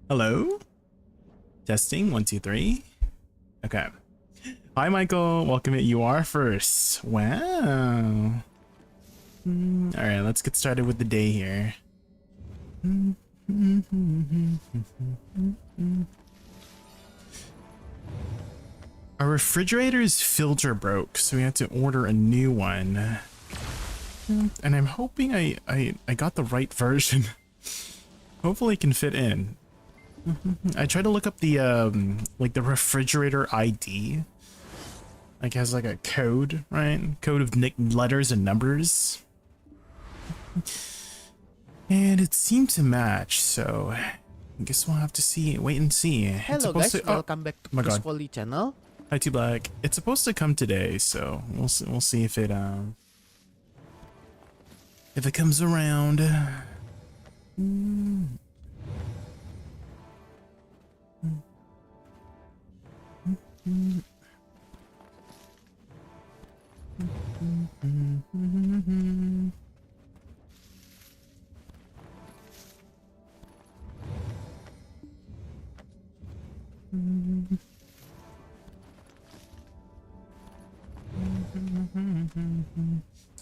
Hello? Testing, 1, 2, 3. Okay. Hi, Michael. Welcome it. You are first. Wow. All right, let's get started with the day here. Our refrigerator's filter broke, so we had to order a new one. And I'm hoping I got the right version. Hopefully it can fit in. I tried to look up the like the refrigerator ID. Like has like a code, right? Code of letters and numbers. And it seemed to match, so I guess we'll have to see, wait and see. Hello guys, welcome back to the Squally channel. Hi T Black. It's supposed to come today, so we'll see if it comes around.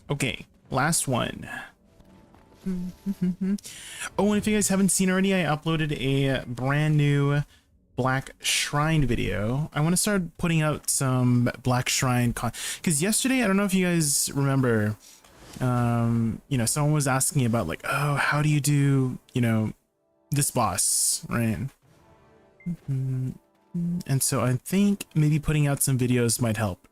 Okay, last one. Oh, and if you guys haven't seen already, I uploaded a brand new Black Shrine video. I want to start putting out some Black Shrine because yesterday, I don't know if you guys remember, you know, someone was asking about like, oh, how do you do, you know, this boss, right? And so I think maybe putting out some videos might help.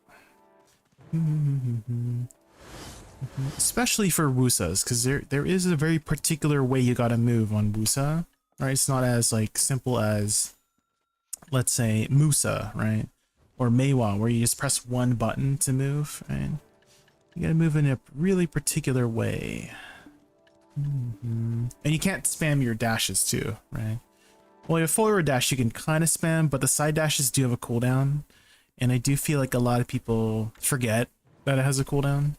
Especially for Woosas, because there is a very particular way you gotta move on Woosa, right? It's not as like simple as, let's say, Musa, right? Or Meiwa, where you just press one button to move, right? You gotta move in a really particular way. And you can't spam your dashes too, right? Well, your forward dash you can kind of spam, but the side dashes do have a cooldown. And I do feel like a lot of people forget that it has a cooldown.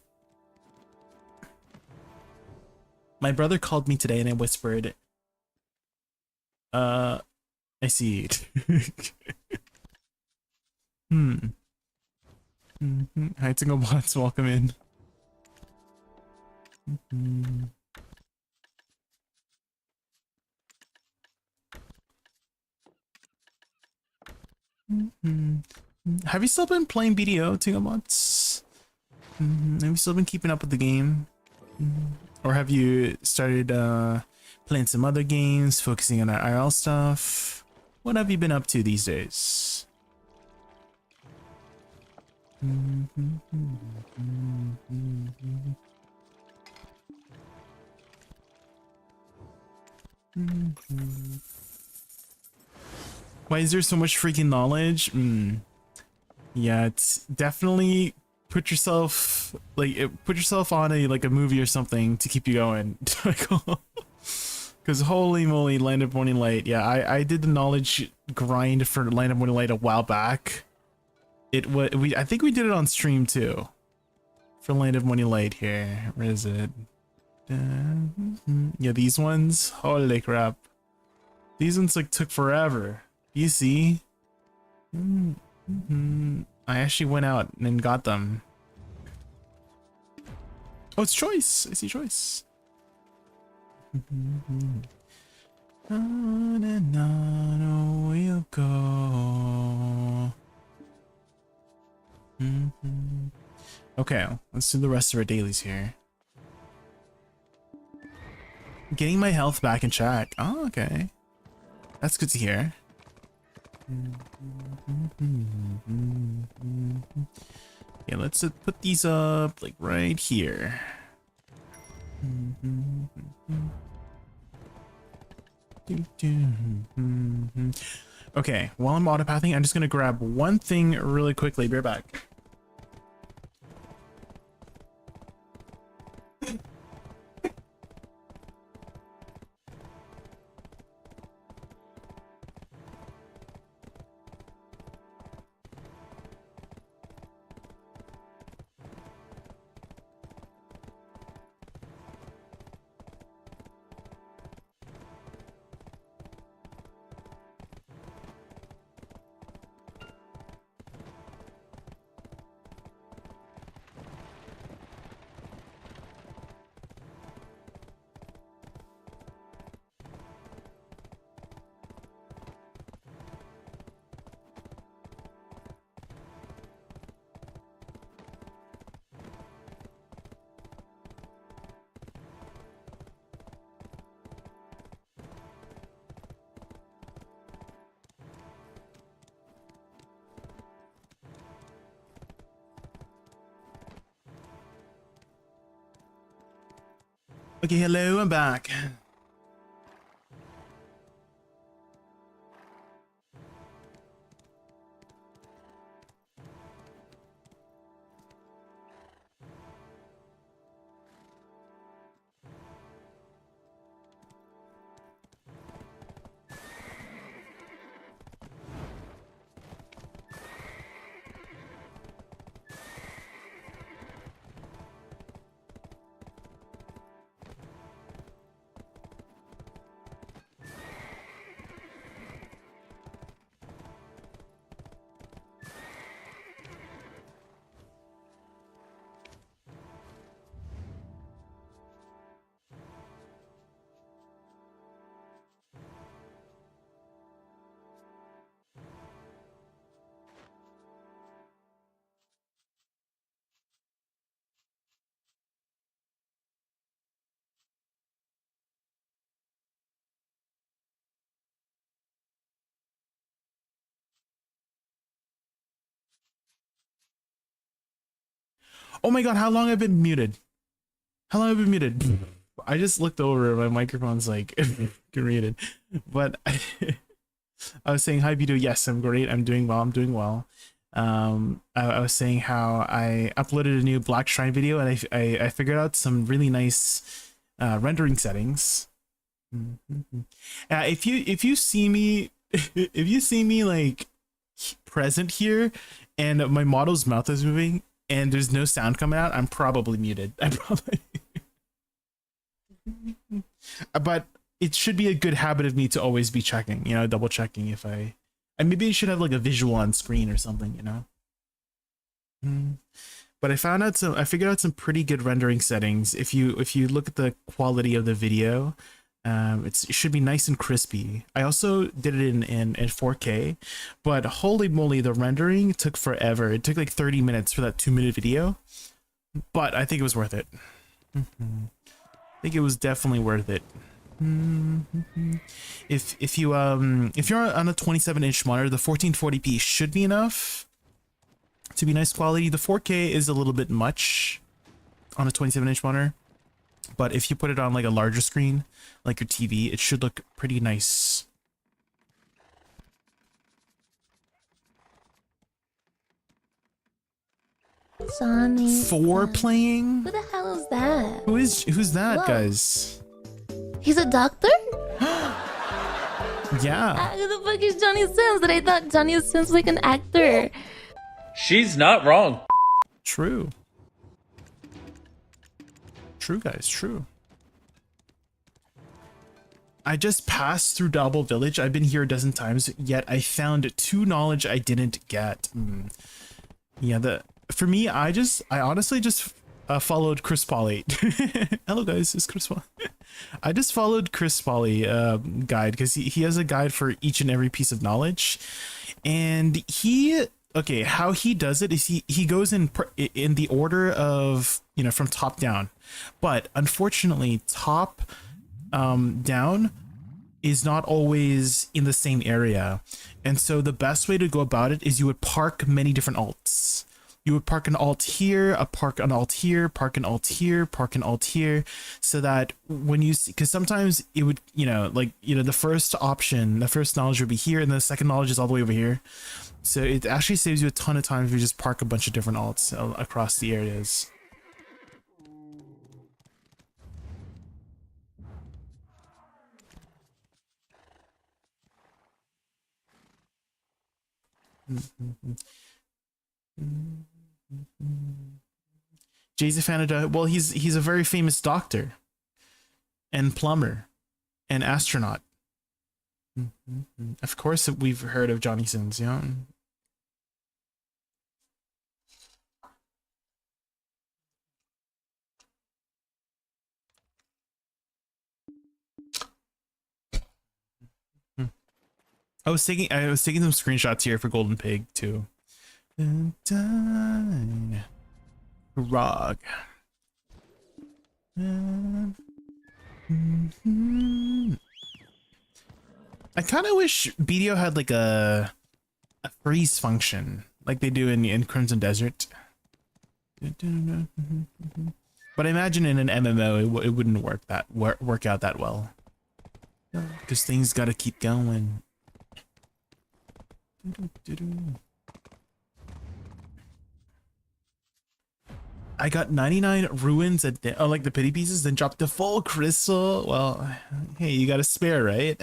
My brother called me today and I whispered, I see it. Hi, Tingle Bots, welcome in. Have you still been playing BDO, Tingle Bots? Have you still been keeping up with the game? Or have you started playing some other games, focusing on IRL stuff? What have you been up to these days? Why is there so much freaking knowledge? Yeah, it's definitely put yourself on a like a movie or something to keep you going. Because holy moly, Land of Morning Light. Yeah, I did the knowledge grind for Land of Morning Light a while back. I think we did it on stream too. For Land of Morning Light here. Where is it? Yeah, these ones. Holy crap. These ones like took forever. You see? I actually went out and got them. Oh, it's Choice. I see Choice. On and on we'll go. Okay, let's do the rest of our dailies here. Getting my health back in check. Oh, okay. That's good to hear. Okay, let's put these up like right here. Okay, while I'm autopathing, I'm just gonna grab one thing really quickly. Be right back. Okay, hello, I'm back. Oh my god, how long I've been muted? How long have I been muted? I just looked over, my microphone's like muted. But I was saying hi Vito, yes, I'm great, I'm doing well, I was saying how I uploaded a new Black Shrine video and I figured out some really nice rendering settings. If you see me if you see me like present here and my model's mouth is moving and there's no sound coming out, I'm probably muted. I probably but it should be a good habit of me to always be checking, you know, double checking if and maybe I should have like a visual on screen or something, you know. But I figured out some pretty good rendering settings. If you look at the quality of the video, it should be nice and crispy. I also did it in 4K, but holy moly, the rendering took forever. It took like 30 minutes for that 2-minute video, but I think it was worth it. I think it was definitely worth it. If you're on a 27-inch monitor, the 1440p should be enough to be nice quality. The 4K is a little bit much on a 27-inch monitor, but if you put it on like a larger screen, like your TV, it should look pretty nice. Johnny. 4 playing? Who the hell is that? Who's that, Whoa. guys? He's a doctor? Yeah. Who the fuck is Johnny Sims? That I thought Johnny Sims was like an actor. She's not wrong. True. True, guys, true. I just passed through Double Village. I've been here a dozen times, yet I found 2 knowledge I didn't get. Yeah, for me, I honestly just followed Chris Polly. Hello guys, it's Chris Polly. I just followed Chris Polly guide because he has a guide for each and every piece of knowledge, and okay, how he does it is he goes in the order of, you know, from top down, but unfortunately top down is not always in the same area, and so the best way to go about it is you would park many different alts. You would park an alt here, park an alt here, park an alt here, park an alt here, so that when you see, because sometimes it would, you know, like, you know, the first option, the first knowledge would be here, and the second knowledge is all the way over here. So it actually saves you a ton of time if you just park a bunch of different alts across the areas. Jay's a fan of, well, he's a very famous doctor and plumber and astronaut. Of course we've heard of Johnny Sins, you know. I was taking some screenshots here for Golden Pig too. Rog. I kind of wish BDO had like a freeze function like they do in Crimson Desert. But I imagine in an MMO it wouldn't work out that well. Because things gotta keep going. I got 99 ruins like the pity pieces, then dropped the full crystal. Well, hey, you got a spare, right?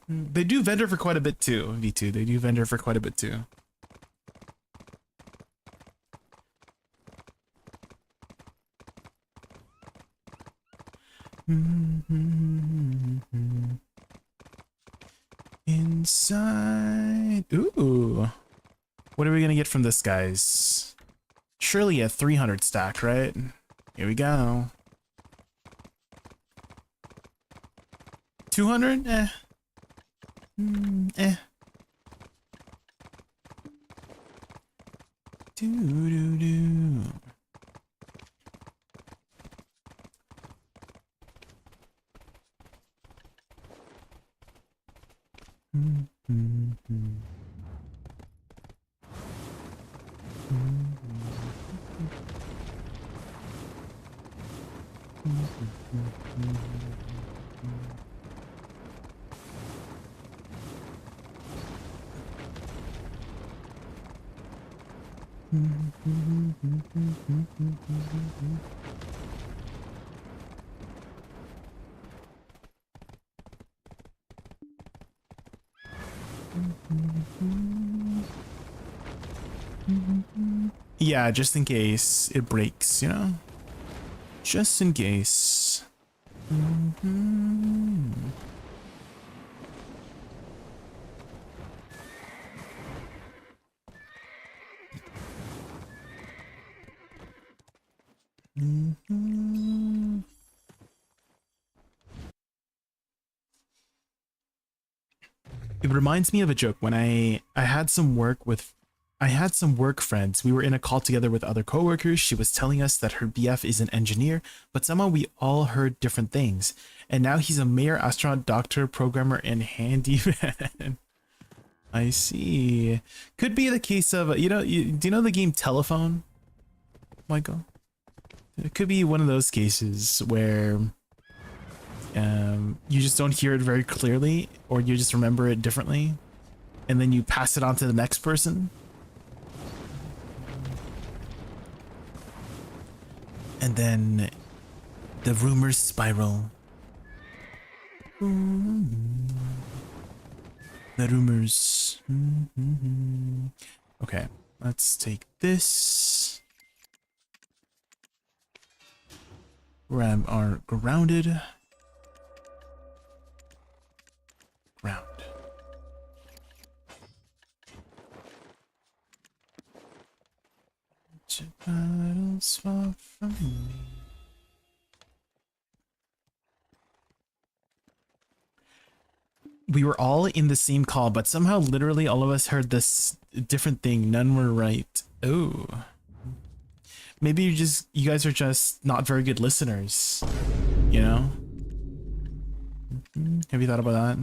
They do vendor for quite a bit too, V2. They do vendor for quite a bit too. Inside. Ooh. What are we gonna get from this, guys? Surely a 300 stack, right? Here we go. 200? Eh. Eh. Do. Yeah, just in case it breaks, you know? Just in case. It reminds me of a joke when I had some work friends. We were in a call together with other coworkers. She was telling us that her BF is an engineer, but somehow we all heard different things. And now he's a mayor, astronaut, doctor, programmer, and handyman. I see. Could be the case of, do you know the game Telephone, Michael? It could be one of those cases where you just don't hear it very clearly, or you just remember it differently, and then you pass it on to the next person. And then the rumors spiral. The rumors. Okay, let's take this. Grab our grounded. Ground. Battles far from me. We were all in the same call, but somehow literally all of us heard this different thing. None were right. Oh. Maybe you guys are just not very good listeners, you know? Have you thought about that?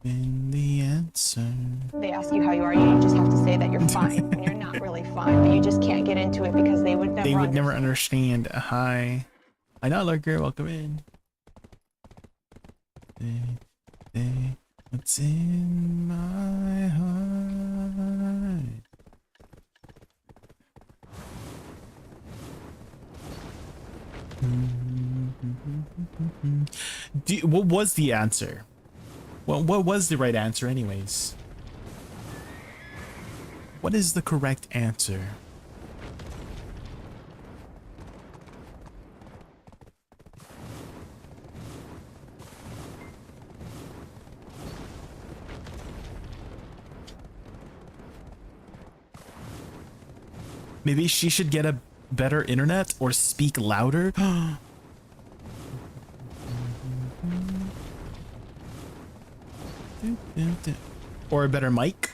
Been the answer. They ask you how you are, you just have to say that you're fine when you're not really fine, but you just can't get into it because they would never understand. Hi. I know, Lurker, welcome in. What's in my heart? What was the answer? What was the right answer anyways? What is the correct answer? Maybe she should get a better internet or speak louder. Or a better mic,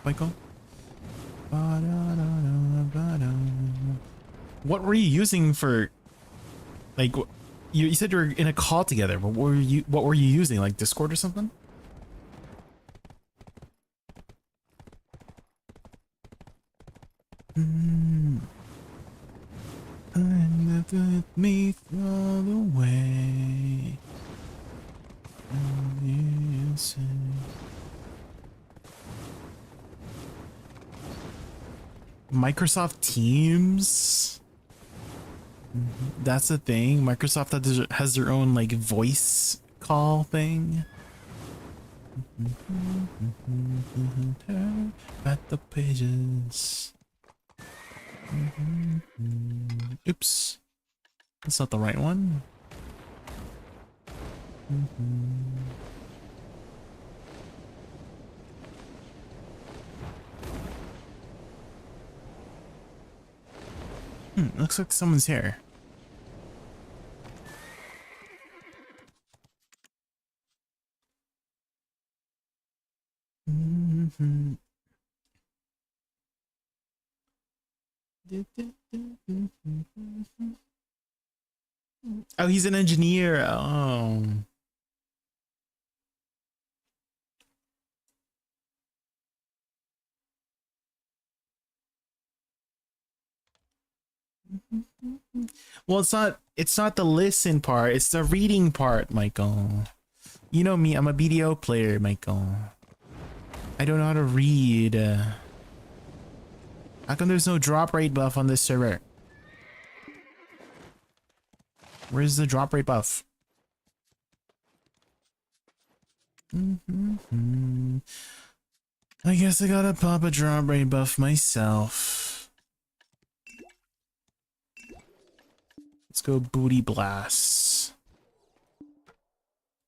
Michael. What were you using for, like, you said you were in a call together, but what were you using, like Discord or something? me all the way. Microsoft Teams? That's the thing. Microsoft has their own like voice call thing. At the pages. Oops. That's not the right one. Looks like someone's here. Oh, he's an engineer. Oh. Well, it's not the listen part, it's the reading part, Michael. You know me, I'm a BDO player, Michael. I don't know how to read. How come there's no drop rate buff on this server? Where's the drop rate buff? I guess I gotta pop a drop rate buff myself. Let's go booty blasts.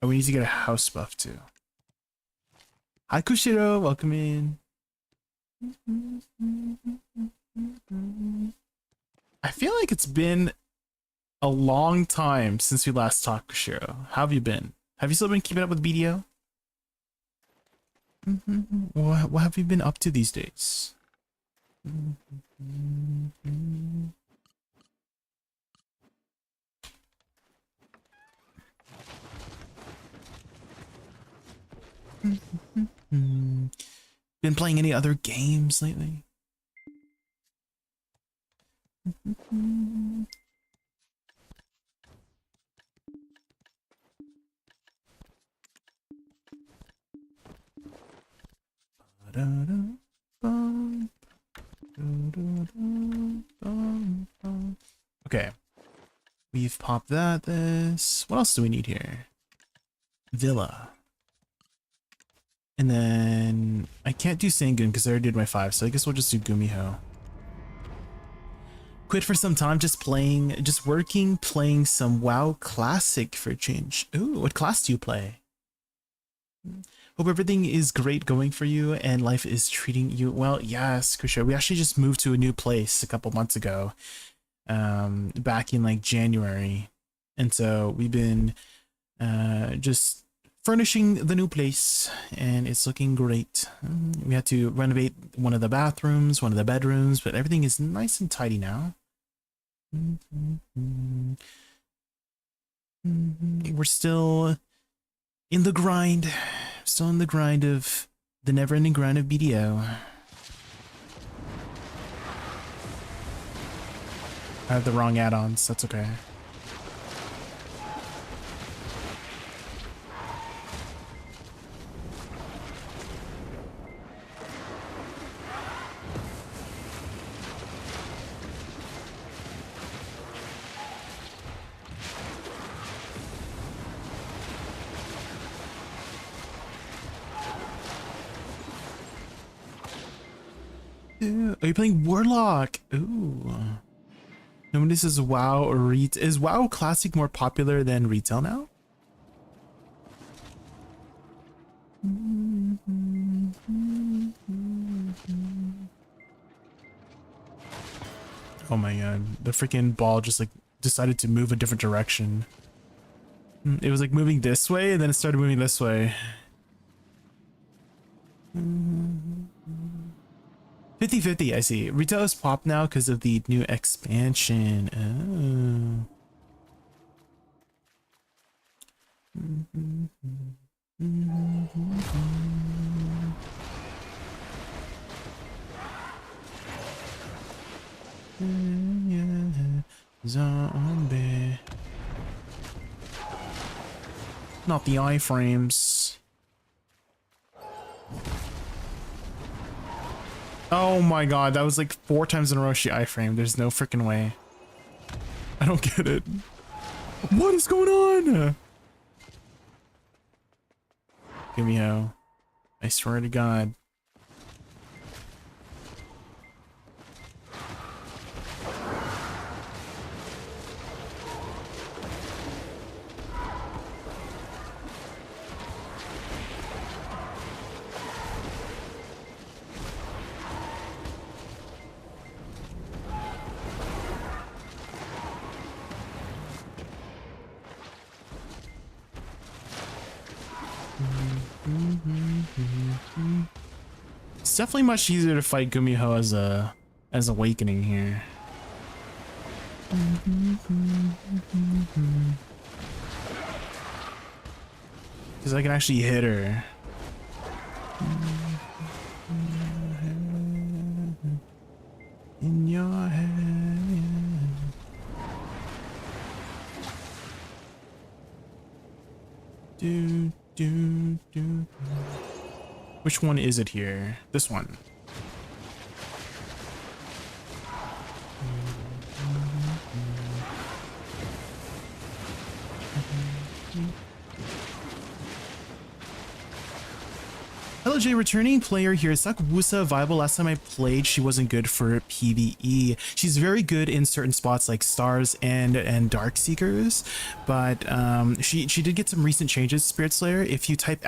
Oh, we need to get a house buff too. Hi Kushiro, welcome in. I feel like it's been a long time since we last talked, Kushiro. How have you been? Have you still been keeping up with BDO? What have you been up to these days? Been playing any other games lately? Okay. We've popped this. What else do we need here? Villa. And then I can't do Sangun because I already did my 5, so I guess we'll just do Gumiho. Quit for some time, just working, playing some WoW Classic for a change. Ooh, what class do you play? Hope everything is great going for you and life is treating you well. Yes, Kusha. We actually just moved to a new place a couple months ago, back in like January. And so we've been just furnishing the new place and it's looking great. We had to renovate one of the bathrooms, one of the bedrooms, but everything is nice and tidy now. We're still in the grind. Still in the grind of the never-ending grind of BDO. I have the wrong add-ons, that's okay. Ooh, are you playing Warlock? Ooh. No, this is WoW or retail. Is WoW Classic more popular than retail now? Oh my god, the freaking ball just like decided to move a different direction. It was like moving this way and then it started moving this way. 50-50, I see. Retail is pop now because of the new expansion. Oh. Zombie. Not the iframes. Oh my god, that was like 4 times in a row she iframed. There's no freaking way. I don't get it. What is going on? Give me ho. I swear to God. It's definitely much easier to fight Gumiho as Awakening here. Because I can actually hit her. In your head. Do, do, do. Which one is it here? This one. Hello Jay, returning player here. Suck Woosa viable. Last time I played, she wasn't good for PvE. She's very good in certain spots like stars and dark seekers, but she did get some recent changes. Spirit Slayer. If you type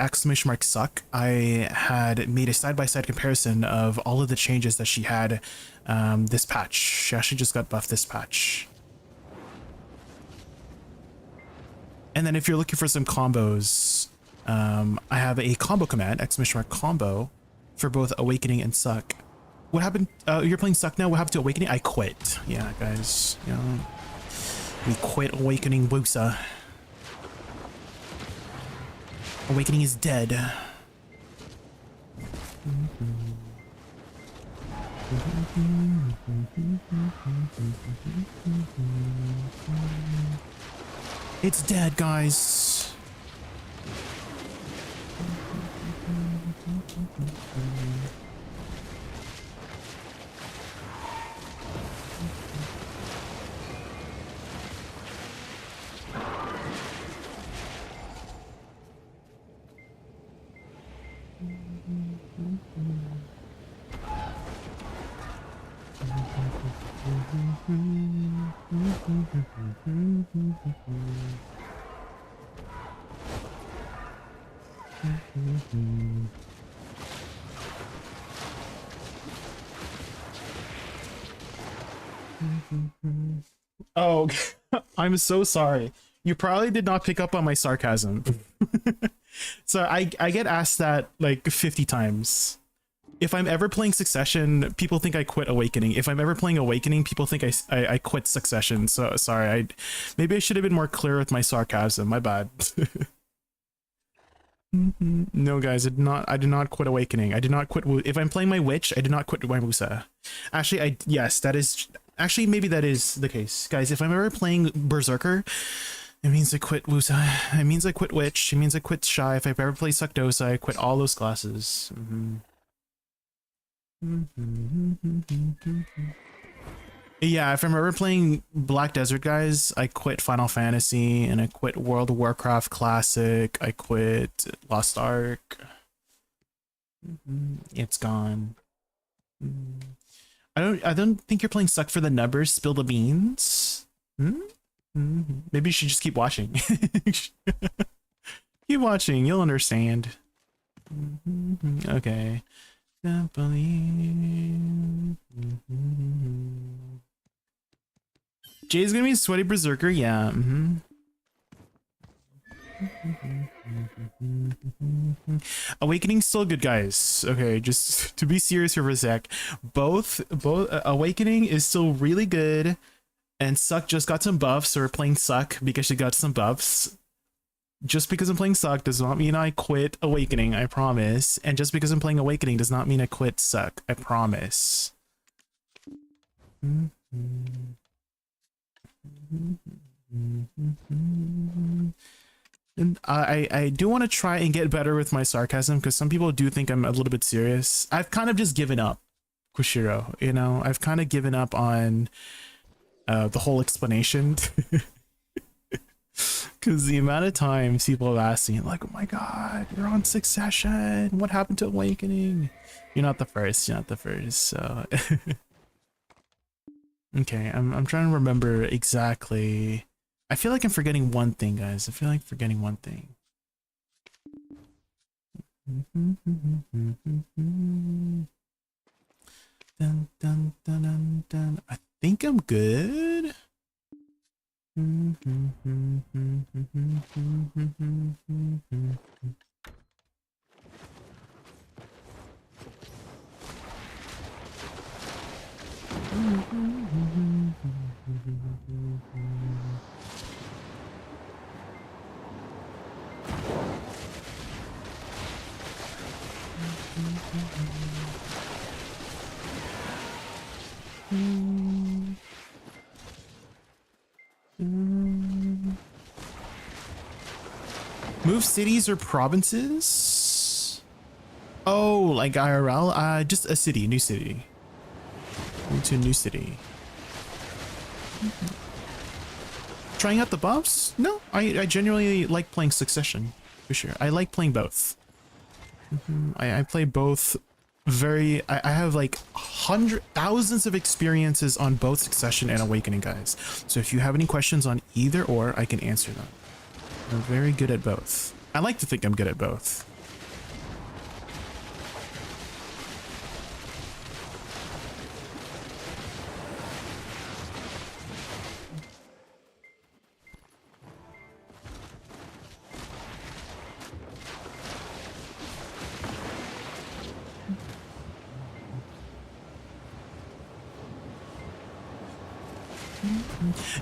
!suck, I had made a side-by-side comparison of all of the changes that she had this patch. She actually just got buffed this patch. And then if you're looking for some combos, I have a combo command, !combo, for both Awakening and Suck. What happened? You're playing Suck now? What happened to Awakening? I quit. Yeah, guys. You know, we quit Awakening Woosa. Awakening is dead. It's dead, guys. Oh, I'm so sorry. You probably did not pick up on my sarcasm. So I get asked that like 50 times. If I'm ever playing Succession, people think I quit Awakening. If I'm ever playing Awakening, people think I quit Succession. So sorry, maybe I should have been more clear with my sarcasm. My bad. No, guys, I did not quit Awakening. I did not quit. If I'm playing my Witch, I did not quit my Woosa. Actually, yes, that is. Actually, maybe that is the case, guys. If I'm ever playing Berserker, it means I quit Woosa. It means I quit Witch. It means I quit Shy. If I ever play Suckdosa, I quit all those classes. Yeah, if I'm ever playing Black Desert, guys, I quit Final Fantasy and I quit World of Warcraft Classic. I quit Lost Ark. It's gone. I don't think you're playing Suck for the numbers. Spill the beans. Maybe you should just keep watching. Keep watching. You'll understand. Okay. Don't believe. Jay's gonna be a sweaty berserker, yeah. Awakening's still good, guys. Okay, just to be serious here for a sec. Both Awakening is still really good, and Suck just got some buffs, so we're playing Suck because she got some buffs. Just because I'm playing Suck does not mean I quit Awakening, I promise. And just because I'm playing Awakening does not mean I quit Suck, I promise. And I do want to try and get better with my sarcasm, because some people do think I'm a little bit serious. I've kind of just given up, Kushiro, you know? I've kind of given up on the whole explanation. Because the amount of times people have asked me, like, oh my god, you're on Succession, what happened to Awakening? You're not the first, so... Okay, I'm trying to remember exactly... I feel like I'm forgetting one thing, guys. I feel like forgetting one thing. Dun, dun, dun, dun, dun. I think I'm good. Move cities or provinces? Oh, like IRL? Just a city, new city. Move to a new city. Trying out the buffs? No, I genuinely like playing Succession, for sure. I like playing both. I play both very... I have like thousands of experiences on both Succession and Awakening, guys. So if you have any questions on either or, I can answer them. I'm very good at both. I like to think I'm good at both.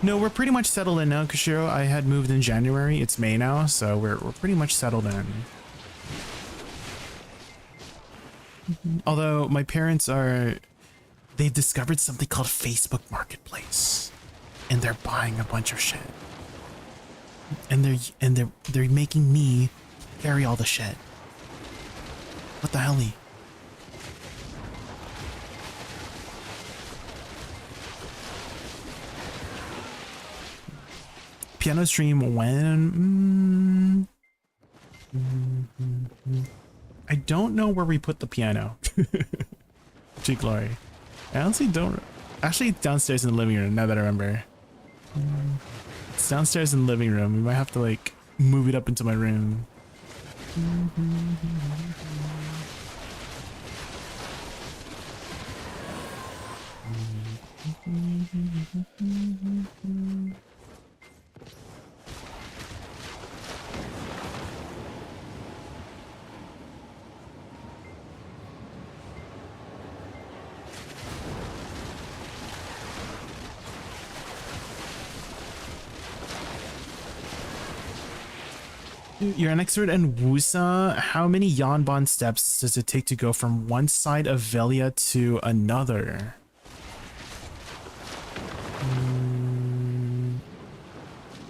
No, we're pretty much settled in now, Kushiro. I had moved in January. It's May now, so we're pretty much settled in. Although my parents they've discovered something called Facebook Marketplace, and they're buying a bunch of shit. And they're making me carry all the shit. What the hell? Piano stream when? I don't know where we put the piano. Gee, glory. I honestly don't. Actually, it's downstairs in the living room, now that I remember. It's downstairs in the living room. We might have to, like, move it up into my room. You're an expert in Woosa. How many Yanban steps does it take to go from one side of Velia to another?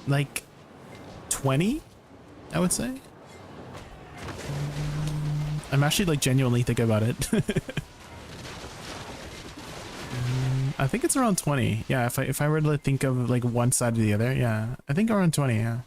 Like 20, I would say. I'm actually like genuinely thinking about it. I think it's around 20. Yeah, if I were to think of like one side or the other, yeah, I think around 20. Yeah.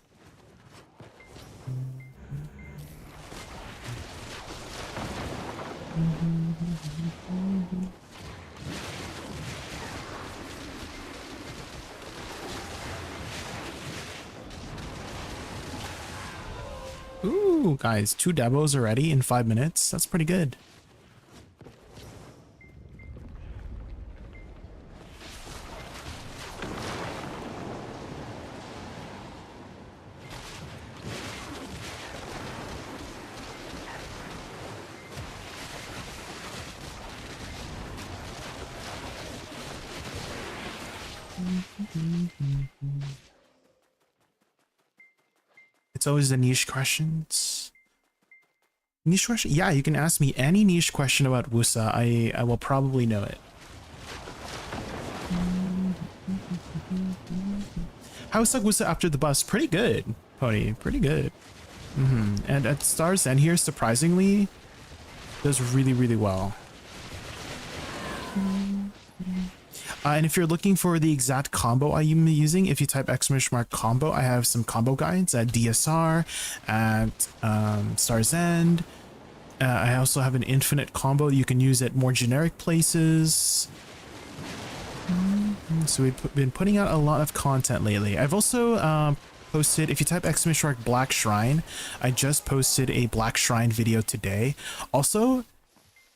Ooh, guys, 2 demos already in 5 minutes. That's pretty good. It's always the niche questions. Niche question? Yeah, you can ask me any niche question about Woosa. I will probably know it. How is Woosa after the bus? Pretty good. Pony, pretty good. And at Star's End here, surprisingly, does really, really well. And if you're looking for the exact combo I'm using, if you type !mark combo, I have some combo guides at DSR, at Star's End. I also have an infinite combo you can use at more generic places. So we've been putting out a lot of content lately. I've also posted, if you type !mark Black Shrine, I just posted a Black Shrine video today. Also,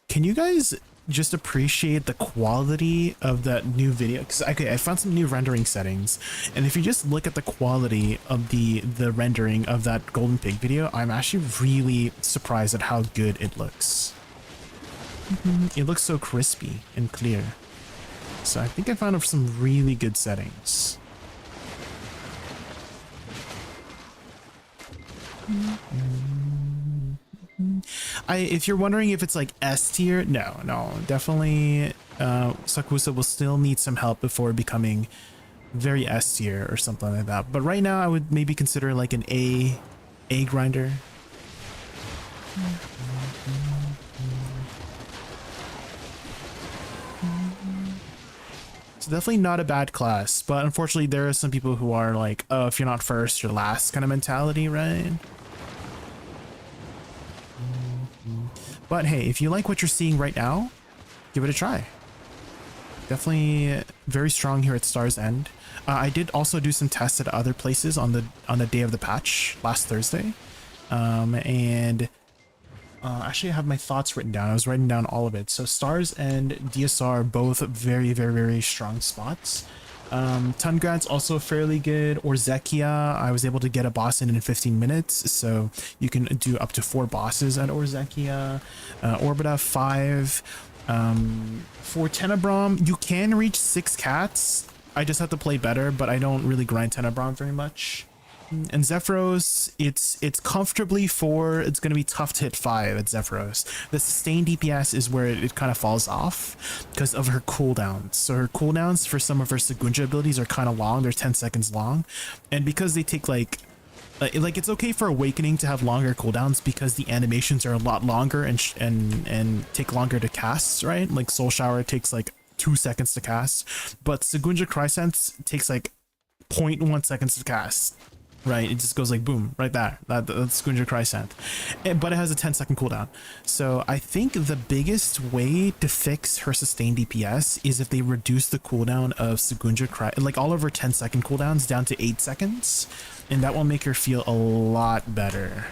can you guys just appreciate the quality of that new video? Because I found some new rendering settings, and if you just look at the quality of the rendering of that Golden Pig video, I'm actually really surprised at how good it looks. It looks so crispy and clear. So I think I found some really good settings. If you're wondering if it's like S tier, no, definitely Sakusa will still need some help before becoming very S tier or something like that. But right now I would maybe consider like an A grinder. It's definitely not a bad class, but unfortunately there are some people who are like, oh, if you're not first, you're last kind of mentality, right? But hey, if you like what you're seeing right now, give it a try. Definitely very strong here at Star's End. I did also do some tests at other places on the day of the patch last Thursday. Actually I have my thoughts written down. I was writing down all of it. So Stars and DSR both very, very, very strong spots. Tungrad's also fairly good. Orzekia, I was able to get a boss in 15 minutes, so you can do up to 4 bosses at Orzekia. Orbita 5. For Tenebrom, you can reach 6 cats. I just have to play better, but I don't really grind Tenebrom very much. And Zephyros, it's comfortably 4. It's going to be tough to hit 5 at Zephyros. The sustained DPS is where it kind of falls off because of her cooldowns. So her cooldowns for some of her Sagunja abilities are kind of long. They're 10 seconds long. And because they take like it's okay for Awakening to have longer cooldowns because the animations are a lot longer and take longer to cast, right? Like Soul Shower takes like 2 seconds to cast, but Sagunja Crysense takes like 0.1 seconds to cast. Right, it just goes like boom, right there. That's Sagunja Crysense, but it has a 10-second cooldown. So I think the biggest way to fix her sustained DPS is if they reduce the cooldown of Sagunja like all of her 10-second cooldowns down to 8 seconds, and that will make her feel a lot better.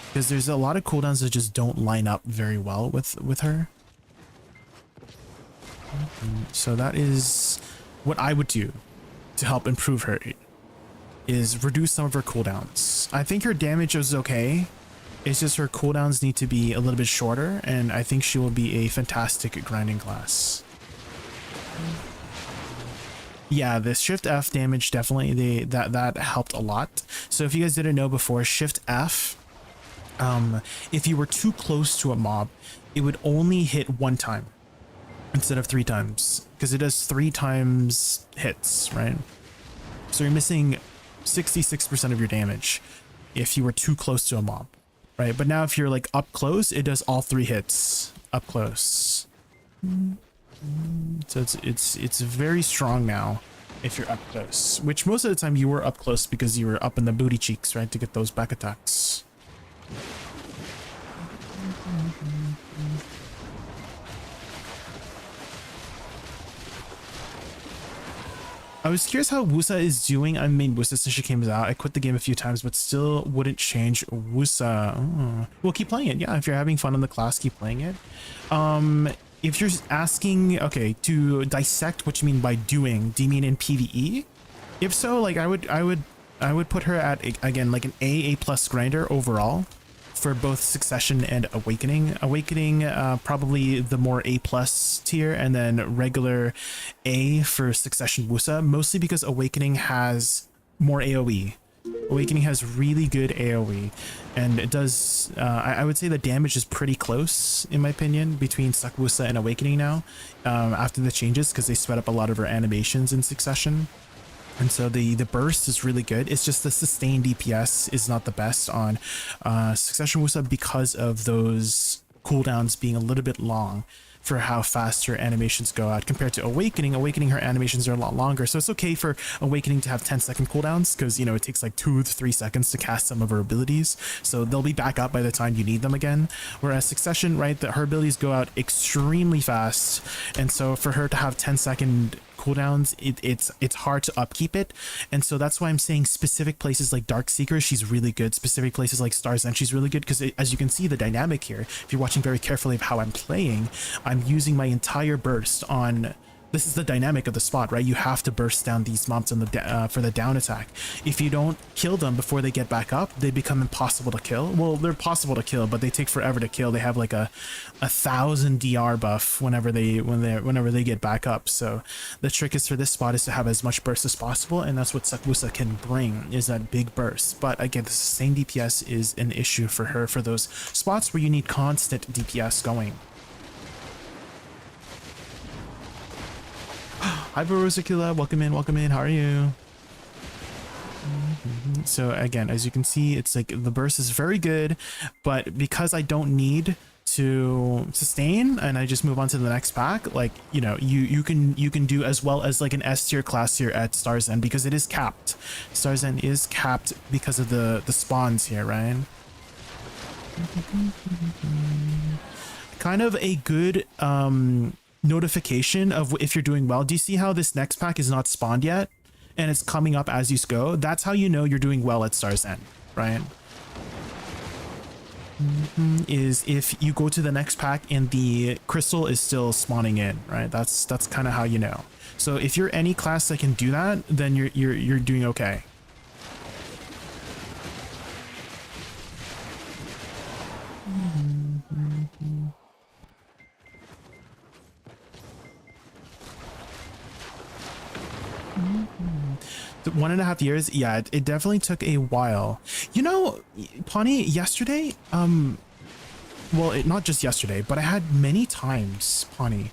Because there's a lot of cooldowns that just don't line up very well with her. So that is what I would do to help improve her. Is reduce some of her cooldowns. I think her damage is okay. It's just her cooldowns need to be a little bit shorter, and I think she will be a fantastic grinding class. Yeah, the Shift F damage definitely that helped a lot. So if you guys didn't know before, Shift F, if you were too close to a mob, it would only hit 1 time instead of 3 times, because it does 3 times hits, right? So you're missing 66% of your damage if you were too close to a mob, right? But now if you're like up close, it does all 3 hits up close. So it's very strong now if you're up close, which most of the time you were up close because you were up in the booty cheeks, right, to get those back attacks. I was curious how Woosa is doing. I made Woosa since she came out. I quit the game a few times, but still wouldn't change Woosa. Oh. Well, keep playing it. Yeah, if you're having fun in the class, keep playing it. If you're asking, okay, to dissect what you mean by doing, do you mean in PvE? If so, like I would put her at, again, like an A+ grinder overall for both Succession and Awakening. Awakening, probably the more A+ tier, and then regular A for Succession Woosa, mostly because Awakening has more AoE. Awakening has really good AoE, and it does, I would say the damage is pretty close, in my opinion, between Woosa and Awakening now, after the changes, because they sped up a lot of her animations in Succession. And so the burst is really good. It's just the sustained DPS is not the best on Succession Woosa because of those cooldowns being a little bit long for how fast her animations go out compared to Awakening. Awakening, her animations are a lot longer. So it's okay for Awakening to have 10-second cooldowns because, you know, it takes like 2 to 3 seconds to cast some of her abilities. So they'll be back up by the time you need them again. Whereas Succession, right, that her abilities go out extremely fast. And so for her to have 10-second cooldowns, it's hard to upkeep it. And so that's why I'm saying specific places like Darkseeker, she's really good. Specific places like Star's End, she's really good because as you can see the dynamic here, if you're watching very carefully of how I'm playing, I'm using my entire burst on. This is the dynamic of the spot, right? You have to burst down these mobs on the for the down attack. If you don't kill them before they get back up, they become impossible to kill. Well, they're possible to kill, but they take forever to kill. They have like a 1,000 DR buff whenever they get back up. So the trick is for this spot is to have as much burst as possible, and that's what Woosa can bring, is that big burst. But again, the sustained DPS is an issue for her for those spots where you need constant DPS going. Hi, Rosakula, welcome in, how are you? So again, as you can see, it's like the burst is very good, but because I don't need to sustain and I just move on to the next pack, like, you know, you can do as well as like an S tier class here at Star's End because it is capped. Star's End is capped because of the spawns here, right? Kind of a good notification of if you're doing well. Do you see how this next pack is not spawned yet and it's coming up as you go? That's how you know you're doing well at Star's End, right? Is if you go to the next pack and the crystal is still spawning in, right? That's kind of how you know. So if you're any class that can do that, then you're doing okay. The 1.5 years, yeah, it definitely took a while. You know, Pawnee, yesterday, well, not just yesterday, but I had many times, Pawnee,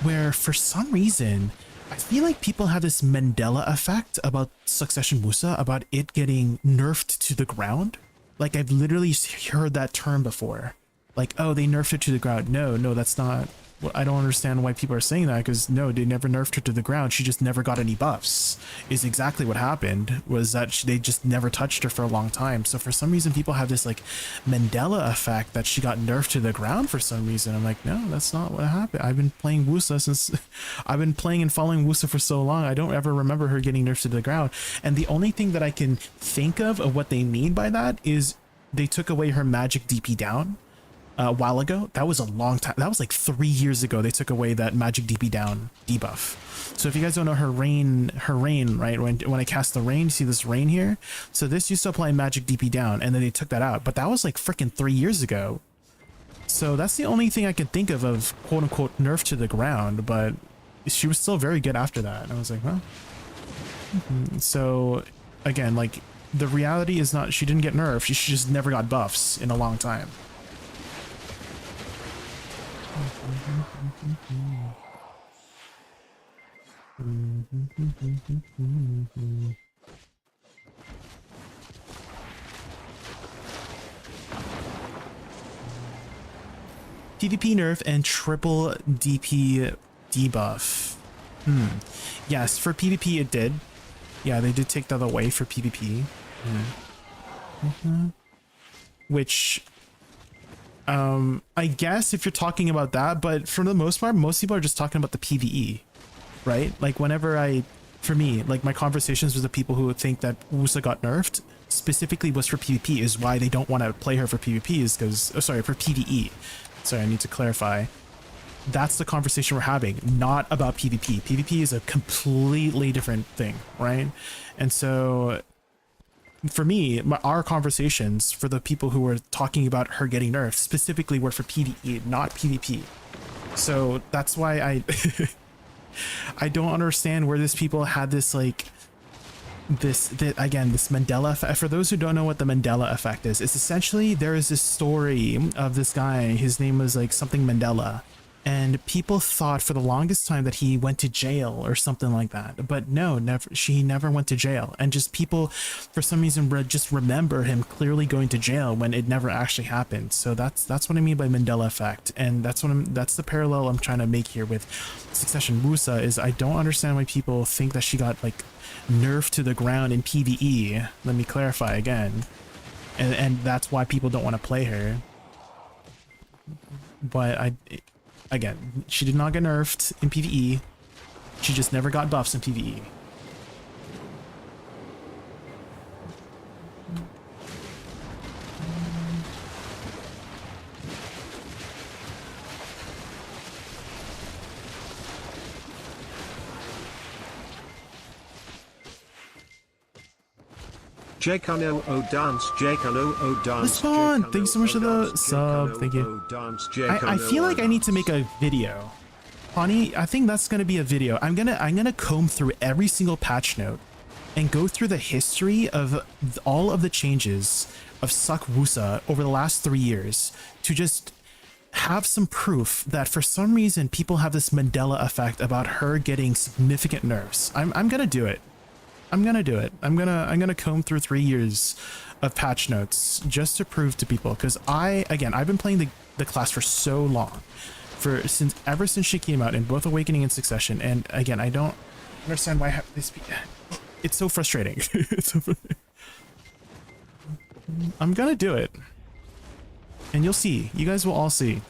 where for some reason, I feel like people have this Mandela effect about Succession Woosa, about it getting nerfed to the ground. Like, I've literally heard that term before. Like, oh, they nerfed it to the ground. No, that's not. Well, I don't understand why people are saying that, because no, they never nerfed her to the ground. She just never got any buffs, is exactly what happened, was that they just never touched her for a long time. So for some reason, people have this like Mandela effect that she got nerfed to the ground for some reason. I'm like, no, that's not what happened. I've been playing Woosa since I've been playing and following Woosa for so long. I don't ever remember her getting nerfed to the ground. And the only thing that I can think of what they mean by that is they took away her magic DP down. A while ago. That was a long time. That was like 3 years ago. They took away that magic DP down debuff. So if you guys don't know her rain, right? When I cast the rain, you see this rain here? So this used to apply magic DP down, and then they took that out. But that was like freaking 3 years ago. So that's the only thing I can think of quote unquote nerf to the ground. But she was still very good after that. And I was like, well. So again, like the reality is not she didn't get nerfed. She just never got buffs in a long time. PvP nerf and triple DP debuff. Yes, for PvP it did. Yeah, they did take that away for PvP. Which I guess if you're talking about that, but for the most part, most people are just talking about the PvE, right? Like whenever for me, like my conversations with the people who would think that Woosa got nerfed specifically was for PvP, is why they don't want to play her for PvP is because, oh, sorry, for PvE. Sorry, I need to clarify. That's the conversation we're having, not about PvP. PvP is a completely different thing, right? And so for me, our conversations for the people who were talking about her getting nerfed specifically were for PvE, not PvP. So that's why I I don't understand where these people had this like this Mandela effect. For those who don't know what the Mandela effect is, it's essentially there is this story of this guy. His name was like something Mandela, And people thought for the longest time that he went to jail or something like that. But no, never. She never went to jail. And just people, for some reason, just remember him clearly going to jail when it never actually happened. So that's what I mean by Mandela effect. And that's the parallel I'm trying to make here with Succession. Woosa is I don't understand why people think that she got like nerfed to the ground in PvE. Let me clarify again. And that's why people don't want to play her. But again, she did not get nerfed in PvE. She just never got buffs in PvE. Jaykuno dance, Jaykuno dance. Spawn, thank you so much for the sub. Thank you. I feel like I need to make a video. Honey, I think that's gonna be a video. I'm gonna comb through every single patch note and go through the history of all of the changes of Suck Woosa over the last 3 years to just have some proof that for some reason people have this Mandela effect about her getting significant nerfs. I'm gonna do it. I'm gonna do it. I'm gonna comb through 3 years of patch notes just to prove to people, because I've been playing the class for so long, ever since she came out in both Awakening and Succession, and again, I don't understand why this. It's so frustrating. It's so frustrating. I'm gonna do it, and you'll see. You guys will all see.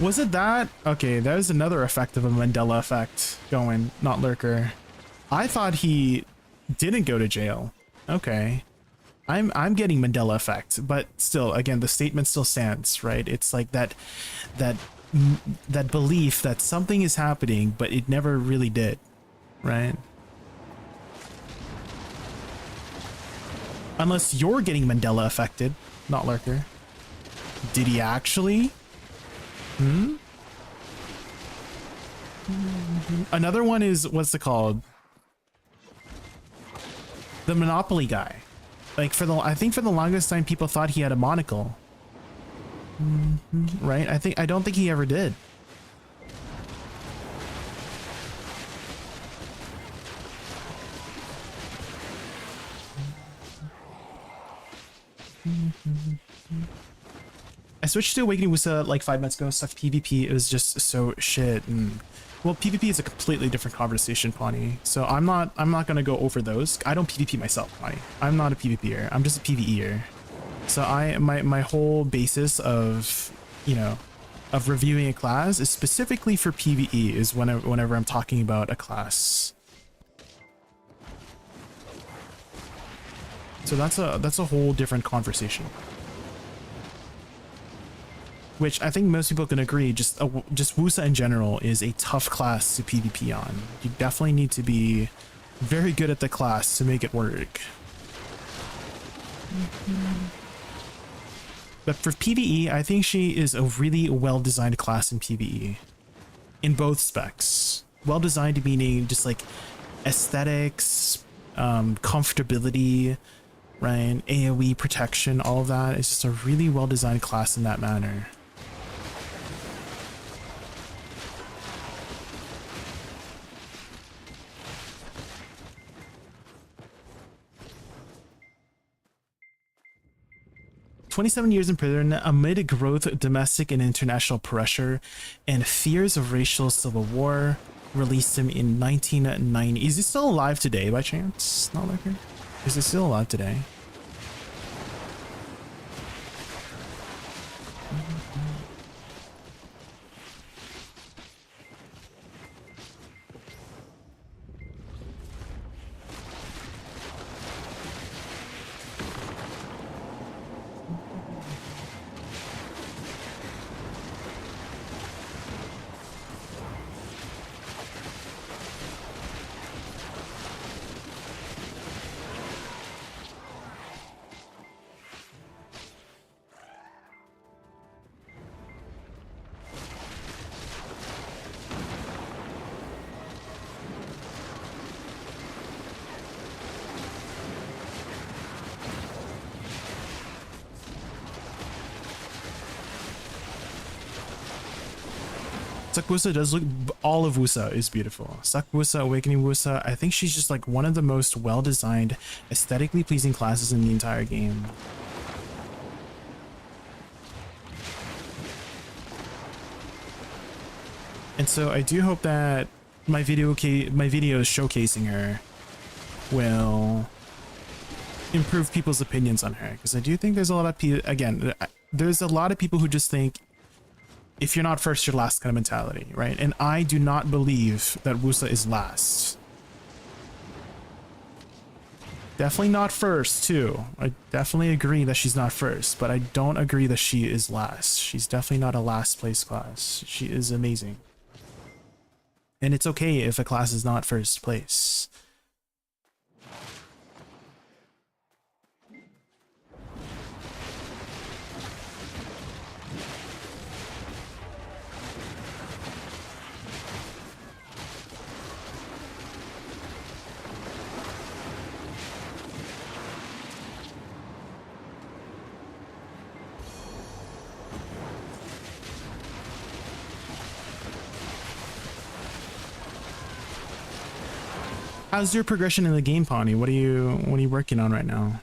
Was it that? Okay, that was another effect of a Mandela effect going, not Lurker. I thought he didn't go to jail. Okay. I'm getting Mandela effect, but still, again, the statement still stands, right? It's like that belief that something is happening, but it never really did, right? Unless you're getting Mandela affected, not Lurker. Did he actually? Another one is, what's it called? The Monopoly guy. Like I think for the longest time people thought he had a monocle. Right? I don't think he ever did. I switched to Awakening Woosa like 5 months ago. Stuff PvP, it was just so shit. And well, PvP is a completely different conversation, Pawnee. So I'm not gonna go over those. I don't PvP myself, Pawnee. I'm not a PvPer. I'm just a PvEer. So my whole basis of, you know, of reviewing a class is specifically for PvE. Is whenever I'm talking about a class. So that's a whole different conversation. Which I think most people can agree, just Woosa in general is a tough class to PvP on. You definitely need to be very good at the class to make it work. But for PvE, I think she is a really well-designed class in PvE. In both specs. Well-designed meaning just like aesthetics, comfortability, right? AoE protection, all of that. It's just a really well-designed class in that manner. "27 years in prison amid growth, domestic and international pressure, and fears of racial civil war, released him in 1990. Is he still alive today by chance? Not like her. Is he still alive today? Suck Woosa does look, all of Woosa is beautiful. Suck Woosa, Awakening Woosa, I think she's just like one of the most well-designed, aesthetically pleasing classes in the entire game. And so I do hope that my videos showcasing her will improve people's opinions on her, because I do think there's a lot of people, again, there's a lot of people who just think if you're not first, you're last kind of mentality, right? And I do not believe that Woosa is last. Definitely not first too. I definitely agree that she's not first, but I don't agree that she is last. She's definitely not a last place class. She is amazing. And it's okay if a class is not first place. How's your progression in the game, Pawnee? What are you working on right now?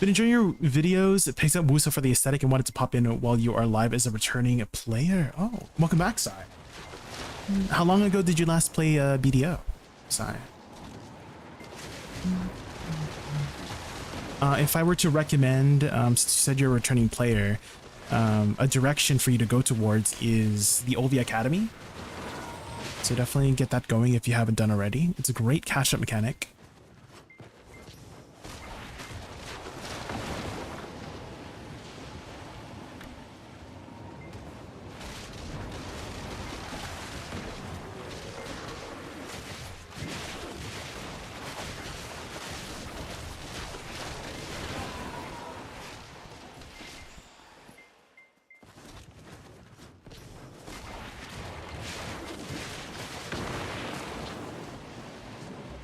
Been enjoying your videos. It picks up Woosa for the aesthetic and wanted to pop in while you are live as a returning player. Oh, welcome back, Sai. How long ago did you last play BDO, Sai? If I were to recommend, since you said you're a returning player, a direction for you to go towards is the OV Academy. So definitely get that going if you haven't done already. It's a great cash-up mechanic.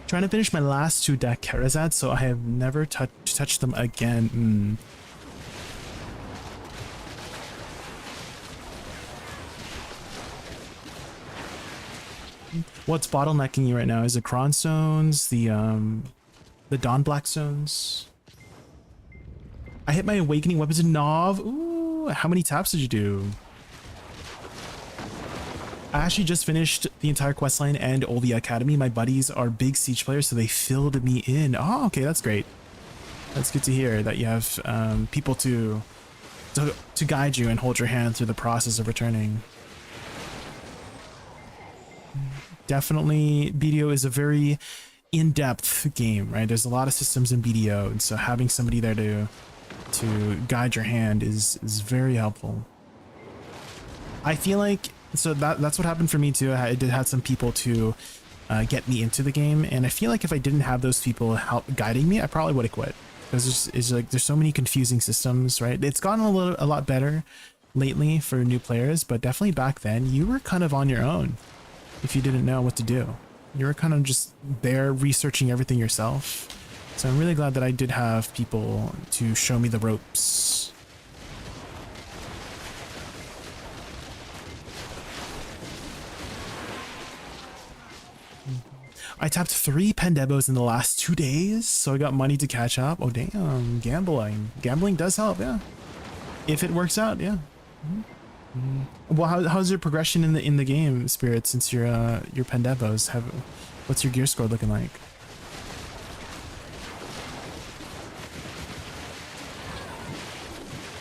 Trying to finish my last 2 deck Karazad, so I have never touched them again. What's bottlenecking you right now? Is it Cron Stones, the Dawn Black Stones? I hit my Awakening Weapons in Nov. Ooh, how many taps did you do? I actually just finished the entire questline and Olvia Academy. My buddies are big Siege players, so they filled me in. Oh, okay, that's great. That's good to hear that you have people to guide you and hold your hand through the process of returning. Definitely, BDO is a very in-depth game, right? There's a lot of systems in BDO, and so having somebody there to guide your hand is very helpful. I feel like, so that's what happened for me too. I did have some people to get me into the game, and I feel like if I didn't have those people help guiding me, I probably would have quit. Because it's like there's so many confusing systems, right? It's gotten a lot better lately for new players, but definitely back then you were kind of on your own if you didn't know what to do. You were kind of just there researching everything yourself. So I'm really glad that I did have people to show me the ropes. I tapped 3 Pendebos in the last 2 days, so I got money to catch up. Oh damn, gambling. Gambling does help, yeah. If it works out, yeah. Well, how's your progression in the game, Spirit, since your Pendebos what's your gear score looking like?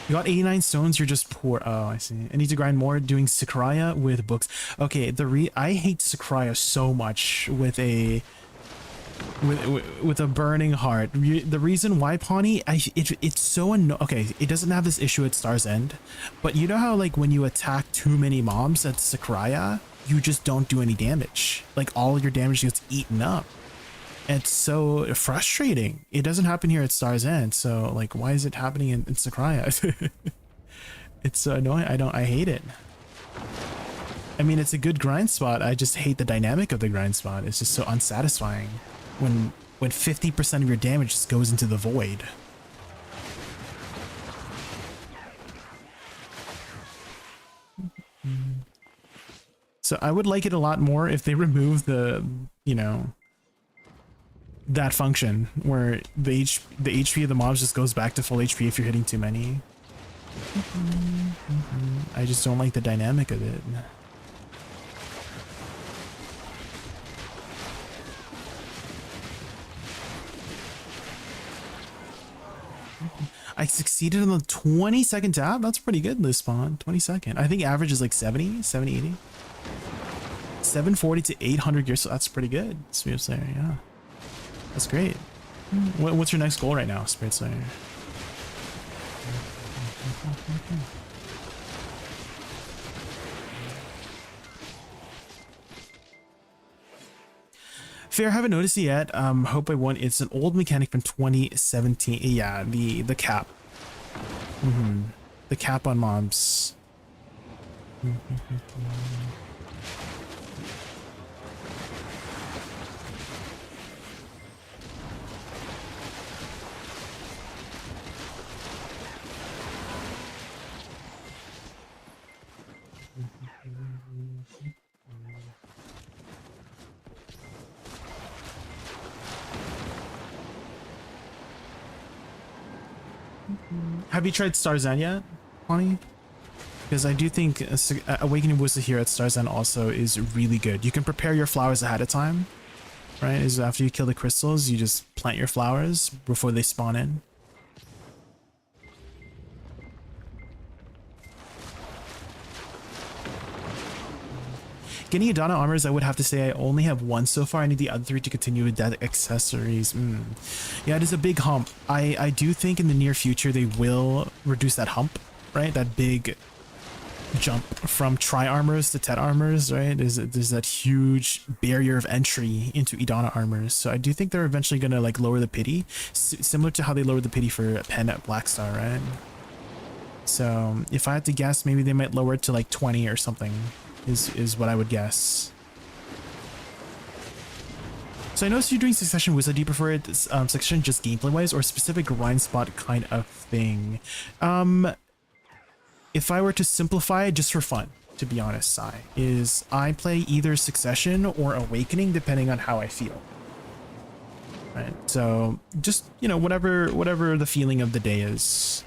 You got 89 stones, you're just poor. Oh, I see. I need to grind more doing Sakraya with books. Okay, I hate Sakraya so much with a burning heart. The reason why, Pawnee, it's so okay, it doesn't have this issue at Star's End, but you know how like when you attack too many mobs at Sakraya, you just don't do any damage. Like all your damage gets eaten up. It's so frustrating. It doesn't happen here at Star's End, so like, why is it happening in Sakraya? It's so annoying. I hate it. I mean, it's a good grind spot. I just hate the dynamic of the grind spot. It's just so unsatisfying when 50% of your damage just goes into the void. So I would like it a lot more if they remove the, you know, that function where the HP of the mobs just goes back to full HP if you're hitting too many. I just don't like the dynamic of it. I succeeded on the 20-second tap. That's pretty good this spawn. 20-second. I think average is like 70, 80. 740 to 800 gears, so that's pretty good. Spirit Slayer, yeah. That's great. What's your next goal right now, Spirit Slayer? Fair, haven't noticed it yet. Hope I won. It's an old mechanic from 2017. Yeah, the cap. The cap on mobs. Have you tried Starzan yet, Bonnie? Because I do think Awakening Woosa here at Starzan also is really good. You can prepare your flowers ahead of time, right? Is after you kill the crystals, you just plant your flowers before they spawn in. Getting Idana armors, I would have to say I only have one so far. I need the other three to continue with that accessories. Yeah, it is a big hump. I do think in the near future they will reduce that hump, right? That big jump from tri armors to tet armors, right? There's that huge barrier of entry into Idana armors. So I do think they're eventually gonna like lower the pity, similar to how they lowered the pity for Pen at Blackstar, right? So if I had to guess, maybe they might lower it to like 20 or something. Is what I would guess. So I noticed you're doing Succession Woosa. Do you prefer it Succession just gameplay wise or specific grind spot kind of thing? If I were to simplify it just for fun, to be honest, I play either Succession or Awakening depending on how I feel. Right. So just, you know, whatever the feeling of the day is.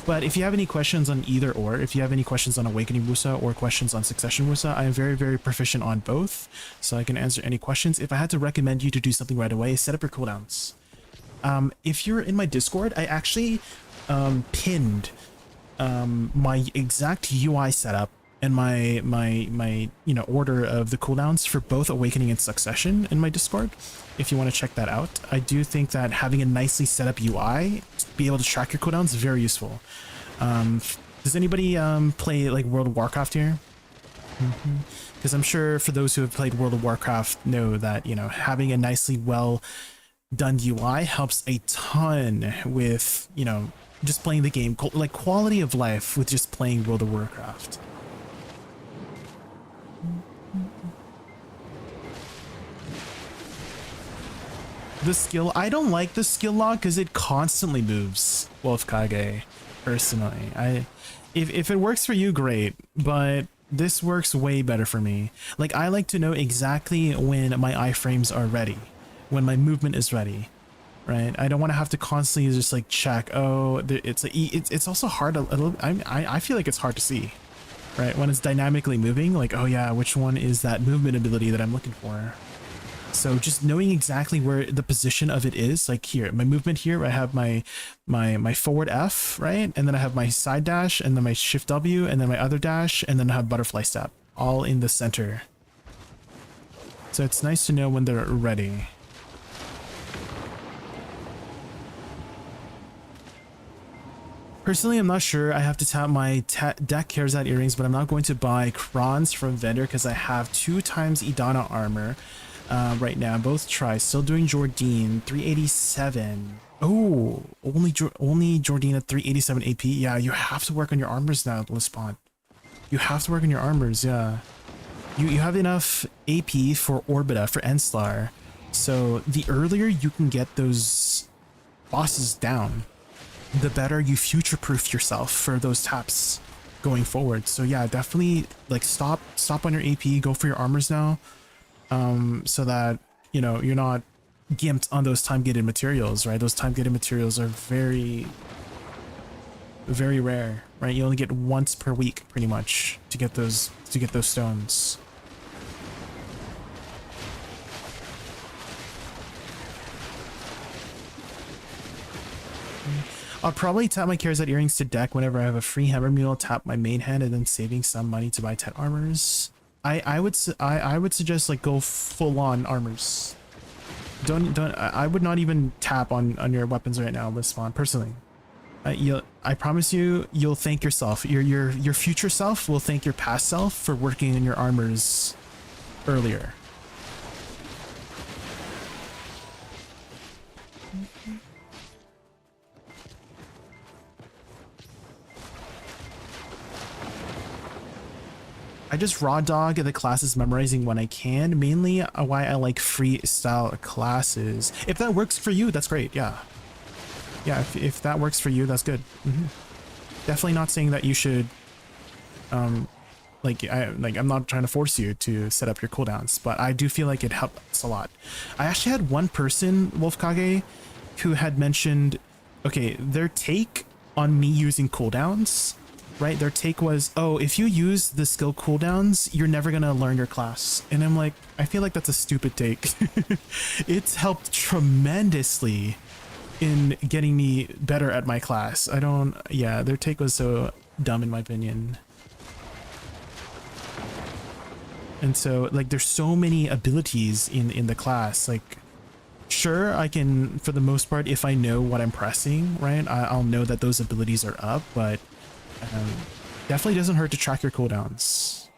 But if you have any questions on either or, if you have any questions on Awakening Woosa or questions on Succession Woosa, I am very, very proficient on both, so I can answer any questions. If I had to recommend you to do something right away, set up your cooldowns. If you're in my Discord, I actually pinned my exact UI setup and my you know order of the cooldowns for both Awakening and Succession in my Discord. If you want to check that out, I do think that having a nicely set up UI to be able to track your cooldowns is very useful. Does anybody play like World of Warcraft here? Because I'm sure for those who have played World of Warcraft know that, you know, having a nicely well done UI helps a ton with, you know, just playing the game, like quality of life with just playing World of Warcraft. The skill, I don't like the skill log because it constantly moves, Wolfkage, personally. If it works for you, great, but this works way better for me. Like, I like to know exactly when my iframes are ready, when my movement is ready, right? I don't want to have to constantly just like check, oh, it's also hard a little, I feel like it's hard to see, right? When it's dynamically moving, like, oh yeah, which one is that movement ability that I'm looking for? So just knowing exactly where the position of it is, like here, my movement here, I have my forward F, right? And then I have my side dash, and then my shift W, and then my other dash, and then I have butterfly step, all in the center. So it's nice to know when they're ready. Personally, I'm not sure. I have to tap my deck earrings, but I'm not going to buy crons from vendor because I have 2 times Idana armor. right now. Both tries. Still doing Jordine. 387. Oh, only Jordine at 387 AP. Yeah, you have to work on your armors now, Lispon. You have to work on your armors, yeah. You have enough AP for Orbita, for Enslar. So the earlier you can get those bosses down, the better you future-proof yourself for those taps going forward. So yeah, definitely like stop on your AP, go for your armors now, so that, you know, you're not gimped on those time-gated materials, right? Those time-gated materials are very, very rare, right? You only get once per week pretty much to get those stones. I'll probably tap my Charizard earrings to deck whenever I have a free Hammer Mule, tap my main hand, and then saving some money to buy 10 armors. I would suggest like go full on armors. I would not even tap on your weapons right now, Lisfon, personally. I promise you, you'll thank yourself. Your future self will thank your past self for working on your armors earlier. I just raw dog the classes memorizing when I can, mainly why I like freestyle classes. If that works for you, that's great. Yeah, if that works for you, that's good. Definitely not saying that you should I'm not trying to force you to set up your cooldowns, but I do feel like it helps a lot. I actually had one person, Wolfkage, who had mentioned, okay, their take on me using cooldowns, right? Their take was, oh, if you use the skill cooldowns, you're never gonna learn your class. And I'm like, I feel like that's a stupid take. It's helped tremendously in getting me better at my class. Yeah, their take was so dumb in my opinion. And so, like, there's so many abilities in the class. Like, sure, I can, for the most part, if I know what I'm pressing, right, I'll know that those abilities are up, but definitely doesn't hurt to track your cooldowns.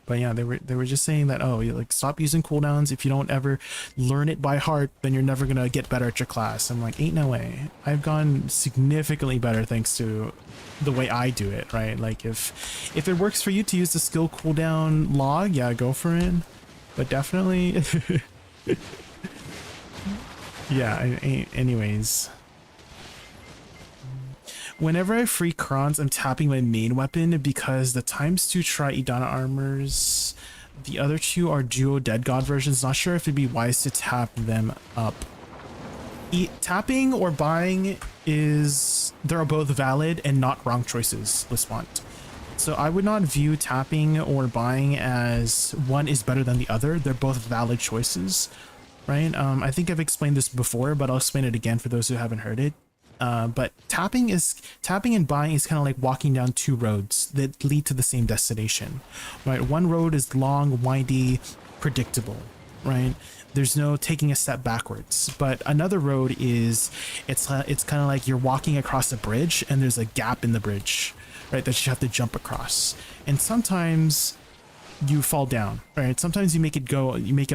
But yeah, they were just saying that, oh, you like stop using cooldowns. If you don't ever learn it by heart, then you're never gonna get better at your class. I'm like, ain't no way. I've gone significantly better thanks to the way I do it, right? Like if it works for you to use the skill cooldown log, yeah, go for it. But definitely, yeah. Anyways. Whenever I free crons, I'm tapping my main weapon because the ×2 try Idana armors. The other two are duo dead god versions. Not sure if it'd be wise to tap them up. Tapping or buying they're both valid and not wrong choices, Lispont. So I would not view tapping or buying as one is better than the other. They're both valid choices, right? I think I've explained this before, but I'll explain it again for those who haven't heard it. But tapping and buying is kind of like walking down two roads that lead to the same destination, right? One road is long, windy, predictable, right? There's no taking a step backwards. But another road is, it's kind of like you're walking across a bridge and there's a gap in the bridge, right, that you have to jump across. And sometimes you fall down, right? Sometimes you make it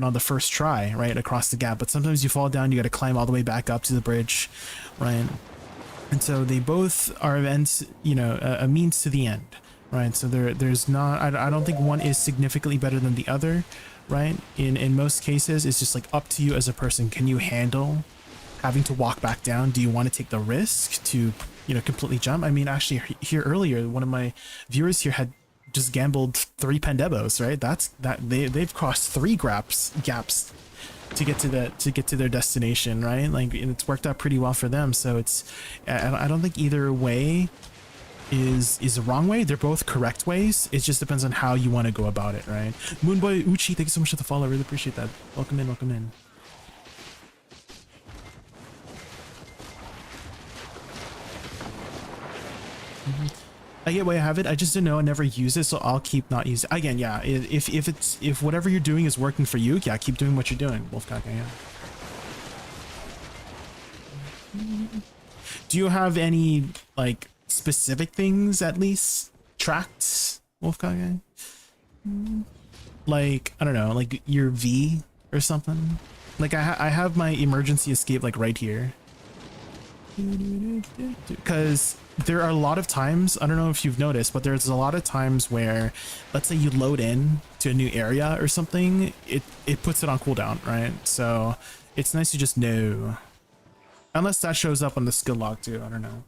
on the first try, right, across the gap, but sometimes you fall down, you got to climb all the way back up to the bridge, right? And so they both are events, you know, a means to the end, right? So there's not, I don't think one is significantly better than the other, right? In most cases, it's just like up to you as a person. Can you handle having to walk back down? Do you want to take the risk to, you know, completely jump? I mean, actually here earlier, one of my viewers here had just gambled 3 Pandebos, right? They've crossed 3 gaps to get to their destination, right? Like, it's worked out pretty well for them. So I don't think either way is the wrong way. They're both correct ways. It just depends on how you want to go about it, right? Moonboy Uchi, thank you so much for the follow. I really appreciate that. Welcome in, welcome in. I get why I have it. I just didn't know. I never use it, so I'll keep not using it. Again, yeah. If whatever you're doing is working for you, yeah, keep doing what you're doing, Wolfgang. Yeah. Do you have any like specific things at least tracked, Wolfgang? like, I don't know, like your V or something. Like I have my emergency escape like right here. Because there are a lot of times, I don't know if you've noticed, but there's a lot of times where, let's say you load in to a new area or something, it puts it on cooldown, right? So it's nice to just know. Unless that shows up on the skill log too, I don't know.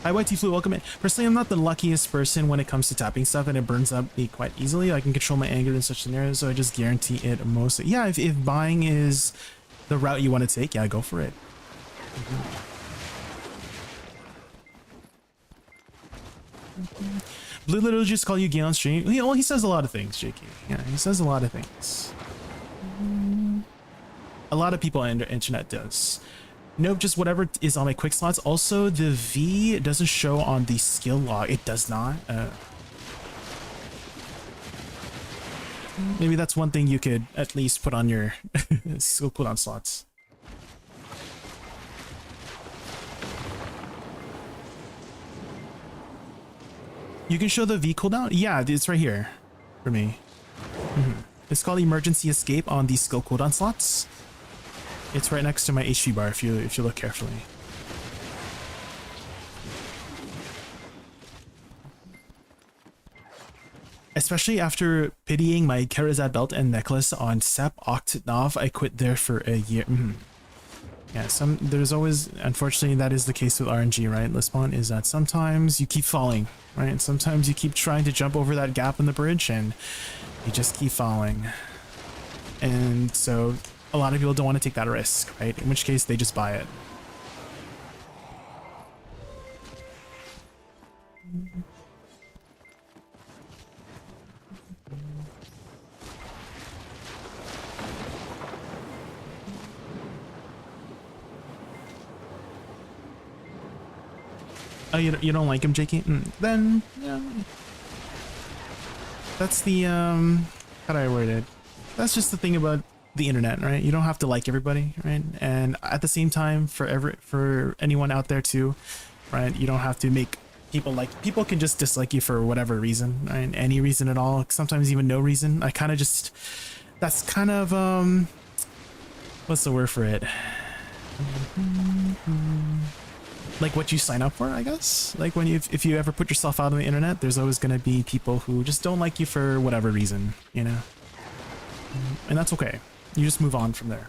Hi YT Flu, welcome in. Personally, I'm not the luckiest person when it comes to tapping stuff, and it burns up me quite easily. I can control my anger in such scenarios, so I just guarantee it mostly. Yeah, if buying is the route you want to take, yeah, go for it. Blue literally just call you gay on stream. Well, he says a lot of things, JK. Yeah, he says a lot of things. A lot of people on the internet does. Nope, just whatever is on my quick slots. Also, the V doesn't show on the skill log. It does not. Maybe that's one thing you could at least put on your skill cooldown slots. You can show the V cooldown? Yeah, it's right here for me. It's called Emergency Escape on the skill cooldown slots. It's right next to my HP bar if you look carefully. Especially after pitying my Karazad belt and necklace on Sep Octanav, I quit there for a year. Yeah, there's always, unfortunately, that is the case with RNG, right? Lisbon is that sometimes you keep falling, right? And sometimes you keep trying to jump over that gap in the bridge and you just keep falling. And so a lot of people don't want to take that risk, right? In which case they just buy it. Oh, you don't like him, JK? Then, yeah. That's the, how do I word it? That's just the thing about the internet, right? You don't have to like everybody, right? And at the same time, for anyone out there too, right? You don't have to make people can just dislike you for whatever reason, right? Any reason at all, sometimes even no reason. I kind of just, that's kind of, what's the word for it? Like what you sign up for, I guess. Like when if you ever put yourself out on the internet, there's always going to be people who just don't like you for whatever reason, you know? And that's okay. You just move on from there.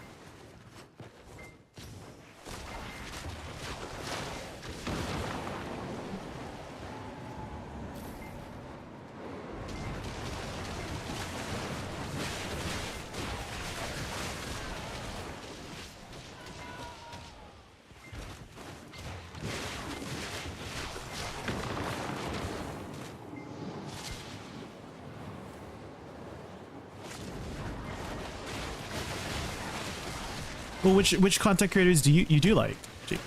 Well, which content creators do you do like, Jake?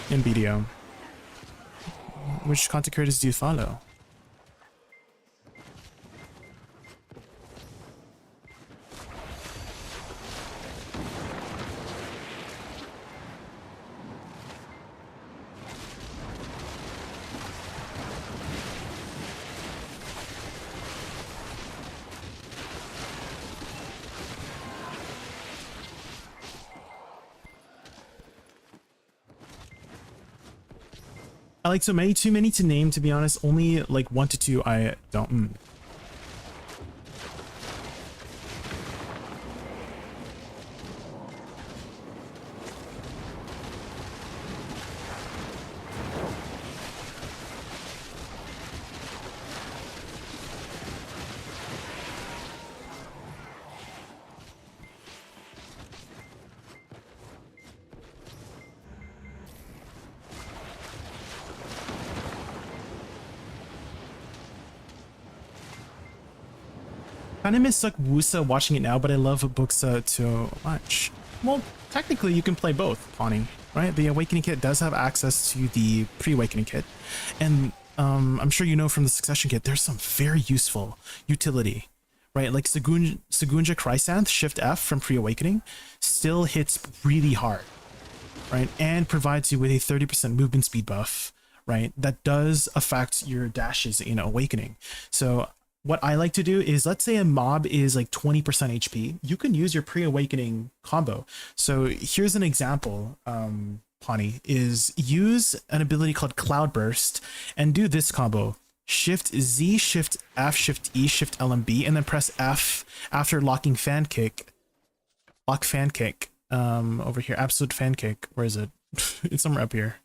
In BDO? Which content creators do you follow? I like too many to name, to be honest. Only like 1 to 2 I don't. Kind of miss like Woosa watching it now, but I love Booksa too much. Well, technically you can play both, Pawnee, right? The Awakening Kit does have access to the pre-Awakening Kit, and I'm sure you know from the Succession Kit, there's some very useful utility, right? Like Sagunja Chrysanth, Shift F from Pre-Awakening, still hits really hard, right? And provides you with a 30% movement speed buff, right? That does affect your dashes in Awakening. So what I like to do is, let's say a mob is like 20% HP, you can use your Pre-Awakening combo. So here's an example, Pawnee, is use an ability called Cloud Burst and do this combo. Shift Z, Shift F, Shift E, Shift LMB, and then press F after locking Fan Kick. Lock Fan Kick. Over here, Absolute Fan Kick. Where is it? It's somewhere up here.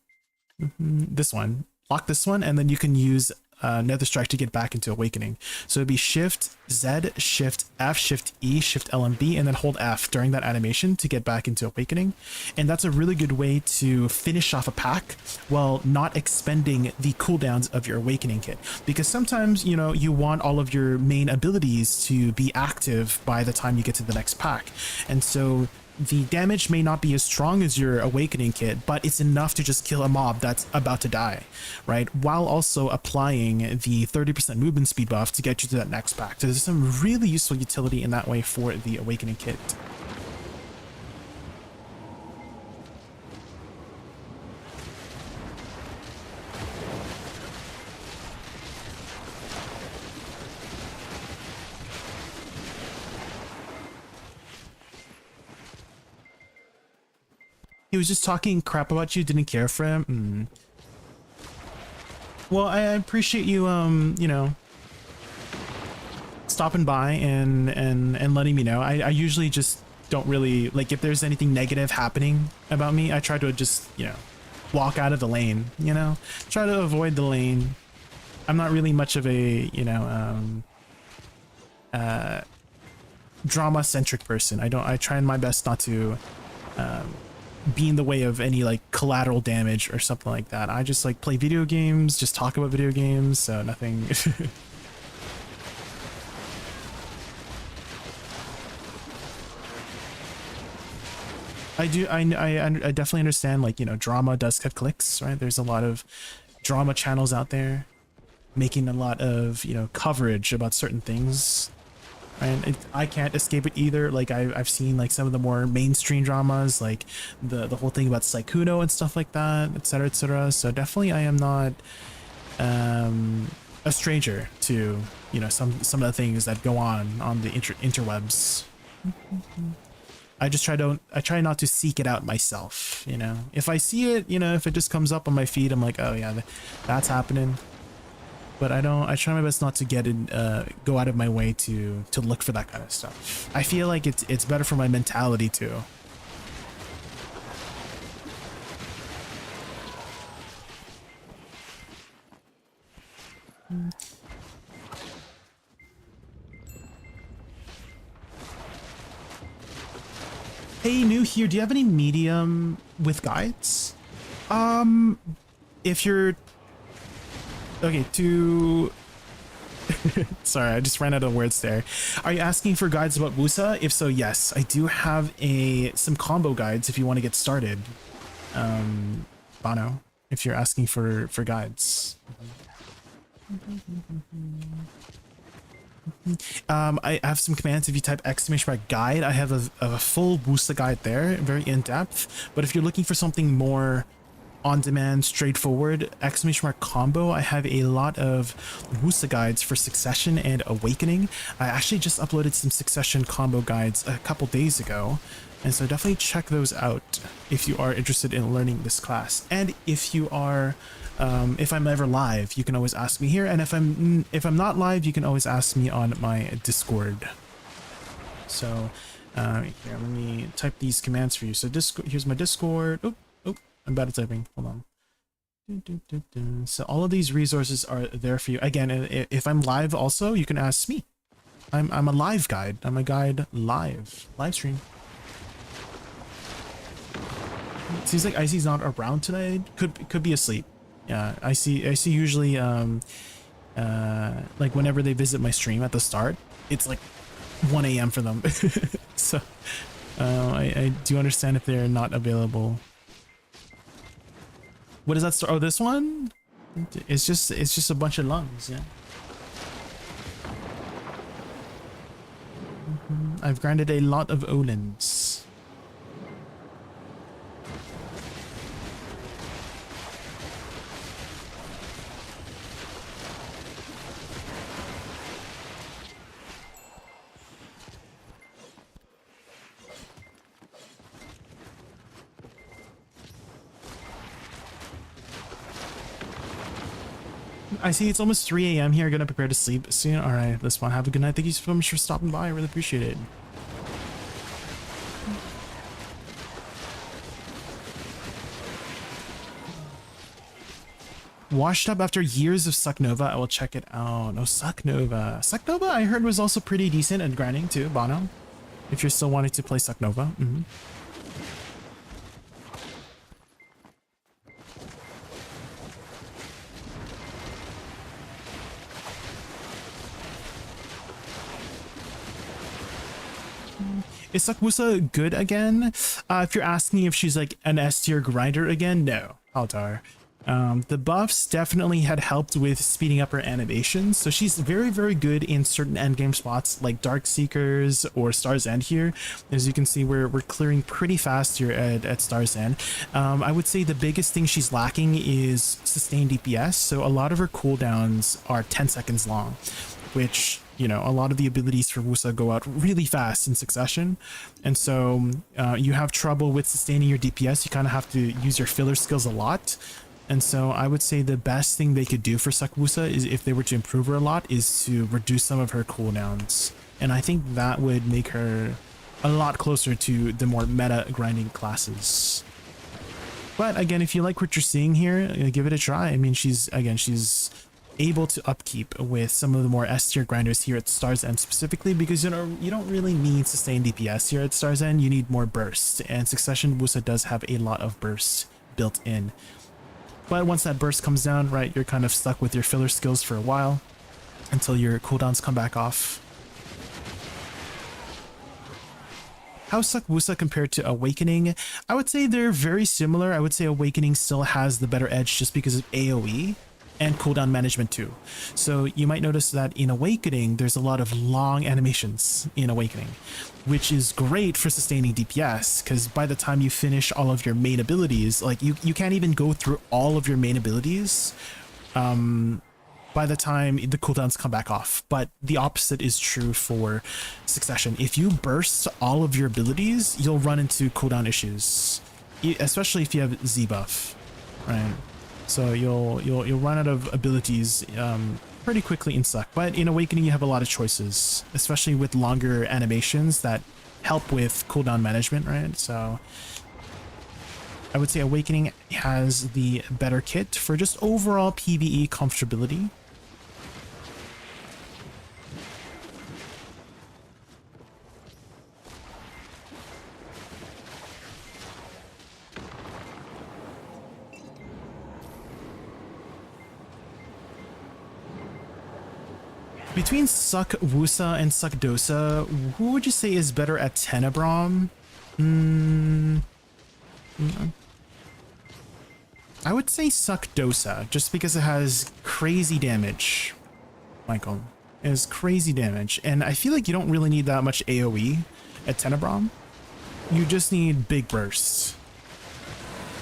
This one. Lock this one, and then you can use Nether Strike to get back into Awakening. So it'd be Shift Z, Shift F, Shift E, Shift LMB, and then hold F during that animation to get back into Awakening. And that's a really good way to finish off a pack while not expending the cooldowns of your Awakening kit. Because sometimes, you know, you want all of your main abilities to be active by the time you get to the next pack. And so the damage may not be as strong as your Awakening kit, but it's enough to just kill a mob that's about to die, right? While also applying the 30% movement speed buff to get you to that next pack. So there's some really useful utility in that way for the Awakening kit. He was just talking crap about you, didn't care for him. Well, I appreciate you, you know, stopping by and letting me know. I usually just don't really, like, if there's anything negative happening about me, I try to just, you know, walk out of the lane, you know? Try to avoid the lane. I'm not really much of a, you know, drama-centric person. I try my best not to, be in the way of any like collateral damage or something like that. I just like play video games, just talk about video games, so nothing. I definitely understand, like, you know, drama does cut clicks, right? There's a lot of drama channels out there making a lot of, you know, coverage about certain things. And I can't escape it either. Like I've seen like some of the more mainstream dramas, like the whole thing about Sykkuno and stuff like that, etc., etc. So definitely I am not a stranger to, you know, some of the things that go on the interwebs. I try not to seek it out myself, you know. If I see it, you know, if it just comes up on my feed, I'm like, oh yeah, that's happening. But I try my best not to get in, go out of my way to look for that kind of stuff. I feel like it's better for my mentality too. Hey, new here, do you have any medium with guides? If you're okay, sorry, I just ran out of words there. Are you asking for guides about Woosa? If so, yes, I do have some combo guides if you want to get started. Bono, if you're asking for guides. I have some commands. If you type !guide, I have a full Woosa guide there, very in-depth. But if you're looking for something more on-demand, straightforward, !combo, I have a lot of Woosa guides for Succession and Awakening. I actually just uploaded some Succession combo guides a couple days ago, and so definitely check those out if you are interested in learning this class. And if you are, if I'm ever live, you can always ask me here, and if I'm not live, you can always ask me on my Discord. So here, let me type these commands for you. So here's my Discord. I'm bad at typing. Hold on. So all of these resources are there for you. Again, if I'm live also, you can ask me. I'm a live guide. I'm a guide live stream. It seems like Icy's not around today. Could be asleep. Yeah, I see usually like whenever they visit my stream at the start, it's like 1 a.m. for them. So I do understand if they're not available. What is that store? Oh, this one? It's just a bunch of lungs, yeah. I've grinded a lot of Olins. I see it's almost 3 a.m. here. Gonna prepare to sleep soon. All right, this one. Have a good night. Thank you so much for stopping by. I really appreciate it. Washed up after years of Sucknova. I will check it out. Oh, Sucknova. Sucknova I heard was also pretty decent at grinding too, Bono. If you're still wanting to play Sucknova. Is Woosa good again? If you're asking if she's like an S tier grinder again, no, Altar. The buffs definitely had helped with speeding up her animations, so she's very, very good in certain endgame spots like Dark Seekers or Star's End here. As you can see, we're clearing pretty fast here at Star's End. I would say the biggest thing she's lacking is sustained DPS, so a lot of her cooldowns are 10 seconds long, which, you know, a lot of the abilities for Woosa go out really fast in succession, and so you have trouble with sustaining your DPS. You kind of have to use your filler skills a lot. And so I would say the best thing they could do for Woosa is, if they were to improve her a lot, is to reduce some of her cooldowns. And I think that would make her a lot closer to the more meta grinding classes. But again, if you like what you're seeing here, give it a try. I mean, she's able to upkeep with some of the more S tier grinders here at Star's End specifically, because, you know, you don't really need sustained DPS here at Star's End. You need more burst, and Succession Woosa does have a lot of burst built in. But once that burst comes down, right, you're kind of stuck with your filler skills for a while until your cooldowns come back off. How suck Woosa compared to Awakening? I would say they're very similar. I would say Awakening still has the better edge just because of AoE and cooldown management too. So you might notice that in Awakening, there's a lot of long animations in Awakening, which is great for sustaining DPS, because by the time you finish all of your main abilities, like you can't even go through all of your main abilities by the time the cooldowns come back off. But the opposite is true for Succession. If you burst all of your abilities, you'll run into cooldown issues, especially if you have Z buff, right? So you'll run out of abilities pretty quickly in Suck. But in Awakening, you have a lot of choices, especially with longer animations that help with cooldown management, right? So I would say Awakening has the better kit for just overall PvE comfortability. Between Suck Woosa and Suck Dosa, who would you say is better at Tenebrom? I would say Suck Dosa, just because it has crazy damage. Michael, it has crazy damage, and I feel like you don't really need that much AoE at Tenebrom. You just need big bursts.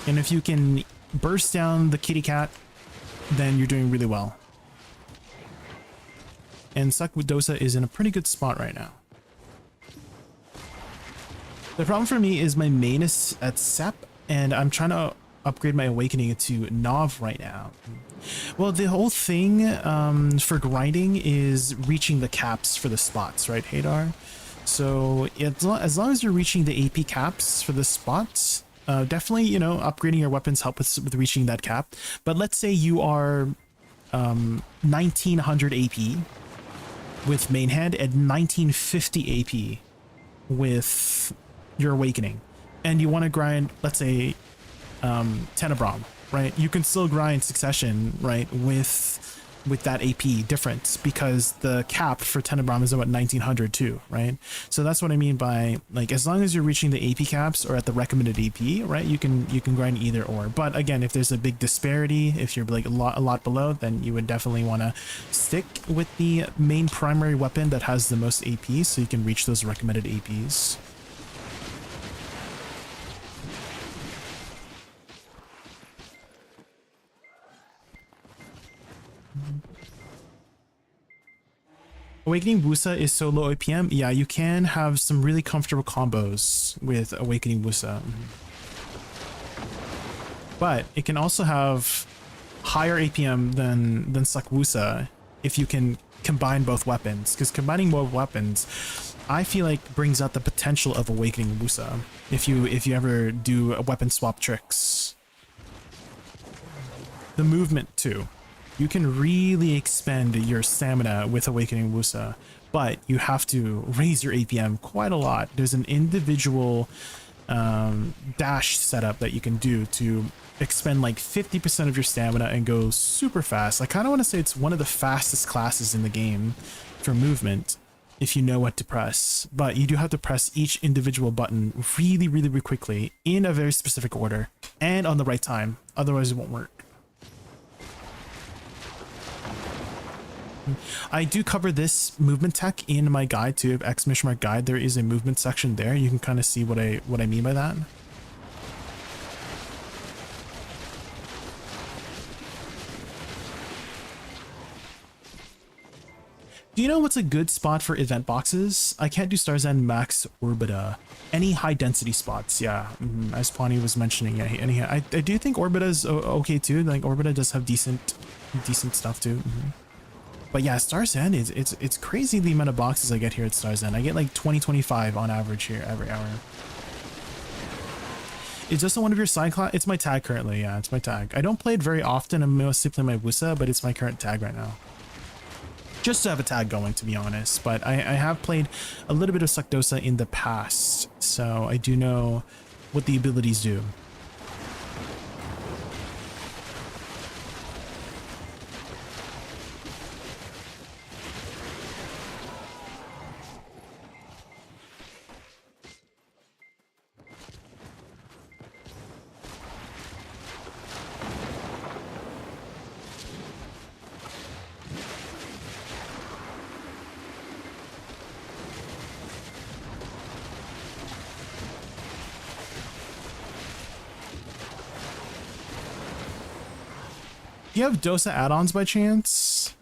And if you can burst down the kitty cat, then you're doing really well. And Suck Dosa is in a pretty good spot right now. The problem for me is my main is at Sep, and I'm trying to upgrade my Awakening to Nov right now. Well, the whole thing for grinding is reaching the caps for the spots, right, Hadar? So as long as you're reaching the AP caps for the spots, definitely, you know, upgrading your weapons help with reaching that cap. But let's say you are 1900 AP with main hand and 1950 AP with your Awakening, and you want to grind, let's say, Tenebrom, right? You can still grind Succession, right, with with that AP difference, because the cap for Tenebrum is about 1900 too, right? So that's what I mean by, like, as long as you're reaching the AP caps or at the recommended AP, right, you can grind either or. But again, if there's a big disparity, if you're like a lot below, then you would definitely want to stick with the main primary weapon that has the most AP, so you can reach those recommended APs. Awakening Woosa is so low APM. Yeah, you can have some really comfortable combos with Awakening Woosa. But it can also have higher APM than Suck Woosa if you can combine both weapons. Because combining both weapons, I feel like brings out the potential of Awakening Woosa if you ever do a weapon swap tricks. The movement too. You can really expend your stamina with Awakening Woosa, but you have to raise your APM quite a lot. There's an individual dash setup that you can do to expend like 50% of your stamina and go super fast. I kind of want to say it's one of the fastest classes in the game for movement if you know what to press, but you do have to press each individual button really, really, really quickly in a very specific order and on the right time. Otherwise it won't work. I do cover this movement tech in my guide too, ! Guide. There is a movement section there. You can kind of see what I mean by that. Do you know what's a good spot for event boxes? I can't do Star's End, Max, Orbita. Any high density spots, yeah. As Pawnee was mentioning, yeah. I do think Orbita is okay too. Like Orbita does have decent stuff too. But yeah, Star's End, it's crazy the amount of boxes I get here at Star's End. I get like 20-25 on average here every hour. Is this one of your side class? It's my tag currently, yeah, it's my tag. I don't play it very often. I mostly play my Woosa, but it's my current tag right now. Just to have a tag going, to be honest. But I have played a little bit of Suckdosa in the past, so I do know what the abilities do. Do you have Dosa add-ons by chance?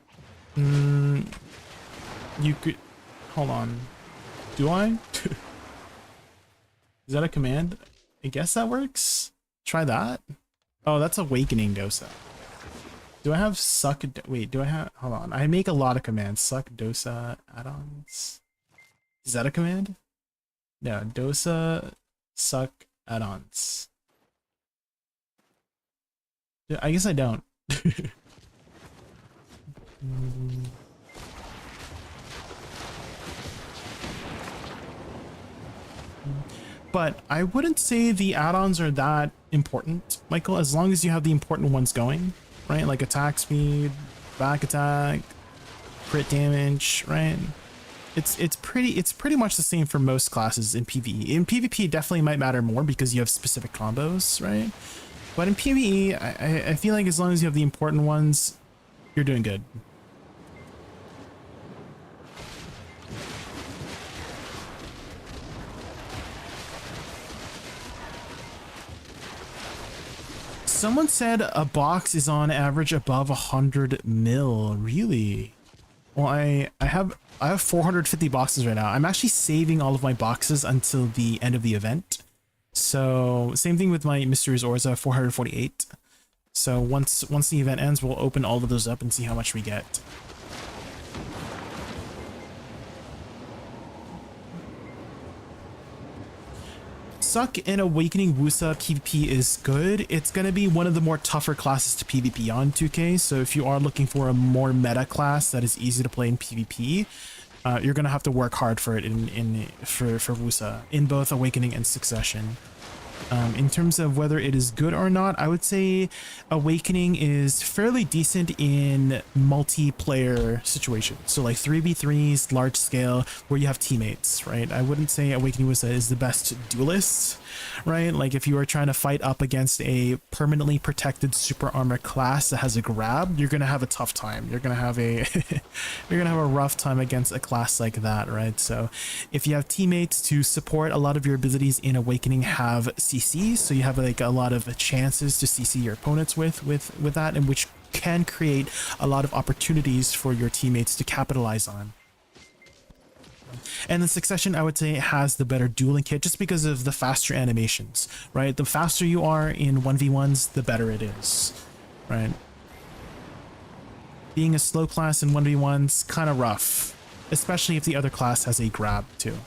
You could... Hold on. Do I? Is that a command? I guess that works. Try that. Oh, that's Awakening Dosa. Do I have Suck... Wait, do I have... Hold on. I make a lot of commands. Suck Dosa add-ons. Is that a command? No. Dosa Suck add-ons. I guess I don't. But I wouldn't say the add-ons are that important, Michael, as long as you have the important ones going, right? Like attack speed, back attack, crit damage, right? It's pretty much the same for most classes in PvE. In PvP, it definitely might matter more because you have specific combos, right? But in PvE, I feel like as long as you have the important ones, you're doing good. Someone said a box is on average above 100 mil. Really? Well, I have 450 boxes right now. I'm actually saving all of my boxes until the end of the event. So same thing with my Mysterious Orza, 448. So once the event ends, we'll open all of those up and see how much we get. Suck and Awakening Woosa PvP is good. It's going to be one of the more tougher classes to PvP on 2K. So if you are looking for a more meta class that is easy to play in PvP, you're going to have to work hard for it for Woosa in both Awakening and Succession. In terms of whether it is good or not, I would say Awakening is fairly decent in multiplayer situations. So like 3v3s, large scale, where you have teammates, right? I wouldn't say Awakening Woosa is the best duelist, right? Like if you are trying to fight up against a permanently protected super armor class that has a grab, you're gonna have a tough time. You're gonna have a you're gonna have a rough time against a class like that, right? So if you have teammates to support, a lot of your abilities in Awakening have CCs, so you have like a lot of chances to CC your opponents with that, and which can create a lot of opportunities for your teammates to capitalize on. And the Succession, I would say, has the better dueling kit just because of the faster animations, right? The faster you are in 1v1s, the better it is, right? Being a slow class in 1v1s, kind of rough, especially if the other class has a grab too.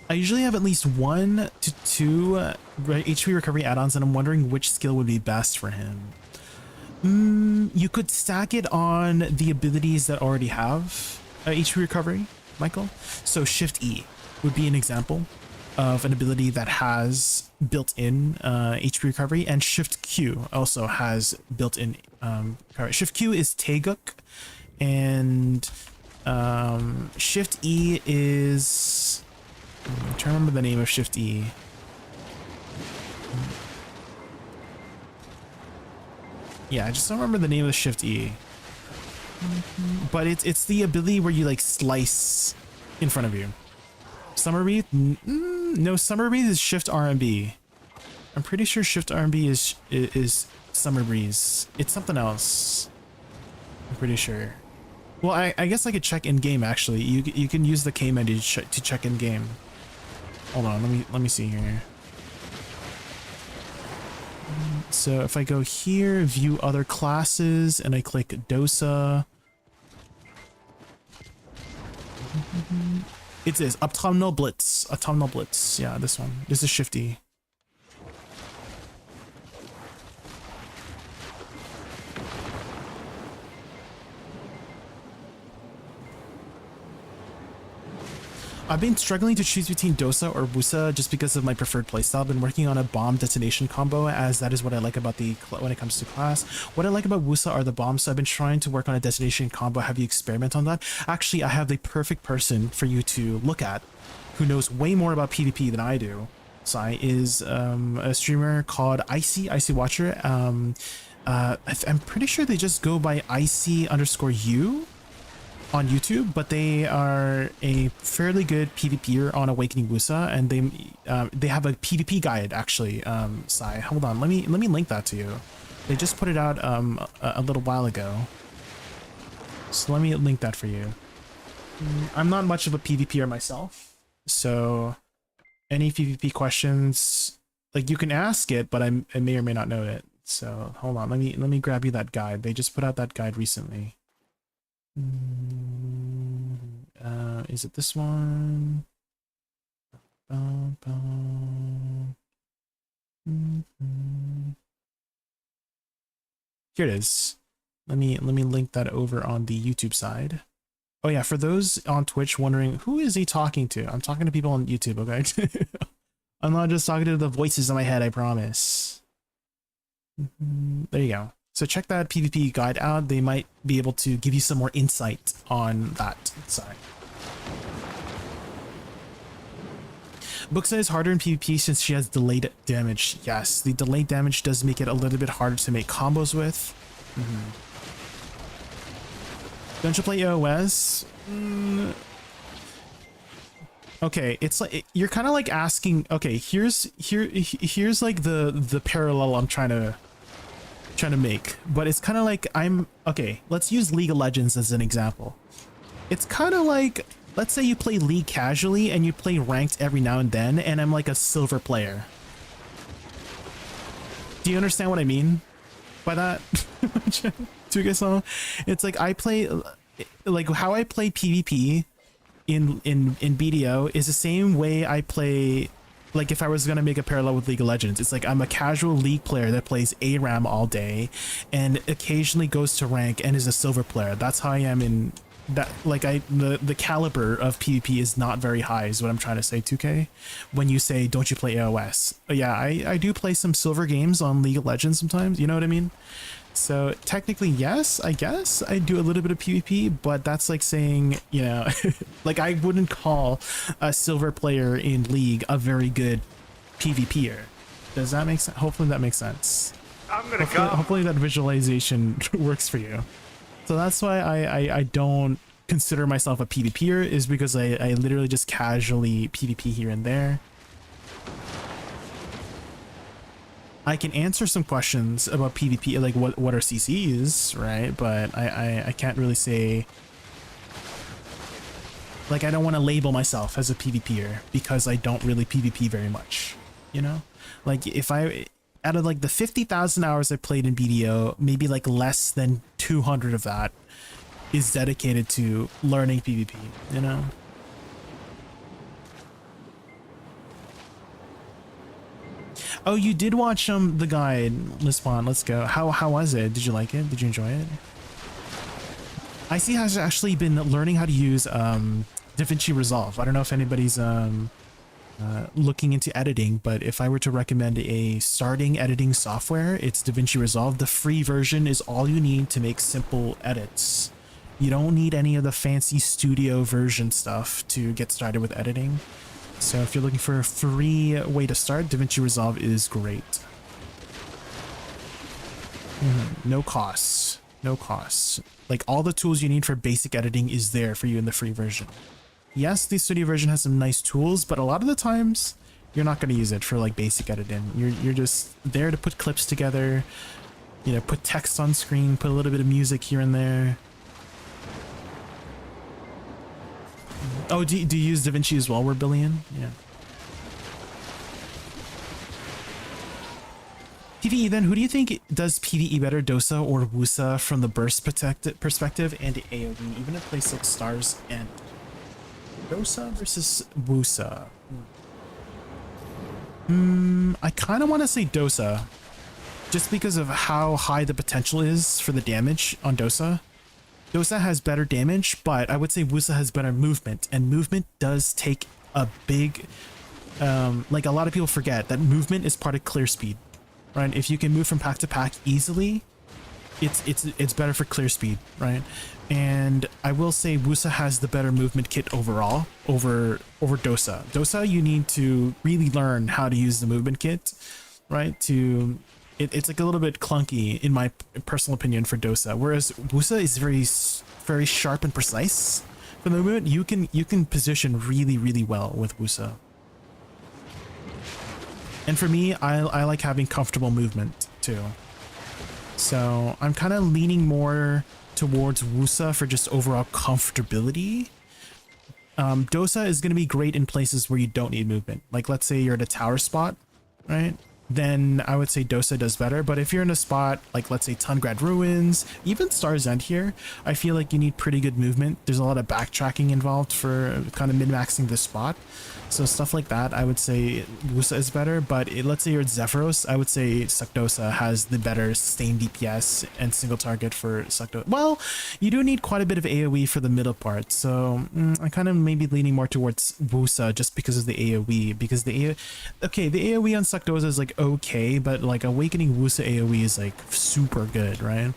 I usually have at least 1 to 2 HP recovery add-ons, and I'm wondering which skill would be best for him. You could stack it on the abilities that already have HP recovery, Michael. So Shift E would be an example of an ability that has built-in HP recovery, and Shift Q also has built-in recovery. Shift Q is Taeguk, and Shift E is... I'm trying to remember the name of Shift E. Yeah, I just don't remember the name of the Shift E. But it's the ability where you like slice in front of you. Summer Breathe? No, Summer Breeze is Shift RMB. I'm pretty sure Shift RMB is Summer Breeze. It's something else. I'm pretty sure. Well, I guess I could check in game actually. You can use the K menu to check in game. Hold on, let me see here. So if I go here, view other classes, and I click Dosa. It is Autumnal Blitz. Autumnal Blitz. Yeah, this one. This is Shifty. I've been struggling to choose between Dosa or Woosa just because of my preferred playstyle. I've been working on a bomb detonation combo, as that is what I like about when it comes to class. What I like about Woosa are the bombs, so I've been trying to work on a detonation combo. Have you experiment on that? Actually, I have the perfect person for you to look at, who knows way more about PvP than I do. Sai is a streamer called Icy Watcher. I'm pretty sure they just go by Icy_U on YouTube, but they are a fairly good PvPer on Awakening Woosa, and they have a PvP guide actually. Sai, hold on, let me link that to you. They just put it out a little while ago, so let me link that for you. I'm not much of a PvPer myself, so any PvP questions, like, you can ask it, but I may or may not know it. So hold on, let me grab you that guide. They just put out that guide recently. Is it this one? Here it is. Let me link that over on the YouTube side. Oh yeah, for those on Twitch wondering, who is he talking to? I'm talking to people on YouTube, okay? I'm not just talking to the voices in my head, I promise. There you go. So check that PvP guide out. They might be able to give you some more insight on that side. Buxa is harder in PvP since she has delayed damage. Yes, the delayed damage does make it a little bit harder to make combos with. Don't you play AOS? Okay, it's like you're kind of like asking. Okay, here's like the parallel I'm trying to make, but it's kind of like okay, let's use League of Legends as an example. It's kind of like, let's say you play League casually and you play ranked every now and then, and I'm like a silver player. Do you understand what I mean by that? Do you guys know? It's like I play, like how I play PvP in BDO is the same way I play like if I was going to make a parallel with League of Legends, it's like I'm a casual League player that plays ARAM all day and occasionally goes to rank and is a silver player. That's how I am in that. Like the caliber of PvP is not very high is what I'm trying to say, 2K. When you say, don't you play AOS? Yeah, I do play some silver games on League of Legends sometimes. You know what I mean? So technically, yes, I guess I do a little bit of PvP, but that's like saying, you know, like I wouldn't call a silver player in League a very good PvPer. Does that make sense? Hopefully that makes sense. Hopefully that visualization works for you. So that's why I don't consider myself a PvPer, is because I literally just casually PvP here and there. I can answer some questions about PvP, like what are CCs, right? But I can't really say, like, I don't want to label myself as a PvPer because I don't really PvP very much, you know? Like if out of like the 50,000 hours I played in BDO, maybe like less than 200 of that is dedicated to learning PvP, you know? Oh, you did watch the guide, Lispawn. Let's go. How was it? Did you like it? Did you enjoy it? IC has actually been learning how to use DaVinci Resolve. I don't know if anybody's looking into editing, but if I were to recommend a starting editing software, it's DaVinci Resolve. The free version is all you need to make simple edits. You don't need any of the fancy studio version stuff to get started with editing. So if you're looking for a free way to start, DaVinci Resolve is great. No costs. No costs. Like all the tools you need for basic editing is there for you in the free version. Yes, the studio version has some nice tools, but a lot of the times you're not going to use it for like basic editing. You're just there to put clips together, you know, put text on screen, put a little bit of music here and there. Oh, do you use DaVinci as well, Werbillion? Yeah. PvE then, who do you think does PvE better, Dosa or Woosa from the burst perspective and AoE, even if they 6 stars and Dosa versus Woosa? I kind of want to say Dosa, just because of how high the potential is for the damage on Dosa. Dosa has better damage, but I would say Woosa has better movement, and movement does take a big, like a lot of people forget that movement is part of clear speed, right? If you can move from pack to pack easily, it's better for clear speed, right? And I will say Woosa has the better movement kit overall over Dosa. Dosa, you need to really learn how to use the movement kit, right? It's like a little bit clunky in my personal opinion for Dosa, whereas Woosa is very sharp and precise for the movement. You can position really well with Woosa. And for me, I like having comfortable movement too. So I'm kind of leaning more towards Woosa for just overall comfortability. Dosa is going to be great in places where you don't need movement. Like let's say you're at a tower spot, right? Then I would say Dosa does better. But if you're in a spot like, let's say Tungrad Ruins, even Star's End here, I feel like you need pretty good movement. There's a lot of backtracking involved for kind of min-maxing this spot. So stuff like that, I would say Woosa is better. But let's say you're at Zephyros, I would say Suckdosa has the better sustained DPS and single target for Suckdosa. Well, you do need quite a bit of AoE for the middle part. So I kind of maybe leaning more towards Woosa just because of the AoE. Because the AoE on Suckdosa is like okay, but like Awakening Woosa AoE is like super good, right?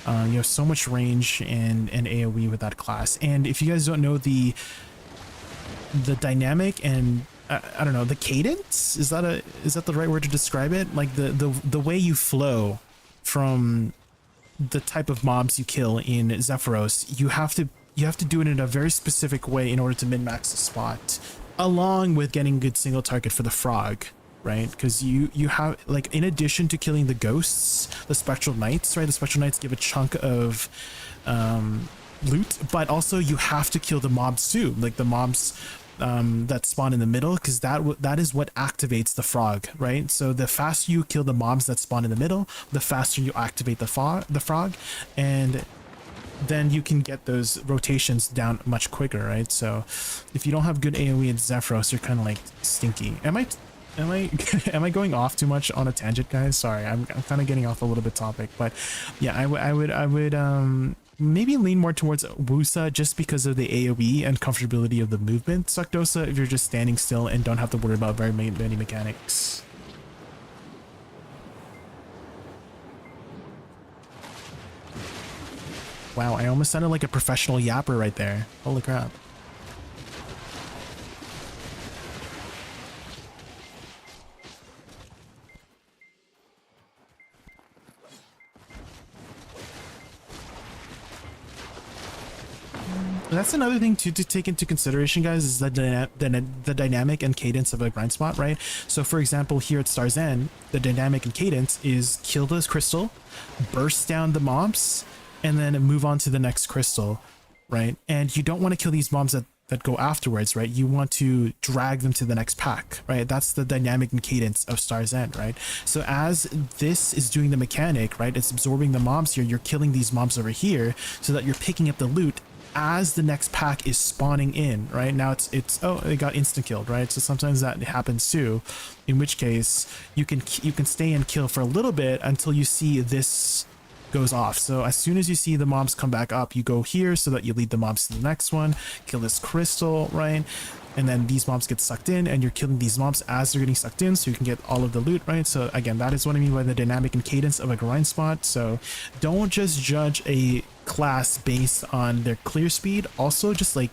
You have so much range and AoE with that class. And if you guys don't know the dynamic and I don't know, the cadence, is that the right word to describe it? Like the way you flow from the type of mobs you kill in Zephyros, you have to do it in a very specific way in order to min-max the spot, along with getting good single target for the frog, right? Because you have, like, in addition to killing the ghosts, the spectral knights, right? The spectral knights give a chunk of loot, but also you have to kill the mobs too, like the mobs that spawn in the middle, because that is what activates the frog, right? So the faster you kill the mobs that spawn in the middle, the faster you activate the frog, and then you can get those rotations down much quicker, right? So if you don't have good AoE at Zephyros, you're kind of like stinky. Am I am I going off too much on a tangent, guys? Sorry, I'm kind of getting off a little bit topic, but yeah, I would maybe lean more towards Woosa just because of the AoE and comfortability of the movement. Suckdosa if you're just standing still and don't have to worry about very many mechanics. Wow, I almost sounded like a professional yapper right there. Holy crap. That's another thing to take into consideration, guys, is the dynamic and cadence of a grind spot, right? So for example, here at Star's End, the dynamic and cadence is kill this crystal, burst down the mobs, and then move on to the next crystal, right? And you don't want to kill these mobs that go afterwards, right? You want to drag them to the next pack, right? That's the dynamic and cadence of Star's End, right? So as this is doing the mechanic, right, it's absorbing the mobs here, you're killing these mobs over here so that you're picking up the loot as the next pack is spawning in, right? Now it's oh, it got instant killed, right? So sometimes that happens too, in which case you can stay and kill for a little bit until you see this goes off. So as soon as you see the mobs come back up, you go here so that you lead the mobs to the next one, kill this crystal, right? And then these mobs get sucked in and you're killing these mobs as they're getting sucked in so you can get all of the loot, right? So again, that is what I mean by the dynamic and cadence of a grind spot. So don't just judge a class based on their clear speed. Also, just like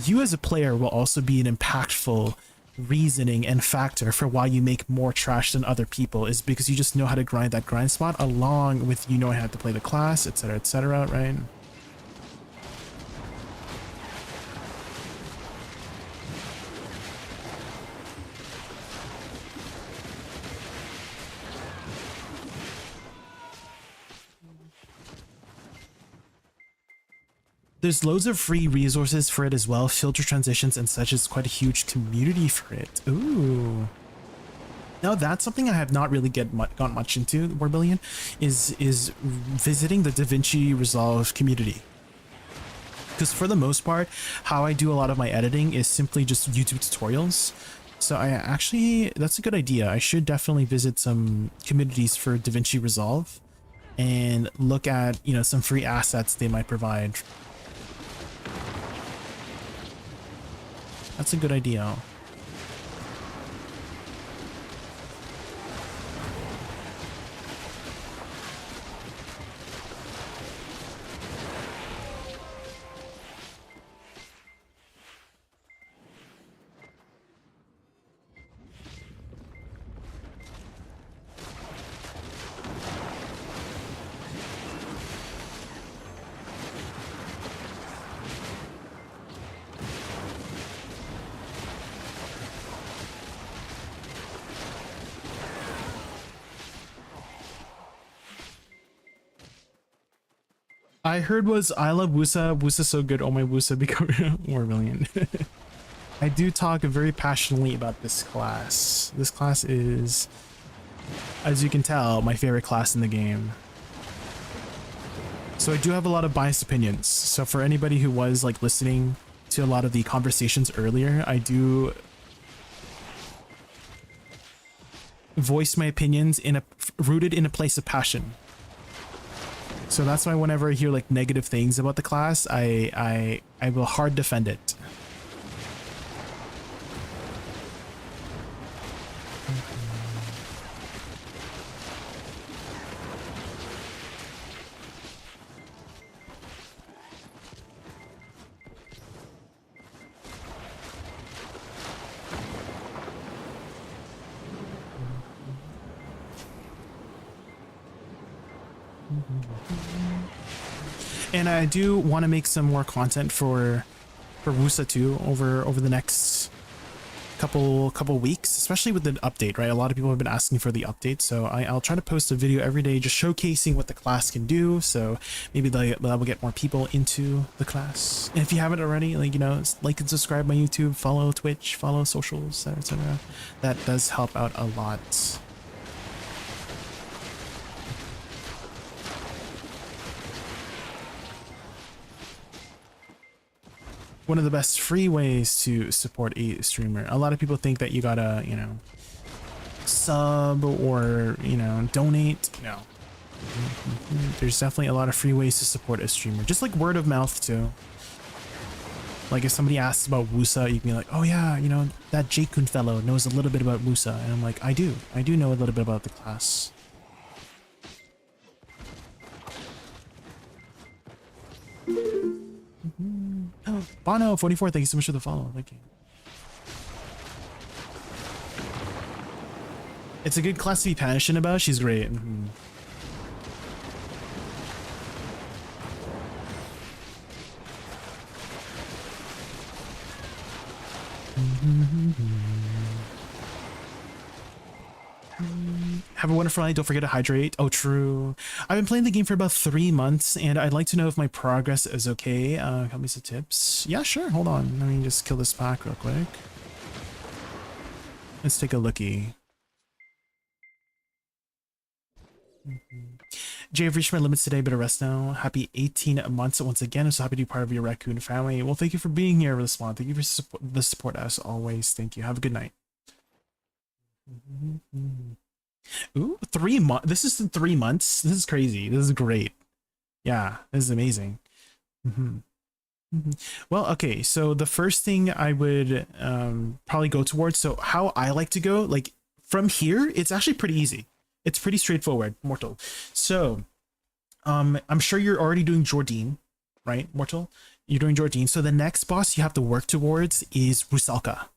you as a player will also be an impactful reasoning and factor for why you make more trash than other people, is because you just know how to grind that grind spot along with you know how to play the class, etc., right? There's loads of free resources for it as well, filter transitions and such. Is quite a huge community for it. Ooh. Now that's something I have not really gone much into, Warbillion, is visiting the DaVinci Resolve community. Because for the most part, how I do a lot of my editing is simply just YouTube tutorials. So I actually, that's a good idea. I should definitely visit some communities for DaVinci Resolve and look at, you know, some free assets they might provide. That's a good idea. I heard was I love Woosa. Woosa's so good. Oh my Woosa, become more million. I do talk very passionately about this class. This class is, as you can tell, my favorite class in the game. So I do have a lot of biased opinions. So for anybody who was like listening to a lot of the conversations earlier, I do voice my opinions rooted in a place of passion. So that's why whenever I hear like negative things about the class, I will hard defend it. And I do want to make some more content for Woosa too over the next couple weeks, especially with the update, right? A lot of people have been asking for the update, so I'll try to post a video every day just showcasing what the class can do, so maybe that will get more people into the class. And if you haven't already, like, you know, like and subscribe my YouTube, follow Twitch, follow socials, etc. That does help out a lot. one of the best free ways to support a streamer. A lot of people think that you gotta, you know, sub or, you know, donate. No. There's definitely a lot of free ways to support a streamer. Just like word of mouth too. Like if somebody asks about Woosa, you can be like, oh yeah, you know, that Jaykun fellow knows a little bit about Woosa. And I'm like, I do know a little bit about the class. Oh, Bono 44, thank you so much for the follow. Thank you. It's a good class to be passionate about. She's great. Have a wonderful night. Don't forget to hydrate. Oh, true. I've been playing the game for about 3 months, and I'd like to know if my progress is okay. Help me some tips. Yeah, sure. Hold on. Let me just kill this pack real quick. Let's take a lookie. Jay, I've reached my limits today, but rest now. Happy 18 months once again. I'm so happy to be part of your raccoon family. Well, thank you for being here, Respawn. Thank you for the support as always. Thank you. Have a good night. Ooh, 3 months. This is in 3 months. This is crazy. This is great. Yeah, this is amazing. Well, okay. So the first thing I would probably go towards. So how I like to go, like from here, it's actually pretty easy. It's pretty straightforward, Mortal. So I'm sure you're already doing Jordine, right, Mortal? You're doing Jordine. So the next boss you have to work towards is Rusalka.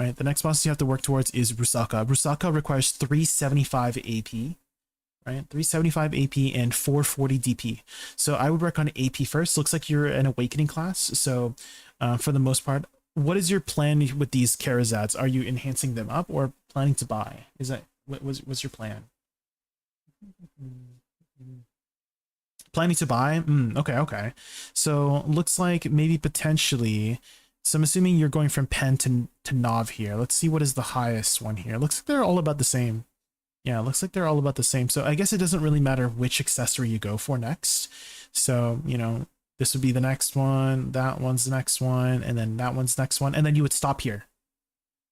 Right, the next boss you have to work towards is Rusalka. Rusalka requires 375 AP, right? 375 AP and 440 DP. So I would work on AP first. Looks like you're an awakening class. So for the most part, what is your plan with these Karazads? Are you enhancing them up or planning to buy? Is that what's your plan? Planning to buy? Okay. So looks like maybe potentially. So I'm assuming you're going from Pen to Nav here. Let's see what is the highest one here. Looks like they're all about the same. Yeah, looks like they're all about the same. So I guess it doesn't really matter which accessory you go for next. So, you know, this would be the next one, that one's the next one, and then that one's next one. And then you would stop here,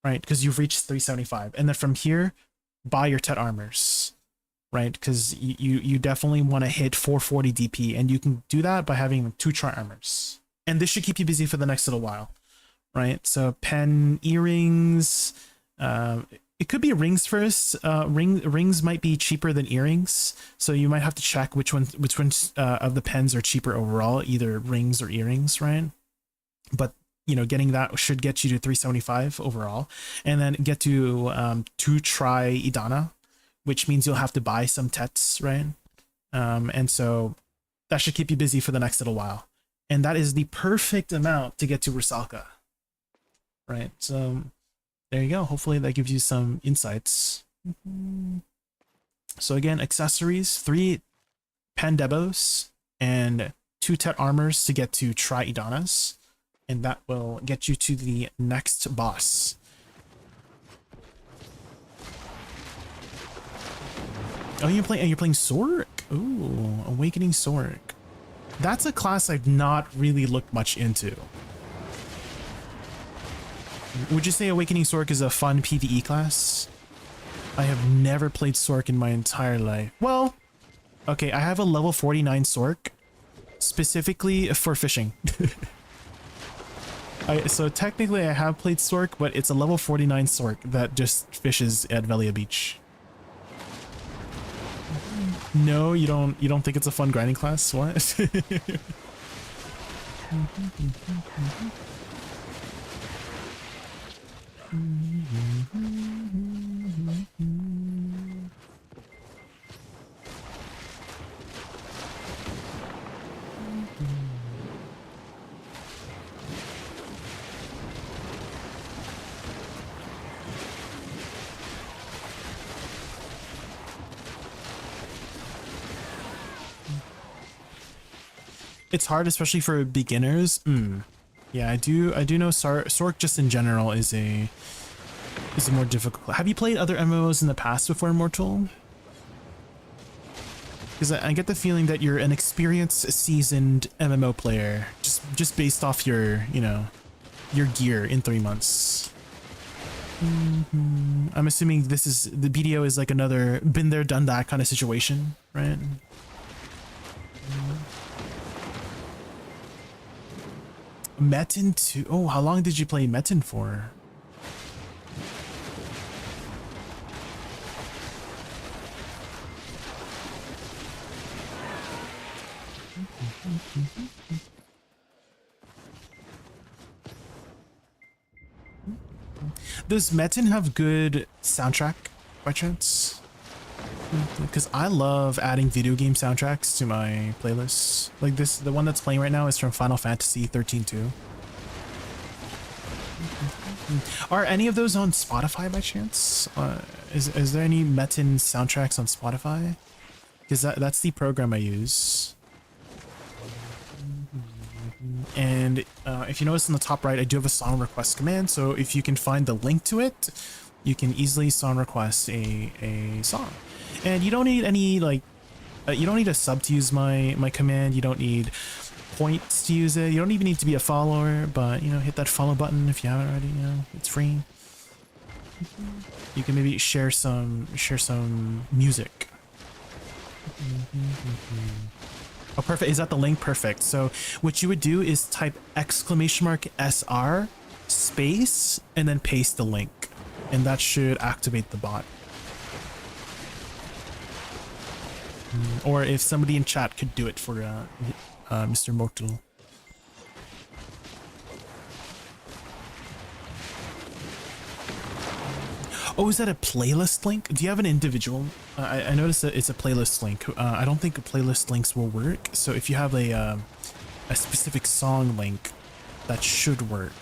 right? Because you've reached 375. And then from here, buy your Tet armors, right? Because you definitely want to hit 440 DP, and you can do that by having 2 tri armors. And this should keep you busy for the next little while. Right, so pen, earrings, it could be rings first. Rings might be cheaper than earrings, so you might have to check which ones of the pens are cheaper overall, either rings or earrings, right? But you know, getting that should get you to 375 overall, and then get to 2 tri Idana, which means you'll have to buy some Tets, right? And so that should keep you busy for the next little while, and that is the perfect amount to get to Rusalka. Right, so there you go. Hopefully that gives you some insights. So again, accessories, 3 Pen Debos and 2 Tet armors to get to Tri Idanas, and that will get you to the next boss. Oh, you're playing Sork? Ooh, Awakening Sork. That's a class I've not really looked much into. Would you say Awakening Sork is a fun PvE class? I have never played Sork in my entire life. Well, okay, I have a level 49 Sork, specifically for fishing. So technically I have played Sork, but it's a level 49 Sork that just fishes at Velia Beach. No, you don't think it's a fun grinding class? What? It's hard, especially for beginners. Yeah, I do know Sork just in general is a more difficult. Have you played other MMOs in the past before Immortal? Because I get the feeling that you're an experienced, seasoned MMO player, just based off your, you know, your gear in 3 months. I'm assuming the BDO is like another been there, done that kind of situation, right? Metin 2. Oh, how long did you play Metin for? Does Metin have good soundtrack by chance? Because I love adding video game soundtracks to my playlists. Like this, the one that's playing right now is from Final Fantasy 13-2. Are any of those on Spotify by chance? Is there any Metin soundtracks on Spotify? Because that's the program I use. And if you notice in the top right, I do have a song request command. So if you can find the link to it, you can easily song request a song. And you don't need any like, you don't need a sub to use my command. You don't need points to use it. You don't even need to be a follower, but you know, hit that follow button if you haven't already. You know, it's free. You can maybe share some music. Oh, perfect. Is that the link? Perfect. So what you would do is type !SR space and then paste the link, and that should activate the bot. Or if somebody in chat could do it for Mr. Mortal. Oh, is that a playlist link? Do you have an individual? I noticed that it's a playlist link. I don't think playlist links will work. So if you have a specific song link, that should work.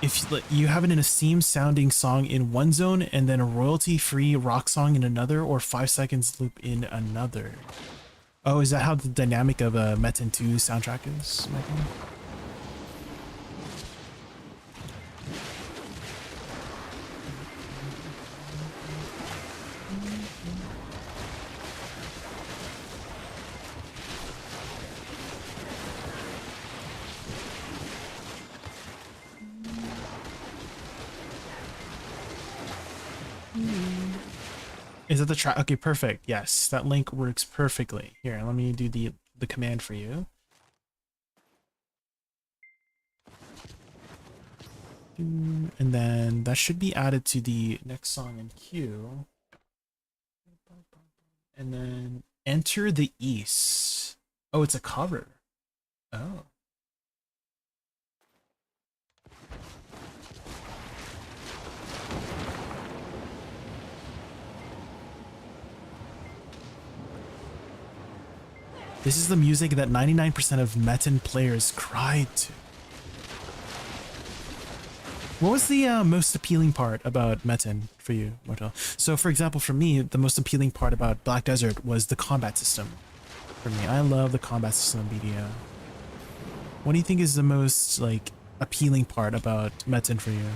If you have it in a theme sounding song in one zone and then a royalty-free rock song in another, or 5 seconds loop in another. Oh, is that how the dynamic of a Metin 2 soundtrack is, Michael? Is that the track? Okay, perfect. Yes, that link works perfectly. Here, let me do the command for you. And then that should be added to the next song in queue. And then Enter the East. Oh, it's a cover. Oh. This is the music that 99% of Metin players cried to. What was the most appealing part about Metin for you, Mortal? So, for example, for me, the most appealing part about Black Desert was the combat system. For me, I love the combat system of BDO. What do you think is the most, like, appealing part about Metin for you?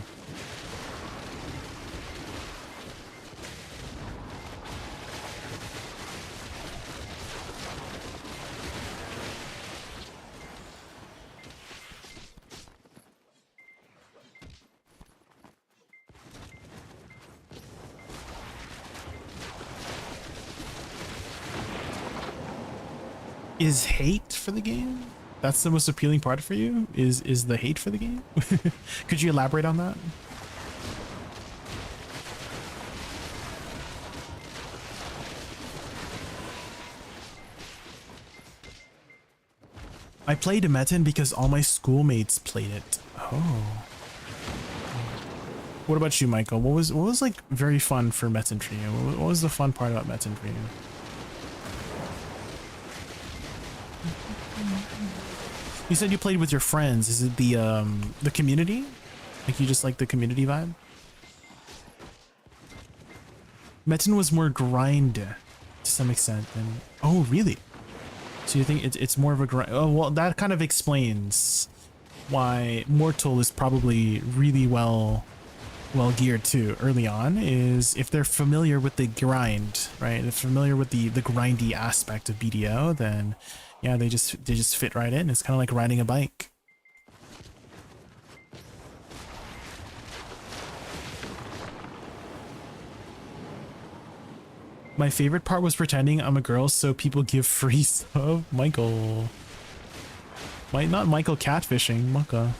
Is hate for the game? That's the most appealing part for you? Is the hate for the game? Could you elaborate on that? I played Metin because all my schoolmates played it. Oh. What about you, Michael? What was like very fun for Metin for you? What was the fun part about Metin for you? You said you played with your friends. Is it the community? Like you just like the community vibe? Metin was more grind to some extent. And oh, really? So you think it's more of a grind? Oh, well, that kind of explains why Mortal is probably really well well geared too early on is if they're familiar with the grind, right? If they're familiar with the grindy aspect of BDO, then yeah, they just fit right in. It's kind of like riding a bike. My favorite part was pretending I'm a girl so people give free stuff. Michael. Not Michael catfishing, Mucka.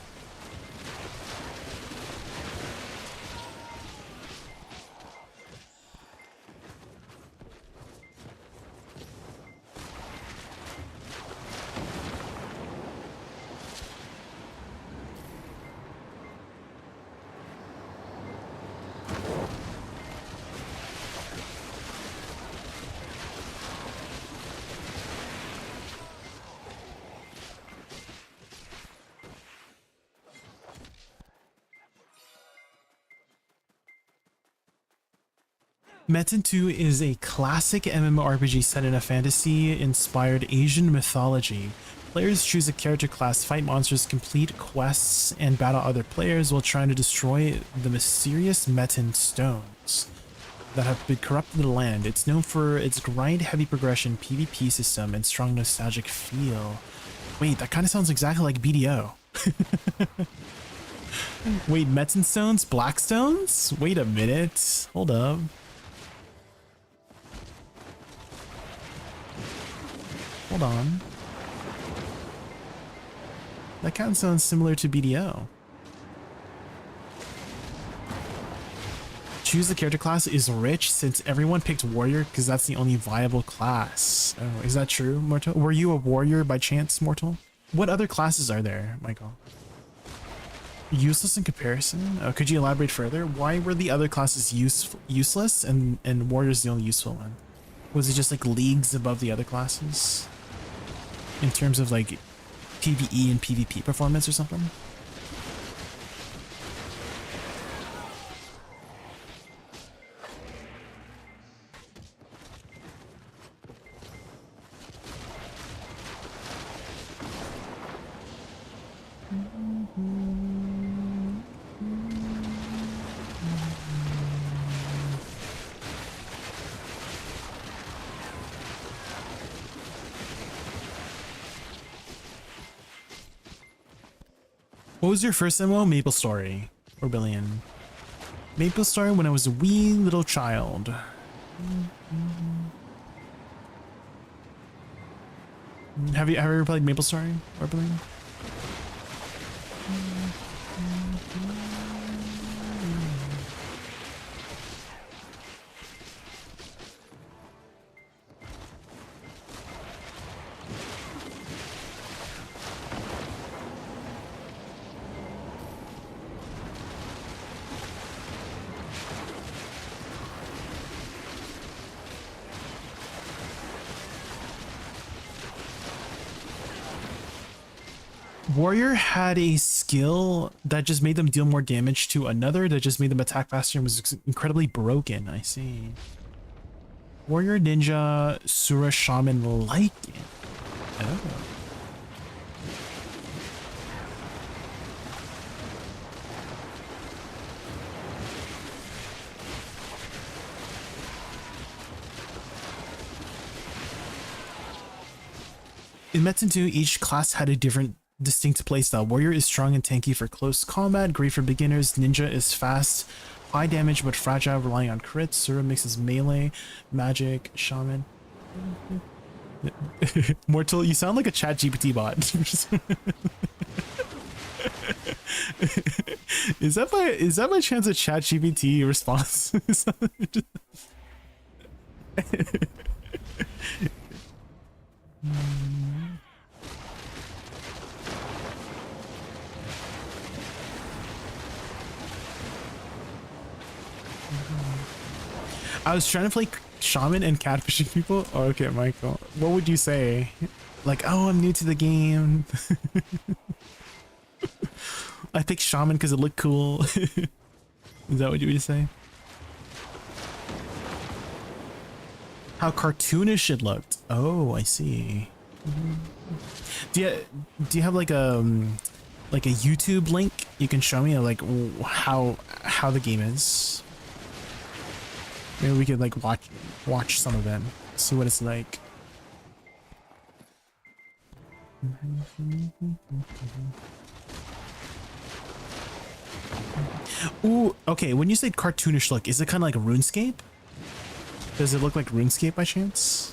Metin 2 is a classic MMORPG set in a fantasy-inspired Asian mythology. Players choose a character class, fight monsters, complete quests, and battle other players while trying to destroy the mysterious Metin stones that have been corrupted the land. It's known for its grind-heavy progression, PvP system, and strong nostalgic feel. Wait, that kind of sounds exactly like BDO. Wait, Metin stones? Black stones? Wait a minute. Hold up. Hold on. That kind of sounds similar to BDO. Choose the character class is rich since everyone picked warrior because that's the only viable class. Oh, is that true, Mortal? Were you a warrior by chance, Mortal? What other classes are there, Michael? Useless in comparison? Oh, could you elaborate further? Why were the other classes useless and warrior's the only useful one? Was it just like leagues above the other classes? In terms of like PvE and PvP performance or something? What was your first MMO? Maple Story or Billion? Maple Story when I was a wee little child. Have you ever played Maple Story or Billion? Warrior had a skill that just made them deal more damage to another that just made them attack faster and was incredibly broken. I see. Warrior, Ninja, Sura, Shaman, like it. Oh. In Metin 2, each class had a different distinct playstyle. Warrior is strong and tanky for close combat, great for beginners. Ninja is fast, high damage but fragile, relying on crits. Sura mixes melee, magic, shaman. Mortal, you sound like a ChatGPT bot. Is that by chance a ChatGPT response? I was trying to play shaman and catfishing people. Oh, okay, Michael. What would you say? Like, oh, I'm new to the game. I picked shaman because it looked cool. Is that what you would say? How cartoonish it looked. Oh, I see. Do you have like like a YouTube link you can show me like how the game is? Maybe we could like watch some of them, see what it's like. Ooh, okay, when you say cartoonish look, is it kind of like RuneScape? Does it look like RuneScape by chance?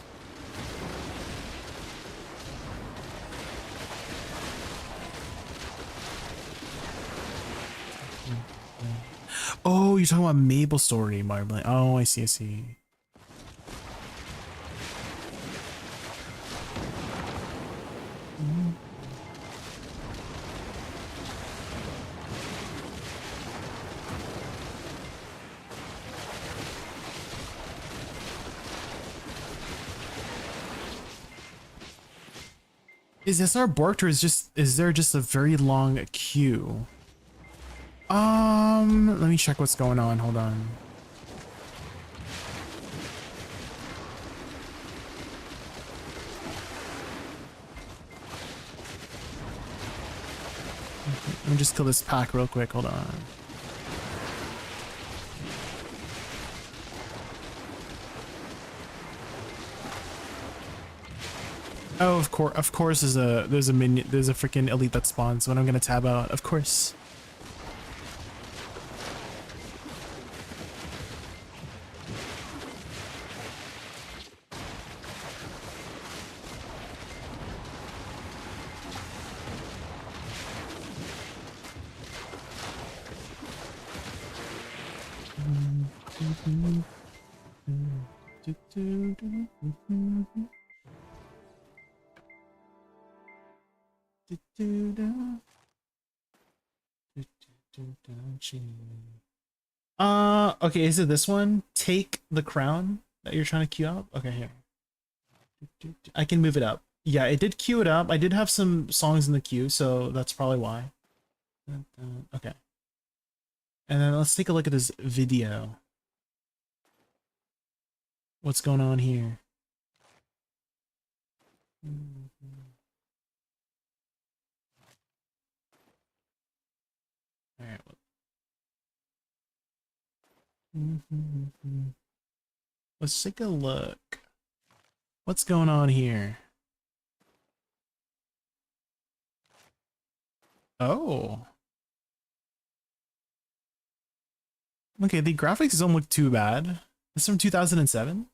Oh, you're talking about Mabel Story, Marbling. Oh, I see, I see. Is SR borked or is there just a very long queue? Let me check what's going on. Hold on. Let me just kill this pack real quick. Hold on. Oh, of course, there's a freaking elite that spawns when I'm gonna tab out. Of course. Okay, is it this one? Take the crown that you're trying to queue up? Okay, here. I can move it up. Yeah, it did queue it up. I did have some songs in the queue, so that's probably why. Okay. And then let's take a look at this video. What's going on here? All right. Let's take a look. What's going on here? Oh. Okay, the graphics don't look too bad. This is from 2007.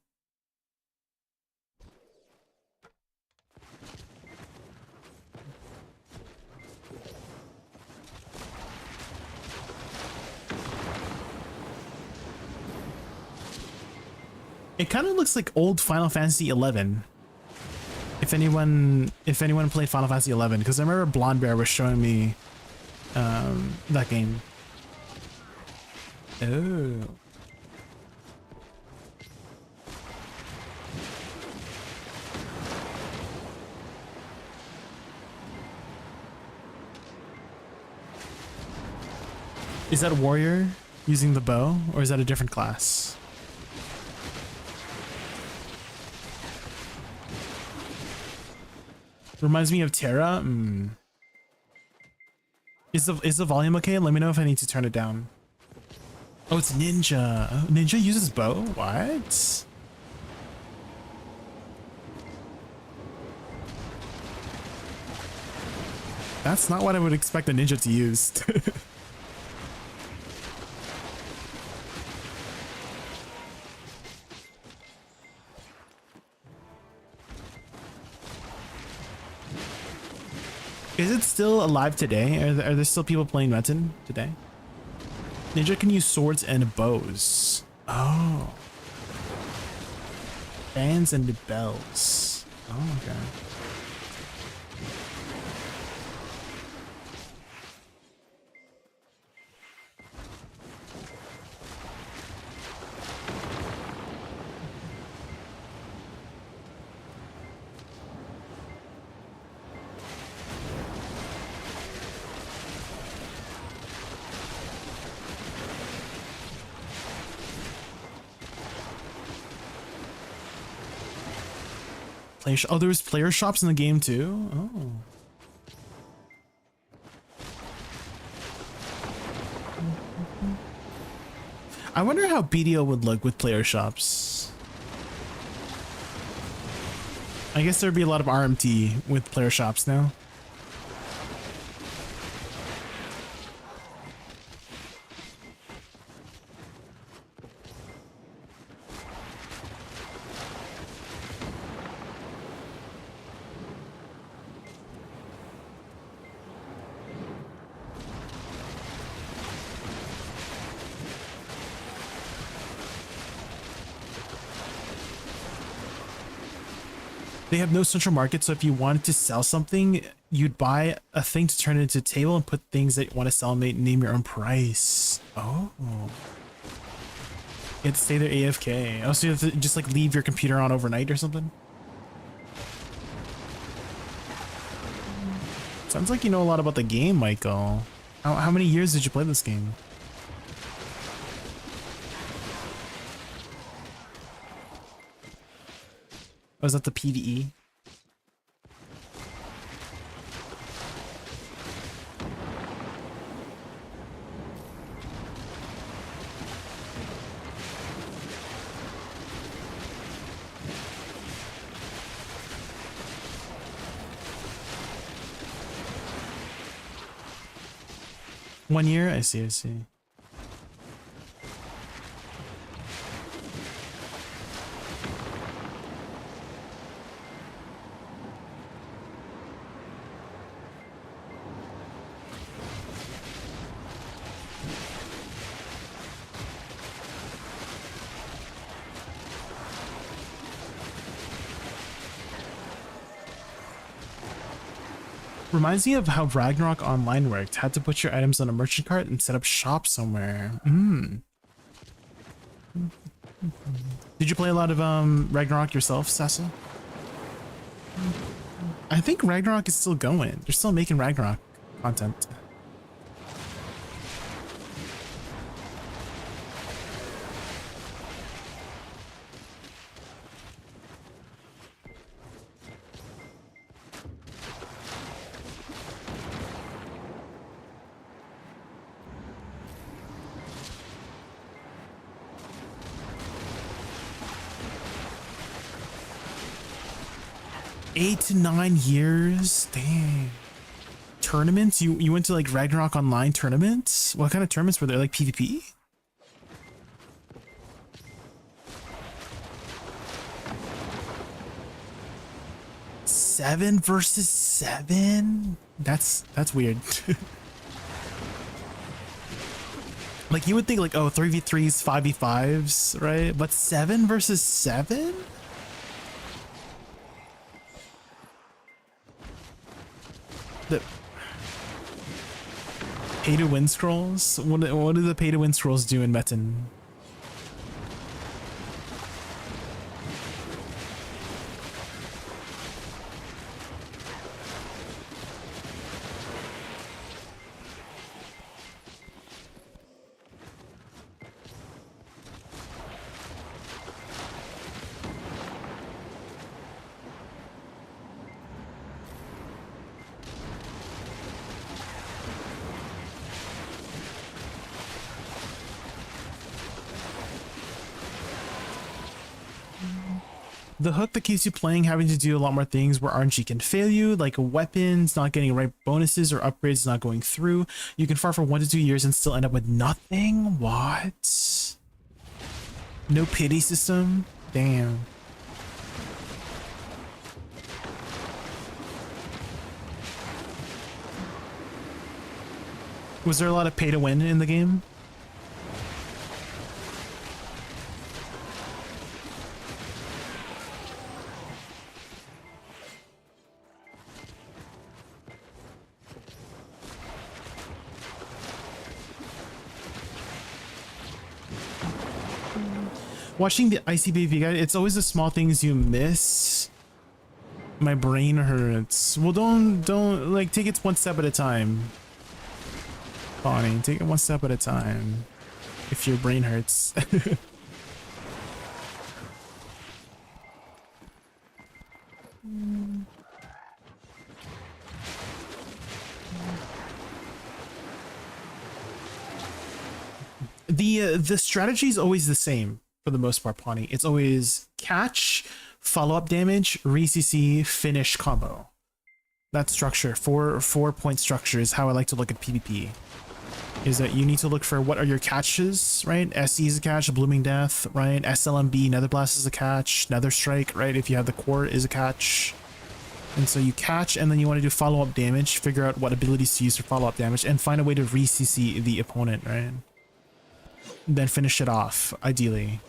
It kind of looks like old Final Fantasy 11. If anyone played Final Fantasy 11, because I remember Blonde Bear was showing me that game. Oh. Is that a warrior using the bow, or is that a different class? Reminds me of Terra. Is the volume okay? Let me know if I need to turn it down. Oh, it's Ninja. Oh, Ninja uses bow? What? That's not what I would expect a ninja to use. Is it still alive today? Are there still people playing Metin today? Ninja can use swords and bows. Oh. Bands and bells. Oh, okay. Oh, there's player shops in the game too? Oh. I wonder how BDO would look with player shops. I guess there'd be a lot of RMT with player shops now. They have no central market, so if you wanted to sell something, you'd buy a thing to turn it into a table and put things that you want to sell and name your own price. Oh. You have to stay there AFK. Oh, so you have to just like leave your computer on overnight or something? Sounds like you know a lot about the game, Michael. How many years did you play this game? Was that the PvE? One year? I see, I see. Reminds me of how Ragnarok Online worked. Had to put your items on a merchant cart and set up shop somewhere. Did you play a lot of Ragnarok yourself, Sasa? I think Ragnarok is still going. They're still making Ragnarok content. Eight to 9 years? Dang. Tournaments? You went to like Ragnarok Online tournaments? What kind of tournaments were there? Like PvP? Seven versus 7? That's weird. Like you would think like, oh, 3v3s, 5v5s, right? But 7 versus 7? The pay to win scrolls? What do the pay to win scrolls do in Metin? The hook that keeps you playing, having to do a lot more things where RNG can fail you, like weapons not getting right bonuses or upgrades not going through. You can farm for 1 to 2 years and still end up with nothing? What? No pity system? Damn. Was there a lot of pay to win in the game? Watching the ICBV guide, it's always the small things you miss. My brain hurts. Well, don't like take it one step at a time. Bonnie, take it one step at a time. If your brain hurts. The strategy is always the same for the most part, Pawnee. It's always catch, follow-up damage, re-CC, finish combo. That structure, four-point structure is how I like to look at PvP. Is that you need to look for what are your catches, right? SE is a catch, Blooming Death, right? SLMB, Nether Blast is a catch, Nether Strike, right? If you have the core is a catch. And so you catch and then you want to do follow-up damage, figure out what abilities to use for follow-up damage, and find a way to re-CC the opponent, right? Then finish it off, ideally.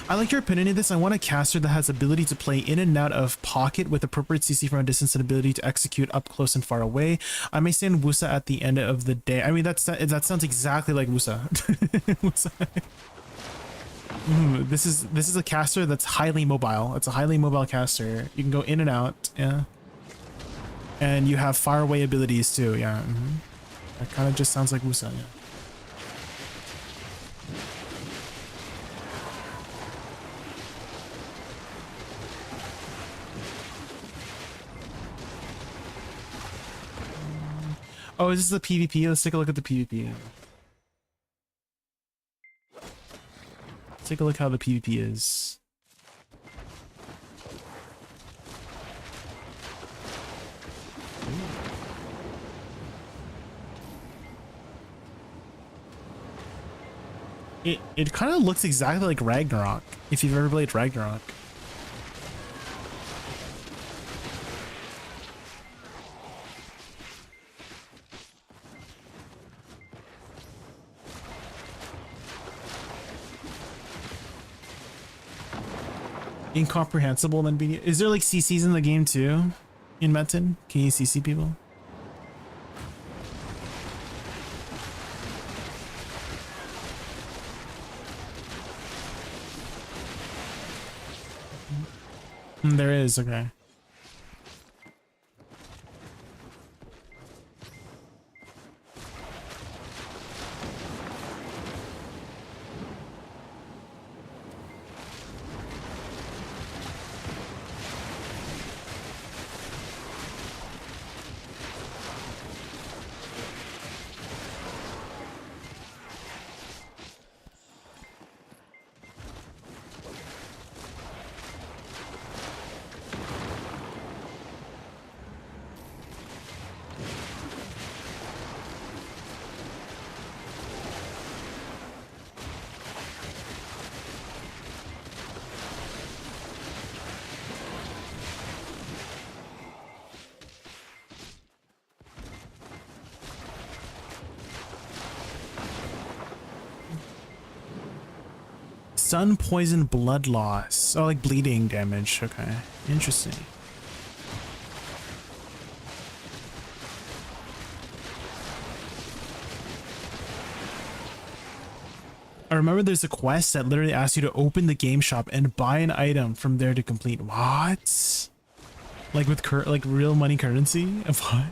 I like your opinion of this. I want a caster that has ability to play in and out of pocket with appropriate CC from a distance and ability to execute up close and far away. I may stand Woosa at the end of the day. I mean, that sounds exactly like Woosa. This is a caster that's highly mobile. It's a highly mobile caster. You can go in and out, yeah. And you have far away abilities too, yeah. That kind of just sounds like Woosa, yeah. Oh, is this the PvP? Let's take a look at the PvP. Let's take a look how the PvP is. It kind of looks exactly like Ragnarok, if you've ever played Ragnarok. Incomprehensible then be. Is there like CCs in the game too? In Metin? Can you CC people? There is, okay. Sun poison blood loss. Oh, like bleeding damage. Okay. Interesting. I remember there's a quest that literally asks you to open the game shop and buy an item from there to complete. What? Like with like real money currency? What?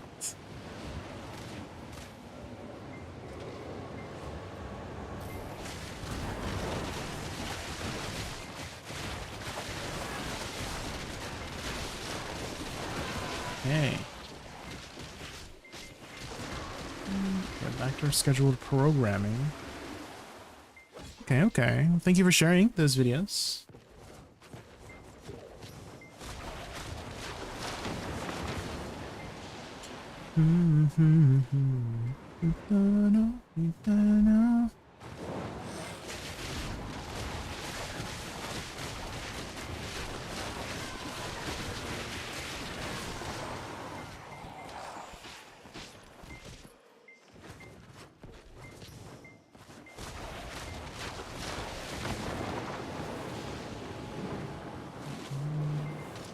Okay. Get back to our scheduled programming. Okay, okay. Well, thank you for sharing those videos.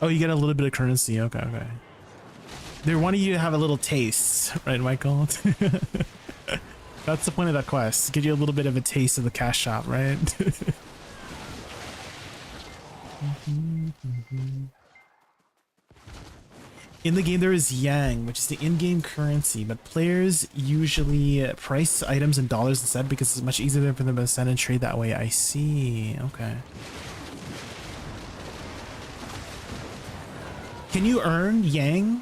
Oh, you get a little bit of currency. Okay, okay. They're wanting you to have a little taste, right, Michael? That's the point of that quest. Give you a little bit of a taste of the cash shop, right? In the game, there is Yang, which is the in-game currency, but players usually price items in dollars instead because it's much easier for them to send and trade that way. I see. Okay. Can you earn Yang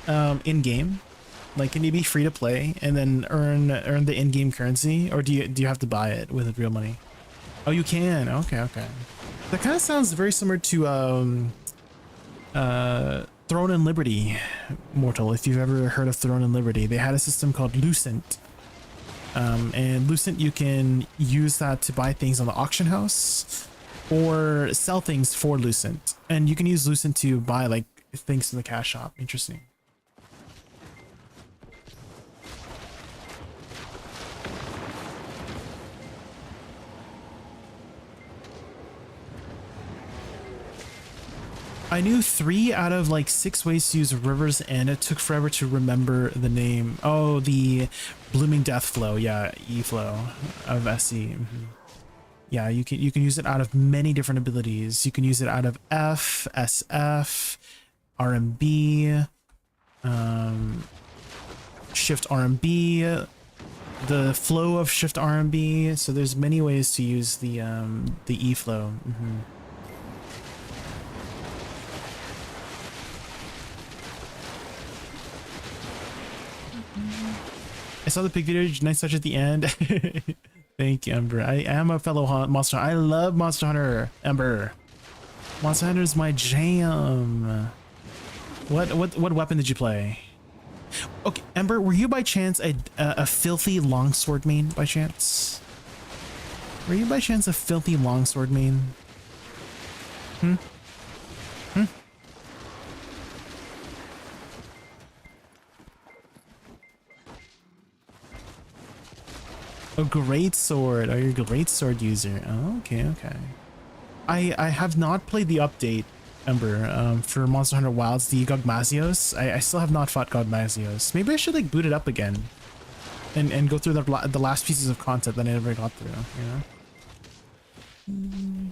in-game? Like, can you be free to play and then earn the in-game currency, or do you have to buy it with real money? Oh, you can. Okay, okay. That kind of sounds very similar to Throne and Liberty, Mortal. If you've ever heard of Throne and Liberty, they had a system called Lucent. And Lucent, you can use that to buy things on the auction house or sell things for Lucent. And you can use Lucent to buy like things in the cash shop. Interesting. I knew 3 out of like 6 ways to use rivers, and it took forever to remember the name. Oh, the Blooming Death Flow. Yeah, E flow of SE. Yeah, you can use it out of many different abilities. You can use it out of F, SF, RMB, Shift RMB, the flow of Shift RMB. So there's many ways to use the E flow. I saw the pig video, nice touch at the end. Thank you, Ember. I am a fellow Monster Hunter. I love Monster Hunter, Ember. Monster Hunter is my jam. What weapon did you play? Okay, Ember, were you by chance a filthy longsword main by chance? Were you by chance a filthy longsword main? A great sword. Oh, you're a great sword user. Oh, okay, okay. I have not played the update, Ember, for Monster Hunter Wilds, the Gogmazios. I still have not fought Gogmazios. Maybe I should like boot it up again and go through the last pieces of content that I never got through, you know?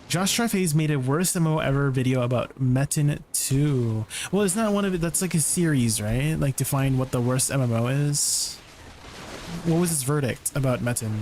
Josh Trife's made a worst MMO ever video about Metin 2. Well, it's not one of it. That's like a series, right? Like to find what the worst MMO is. What was his verdict about Metin?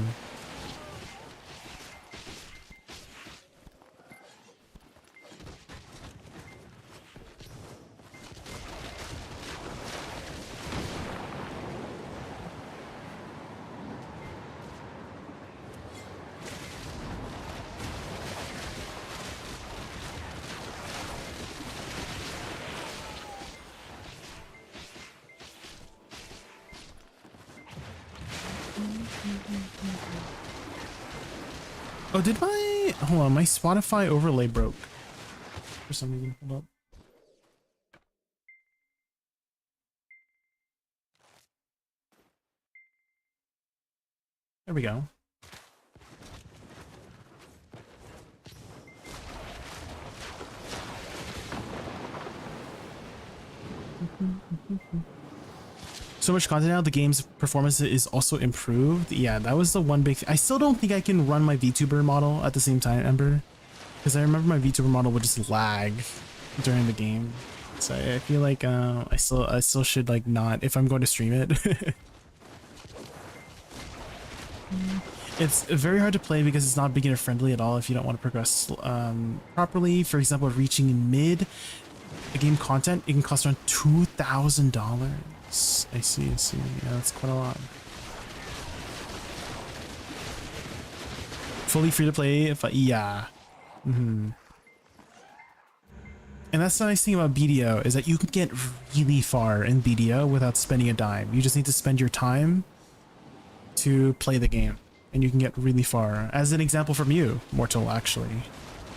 Oh, did my... Hold on, my Spotify overlay broke. For some reason, hold up. There we go. So much content now, the game's performance is also improved. Yeah, that was the one big thing. I still don't think I can run my VTuber model at the same time, Ember, because I remember my VTuber model would just lag during the game. So I feel like I still should like not, if I'm going to stream it. It's very hard to play because it's not beginner friendly at all if you don't want to progress properly. For example, reaching mid the game content, it can cost around $2,000. I see. Yeah, that's quite a lot. Fully free to play, if yeah. And that's the nice thing about BDO is that you can get really far in BDO without spending a dime. You just need to spend your time to play the game, and you can get really far. As an example from you, Mortal, actually.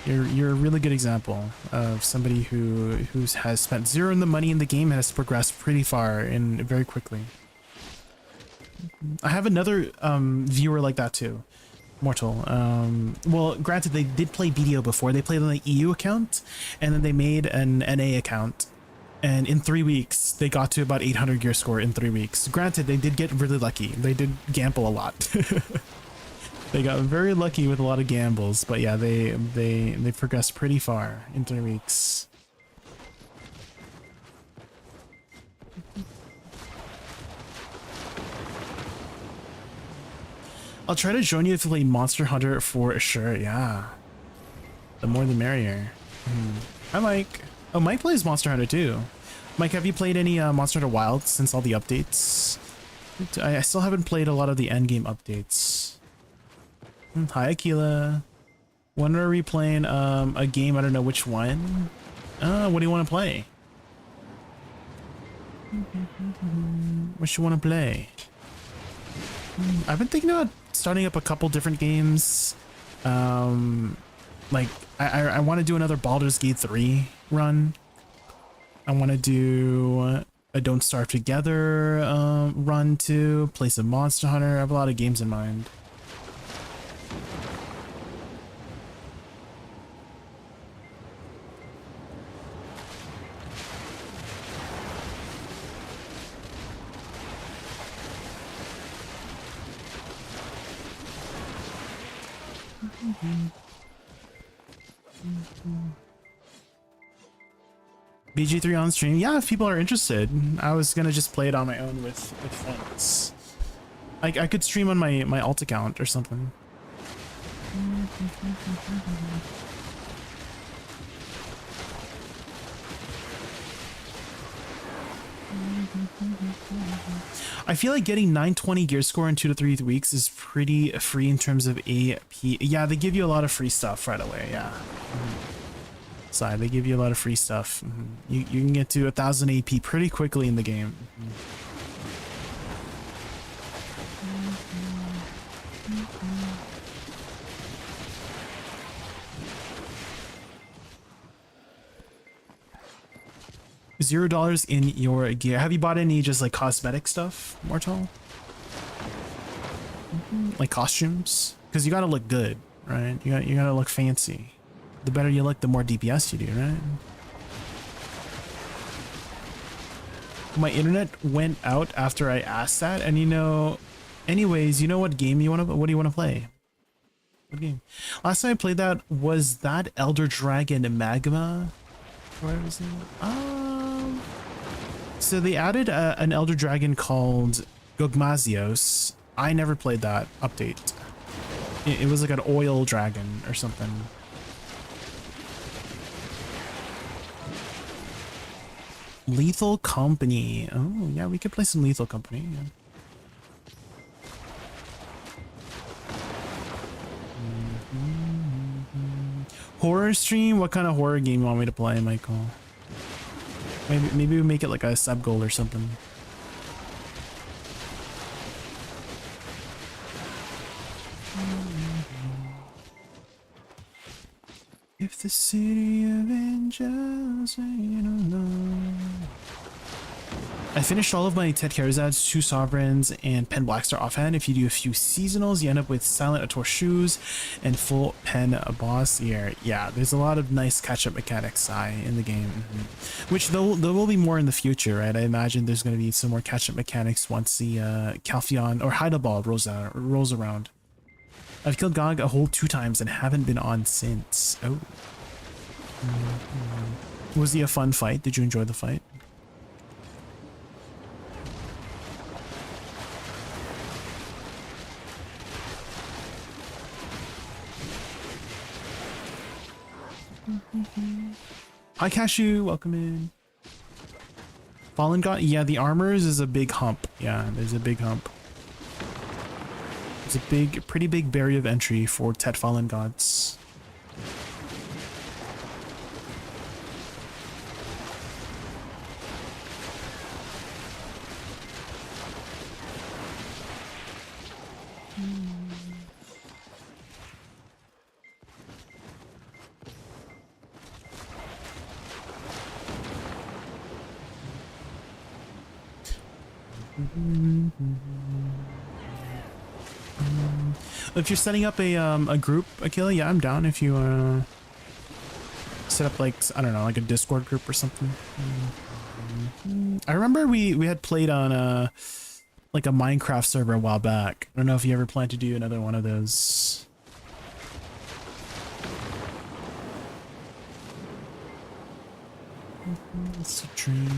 You're a really good example of somebody who has spent zero in the money in the game and has progressed pretty far and very quickly. I have another viewer like that too, Mortal. Well, granted, they did play BDO before. They played on the EU account, and then they made an NA account. And in 3 weeks, they got to about 800 gear score in 3 weeks. Granted, they did get really lucky. They did gamble a lot. They got very lucky with a lot of gambles, but yeah, they progressed pretty far in 3 weeks. I'll try to join you if you play Monster Hunter for sure. Yeah, the more the merrier. Hi, Mike. Oh, Mike plays Monster Hunter too. Mike, have you played any Monster Hunter Wilds since all the updates? I still haven't played a lot of the endgame updates. Hi, Akila. When are we playing a game? I don't know which one. What do you want to play? What you want to play? I've been thinking about starting up a couple different games. Like I want to do another Baldur's Gate 3 run. I want to do a Don't Starve Together run too. Play some Monster Hunter. I have a lot of games in mind. BG3 on stream. Yeah, if people are interested. I was gonna just play it on my own with friends. I could stream on my alt account or something. I feel like getting 920 gear score in 2 to 3 weeks is pretty free in terms of AP. Yeah, they give you a lot of free stuff right away. Yeah. Side, they give you a lot of free stuff. You can get to 1000 AP pretty quickly in the game. $0 in your gear. Have you bought any just like cosmetic stuff, Mortal? Like costumes? Because you gotta look good, right? You gotta look fancy. The better you look, the more DPS you do, right? My internet went out after I asked that, and you know, anyways, you know what game you want to? What do you want to play? What game? Last time I played that was that Elder Dragon Magma. What was it? So they added an Elder Dragon called Gogmazios. I never played that update. It was like an oil dragon or something. Lethal Company. Oh, yeah, we could play some Lethal Company. Yeah. Horror stream? What kind of horror game you want me to play, Michael? Maybe we make it like a sub goal or something. If the city of angels, you don't know. I finished all of my Ted Karazads, 2 Sovereigns, and Pen Blackstar offhand. If you do a few seasonals, you end up with Silent Ator Shoes and full Pen Boss here. Yeah, there's a lot of nice catch-up mechanics in the game. Which there will be more in the future, right? I imagine there's going to be some more catch-up mechanics once the Calpheon or Hydaball rolls around. I've killed Gog a whole 2 times and haven't been on since. Oh. Was it a fun fight? Did you enjoy the fight? Hi Cashew, welcome in. Fallen God? Yeah, the armors is a big hump. Yeah, there's a big hump. It's a pretty big barrier of entry for Tet Fallen Gods. If you're setting up a group, Akila, yeah, I'm down. If you set up like, I don't know, like a Discord group or something. I remember we had played on like a Minecraft server a while back. I don't know if you ever plan to do another one of those. It's a dream.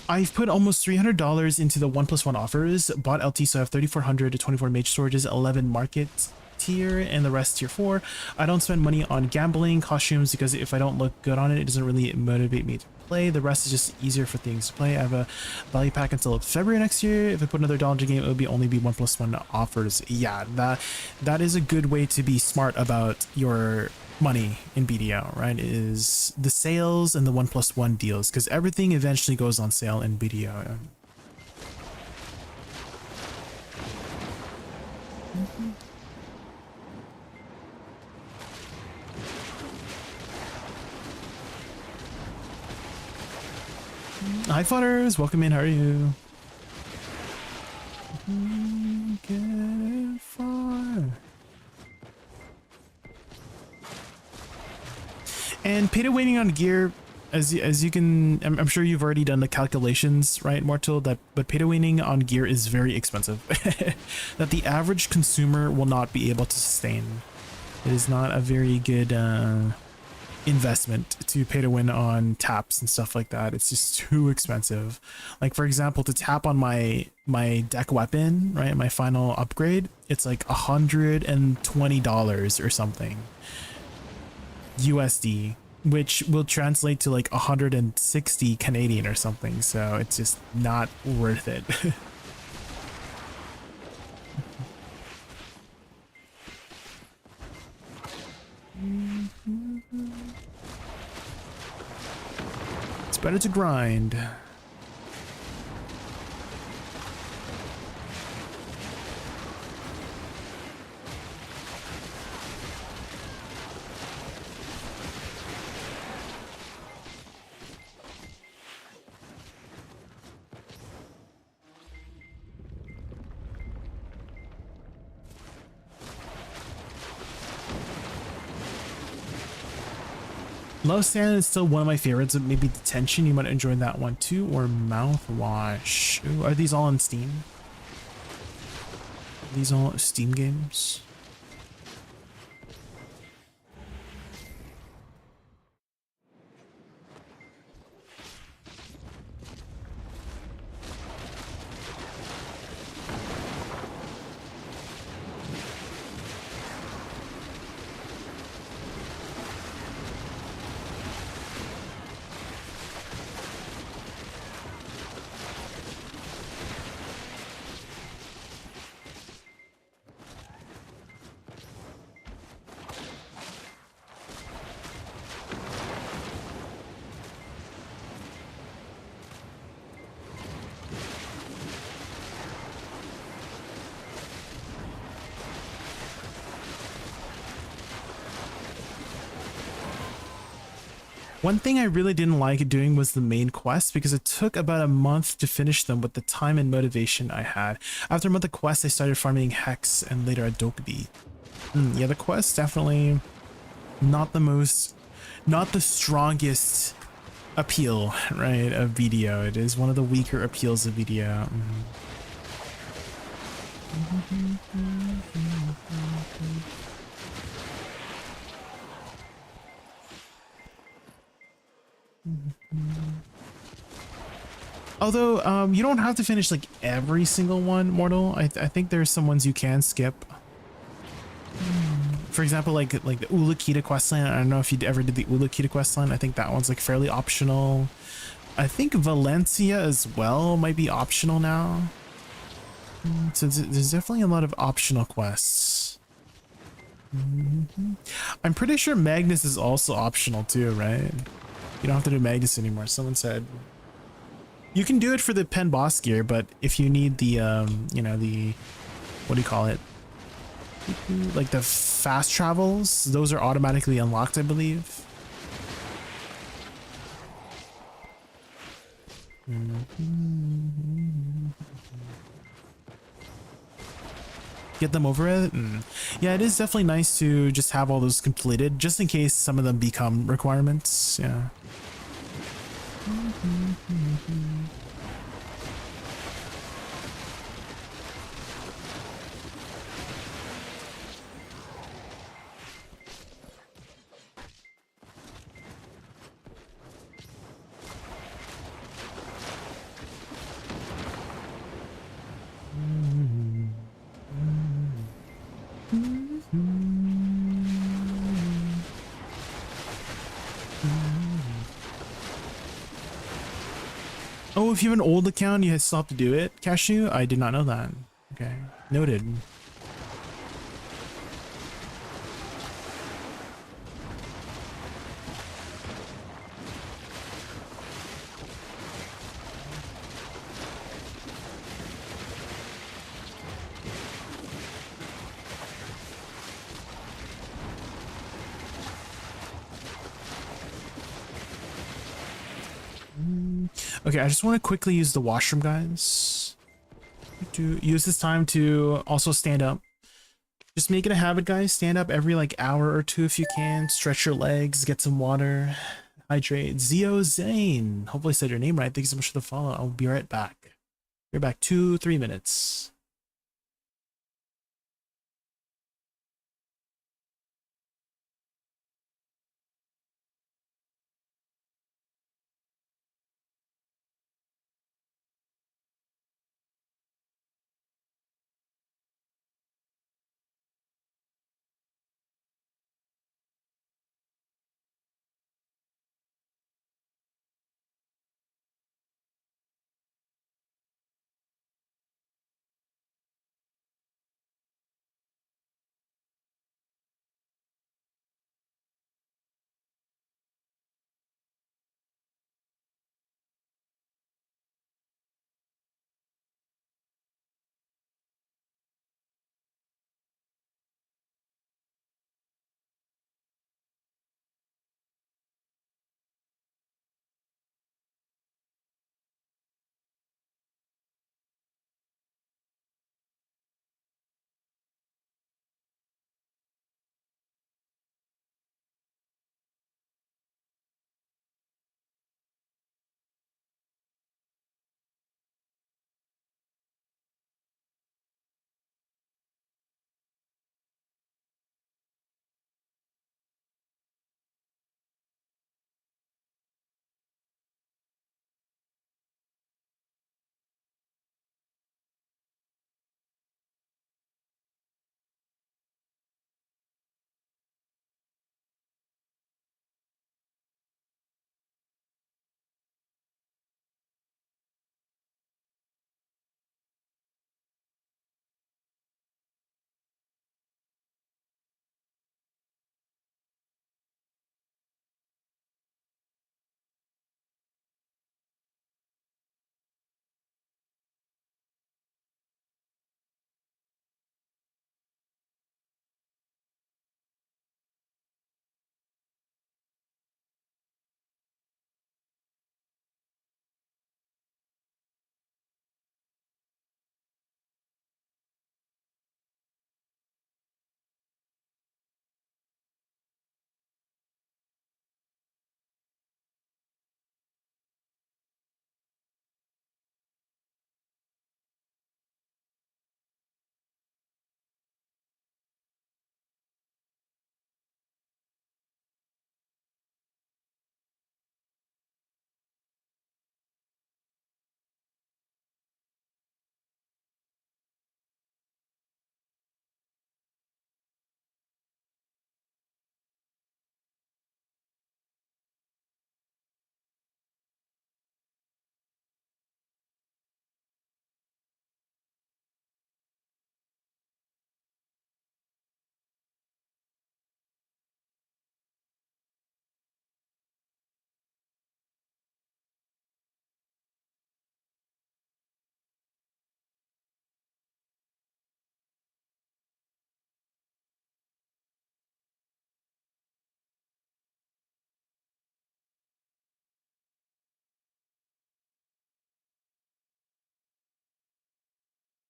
I've put almost $300 into the 1+1 offers, bought LT, so I have 3400 to 24 mage storages, 11 market tier, and the rest tier 4. I don't spend money on gambling, costumes, because if I don't look good on it, it doesn't really motivate me to play. The rest is just easier for things to play. I have a value pack until February next year. If I put another dollar into game, it would be only be 1+1 offers. Yeah, that is a good way to be smart about your money in BDO, right? Is the sales and the 1+1 deals, because everything eventually goes on sale in BDO. Hi Fodders, welcome in, how are you? Get far. And pay to winning on gear, as you can, I'm sure you've already done the calculations, right, Mortal, but pay to winning on gear is very expensive. That the average consumer will not be able to sustain. It is not a very good investment to pay to win on taps and stuff like that. It's just too expensive. Like, for example, to tap on my deck weapon, right, my final upgrade, it's like $120 or something USD, which will translate to like 160 Canadian or something. So it's just not worth it. It's better to grind. Love Sand is still one of my favorites. Maybe Detention, you might enjoy that one too, or Mouthwash. Ooh, are these all on Steam? Are these all Steam games? One thing I really didn't like doing was the main quest, because it took about a month to finish them with the time and motivation I had. After a month of quests, I started farming Hex and later Adobe. Yeah, the quest definitely not the strongest appeal, right, of video. It is one of the weaker appeals of video. Although, you don't have to finish like every single one, Mortal. I think there's some ones you can skip. For example, like the Ulukita questline. I don't know if you ever did the Ulukita questline. I think that one's like fairly optional. I think Valencia as well might be optional now. So there's definitely a lot of optional quests. I'm pretty sure Magnus is also optional too, right? You don't have to do Magnus anymore. Someone said You can do it for the pen boss gear, but if you need the you know, the, what do you call it? Like the fast travels, those are automatically unlocked, I believe. Get them over it. Yeah, it is definitely nice to just have all those completed, just in case some of them become requirements. Yeah. Oh, if you have an old account, you still have to do it, Cashew? I did not know that. Okay, noted. Okay, I just want to quickly use the washroom, guys. To use this time to also stand up. Just make it a habit, guys. Stand up every like hour or two if you can. Stretch your legs, get some water, hydrate. Zio Zane. Hopefully I said your name right. Thank you so much for the follow. I'll be right back. Be back 2-3 minutes.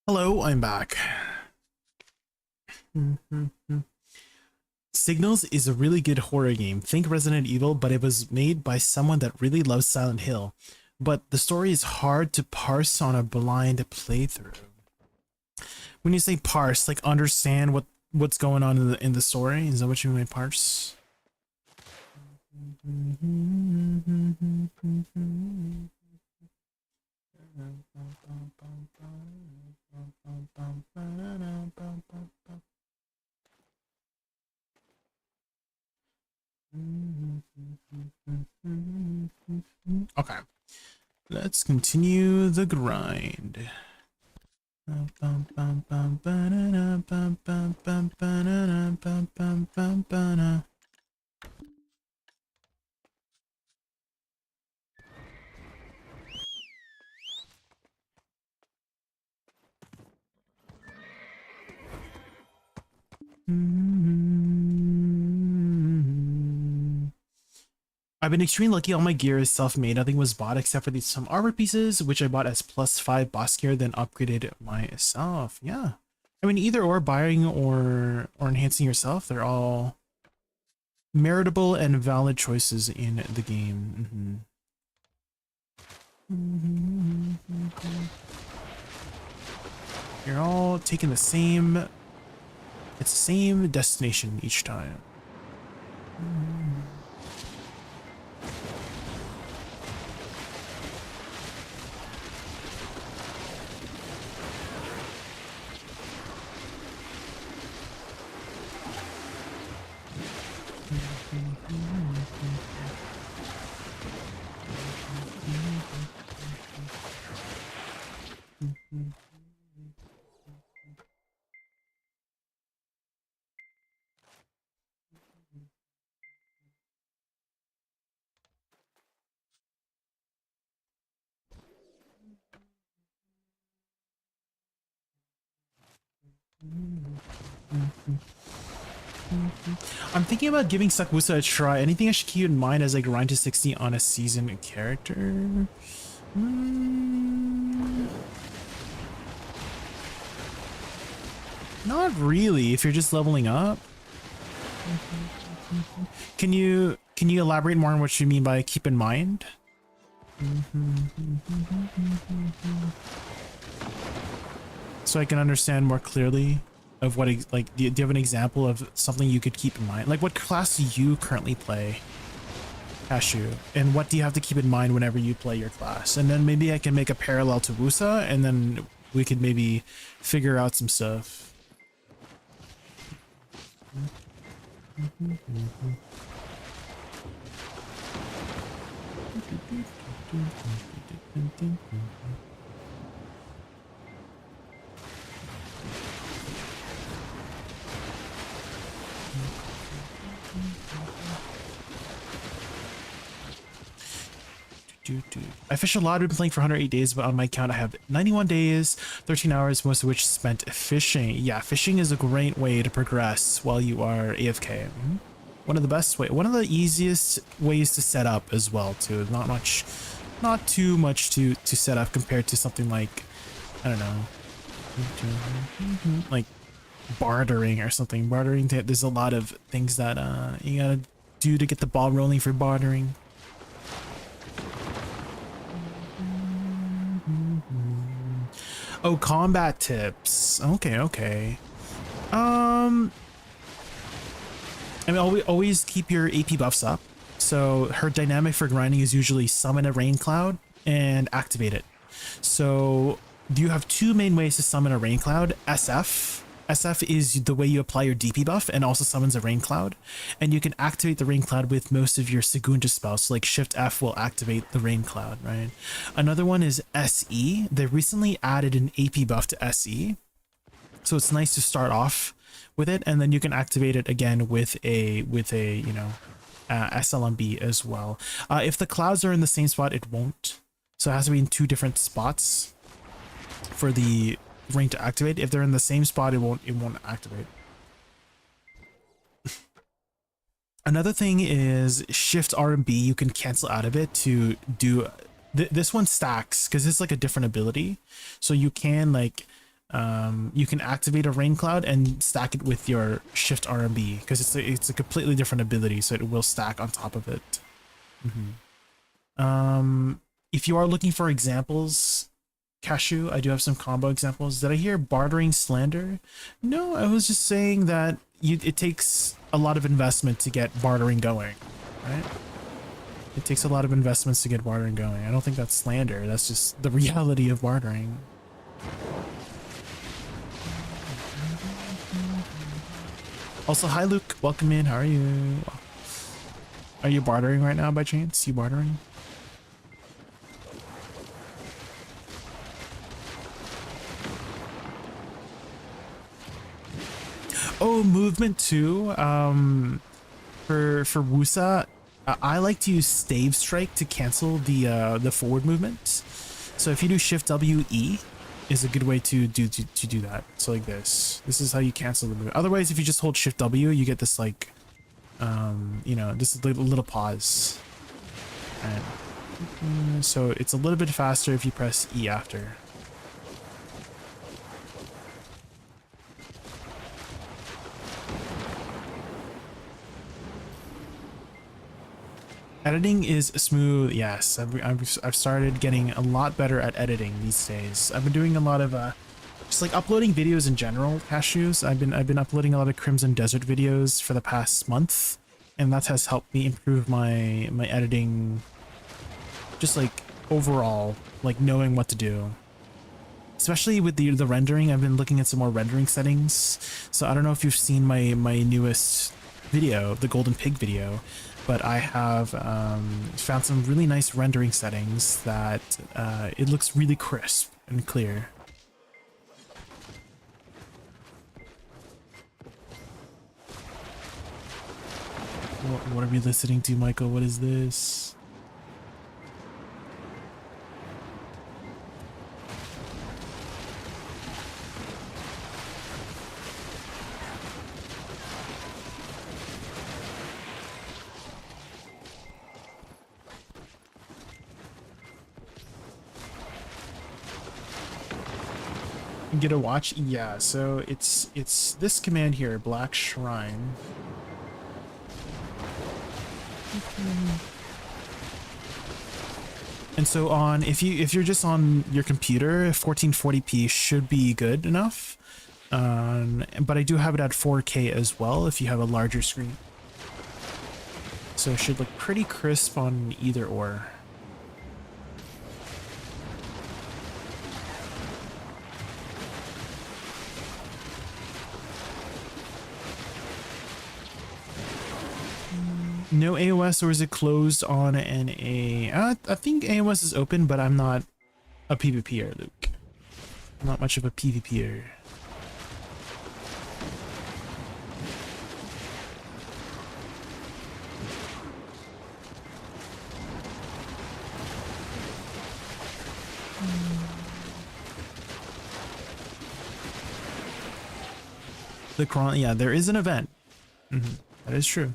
Hello, I'm back. Signals is a really good horror game. Think Resident Evil, but it was made by someone that really loves Silent Hill. But the story is hard to parse on a blind playthrough. When you say parse, like understand what's going on in the story, is that what you mean by parse? Okay, let's continue the grind. I've been extremely lucky. All my gear is self-made. Nothing was bought except for some armor pieces, which I bought as +5 boss gear, then upgraded myself. Yeah, I mean, either or, buying or enhancing yourself, they're all meritable and valid choices in the game. You're all taking the same, it's the same destination each time. I'm thinking about giving Woosa a try. Anything I should keep in mind as I grind to 60 on a seasoned character? Not really, if you're just leveling up. Can you elaborate more on what you mean by keep in mind? So I can understand more clearly of what, like, do you have an example of something you could keep in mind? Like, what class do you currently play, Cashew? And what do you have to keep in mind whenever you play your class? And then maybe I can make a parallel to Woosa, and then we could maybe figure out some stuff. I fish a lot. I've been playing for 108 days, but on my account I have 91 days, 13 hours, most of which spent fishing. Yeah, fishing is a great way to progress while you are AFK. One of the best way, one of the easiest ways to set up as well too. Not too much to set up compared to something like, I don't know, like bartering or something. Bartering, there's a lot of things that you gotta do to get the ball rolling for bartering. Oh, combat tips. Okay. I mean, always keep your AP buffs up. So her dynamic for grinding is usually summon a rain cloud and activate it. So you have two main ways to summon a rain cloud. SF is the way you apply your DP buff and also summons a rain cloud. And you can activate the rain cloud with most of your Segunda spells. So like Shift F will activate the rain cloud, right? Another one is SE. They recently added an AP buff to SE. So it's nice to start off with it, and then you can activate it again with a you know, SLMB as well. If the clouds are in the same spot, it won't. So it has to be in two different spots for the ring to activate. If they're in the same spot, it won't activate. Another thing is Shift R and B. You can cancel out of it to do this one stacks because it's like a different ability, so you can like you can activate a rain cloud and stack it with your Shift R and B because it's a completely different ability, so it will stack on top of it. If you are looking for examples, Cashew, I do have some combo examples. Did I hear bartering slander? No, I was just saying that it takes a lot of investment to get bartering going, right? It takes a lot of investments to get bartering going. I don't think that's slander. That's just the reality of bartering. Also, hi Luke, welcome in. How are you? Are you bartering right now by chance? You bartering? Oh, movement too. For Woosa, I like to use stave strike to cancel the forward movement. So if you do Shift W E, is a good way to do that. So like this. This is how you cancel the move. Otherwise, if you just hold Shift W, you get this like, you know, just a little pause. And so it's a little bit faster if you press E after. Editing is smooth. Yes, I've started getting a lot better at editing these days. I've been doing a lot of just like uploading videos in general. Cashews. I've been uploading a lot of Crimson Desert videos for the past month, and that has helped me improve my editing. Just like overall, like knowing what to do. Especially with the rendering, I've been looking at some more rendering settings. So I don't know if you've seen my newest video, the Golden Pig video. But I have found some really nice rendering settings that it looks really crisp and clear. What are we listening to, Michael? What is this? Get a watch? Yeah, so it's this command here, Black Shrine. And so on if you're just on your computer, 1440p should be good enough. But I do have it at 4K as well if you have a larger screen. So it should look pretty crisp on either or. No AOS, or is it closed on NA? I think AOS is open, but I'm not a PvPer, Luke. I'm not much of a PvPer. The Cron, yeah, there is an event. That is true.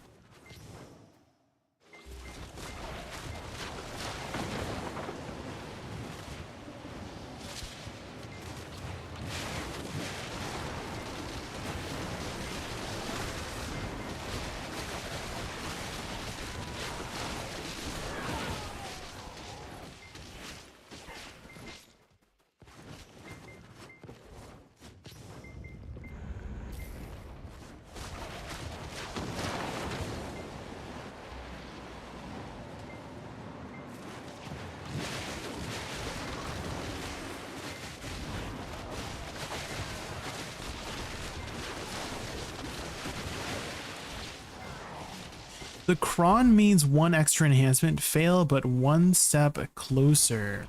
The cron means one extra enhancement, fail but one step closer.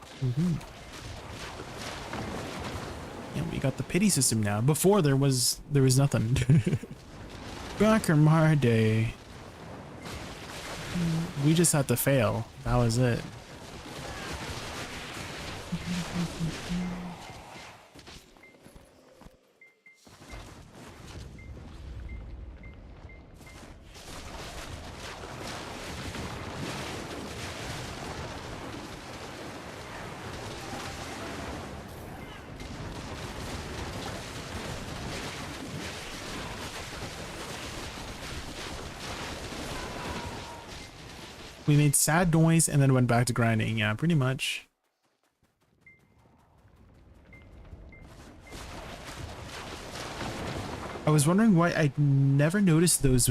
Yeah, we got the pity system now. Before there was nothing. Back in my day, we just had to fail. That was it. We made sad noise and then went back to grinding. Yeah, pretty much. I was wondering why I never noticed those.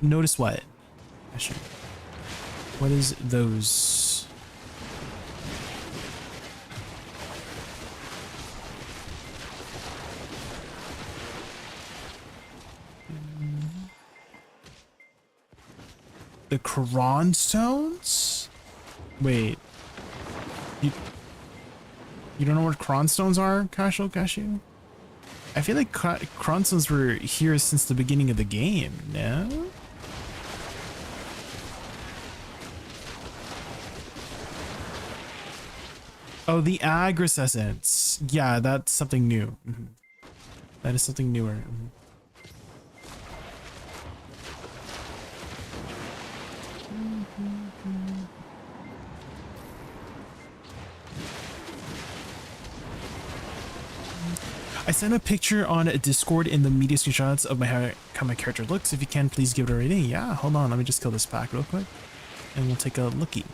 Notice what? Actually, what is those? The Quran stones? Wait. You don't know what Quran stones are, Cashew? I feel like Quran stones were here since the beginning of the game, no? Oh, the Agris essence. Yeah, that's something new. That is something newer. I sent a picture on Discord in the media screenshots of how my character looks. If you can, please give it a rating. Yeah, hold on. Let me just kill this pack real quick. And we'll take a lookie.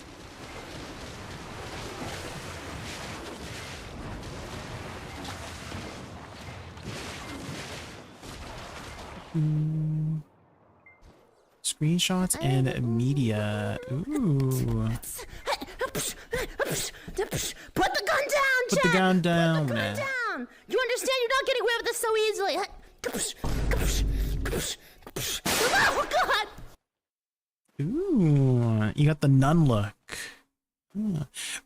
Screenshots and media. Ooh. Put the gun down, Put the gun down. Put the gun down. You understand? You're not getting away with this so easily. Oh, God. Ooh, you got the nun look.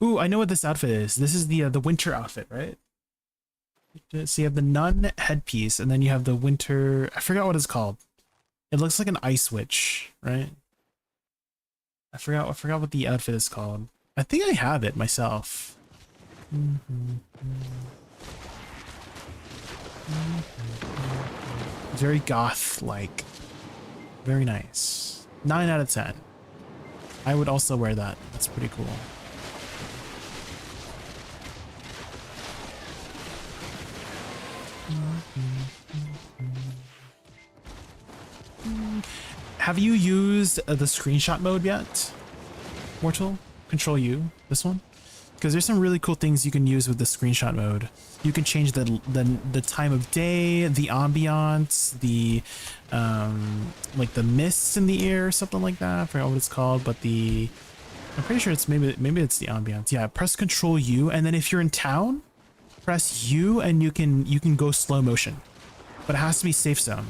Ooh, I know what this outfit is. This is the winter outfit, right? So you have the nun headpiece, and then you have the winter. I forgot what it's called. It looks like an ice witch, right? I forgot what the outfit is called. I think I have it myself. Very goth-like. Very nice. 9 out of 10. I would also wear that. That's pretty cool. Have you used the screenshot mode yet, Mortal? Control U, this one? Because there's some really cool things you can use with the screenshot mode. You can change the time of day, the ambiance, the like the mists in the air or something like that. I forgot what it's called, but I'm pretty sure it's maybe it's the ambiance. Yeah, press Control U, and then if you're in town, press U and you can go slow motion. But it has to be safe zone.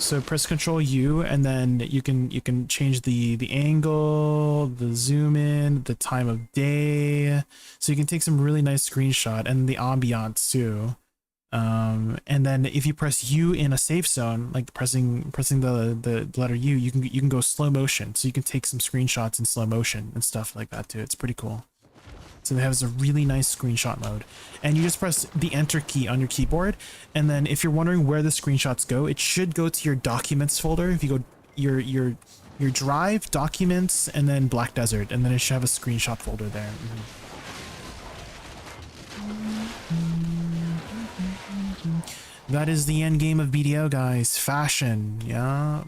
So press Control U, and then you can change the angle, the zoom in, the time of day. So you can take some really nice screenshot, and the ambiance too. And then if you press U in a safe zone, like pressing the letter U, you can go slow motion. So you can take some screenshots in slow motion and stuff like that too. It's pretty cool. So it has a really nice screenshot mode, and you just press the enter key on your keyboard, and then if you're wondering where the screenshots go, it should go to your documents folder. If you go your drive, documents, and then Black Desert, and then it should have a screenshot folder there. That is the end game of BDO, guys. Fashion, yeah.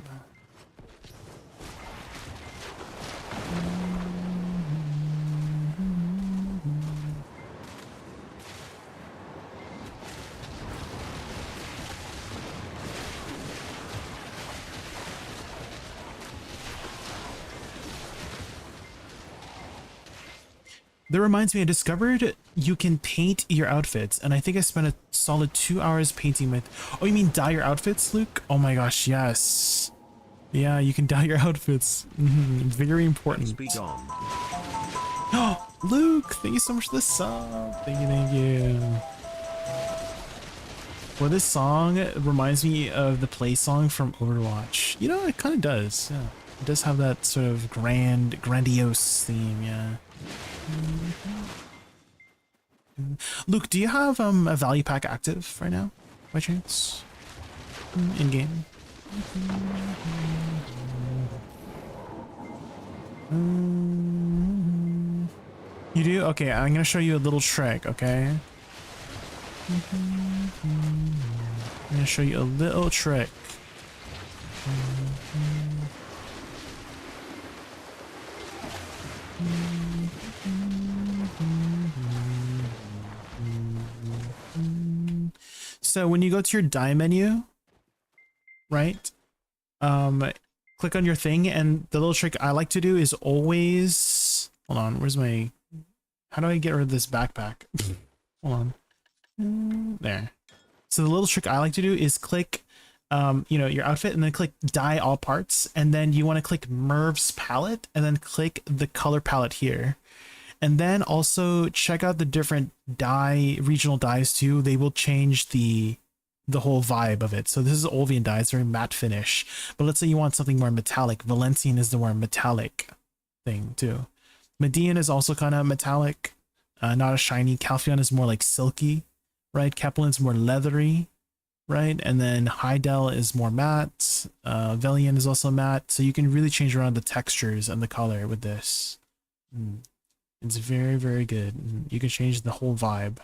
That reminds me, I discovered you can paint your outfits, and I think I spent a solid 2 hours painting my... Oh, you mean dye your outfits, Luke? Oh my gosh, yes. Yeah, you can dye your outfits. Very important. Oh, Luke, thank you so much for the song. Thank you. Well, this song reminds me of the play song from Overwatch. You know, it kind of does. Yeah, it does have that sort of grandiose theme. Yeah. Luke, do you have a value pack active right now, by chance? In game? You do? Okay, I'm gonna show you a little trick, okay? I'm gonna show you a little trick. So when you go to your dye menu, right? Click on your thing, and the little trick I like to do is always, hold on, where's my, how do I get rid of this backpack? Hold on. There. So the little trick I like to do is click, you know, your outfit, and then click dye all parts, and then you want to click Merv's palette, and then click the color palette here. And then also check out the different dye, regional dyes too. They will change the whole vibe of it. So this is Olvian dye, it's very matte finish. But let's say you want something more metallic. Valencian is the more metallic thing too. Median is also kind of metallic, not as shiny. Calphion is more like silky, right? Capellin's more leathery, right? And then Hydel is more matte. Velian is also matte. So you can really change around the textures and the color with this. It's very, very good. You can change the whole vibe.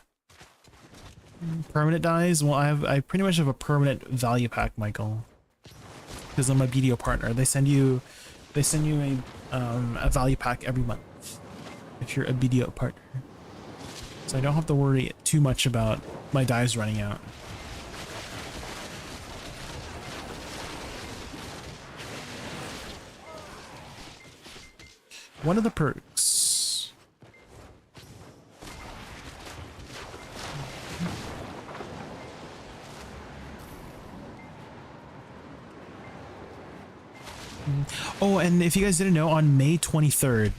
Permanent dyes? Well, I pretty much have a permanent value pack, Michael, because I'm a BDO partner. They send you a value pack every month if you're a BDO partner. So I don't have to worry too much about my dyes running out. One of the perks. Oh, and if you guys didn't know, on May 23rd,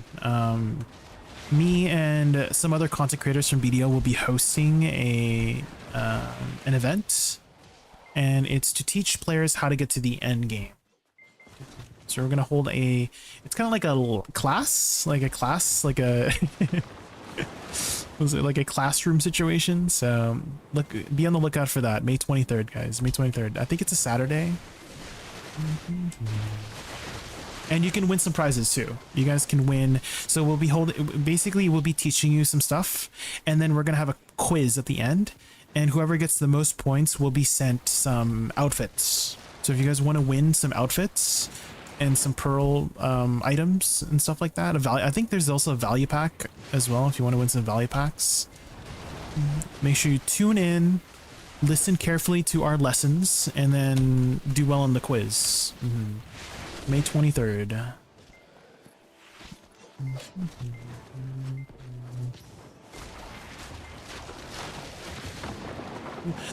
me and some other content creators from BDO will be hosting an event, and it's to teach players how to get to the end game. So we're gonna hold it's kind of like a class, like a was it like a classroom situation? So be on the lookout for that. May 23rd, guys. May 23rd. I think it's a Saturday. And you can win some prizes too. You guys can win. So we'll be basically we'll be teaching you some stuff, and then we're gonna have a quiz at the end, and whoever gets the most points will be sent some outfits. So if you guys want to win some outfits and some pearl items and stuff like that, I think there's also a value pack as well if you want to win some value packs. Make sure you tune in, listen carefully to our lessons, and then do well on the quiz. May 23rd.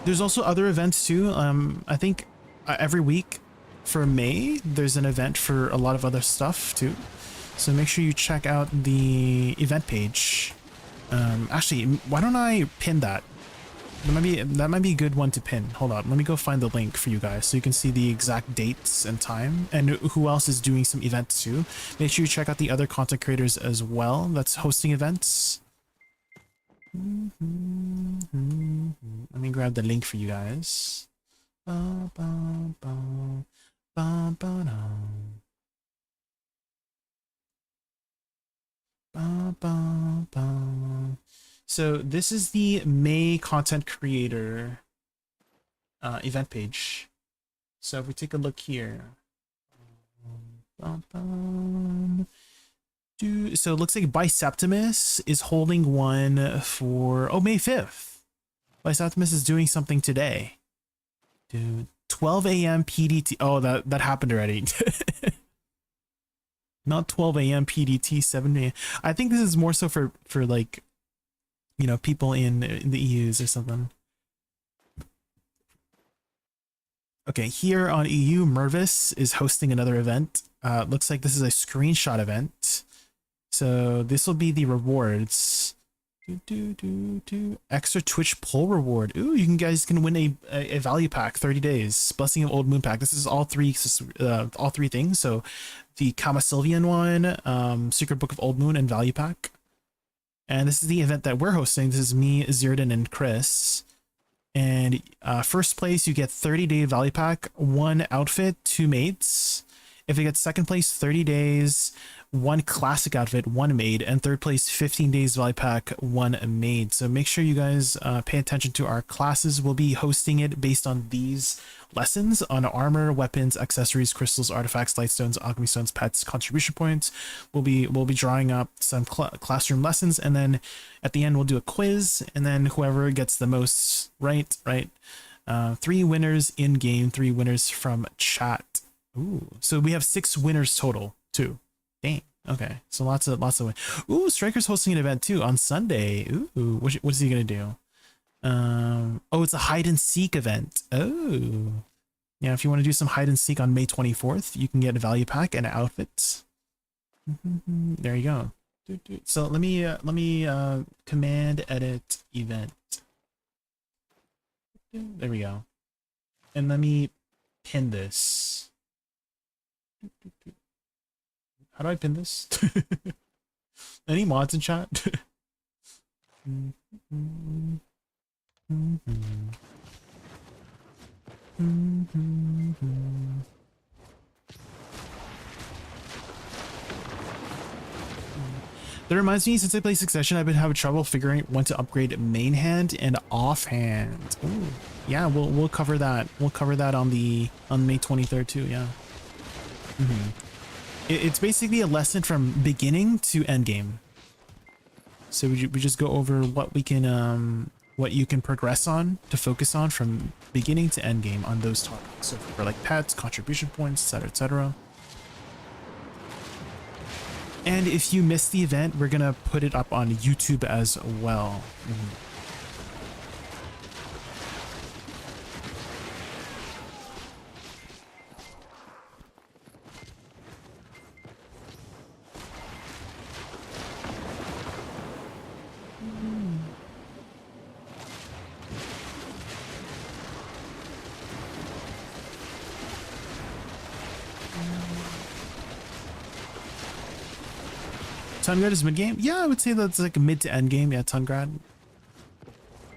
There's also other events too. I think every week for May, there's an event for a lot of other stuff too. So make sure you check out the event page. Actually, why don't I pin that? That might be a good one to pin. Hold on, let me go find the link for you guys so you can see the exact dates and time and who else is doing some events too. Make sure you check out the other content creators as well that's hosting events. Let me grab the link for you guys. So this is the May content creator event page. So if we take a look here, so it looks like Biseptimus is holding one for May 5th. Biseptimus is doing something today. Dude, 12 a.m. PDT. Oh, that happened already. Not 12 a.m. PDT, 7 a.m. I think this is more so for like, you know, people in the EUs or something. Okay, here on EU, Mervis is hosting another event. Looks like this is a screenshot event. So this will be the rewards. Extra Twitch poll reward. Ooh, you guys can win a value pack, 30 days. Blessing of Old Moon pack. This is all three things. So the Kama Sylvian one, Secret Book of Old Moon, and value pack. And this is the event that we're hosting. This is me, Zirdan, and Chris. And first place, you get 30-day value pack, 1 outfit, 2 mates. If you get second place, 30 days, 1 classic outfit, 1 maid, and third place, 15 days value pack, 1 maid. So make sure you guys pay attention to our classes. We'll be hosting it based on these lessons on armor, weapons, accessories, crystals, artifacts, lightstones, alchemy stones, pets, contribution points. We'll be drawing up some classroom lessons, and then at the end we'll do a quiz, and then whoever gets the most right 3 winners in game, 3 winners from chat. Ooh, so we have 6 winners total too. Dang. Okay, so lots of win. Ooh, Striker's hosting an event too on Sunday. Ooh, what's he gonna do? Oh, it's a hide and seek event. Oh, yeah. If you want to do some hide and seek on May 24th, you can get a value pack and an outfit. There you go. So let me command edit event. There we go. And let me pin this. How do I pin this? Any mods in chat? That reminds me, since I play Succession, I've been having trouble figuring when to upgrade main hand and offhand. Ooh, yeah, we'll cover that. We'll cover that on May 23rd too. Yeah. It's basically a lesson from beginning to end game. So we just go over what we can what you can progress on to focus on from beginning to end game on those topics. So for like pets, contribution points, etc., etc. And if you missed the event, we're gonna put it up on YouTube as well. Tungrad is mid game? Yeah, I would say that's like a mid to end game. Yeah, Tungrad.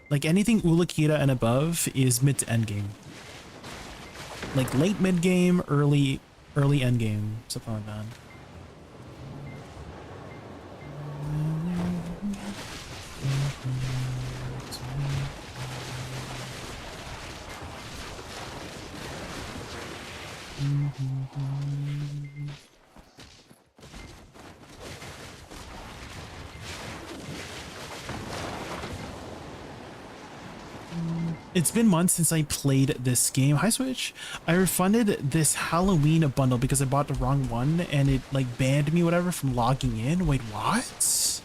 Like anything Ulakita and above is mid to end game. Like late mid game, early end game, something like that. It's been months since I played this game. Hi Switch. I refunded this Halloween bundle because I bought the wrong one and it like banned me whatever from logging in. Wait, what?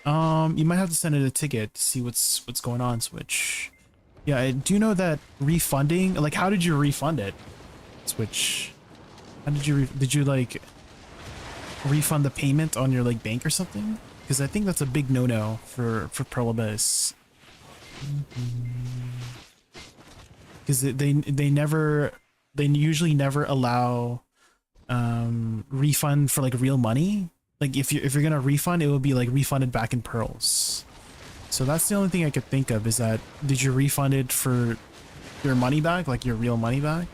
Oh. You might have to send it a ticket to see what's going on, Switch. Yeah, I do know that refunding, like how did you refund it? Switch. How did you like refund the payment on your like bank or something? Because I think that's a big no-no for Pearl Abyss. Because they usually never allow refund for like real money. Like if you're gonna refund, it will be like refunded back in pearls. So that's the only thing I could think of is that did you refund it for your money back, like your real money back?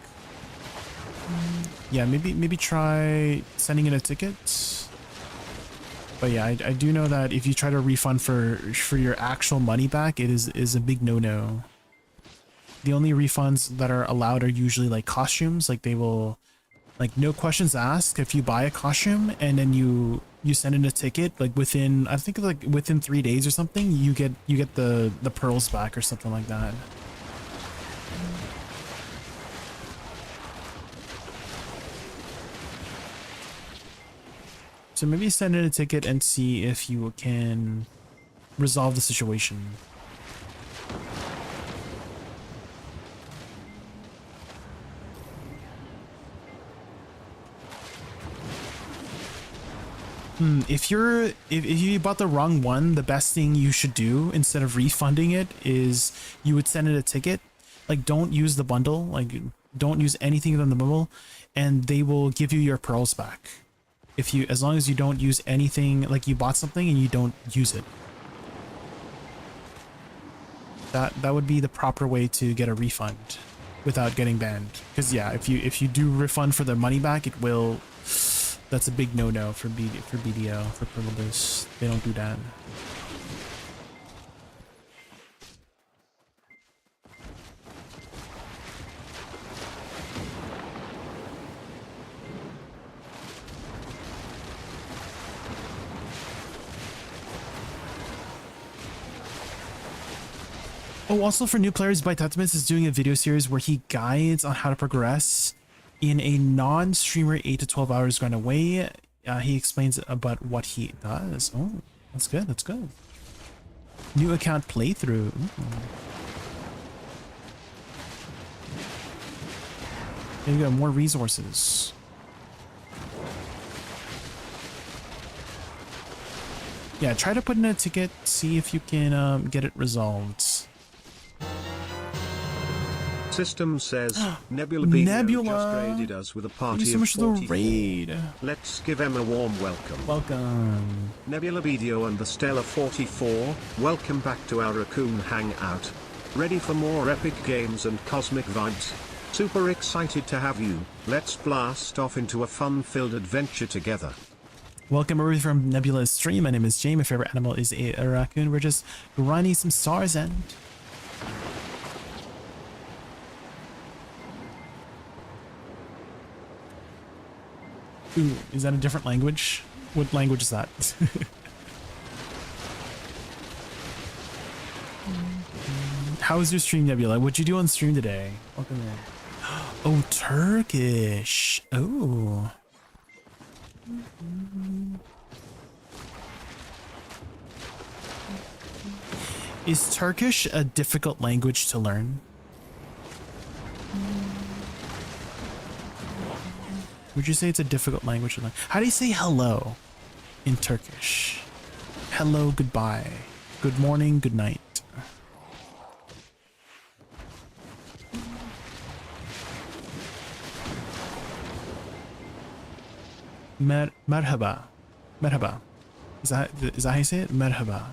Yeah, maybe try sending in a ticket. But yeah, I do know that if you try to refund for your actual money back, it is a big no-no. The only refunds that are allowed are usually like costumes. Like they will, like no questions asked. If you buy a costume and then you send in a ticket, like within, I think like within 3 days or something, you get the pearls back or something like that. So maybe send in a ticket and see if you can resolve the situation. If you bought the wrong one, the best thing you should do instead of refunding it is you would send it a ticket. Like don't use the bundle, like don't use anything from the bundle, and they will give you your pearls back. As long as you don't use anything, like you bought something and you don't use it. That would be the proper way to get a refund without getting banned. Because yeah, if you do refund for the money back, it will. That's a big no-no for BDO, for Pearl Abyss. They don't do that. Oh, also for new players, Bytetimus is doing a video series where he guides on how to progress in a non-streamer 8 to 12 hours grind away. He explains about what he does. Oh, that's good. That's good. New account playthrough. Ooh. There you go. More resources. Yeah, try to put in a ticket. See if you can get it resolved. System says Nebula Video Nebula just raided us with a party Thank you so much of for 44. the raid. Let's give them a warm welcome. Welcome. Nebula Video and the Stella 44, welcome back to our Raccoon Hangout. Ready for more epic games and cosmic vibes? Super excited to have you. Let's blast off into a fun-filled adventure together. Welcome everybody from Nebula's stream. My name is Jay. My favorite animal is a raccoon. We're just grinding some stars and ooh, is that a different language? What language is that? How was your stream, Nebula? What'd you do on stream today? Welcome in. Oh, Turkish. Oh. Is Turkish a difficult language to learn? Would you say it's a difficult language to learn? How do you say hello in Turkish? Hello, goodbye. Good morning, good night. Merhaba. Merhaba. Is that how you say it? Merhaba.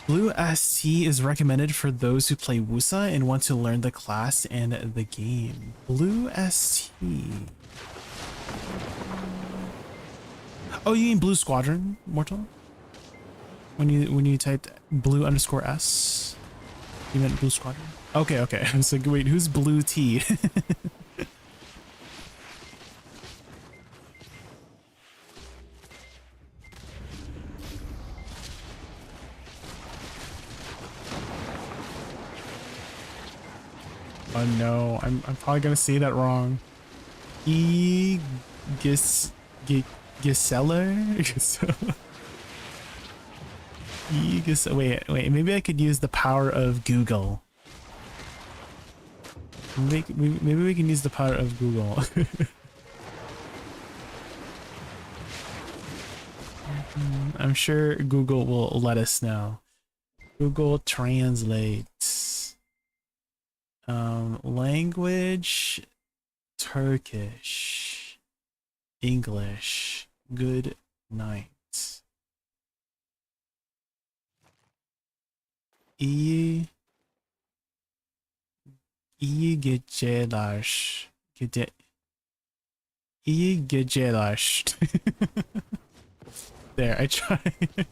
Blue ST is recommended for those who play Woosa and want to learn the class and the game. Blue ST. Oh, you mean Blue Squadron, Mortal? When you typed blue_S, you meant Blue Squadron? Okay, okay. I was like, wait, who's Blue T? Oh no, I'm probably gonna say that wrong. Wait, maybe I could use the power of Google. Maybe we can use the power of Google. I'm sure Google will let us know. Google translates. Language, Turkish, English, good night. İyi geceler. İyi geceler. There, I tried.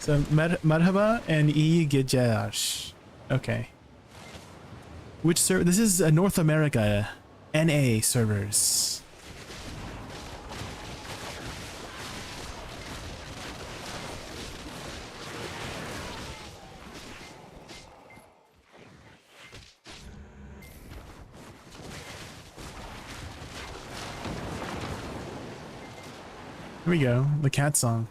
So, merhaba and iyi geceler. Okay. Which server? This is North America, NA servers. Here we go, the cat song.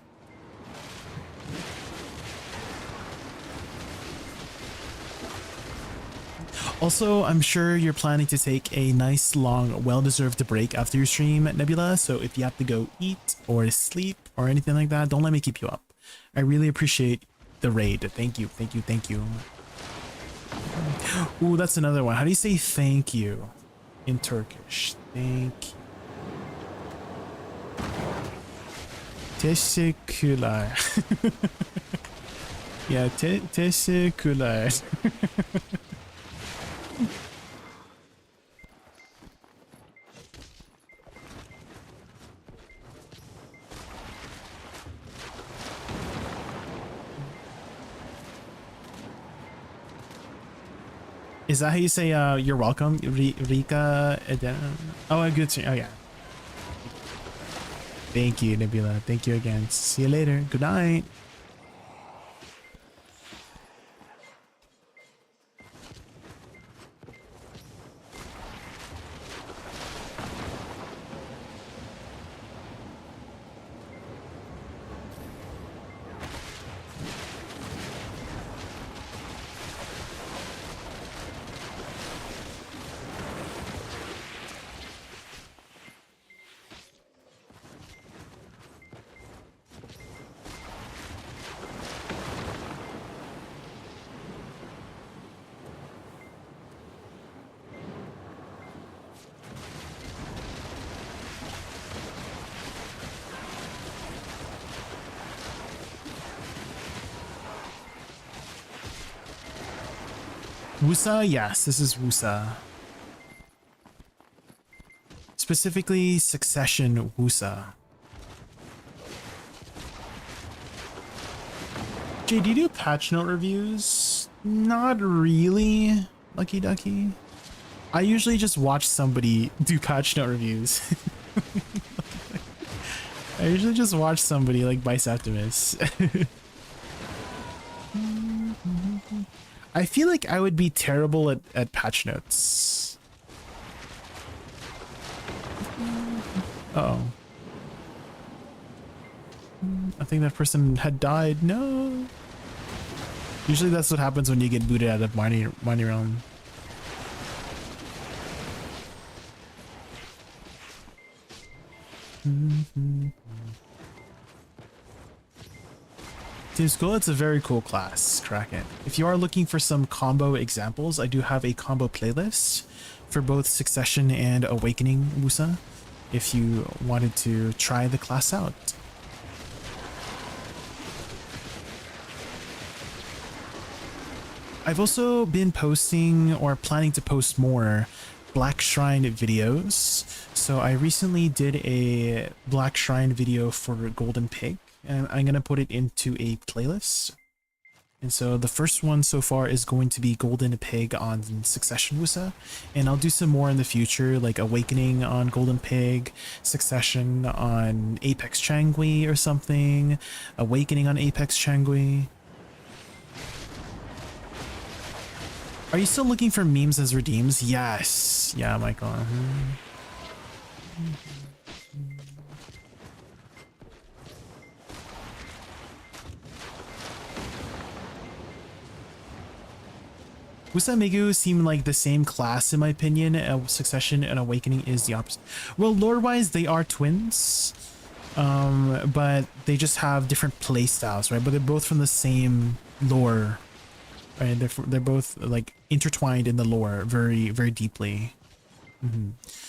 Also, I'm sure you're planning to take a nice, long, well-deserved break after your stream, Nebula, so if you have to go eat or sleep or anything like that, don't let me keep you up. I really appreciate the raid. Thank you, thank you, thank you. Ooh, that's another one. How do you say thank you in Turkish? Thank you. Teşekkürler. Yeah, teşekkürler. Is that how you say you're welcome? Rika Oh, good. Oh yeah. Thank you, Nebula. Thank you again. See you later. Good night. Woosa, yes, this is Woosa. Specifically, Succession Woosa. Jay, do you do patch note reviews? Not really, Lucky Ducky. I usually just watch somebody do patch note reviews. I usually just watch somebody like Biceptimus. I feel like I would be terrible at patch notes. Uh-oh. I think that person had died. No. Usually that's what happens when you get booted out of Money Realm. Team School, it's a very cool class, Kraken. If you are looking for some combo examples, I do have a combo playlist for both Succession and Awakening Woosa, if you wanted to try the class out. I've also been posting or planning to post more Black Shrine videos. So I recently did a Black Shrine video for Golden Pig, and I'm going to put it into a playlist. And so the first one so far is going to be Golden Pig on Succession Woosa, and I'll do some more in the future, like Awakening on Golden Pig, Succession on Apex Changui or something, Awakening on Apex Changui. Are you still looking for memes as redeems? Yes. Yeah, Michael. Woosa and Megu seem like the same class in my opinion. Succession and Awakening is the opposite. Well, lore-wise, they are twins, but they just have different play styles, right? But they're both from the same lore, right? They're both like intertwined in the lore very, very deeply.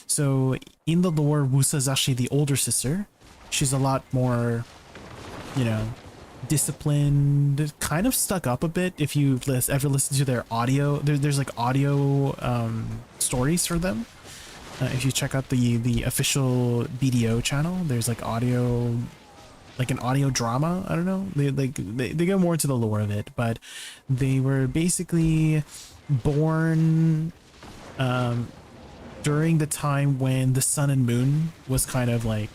So in the lore, Woosa is actually the older sister. She's a lot more, you know, disciplined, kind of stuck up a bit. If you've ever listened to their audio, there's like audio stories for them. If you check out the official BDO channel, there's like audio, like an audio drama. I don't know. They go more into the lore of it, but they were basically born during the time when the sun and moon was kind of like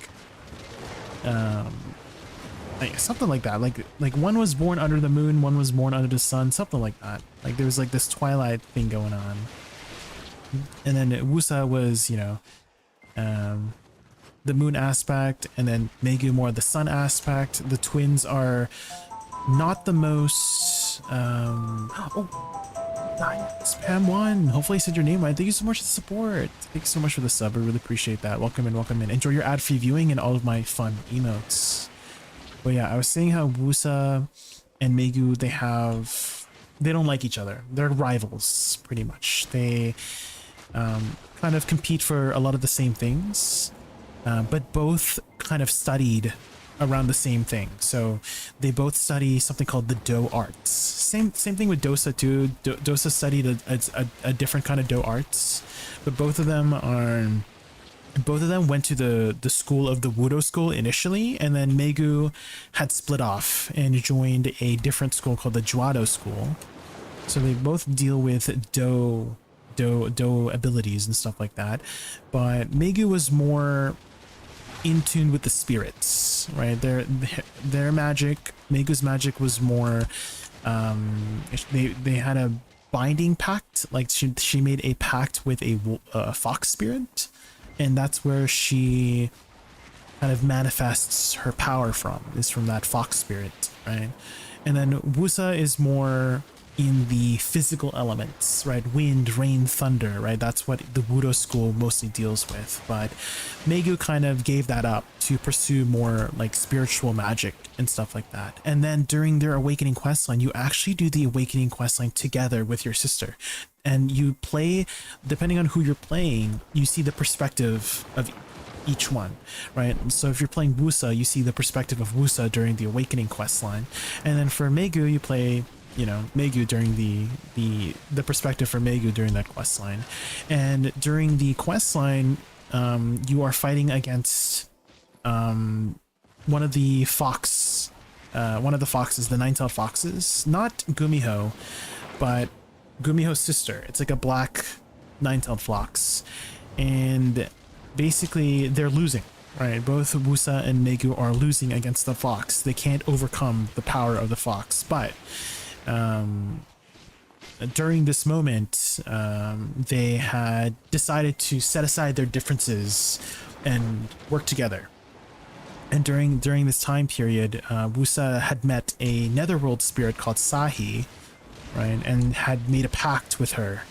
something like that. Like one was born under the moon, one was born under the sun, something like that. Like there was like this twilight thing going on. And then Woosa was, you know, the moon aspect, and then Megu more the sun aspect. The twins are not the most Spam one. Hopefully I said your name right. Thank you so much for the support. Thank you so much for the sub. I really appreciate that. Welcome in, welcome in. Enjoy your ad-free viewing and all of my fun emotes. But yeah, I was saying how Woosa and Megu, they don't like each other. They're rivals, pretty much. They kind of compete for a lot of the same things, but both kind of studied around the same thing. So they both study something called the Do arts. Same thing with Dosa too. Dosa studied a different kind of Do arts, but both of them went to the school of the Wudo school initially, and then Megu had split off and joined a different school called the Juado school. So they both deal with do abilities and stuff like that. But Megu was more in tune with the spirits, right? Their magic, Megu's magic was more, they had a binding pact. Like she made a pact with a fox spirit, and that's where she kind of manifests her power from, is from that fox spirit, right? And then Woosa is more in the physical elements, right? Wind, rain, thunder, right? That's what the Wudo school mostly deals with. But Megu kind of gave that up to pursue more like spiritual magic and stuff like that. And then during their awakening questline, you actually do the awakening questline together with your sister. And you play, depending on who you're playing, you see the perspective of each one, right? So if you're playing Woosa, you see the perspective of Woosa during the awakening questline. And then for Megu, you play, you know, Megu during the perspective for Megu during that quest line. And during the quest line, you are fighting against one of the foxes, the nine-tailed foxes, not Gumiho, but Gumiho's sister. It's like a black nine-tailed fox, and basically they're losing. Right, both Woosa and Megu are losing against the fox. They can't overcome the power of the fox, but during this moment, they had decided to set aside their differences and work together. And during this time period, Woosa had met a netherworld spirit called Sahi, right, and had made a pact with her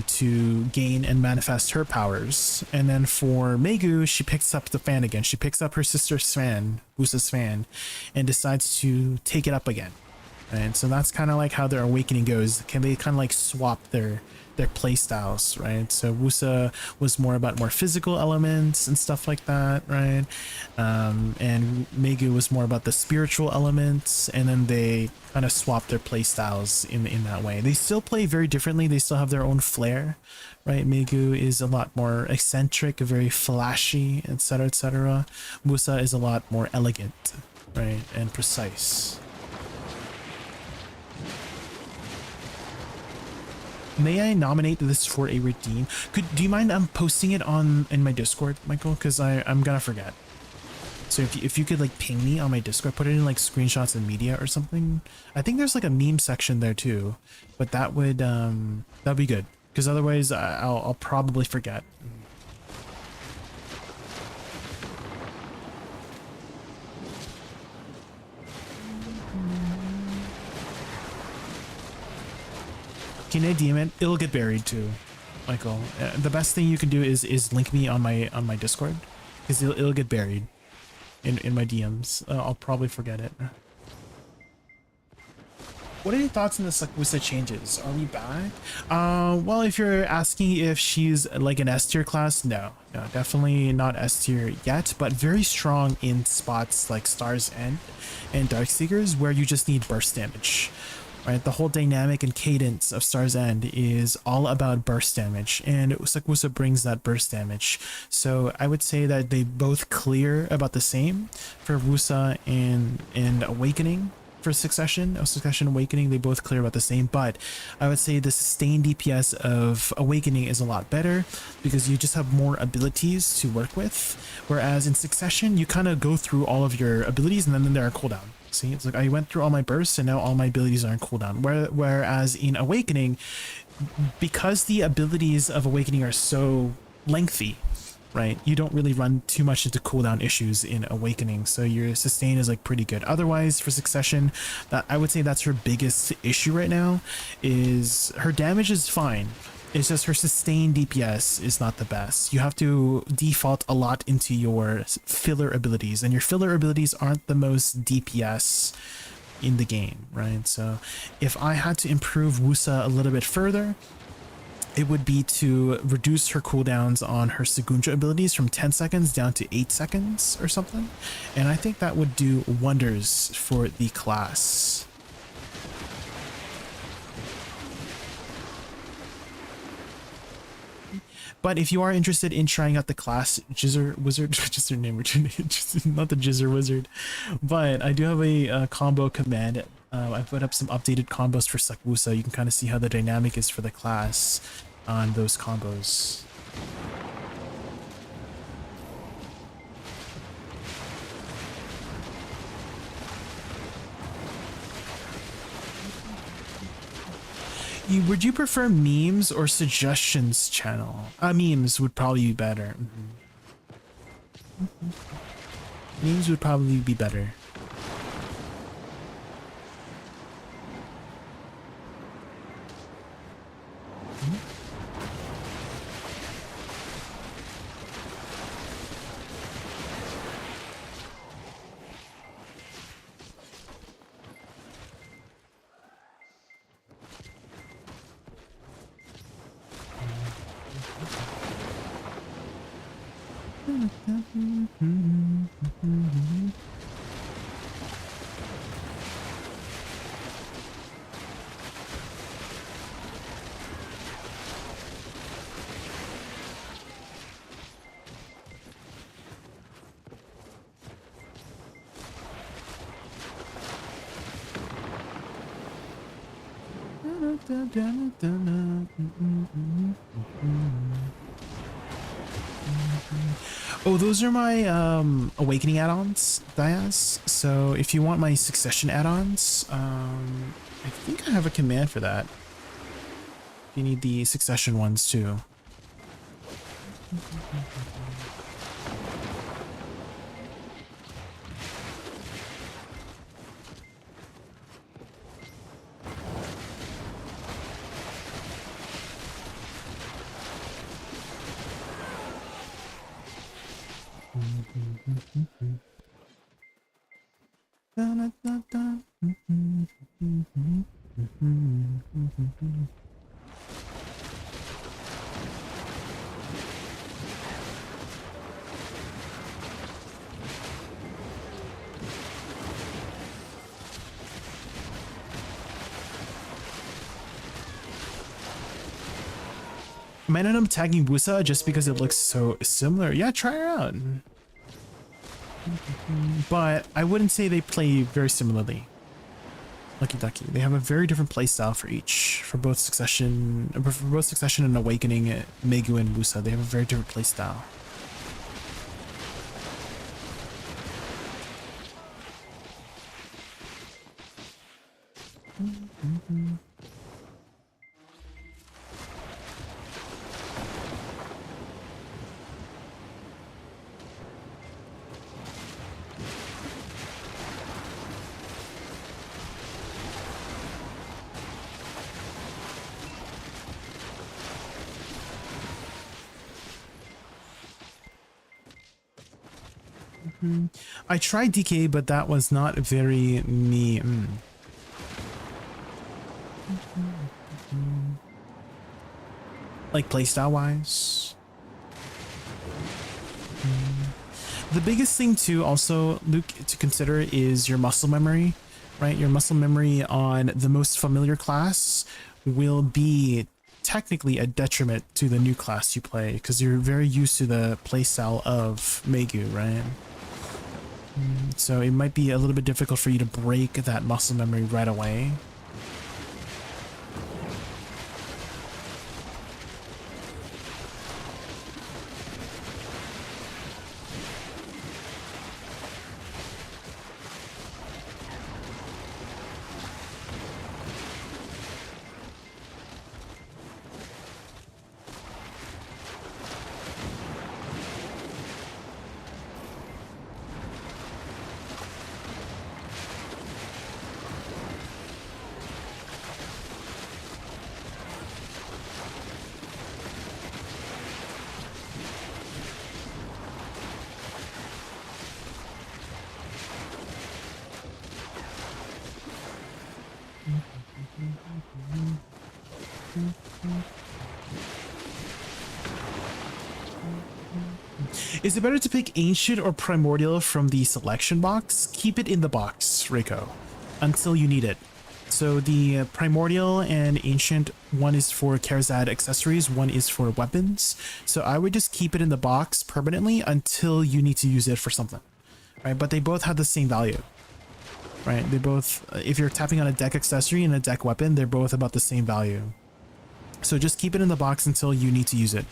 to gain and manifest her powers. And then for Megu, she picks up the fan again. She picks up her sister's fan, Woosa's fan, and decides to take it up again. And so that's kind of like how their awakening goes. Can they kind of like swap their play styles, right? So Woosa was more about more physical elements and stuff like that, right? And Megu was more about the spiritual elements, and then they kind of swap their play styles in that way. They still play very differently. They still have their own flair, right? Megu is a lot more eccentric, very flashy, etc., etc. Woosa is a lot more elegant, right, and precise. May I nominate this for a redeem? Do you mind posting it in my Discord, Michael? Because I'm gonna forget. So if you could like ping me on my Discord, put it in like screenshots and media or something. I think there's like a meme section there too, but that would that'd be good, because otherwise I'll probably forget. Can I DM it? It'll get buried too, Michael. The best thing you can do is link me on my Discord, because it'll get buried in my DMs. I'll probably forget it. What are your thoughts on this like Woosa changes? Are we back? Well, if you're asking if she's like an S tier class, no, definitely not S tier yet, but very strong in spots like Star's End and Darkseekers, where you just need burst damage. Right, the whole dynamic and cadence of Star's End is all about burst damage, and Woosa brings that burst damage. So I would say that they both clear about the same for Woosa and Awakening. For Succession Awakening, they both clear about the same, but I would say the sustained DPS of Awakening is a lot better because you just have more abilities to work with, whereas in Succession you kind of go through all of your abilities and then they're on cooldown. See, it's like I went through all my bursts and now all my abilities are on cooldown. Whereas in Awakening, because the abilities of Awakening are so lengthy, right, you don't really run too much into cooldown issues in Awakening, so your sustain is like pretty good. Otherwise, for Succession, that I would say that's her biggest issue right now. Is her damage is fine. It's just her sustained DPS is not the best. You have to default a lot into your filler abilities, and your filler abilities aren't the most DPS in the game, right? So if I had to improve Woosa a little bit further, it would be to reduce her cooldowns on her Segunja abilities from 10 seconds down to 8 seconds or something. And I think that would do wonders for the class. But if you are interested in trying out the class Jizzer Wizard, just her name, not the Jizzer Wizard, but I do have a combo command. I put up some updated combos for Woosa. You can kind of see how the dynamic is for the class on those combos. Would you prefer memes or suggestions channel? Memes would probably be better. Memes would probably be better. Oh, those are my awakening add-ons, Diaz. So if you want my succession add-ons, I think I have a command for that. If you need the succession ones too. Might end up tagging Woosa just because it looks so similar. Yeah, try her out. But I wouldn't say they play very similarly. Lucky Ducky. They have a very different playstyle for each. For both Succession and Awakening, Megu and Woosa, they have a very different playstyle. I tried DK, but that was not very me. Like playstyle wise. The biggest thing too also, Luke, to consider is your muscle memory, right? Your muscle memory on the most familiar class will be technically a detriment to the new class you play because you're very used to the playstyle of Megu, right? So it might be a little bit difficult for you to break that muscle memory right away. Is it better to pick Ancient or Primordial from the selection box? Keep it in the box, Rico, until you need it. So the primordial and ancient, one is for Karazad accessories, one is for weapons. So I would just keep it in the box permanently until you need to use it for something, right? But they both have the same value, right? They both, if you're tapping on a deck accessory and a deck weapon, they're both about the same value. So just keep it in the box until you need to use it.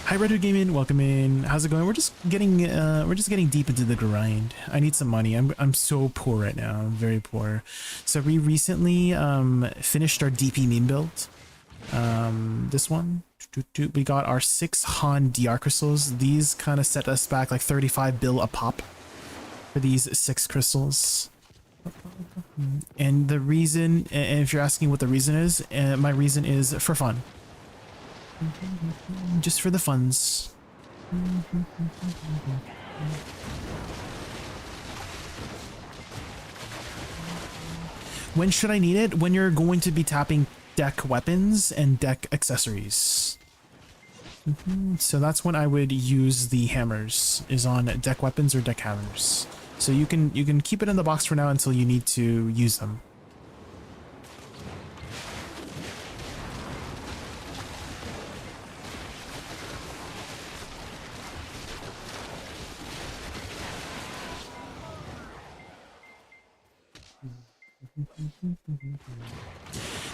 Hi Red Hood Gaming, welcome in. How's it going? We're just getting deep into the grind. I need some money. I'm so poor right now. I'm very poor. So we recently finished our DP meme build. This one. We got our 6 Han DR crystals. These kind of set us back like 35 bill a pop for these 6 crystals. And the reason, and if you're asking what the reason is, my reason is for fun. Just for the funds. When should I need it? When you're going to be tapping deck weapons and deck accessories. So that's when I would use the hammers, is on deck weapons or deck hammers. So you can keep it in the box for now until you need to use them.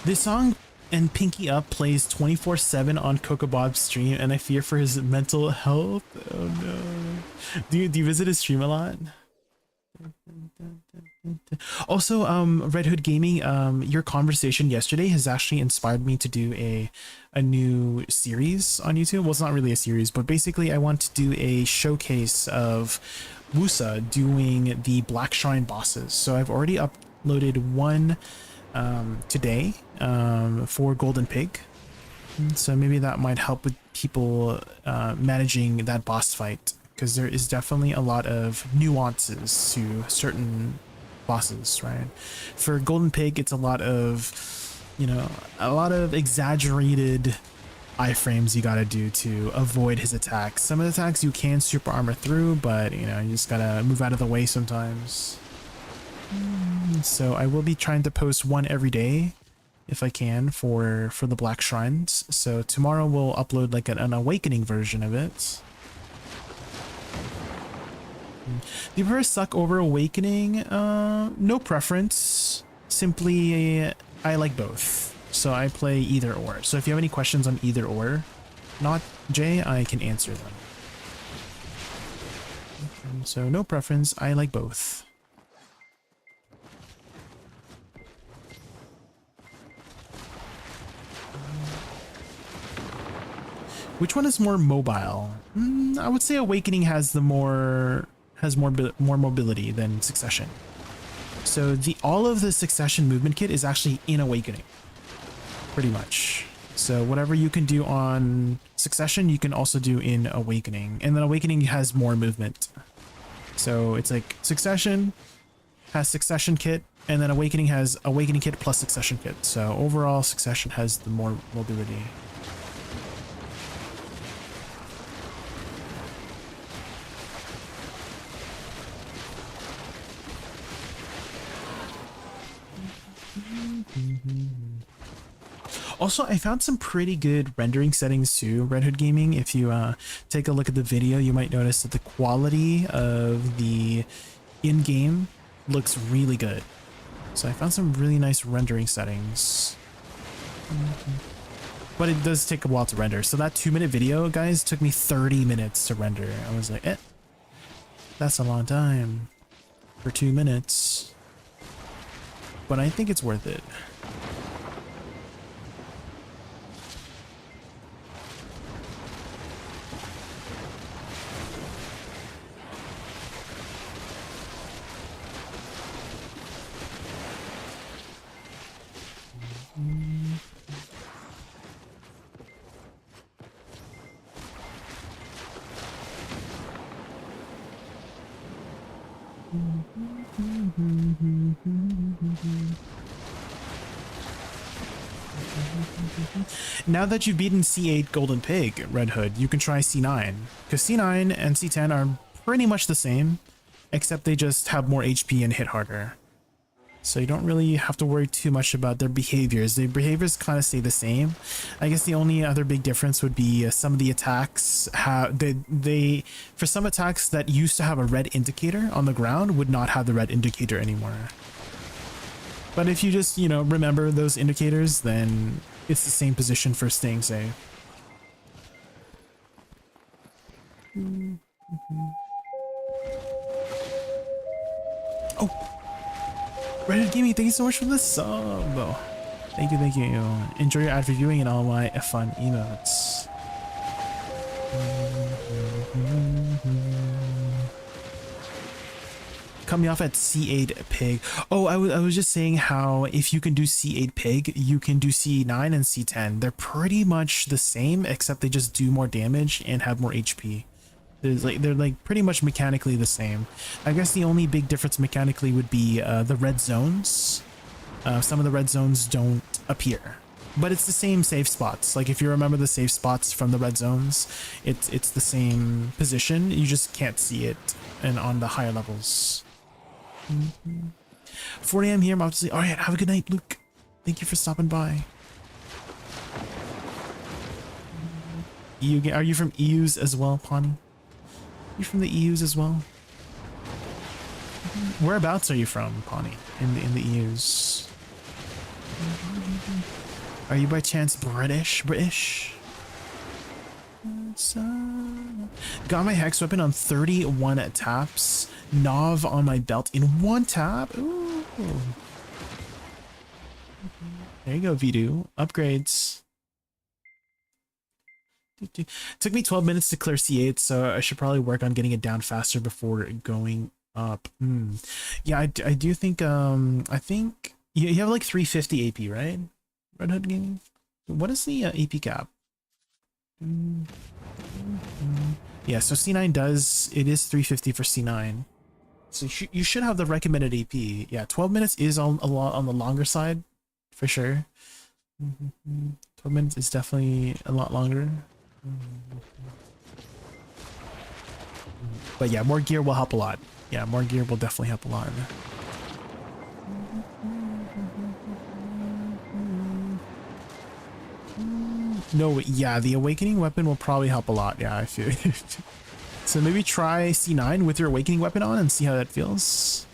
This song and Pinky Up plays 24/7 on Coco Bob's stream, and I fear for his mental health. Oh no. Do you visit his stream a lot? Also, Red Hood Gaming, your conversation yesterday has actually inspired me to do a new series on YouTube. Well, it's not really a series, but basically I want to do a showcase of Woosa doing the Black Shrine bosses. So I've already uploaded one today for Golden Pig. So maybe that might help with people managing that boss fight, because there is definitely a lot of nuances to certain bosses, right? For Golden Pig, it's a lot of, a lot of exaggerated iframes you gotta do to avoid his attacks. Some of the attacks you can super armor through, but you just gotta move out of the way sometimes. So I will be trying to post one every day if I can for the Black Shrines. So tomorrow we'll upload like an awakening version of it. Do you prefer suck over awakening? No preference. Simply, I like both. So I play either or. So if you have any questions on either or, not Jay, I can answer them. So no preference. I like both. Which one is more mobile? I would say Awakening has more mobility than Succession. So all of the Succession movement kit is actually in Awakening, pretty much. So whatever you can do on Succession, you can also do in Awakening, and then Awakening has more movement. So it's like Succession has Succession kit, and then Awakening has Awakening kit plus Succession kit. So overall, Succession has the more mobility. Also, I found some pretty good rendering settings too, Red Hood Gaming. If you take a look at the video, you might notice that the quality of the in-game looks really good. So I found some really nice rendering settings. But it does take a while to render. So that 2-minute video, guys, took me 30 minutes to render. I was like, that's a long time for 2 minutes. But I think it's worth it. Now that you've beaten C8 Golden Pig, Red Hood, you can try C9. Because C9 and C10 are pretty much the same, except they just have more HP and hit harder. So you don't really have to worry too much about their behaviors. Their behaviors kind of stay the same. I guess the only other big difference would be some of the attacks have they for some attacks that used to have a red indicator on the ground would not have the red indicator anymore. But if you just, you know, remember those indicators, then it's the same position for staying safe. Oh, Reddit Gaming, thank you so much for the sub. Thank you, thank you. Enjoy your ad viewing and all my fun emotes. Cut me off at C8 pig. Oh, I was just saying how if you can do C8 pig, you can do C9 and C10. They're pretty much the same, except they just do more damage and have more HP. They're like pretty much mechanically the same. I guess the only big difference mechanically would be the red zones. Some of the red zones don't appear, but it's the same safe spots. Like if you remember the safe spots from the red zones, it's the same position. You just can't see it, and on the higher levels. 4 a.m. here. I'm about to say, all right, have a good night, Luke. Thank you for stopping by. Are you from EUs as well, Pawnee? You from the EUs as well? Whereabouts are you from, Pawnee? In the EUs? Are you by chance British? Got my hex weapon on 31 taps. Nov on my belt in 1 tap. Ooh. There you go, Vidu. Upgrades. Took me 12 minutes to clear C8, so I should probably work on getting it down faster before going up. Yeah, I do think I think you have like 350 AP, right? Red Hood Gaming. What is the AP cap? Yeah, so C9 it is 350 for C9. So you should have the recommended AP. Yeah, 12 minutes is a lot on the longer side, for sure. 12 minutes is definitely a lot longer. But yeah, more gear will help a lot. Yeah, more gear will definitely help a lot. No, yeah, the awakening weapon will probably help a lot. Yeah, I feel it. So maybe try C9 with your awakening weapon on and see how that feels.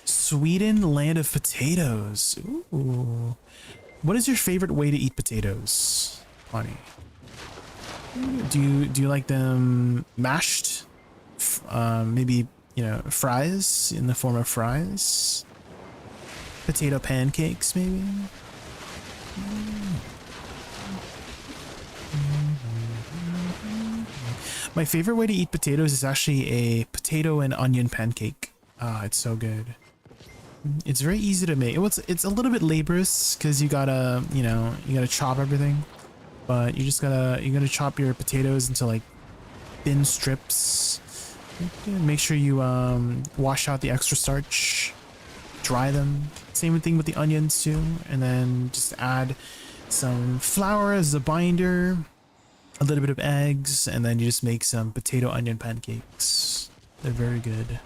Sweden, land of potatoes. Ooh. What is your favorite way to eat potatoes, Bonnie? Do you like them mashed? Maybe, you know, fries in the form of fries? Potato pancakes, maybe? My favorite way to eat potatoes is actually a potato and onion pancake. Ah, it's so good. It's very easy to make. It's a little bit laborious because you gotta, you know, you gotta chop everything, but you gotta chop your potatoes into like thin strips. Make sure you wash out the extra starch, dry them. Same thing with the onions too, and then just add some flour as a binder, a little bit of eggs, and then you just make some potato onion pancakes. They're very good.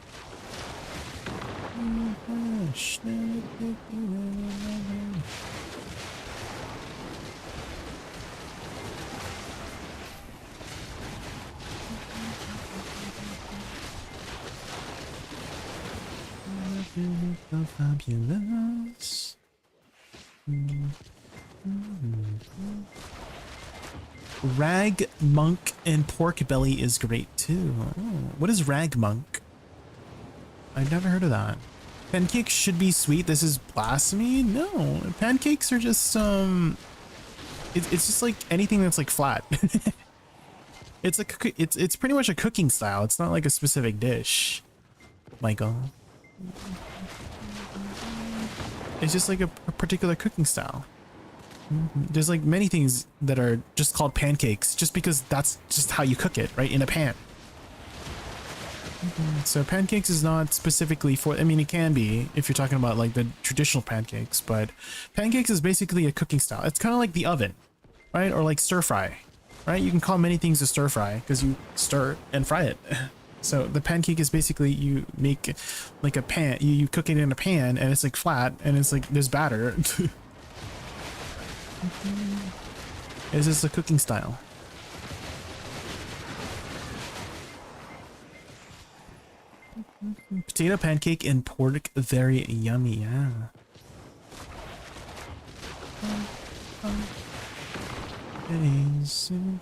Fabulous. Rag monk and pork belly is great too. Oh, what is rag monk? I've never heard of that. Pancakes should be sweet. This is blasphemy. No, pancakes are just it's just like anything that's like flat. It's like it's pretty much a cooking style. It's not like a specific dish, Michael. It's just like a particular cooking style. There's like many things that are just called pancakes just because that's just how you cook it, right? In a pan. So pancakes is not specifically for, I mean, it can be if you're talking about like the traditional pancakes, but pancakes is basically a cooking style. It's kind of like the oven, right? Or like stir fry, right? You can call many things a stir fry because you stir and fry it. So the pancake is basically you make like a pan, you cook it in a pan and it's like flat and it's like there's batter. It's just a cooking style. Potato pancake and pork, very yummy, yeah.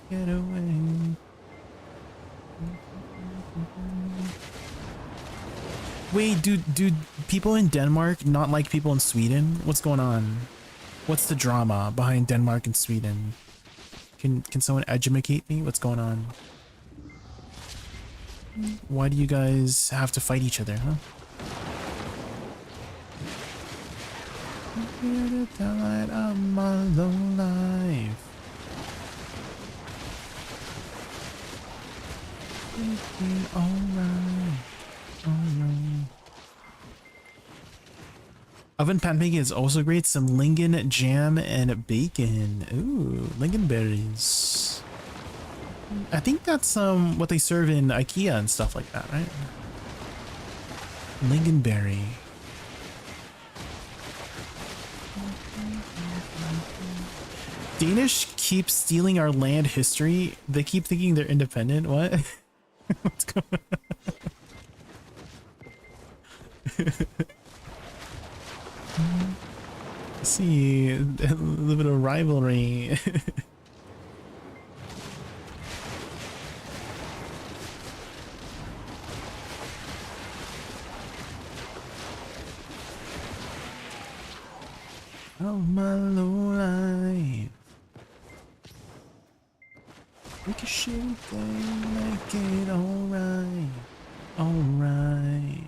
Get away. Wait, do people in Denmark not like people in Sweden? What's going on? What's the drama behind Denmark and Sweden? Can someone educate me? What's going on? Why do you guys have to fight each other, huh? Here to die of my low life. Alright. Oven pancake is also great. Some lingon jam and bacon. Ooh, lingonberries. I think that's what they serve in IKEA and stuff like that, right? Lingonberry. Danish keep stealing our land history. They keep thinking they're independent. What? What's going on? See, a little bit of rivalry. Of my low life. Make a shitty thing, make it alright. Alright.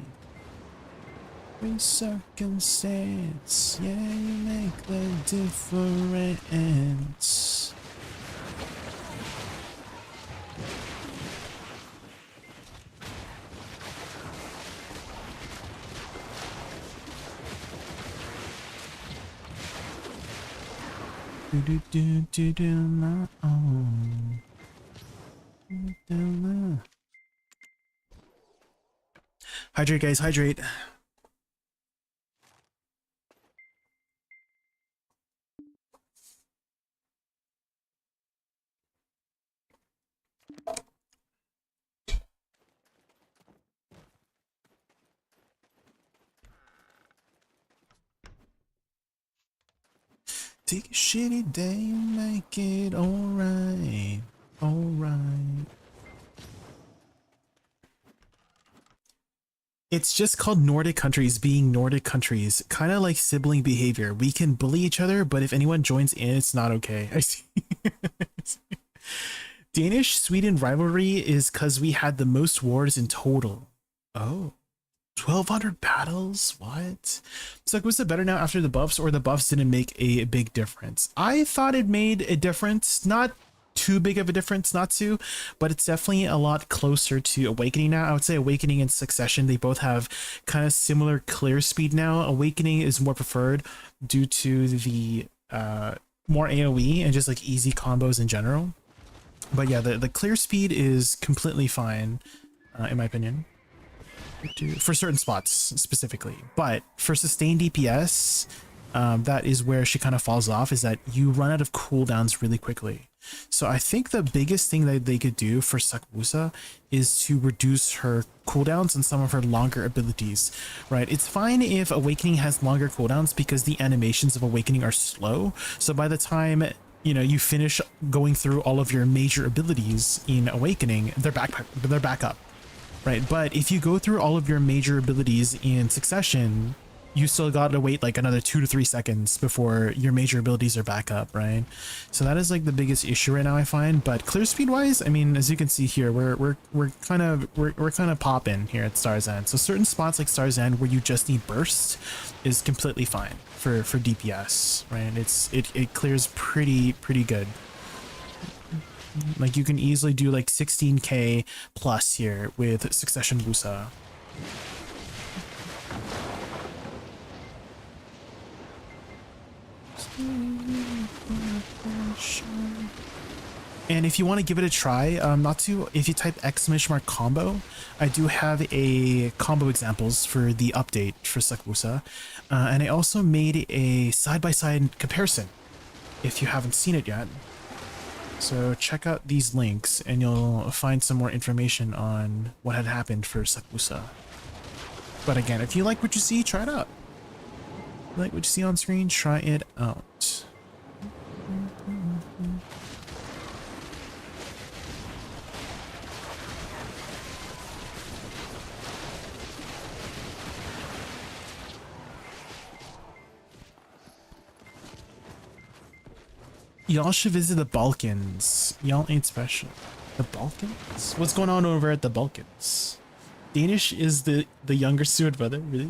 Every circumstance, yeah, you make the difference. Do my own. Hydrate, guys, hydrate. Take a shitty day and make it alright. Alright. It's just called Nordic countries being Nordic countries. Kind of like sibling behavior. We can bully each other, but if anyone joins in, it's not okay. I see. Danish-Sweden rivalry is because we had the most wars in total. Oh. 1,200 battles? What? So like, was it better now after the buffs, or the buffs didn't make a big difference? I thought it made a difference. Not too big of a difference, not to, but it's definitely a lot closer to Awakening now. I would say Awakening and Succession, they both have kind of similar clear speed now. Awakening is more preferred due to the more AoE and just like easy combos in general. But yeah, the clear speed is completely fine, in my opinion. For certain spots specifically, but for sustained DPS, that is where she kind of falls off, is that you run out of cooldowns really quickly. So I think the biggest thing that they could do for Woosa is to reduce her cooldowns and some of her longer abilities, right? It's fine if Awakening has longer cooldowns because the animations of Awakening are slow. So by the time, you know, you finish going through all of your major abilities in Awakening, they're back up. Right, but if you go through all of your major abilities in Succession, you still gotta wait like another 2 to 3 seconds before your major abilities are back up, right? So that is like the biggest issue right now, I find. But clear speed wise, I mean, as you can see here, we're kind of popping here at Star's End. So certain spots like Star's End where you just need burst is completely fine for DPS, right? It clears pretty good. Like you can easily do like 16k plus here with Succession Woosa. And if you want to give it a try, if you type !combo, I do have a combo examples for the update for Woosa. And I also made a side-by-side comparison if you haven't seen it yet. So check out these links and you'll find some more information on what had happened for Woosa. But again, if you like what you see, try it out. If you like what you see on screen, try it out. Y'all should visit the Balkans. Y'all ain't special. The Balkans? What's going on over at the Balkans? Danish is the younger Stuart brother, really?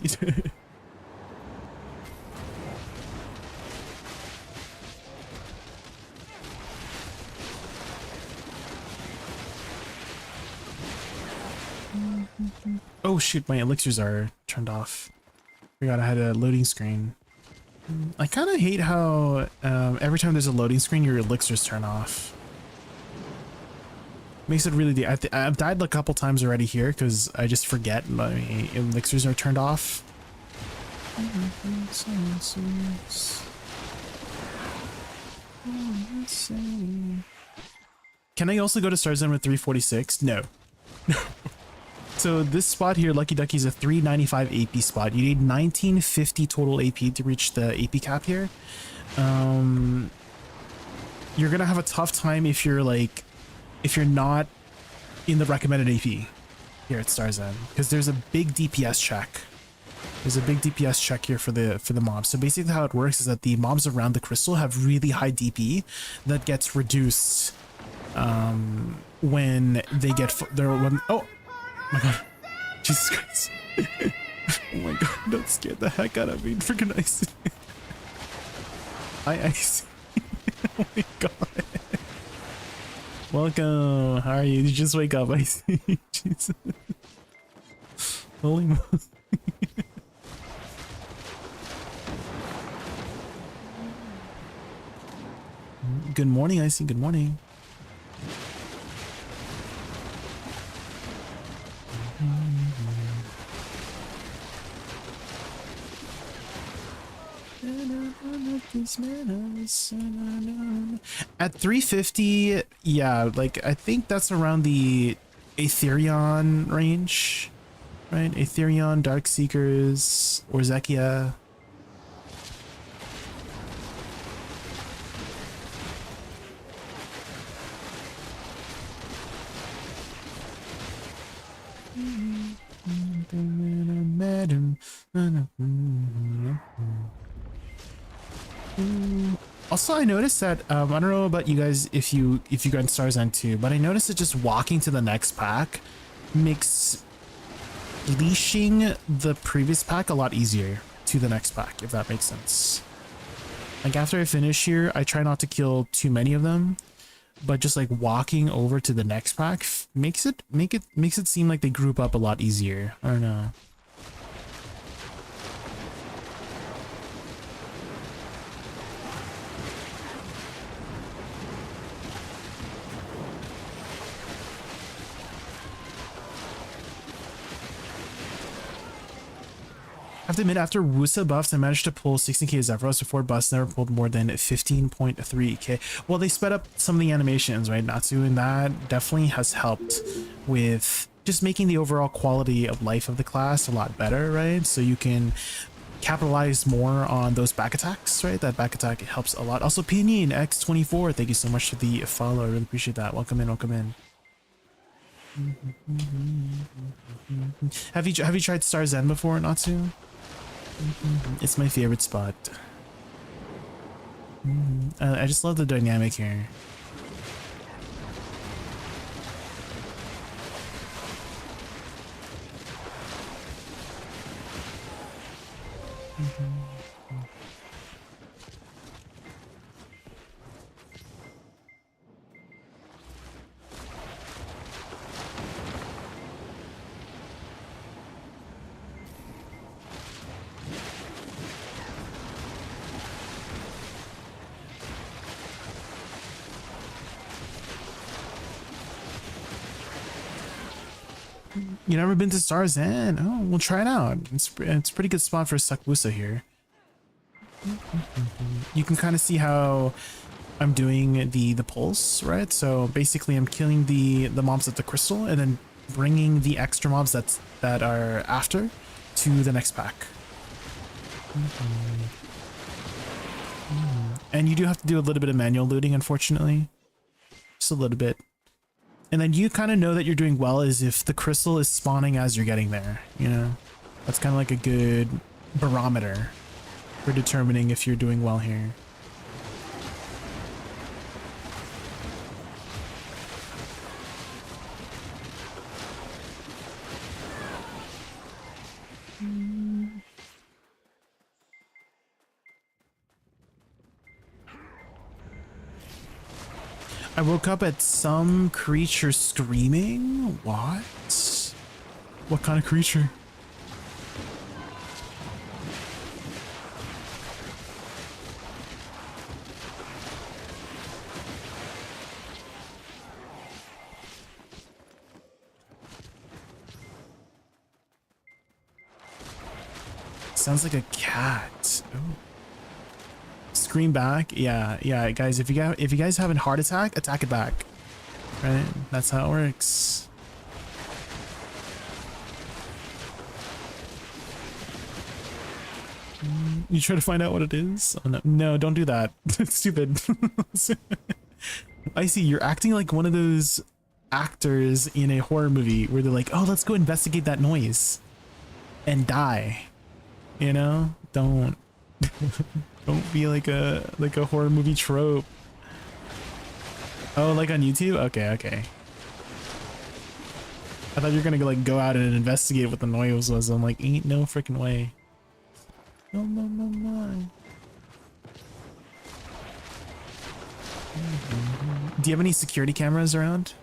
Oh shoot, my elixirs are turned off. Forgot I had a loading screen. I kind of hate how every time there's a loading screen, your elixirs turn off. Makes it really... I've died a couple times already here because I just forget my elixirs are turned off. Can I also go to Star Zone with 346? No. So this spot here, Lucky Ducky, is a 395 AP spot. You need 1950 total AP to reach the AP cap here. You're gonna have a tough time if you're not in the recommended AP here at Star Zone, because there's a big DPS check. There's a big DPS check here for the mobs. So basically how it works is that the mobs around the crystal have really high DP that gets reduced when they get oh my god, Jesus Christ. Oh my god, that scared the heck out of me. Freaking ice. I see. Oh my god. Welcome. How are you? Did you just wake up? I see. Jesus. Holy moly. Good morning, Icy. Good morning. At 350, yeah, like I think that's around the Aetherion range, right? Aetherion, Darkseekers, or Zekia. Also, I noticed that I don't know about you guys if you got Stars End too, but I noticed that just walking to the next pack makes leashing the previous pack a lot easier to the next pack, if that makes sense. Like after I finish here, I try not to kill too many of them, but just like walking over to the next pack makes it seem like they group up a lot easier. I don't know. I have to admit, after Woosa buffs, I managed to pull 16k Zephyros before buffs never pulled more than 15.3k. Well, they sped up some of the animations, right, Natsu, and that definitely has helped with just making the overall quality of life of the class a lot better, right? So you can capitalize more on those back attacks, right? That back attack helps a lot. Also, Pinyin X24, thank you so much for the follow. I really appreciate that. Welcome in, welcome in. Have you tried Star Zen before, Natsu? It's my favorite spot. I just love the dynamic here. You never been to Starzan? Oh, we'll try it out. It's a pretty good spot for Woosa here. You can kind of see how I'm doing the pulse, right? So basically I'm killing the mobs at the crystal and then bringing the extra mobs that are after to the next pack. And you do have to do a little bit of manual looting, unfortunately. Just a little bit. And then you kind of know that you're doing well is if the crystal is spawning as you're getting there, you know? That's kind of like a good barometer for determining if you're doing well here. I woke up at some creature screaming? What? What kind of creature? Sounds like a cat. Ooh. Scream back. Yeah, guys, if you guys have a heart attack, attack it back. Right? That's how it works. You try to find out what it is? Oh, no, don't do that. It's stupid. I see, you're acting like one of those actors in a horror movie where they're like, oh, let's go investigate that noise and die. You know? Don't be like a horror movie trope. Oh, like on YouTube? Okay. I thought you were gonna like go out and investigate what the noise was. I'm like, ain't no freaking way. No. Do you have any security cameras around?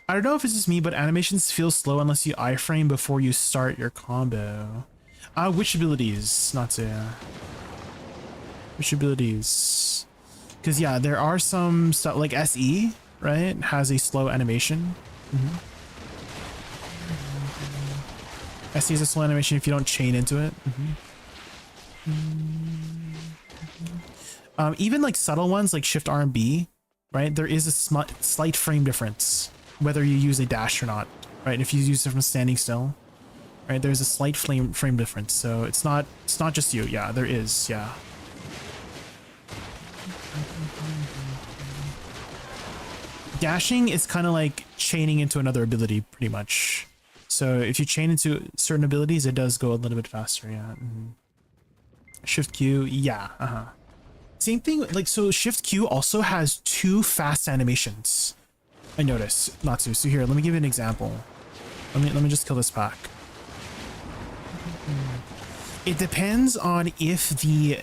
I don't know if it's just me, but animations feel slow unless you iframe before you start your combo. Which abilities? Not to. Which abilities? Because yeah, there are some stuff like SE, right? Has a slow animation. SE is a slow animation if you don't chain into it. Even like subtle ones like Shift R and B, right? There is a slight frame difference whether you use a dash or not, right? If you use it from standing still, right? There's a slight frame difference, so it's not just you. Yeah, there is. Yeah. Dashing is kind of like chaining into another ability, pretty much. So if you chain into certain abilities, it does go a little bit faster. Yeah. Shift Q. Yeah. Same thing. Like, so Shift Q also has 2 fast animations. I notice. Natsu. So here, let me give you an example. Let me just kill this pack. It depends on if the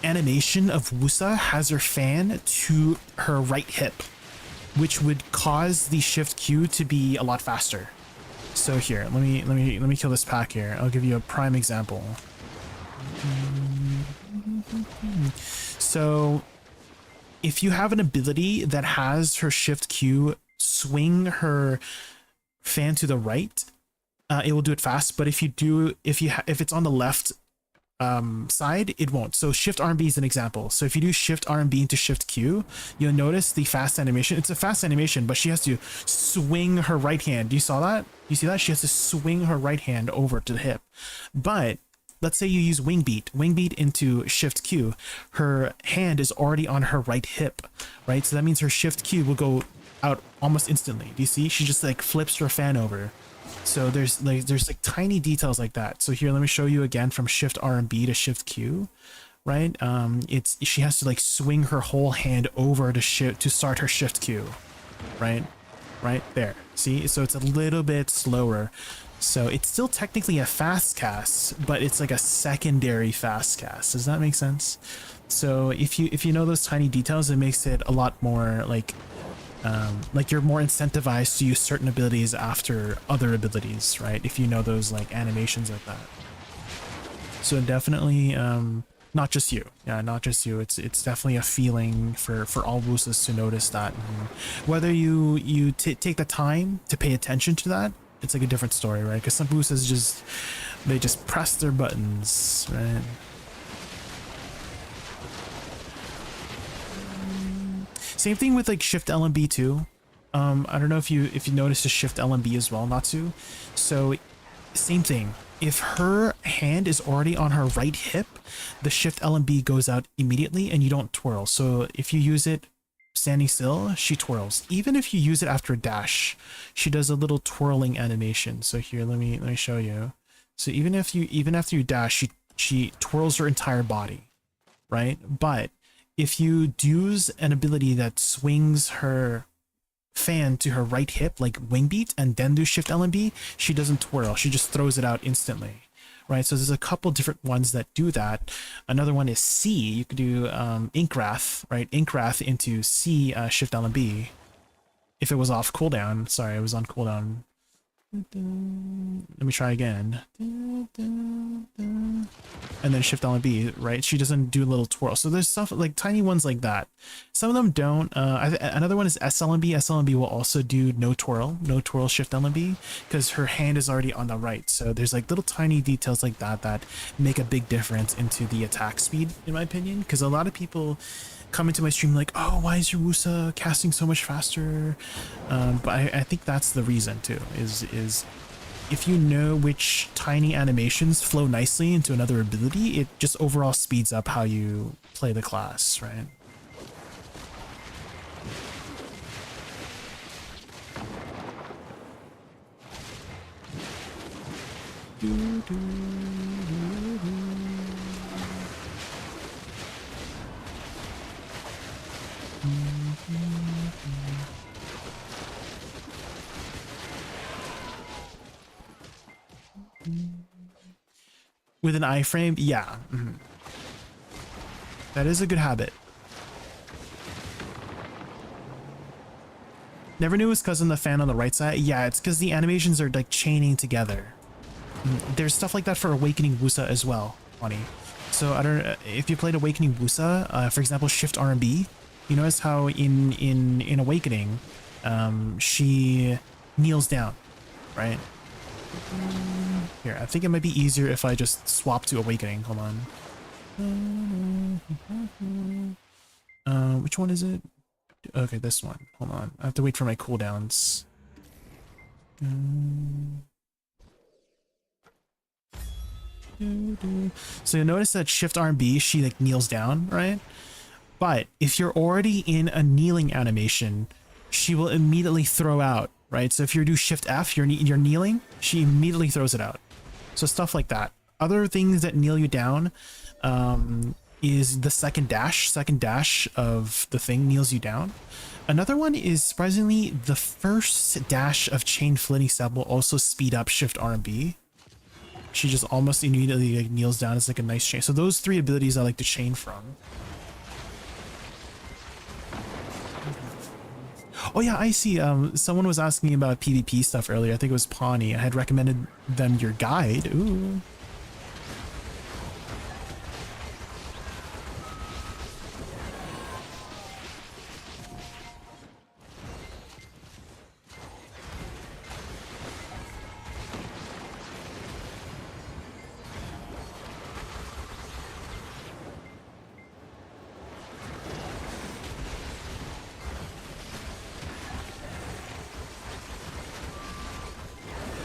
animation of Woosa has her fan to her right hip, which would cause the Shift Q to be a lot faster. So here, let me kill this pack here. I'll give you a prime example. So if you have an ability that has her Shift Q swing her fan to the right, it will do it fast. But if it's on the left side, it won't. So Shift R and B is an example. So if you do Shift R and B into Shift Q, you'll notice the fast animation. It's a fast animation, but she has to swing her right hand. Do you saw that? You see that? She has to swing her right hand over to the hip. But let's say you use wing beat into Shift Q. Her hand is already on her right hip, right? So that means her Shift Q will go out almost instantly. Do you see? She just like flips her fan over. So there's like tiny details like that. So here, let me show you again from Shift R and B to Shift Q. right? She has to like swing her whole hand over to start her shift Q, right? Right there. See, so it's a little bit slower. So it's still technically a fast cast, but it's like a secondary fast cast. Does that make sense? So if you know those tiny details, it makes it a lot more like you're more incentivized to use certain abilities after other abilities, right? If you know those like animations like that. So definitely, not just you. Yeah, not just you. It's definitely a feeling for all Woosas to notice that. And whether you take the time to pay attention to that, it's like a different story, right? Because some Woosas they just press their buttons, right? Same thing with like Shift LMB too. I don't know if you noticed a Shift LMB as well, Natsu. So same thing. If her hand is already on her right hip, the Shift LMB goes out immediately and you don't twirl. So if you use it standing still, she twirls. Even if you use it after a dash, she does a little twirling animation. So here, let me show you. So even after you dash, she twirls her entire body, right? But if you use an ability that swings her fan to her right hip, like wing beat, and then do Shift LMB, she doesn't twirl. She just throws it out instantly, right? So there's a couple different ones that do that. Another one is C. You could do Ink Wrath, right? Ink Wrath into C Shift LMB. If it was off cooldown, sorry, it was on cooldown. Let me try again. And then Shift LMB, right? She doesn't do a little twirl. So there's stuff like tiny ones like that. Some of them don't. Another one is SLMB. SLMB will also do no twirl Shift LMB because her hand is already on the right. So there's like little tiny details like that that make a big difference into the attack speed, in my opinion. Because a lot of people come into my stream like, oh, why is your Woosa casting so much faster? But I think that's the reason too, is if you know which tiny animations flow nicely into another ability, it just overall speeds up how you play the class, right? With an iframe, yeah. That is a good habit. Never knew it was because of the fan on the right side. Yeah, it's because the animations are like chaining together. There's stuff like that for Awakening Woosa as well, funny. So I don't if you played Awakening Woosa, for example, Shift RMB. You notice how in Awakening, she kneels down, right? Here, I think it might be easier if I just swap to Awakening. Hold on. Which one is it? Okay, this one. Hold on. I have to wait for my cooldowns. So you'll notice that Shift RMB, she like kneels down, right? But if you're already in a kneeling animation, she will immediately throw out, right? So if you do Shift F, you're kneeling, she immediately throws it out. So stuff like that. Other things that kneel you down is the second dash. Second dash of the thing kneels you down. Another one is, surprisingly, the first dash of Chain Flitting Step will also speed up Shift RMB. She just almost immediately like, kneels down. It's like a nice chain. So those three abilities I like to chain from. Oh yeah, I see. Someone was asking about PvP stuff earlier. I think it was Pawnee. I had recommended them your guide. Ooh.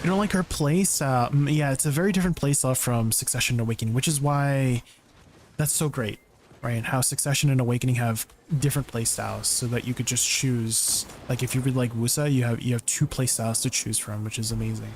You don't like her playstyle? Yeah, it's a very different playstyle from Succession and Awakening, which is why that's so great, right? How Succession and Awakening have different playstyles, so that you could just choose. Like if you really like Woosa, you have two playstyles to choose from, which is amazing.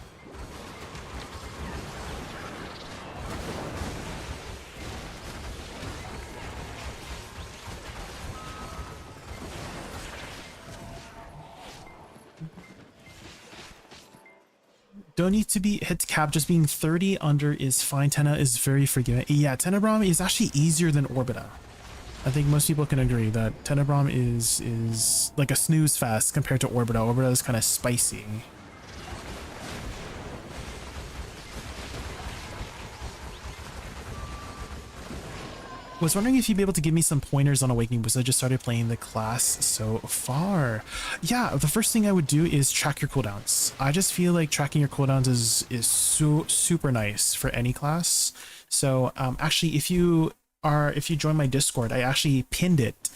Don't need to be hit cap. Just being 30 under is fine. Tenna is very forgiving. Yeah, Tenebrom is actually easier than Orbita. I think most people can agree that Tenebrom is like a snooze fest compared to Orbita. Orbita is kind of spicy. Was wondering if you'd be able to give me some pointers on Awakening because I just started playing the class so far. Yeah, the first thing I would do is track your cooldowns. I just feel like tracking your cooldowns is super nice for any class. So actually, if you join my Discord, I actually pinned it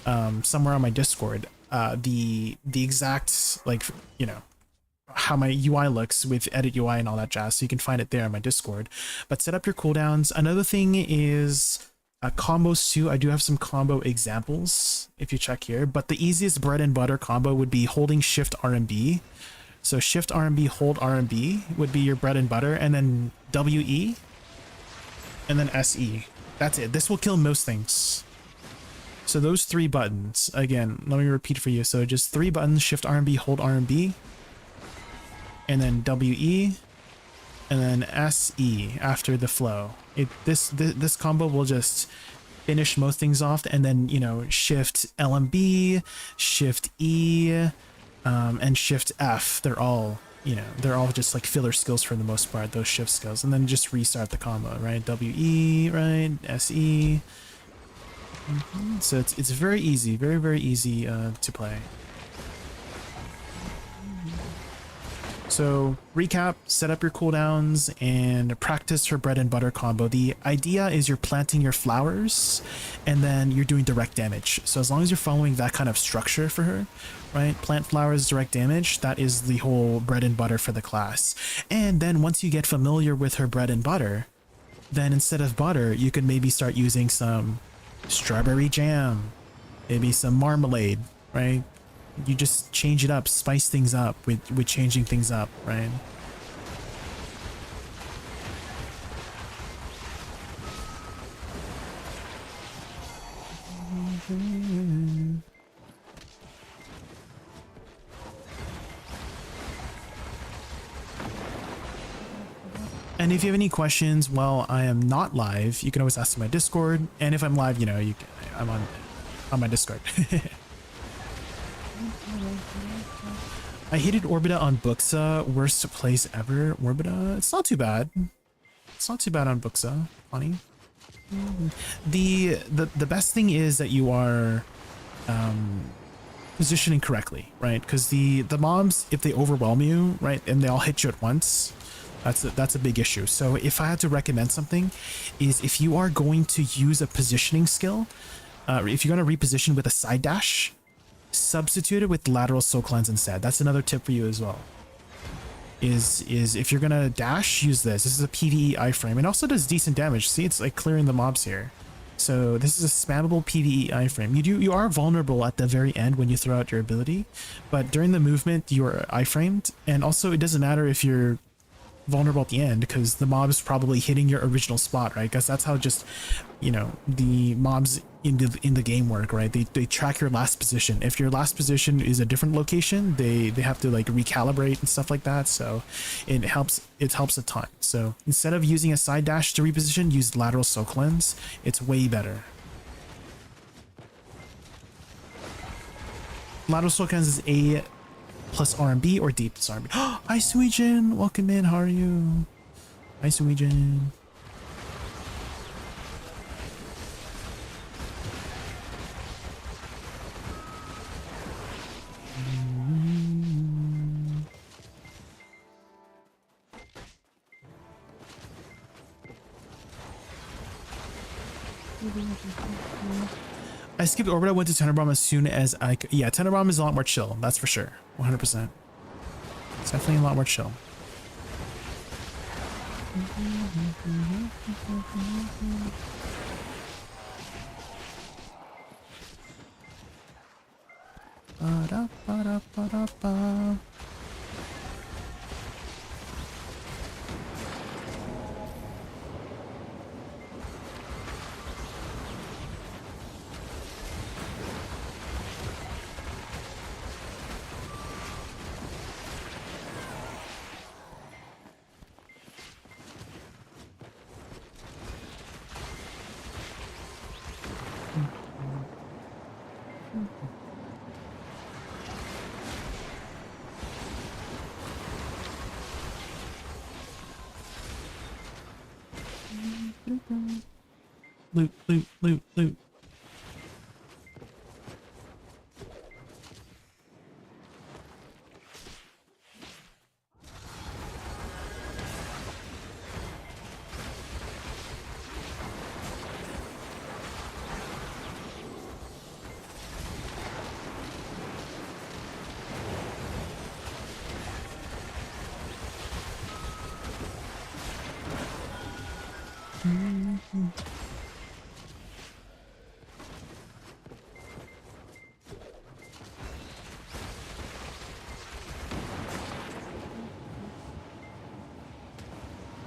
somewhere on my Discord. The exact, like, you know, how my UI looks with edit UI and all that jazz, so you can find it there on my Discord. But set up your cooldowns. Another thing is combos too. I do have some combo examples if you check here, but the easiest bread and butter combo would be holding Shift RMB. So Shift RMB, hold RMB would be your bread and butter, and then WE, and then SE. That's it. This will kill most things. So those 3 buttons, again, let me repeat for you. So just 3 buttons: Shift RMB, hold RMB, and then WE, and then SE after the flow. This combo will just finish most things off, and then, you know, Shift LMB, Shift E, and Shift F. They're all, you know, they're all just like filler skills for the most part, those shift skills, and then just restart the combo, right? WE, right? SE. So it's very easy, very easy to play. So recap, set up your cooldowns and practice her bread and butter combo. The idea is you're planting your flowers and then you're doing direct damage. So as long as you're following that kind of structure for her, right? Plant flowers, direct damage, that is the whole bread and butter for the class. And then once you get familiar with her bread and butter, then instead of butter, you could maybe start using some strawberry jam, maybe some marmalade, right? You just change it up, spice things up with changing things up, right? And if you have any questions while I am not live, you can always ask in my Discord. And if I'm live, you know, I'm on my Discord. I hated Orbita on Buxa. Worst place ever. Orbita. It's not too bad. It's not too bad on Buxa. Funny. The best thing is that you are positioning correctly, right? Because the mobs, if they overwhelm you, right, and they all hit you at once, that's a big issue. So if I had to recommend something, is if you are going to use a positioning skill, if you're going to reposition with a side dash, substitute it with lateral soul cleanse instead. That's another tip for you as well. Is if you're gonna dash, use this. This is a PvE iframe. It also does decent damage. See, it's like clearing the mobs here. So this is a spammable PvE iframe. You are vulnerable at the very end when you throw out your ability, but during the movement you are iframed, and also it doesn't matter if you're vulnerable at the end because the mob's probably hitting your original spot, right? Because that's how, just, you know, the mobs in the game work, right? They track your last position. If your last position is a different location, they have to like recalibrate and stuff like that. So it helps a ton. So instead of using a side dash to reposition, use lateral soul cleanse. It's way better. Lateral soul cleanse is A plus RMB or D plus RMB. Hi Suijin, welcome in. How are you? Hi Suijin. I skipped Orbit. I went to Tenebrom as soon as I could. Yeah, Tenebrom is a lot more chill. That's for sure. 100%. It's definitely a lot more chill. Ba-da-ba-da-ba-da-ba. loot, loot, loot, loot.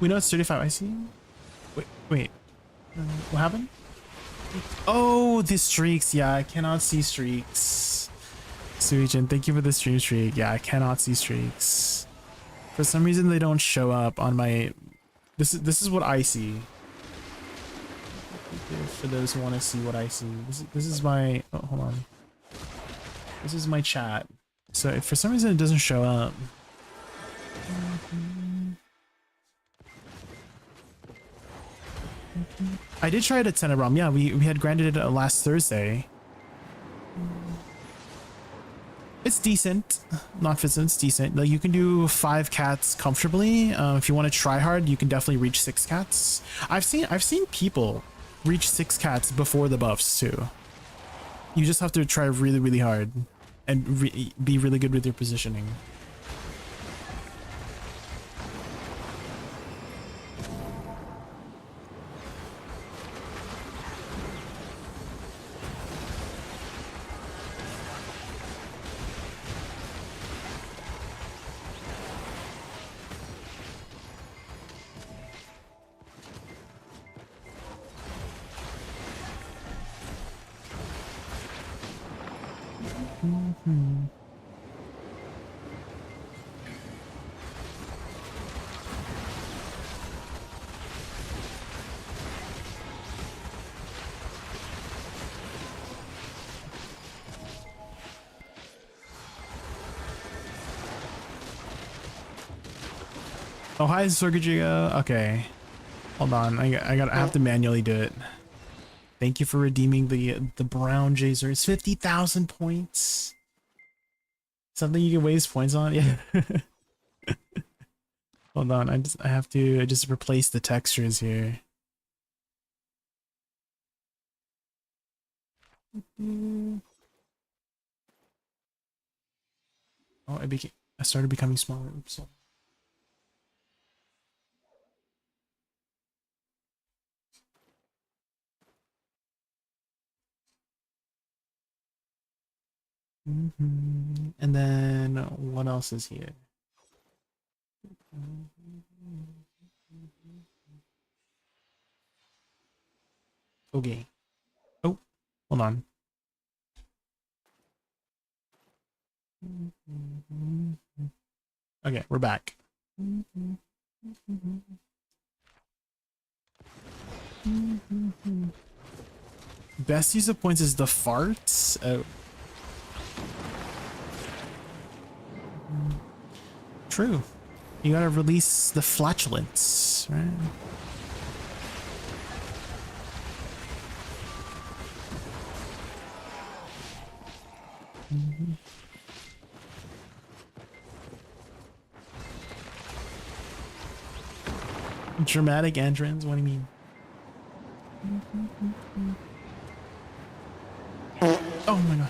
We know it's 35. I see. Wait. What happened? Oh, the streaks. Yeah, I cannot see streaks. Suijin, thank you for the stream streak. Yeah, I cannot see streaks. For some reason, they don't show up on my. This is what I see. For those who want to see what I see, this is my. Oh, hold on. This is my chat. So if for some reason it doesn't show up. I did try it at Tenebrum. Yeah, we had granted it last Thursday. It's decent. Not Fizzin, it's decent. Like, you can do 5 cats comfortably. If you want to try hard, you can definitely reach 6 cats. I've seen people reach 6 cats before the buffs too. You just have to try really, really hard and be really good with your positioning. Oh, hi, Sorgajiga. Okay, hold on. I have to manually do it. Thank you for redeeming the brown Jazer. It's 50,000 points. Something you can waste points on. Yeah. Hold on. I have to just replace the textures here. Oh, I started becoming smaller. Oops. And then what else is here? Okay. Oh, hold on. Okay, we're back. Best use of points is the farts. Oh. True. You gotta release the flatulence, right? Dramatic entrance? What do you mean? Oh my god.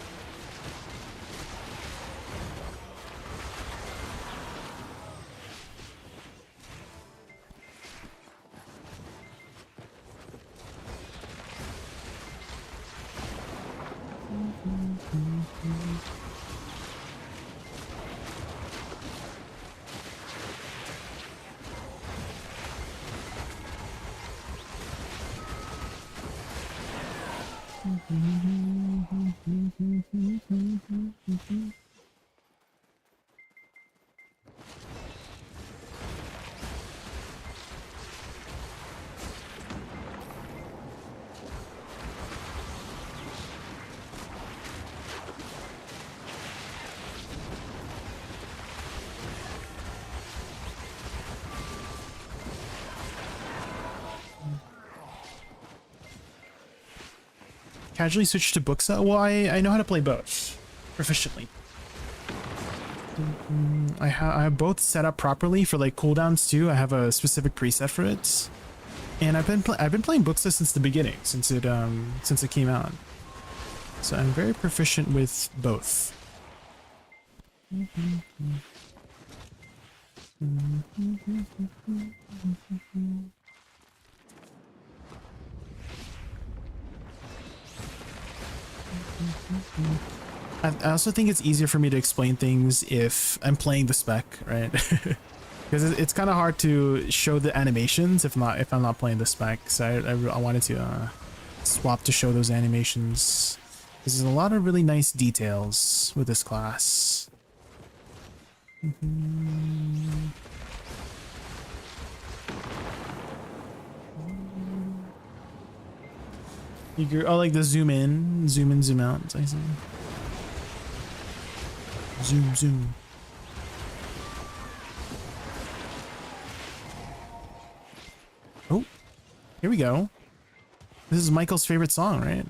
casually switched to Buxa? Well, I know how to play both proficiently. I have both set up properly for like cooldowns too. I have a specific preset for it, and I've been playing Buxa since the beginning, since it came out. So I'm very proficient with both. I also think it's easier for me to explain things if I'm playing the spec, right? Because it's kind of hard to show the animations if I'm not playing the spec. So I wanted to swap to show those animations. There's a lot of really nice details with this class. Oh, like the zoom in, zoom out. I see. Zoom, zoom. Oh, here we go. This is Michael's favorite song, right?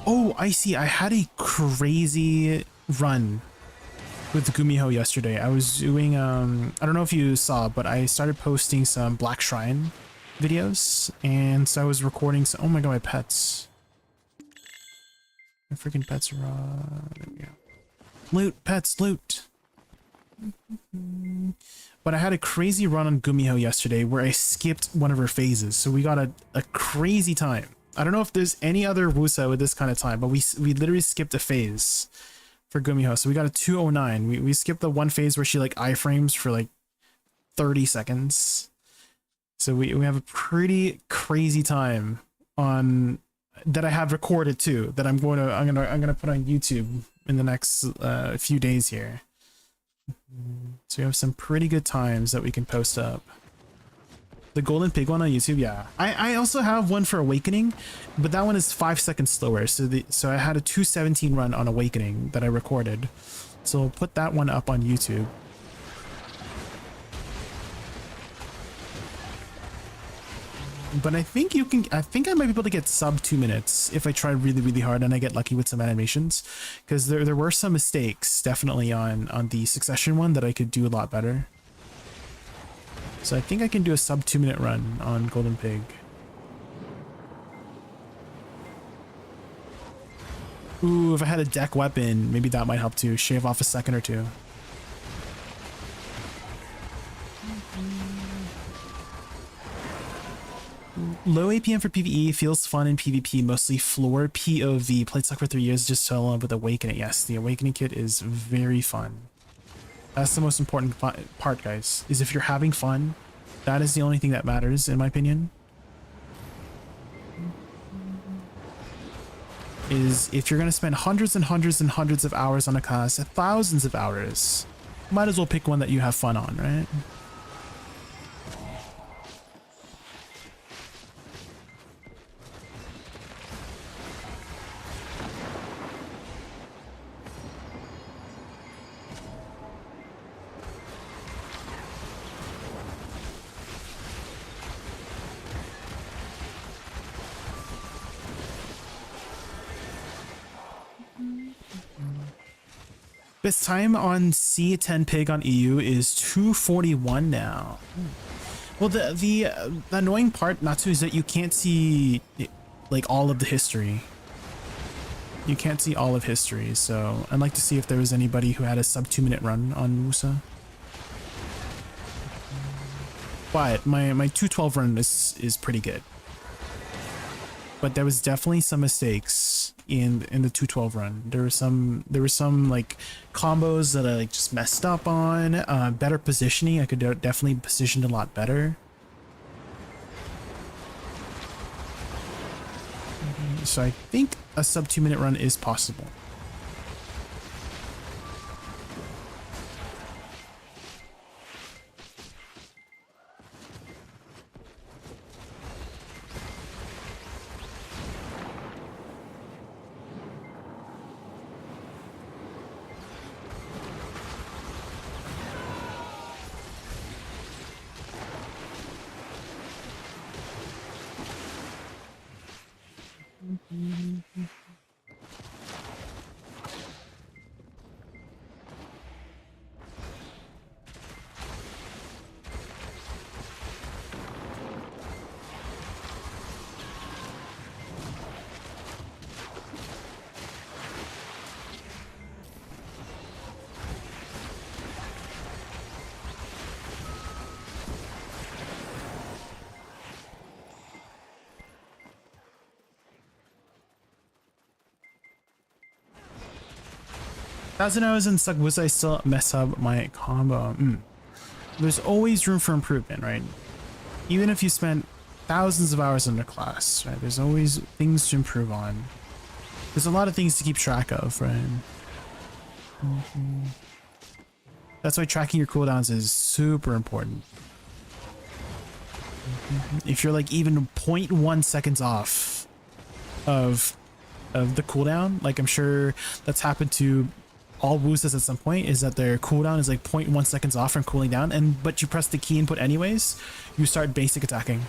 Oh, I see. I had a crazy run with Gumiho yesterday. I was doing, I don't know if you saw, but I started posting some Black Shrine videos, and so I was recording some, oh my god, my pets. My freaking pets are, there we go. Loot, pets, loot. But I had a crazy run on Gumiho yesterday where I skipped one of her phases, so we got a crazy time. I don't know if there's any other Woosa with this kind of time, but we literally skipped a phase for Gumiho. So we got a 209. We skipped the one phase where she like iframes for like 30 seconds. So we have a pretty crazy time on that I have recorded too, that I'm gonna put on YouTube in the next few days here. So we have some pretty good times that we can post up. The Golden Pig one on YouTube, yeah. I also have one for Awakening, but that one is 5 seconds slower. So I had a 217 run on Awakening that I recorded. So I'll put that one up on YouTube. But I think I might be able to get sub 2 minutes if I try really, really hard and I get lucky with some animations. Because there were some mistakes definitely on the Succession one that I could do a lot better. So I think I can do a sub 2 minute run on Golden Pig. Ooh, if I had a deck weapon, maybe that might help to shave off a second or two. Low APM for PvE feels fun in PvP, mostly floor POV. Played Suck for 3 years just so along with Awakening. Yes, the Awakening kit is very fun. That's the most important part, guys, is if you're having fun, that is the only thing that matters, in my opinion. Is if you're going to spend hundreds and hundreds and hundreds of hours on a class, thousands of hours, might as well pick one that you have fun on, right? Best time on C10 Pig on EU is 241 now. Well, the annoying part, Natsu, is that you can't see like all of the history. You can't see all of history, so I'd like to see if there was anybody who had a sub 2 minute run on Woosa. But my 212 run is pretty good. but there was definitely some mistakes in the 212 run. There were some like combos that I like just messed up on. Better positioning. I could definitely positioned a lot better. So I think a sub 2-minute run is possible. As when I was in Suck, was I still mess up my combo? There's always room for improvement, right? Even if you spent thousands of hours in the class, right? There's always things to improve on. There's a lot of things to keep track of, right? That's why tracking your cooldowns is super important. If you're like even 0.1 seconds off of the cooldown, like I'm sure that's happened to all Woosas at some point, is that their cooldown is like 0.1 seconds off from cooling down, but you press the key input anyways, you start basic attacking,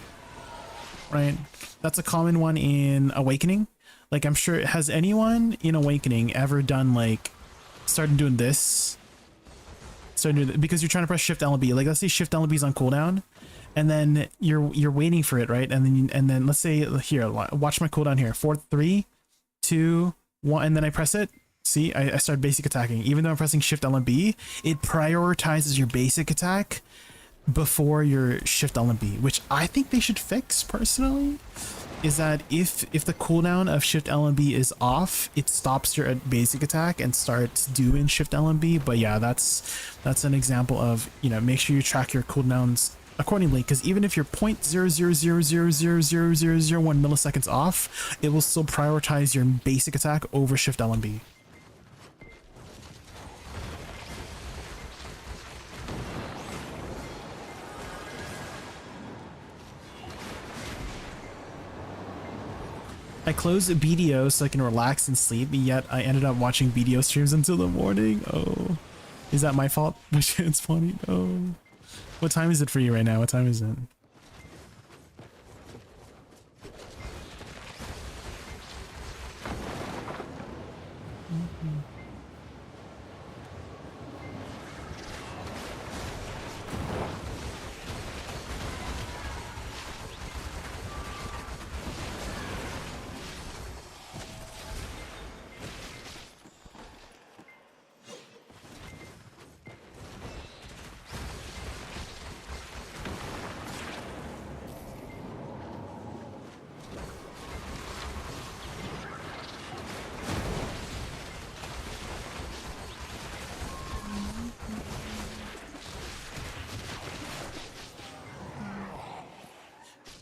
right? That's a common one in Awakening. Like I'm sure, has anyone in Awakening ever done like started doing this? Because you're trying to press Shift LB. Like let's say Shift LB is on cooldown, and then you're waiting for it, right? And then let's say here, watch my cooldown here. 4, 3, 2, 1, and then I press it. See, I start basic attacking. Even though I'm pressing Shift L and B, it prioritizes your basic attack before your Shift L and B, which I think they should fix personally. Is that if the cooldown of Shift L and B is off, it stops your basic attack and starts doing Shift L and B. But yeah, that's an example of, you know, make sure you track your cooldowns accordingly, because even if you're 0.000000001 milliseconds off, it will still prioritize your basic attack over Shift L and B. I closed BDO so I can relax and sleep, yet I ended up watching BDO streams until the morning. Oh, is that my fault? It's funny. Oh, what time is it for you right now? What time is it?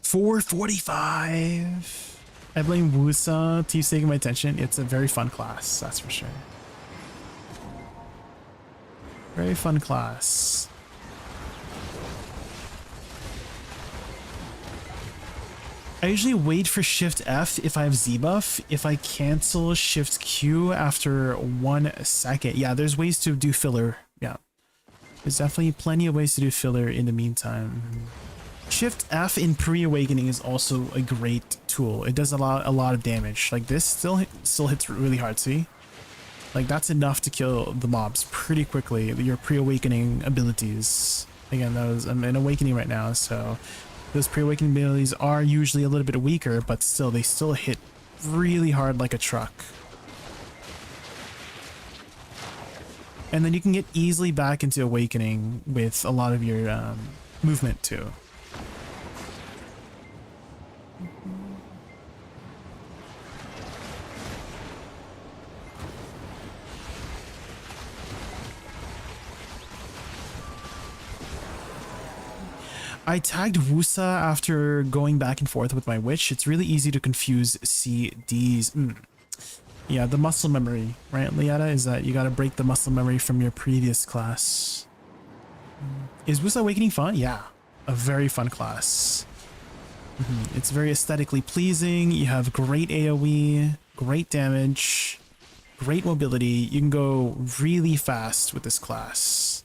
$4.45. I blame Woosa. Team's taking my attention. It's a very fun class, that's for sure. Very fun class. I usually wait for Shift F if I have Z buff. If I cancel Shift Q after 1 second. Yeah, there's ways to do filler. Yeah. There's definitely plenty of ways to do filler in the meantime. Shift F in pre-awakening is also a great tool. It does a lot of damage. Like this still hits really hard, see? Like that's enough to kill the mobs pretty quickly. Your pre-awakening abilities. Again, I'm in awakening right now, so those pre-awakening abilities are usually a little bit weaker, but still they still hit really hard like a truck. And then you can get easily back into awakening with a lot of your movement too. I tagged Woosa after going back and forth with my witch. It's really easy to confuse CDs. Yeah, the muscle memory, right, Liata, is that you gotta break the muscle memory from your previous class. Is Woosa Awakening fun? Yeah, a very fun class. It's very aesthetically pleasing. You have great AoE, great damage, great mobility. You can go really fast with this class.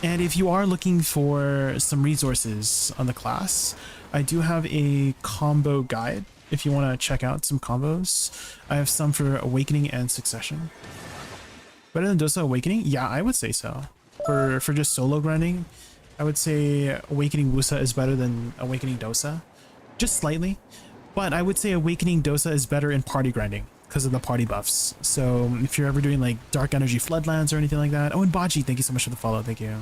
And if you are looking for some resources on the class, I do have a combo guide if you want to check out some combos. I have some for Awakening and Succession. Better than Dosa Awakening? Yeah, I would say so. For just solo grinding, I would say Awakening Woosa is better than Awakening Dosa. Just slightly. But I would say Awakening Dosa is better in party grinding because of the party buffs. So if you're ever doing like Dark Energy Floodlands or anything like that. Oh, and Baji, thank you so much for the follow. Thank you.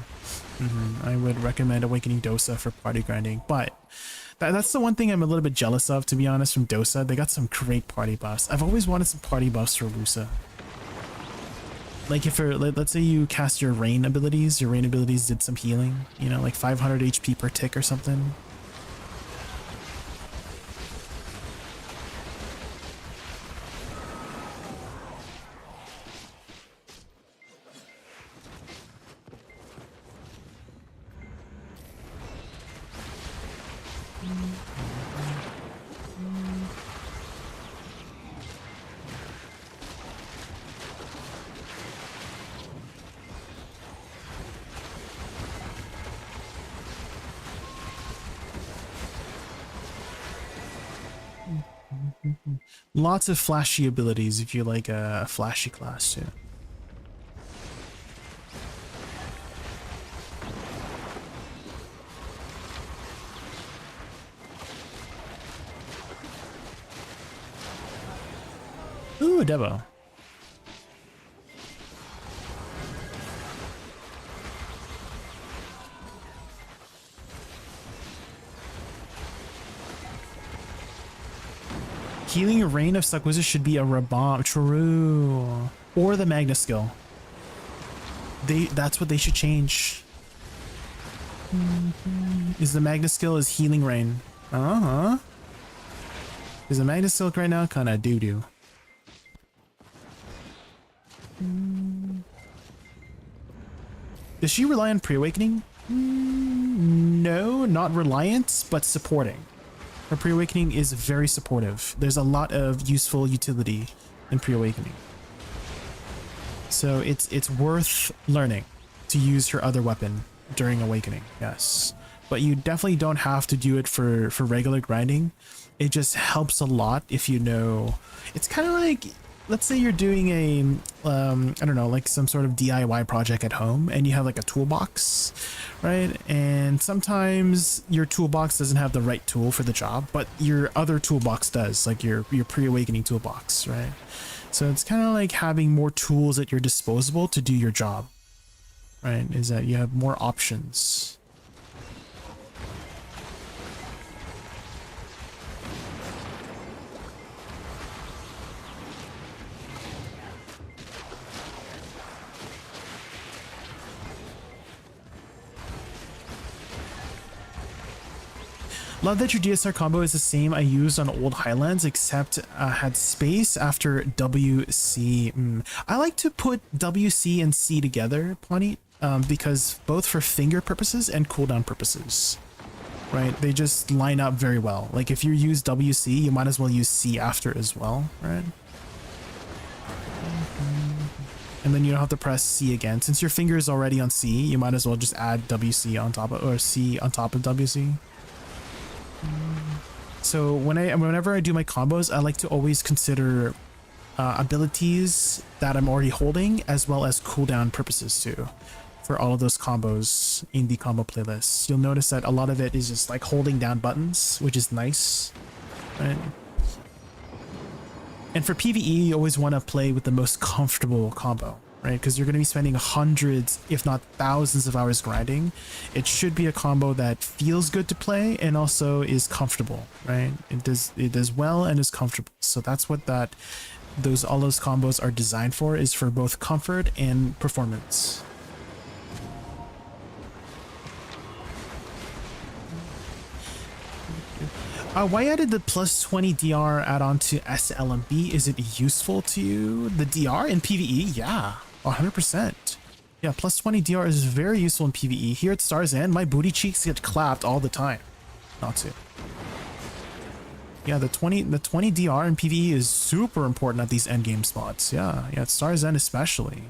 I would recommend Awakening Dosa for party grinding. But that's the one thing I'm a little bit jealous of, to be honest, from Dosa. They got some great party buffs. I've always wanted some party buffs for Woosa. Like if let's say you cast your rain abilities did some healing, you know, like 500 HP per tick or something. Lots of flashy abilities if you like a flashy class too. Ooh, Devo. Healing Rain of Suckwizard should be a Rabomb. True. Or the Magna skill. That's what they should change. Is the Magna skill is Healing Rain? Is the Magna skill right now kinda doo-doo? Does she rely on pre-awakening? No, not reliant, but supporting. Her pre-awakening is very supportive. There's a lot of useful utility in pre-awakening. So it's worth learning to use her other weapon during awakening, yes. But you definitely don't have to do it for regular grinding. It just helps a lot if you know. It's kind of like, let's say you're doing a, I don't know, like some sort of DIY project at home and you have like a toolbox, right? And sometimes your toolbox doesn't have the right tool for the job, but your other toolbox does, like your pre-awakening toolbox, right? So it's kind of like having more tools at your disposal to do your job, right? Is that you have more options. Love that your DSR combo is the same I used on old Highlands, except had space after WC. I like to put WC and C together, Plenty, because both for finger purposes and cooldown purposes, right? They just line up very well. Like if you use WC, you might as well use C after as well, right? And then you don't have to press C again. Since your finger is already on C, you might as well just add WC on top of, or C on top of WC. So whenever I do my combos, I like to always consider abilities that I'm already holding, as well as cooldown purposes too, for all of those combos in the combo playlist. You'll notice that a lot of it is just like holding down buttons, which is nice, right? And for PvE, you always want to play with the most comfortable combo, right? Because you're going to be spending hundreds, if not thousands of hours grinding. It should be a combo that feels good to play and also is comfortable, right? It does well and is comfortable. So that's what all those combos are designed for, is for both comfort and performance. Why added the plus 20 DR add-on to SLMB? Is it useful to you? The DR in PvE? Yeah, 100%. Yeah, plus 20 DR is very useful in PvE. Here at Star's End, my booty cheeks get clapped all the time. Not to. Yeah, the 20 DR in PvE is super important at these endgame spots. Yeah, at Star's End especially.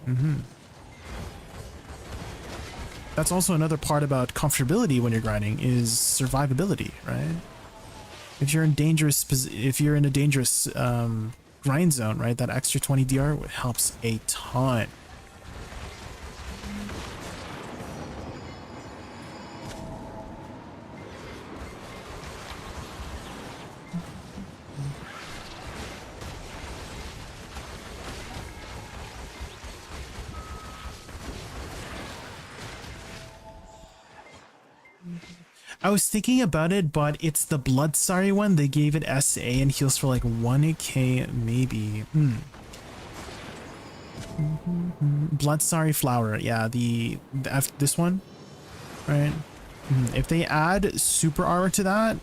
That's also another part about comfortability when you're grinding, is survivability, right? If you're in a dangerous grind zone, right, that extra 20 DR helps a ton. I was thinking about it, but it's the Bloodsari one. They gave it SA and heals for like 1k maybe. Bloodsari flower. Yeah, this one, right? If they add super armor to that,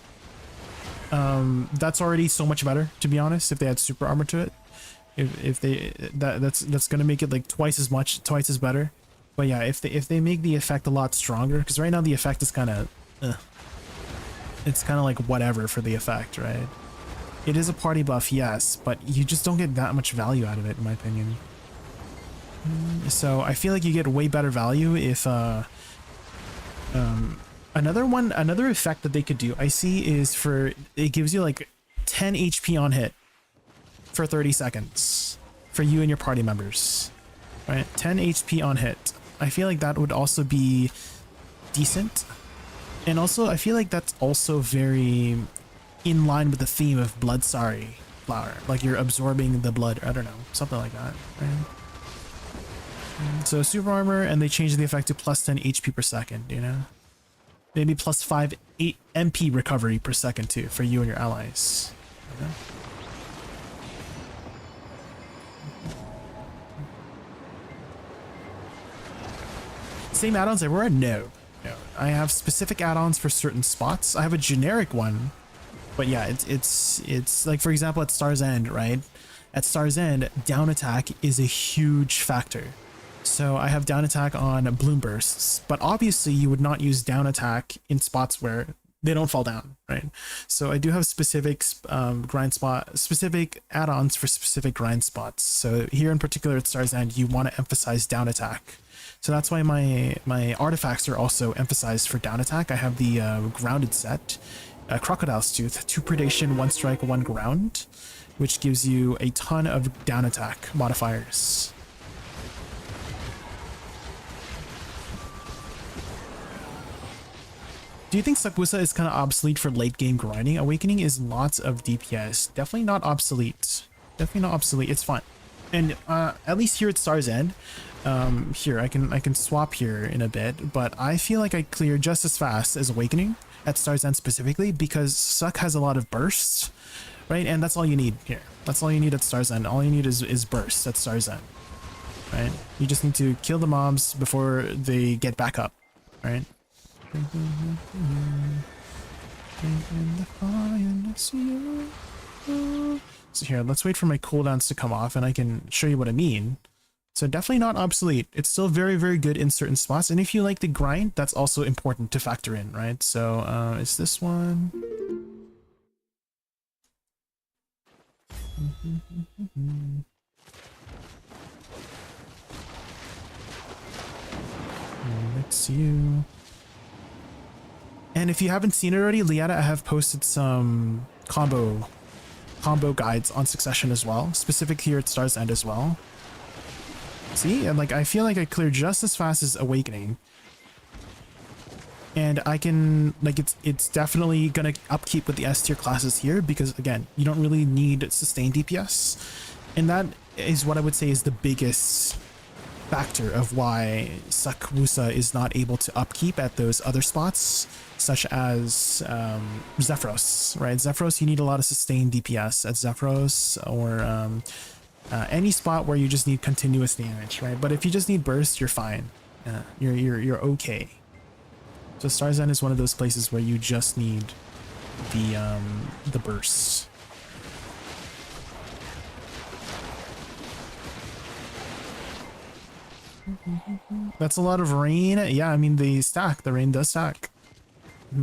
that's already so much better, to be honest. If they add super armor to it, that's gonna make it like twice as better. But yeah, if they make the effect a lot stronger, because right now the effect is kind of it's kind of like whatever for the effect, right? It is a party buff, yes, but you just don't get that much value out of it, in my opinion. So I feel like you get way better value if another effect that they could do, I see, is it gives you like 10 HP on hit for 30 seconds for you and your party members, right? 10 HP on hit. I feel like that would also be decent. And also, I feel like that's also very in line with the theme of Bloodsari flower. Like you're absorbing the blood, I don't know, something like that, right? So super armor, and they changed the effect to plus 10 HP per second, you know? Maybe plus 8 MP recovery per second too, for you and your allies. You know? Same add-ons everywhere? No. I have specific add-ons for certain spots. I have a generic one, but yeah, it's like, for example, at Star's End, right? At Star's End, down attack is a huge factor. So I have down attack on bloom bursts, but obviously you would not use down attack in spots where they don't fall down, right? So I do have specific specific add-ons for specific grind spots. So here in particular at Star's End, you want to emphasize down attack. So that's why my artifacts are also emphasized for down attack. I have the grounded set, Crocodile's Tooth, 2 predation, 1 strike, 1 ground, which gives you a ton of down attack modifiers. Do you think Woosa is kind of obsolete for late game grinding? Awakening is lots of DPS. Definitely not obsolete. Definitely not obsolete. It's fun. And at least here at Star's End, here I can swap here in a bit, but I feel like I clear just as fast as Awakening at Star's End specifically, because Suck has a lot of bursts, right? And that's all you need here. That's all you need at Star's End. All you need is bursts at Star's End, right? You just need to kill the mobs before they get back up, right? So here, let's wait for my cooldowns to come off and I can show you what I mean. So definitely not obsolete. It's still very, very good in certain spots. And if you like the grind, that's also important to factor in, right? So it's this one. Mix you. And if you haven't seen it already, Liata, I have posted some combo guides on Succession as well, specific here at Star's End as well. See, and like I feel like I clear just as fast as Awakening, and I can like it's definitely gonna upkeep with the S tier classes here, because again, you don't really need sustained DPS, and that is what I would say is the biggest factor of why Suck Woosa is not able to upkeep at those other spots, such as Zephyros, right? Zephyros, you need a lot of sustained DPS at Zephyros, or any spot where you just need continuous damage, right? But if you just need burst, you're fine. You're okay. So Star's End is one of those places where you just need the burst. That's a lot of rain. Yeah, I mean, they stack. The rain does stack.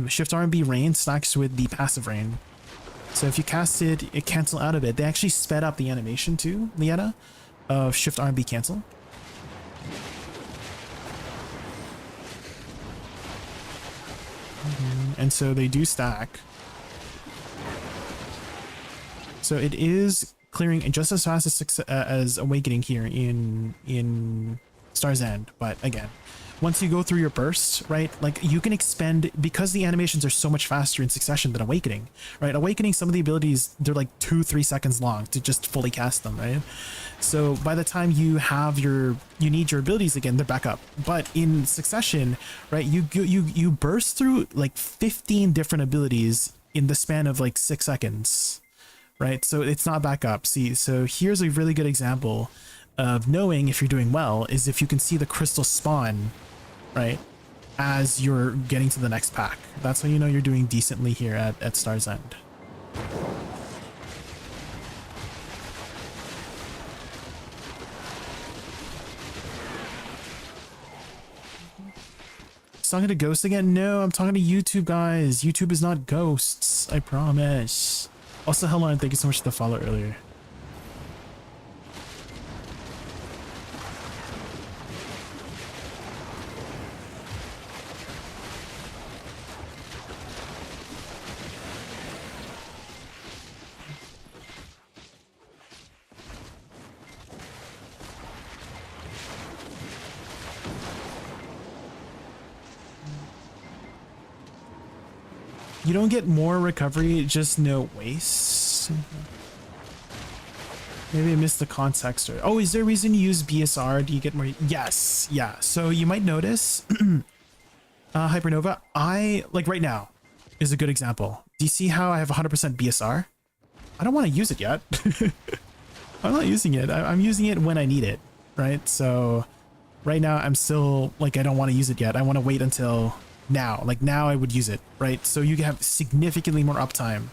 Shift RB rain stacks with the passive rain. So if you cast it, it cancel out of it. They actually sped up the animation too, Lieta, of Shift RB cancel. And so they do stack. So it is clearing just as fast as Awakening here in Star's End, but again, once you go through your burst, right, like you can expend, because the animations are so much faster in succession than Awakening, right? Awakening, some of the abilities, they're like 2-3 seconds long to just fully cast them, right? So by the time you have you need your abilities again, they're back up. But in succession, right, you burst through like 15 different abilities in the span of like 6 seconds, right? So it's not back up. See, so here's a really good example of knowing if you're doing well, is if you can see the crystal spawn, right, as you're getting to the next pack. That's how you know you're doing decently here at Star's End. Talking to Ghosts again? No, I'm talking to YouTube, guys. YouTube is not ghosts, I promise. Also, hello, and thank you so much for the follow earlier. You don't get more recovery, just no waste. Maybe I missed the context. Or, oh, is there a reason you use BSR? Do you get more? Yes, yeah. So you might notice, Hypernova, like right now is a good example. Do you see how I have 100% BSR? I don't want to use it yet. I'm not using it. I'm using it when I need it, right? So right now I'm still like, I don't want to use it yet. I want to wait until now. Like now I would use it, right? So you have significantly more uptime,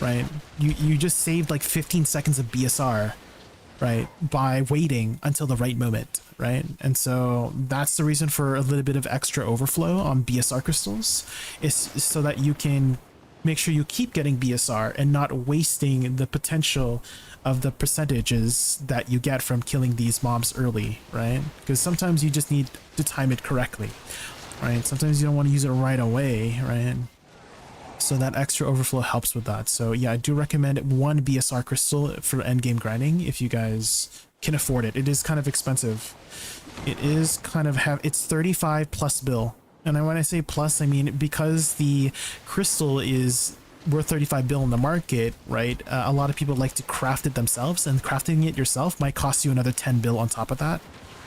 right? You just saved like 15 seconds of BSR, right, by waiting until the right moment, right? And so that's the reason for a little bit of extra overflow on BSR crystals, is so that you can make sure you keep getting BSR and not wasting the potential of the percentages that you get from killing these mobs early, right? Because sometimes you just need to time it correctly, right? Sometimes you don't want to use it right away, right? So that extra overflow helps with that. So yeah, I do recommend one BSR crystal for endgame grinding if you guys can afford it. It is kind of expensive. It is kind of it's 35 plus bill. And when I say plus, I mean because the crystal is worth 35 bill in the market, right? A lot of people like to craft it themselves, and crafting it yourself might cost you another 10 bill on top of that,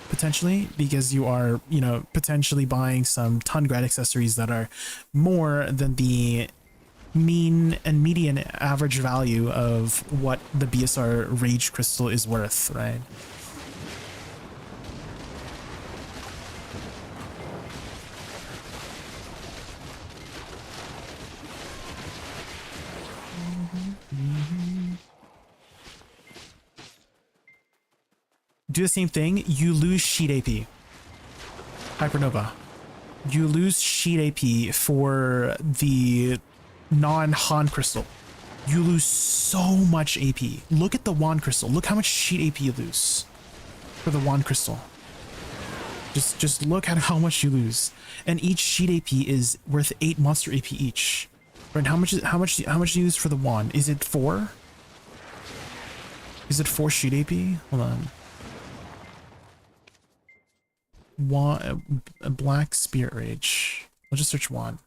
potentially, because you are, you know, potentially buying some ton grad accessories that are more than the mean and median average value of what the BSR Rage Crystal is worth, right? Do the same thing, you lose sheet AP. Hypernova. You lose sheet AP for the non-Han crystal. You lose so much AP. Look at the wand crystal. Look how much sheet AP you lose for the wand crystal. Just look at how much you lose. And each sheet AP is worth 8 monster AP each. Right? How much do you use for the wand? Is it 4? Is it 4 sheet AP? Hold on. A black spirit rage. I'll just search wand.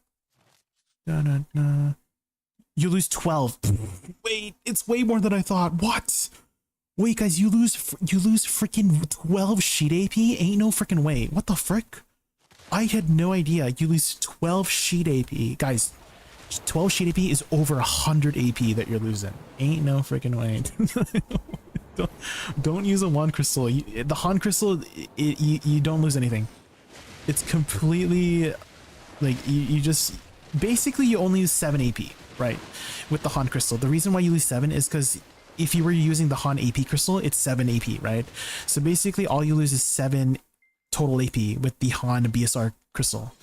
You lose 12. Wait, it's way more than I thought. What? Wait, guys, you lose freaking 12 sheet AP? Ain't no freaking way. What the frick? I had no idea. You lose 12 sheet AP. Guys, 12 sheet AP is over 100 AP that you're losing. Ain't no freaking way. don't use a wand crystal. The Han crystal, you don't lose anything. It's completely like you just basically you only use 7 AP, right? With the Han crystal. The reason why you lose 7 is because if you were using the Han AP crystal, it's 7 AP, right? So basically all you lose is 7 total AP with the Han BSR crystal.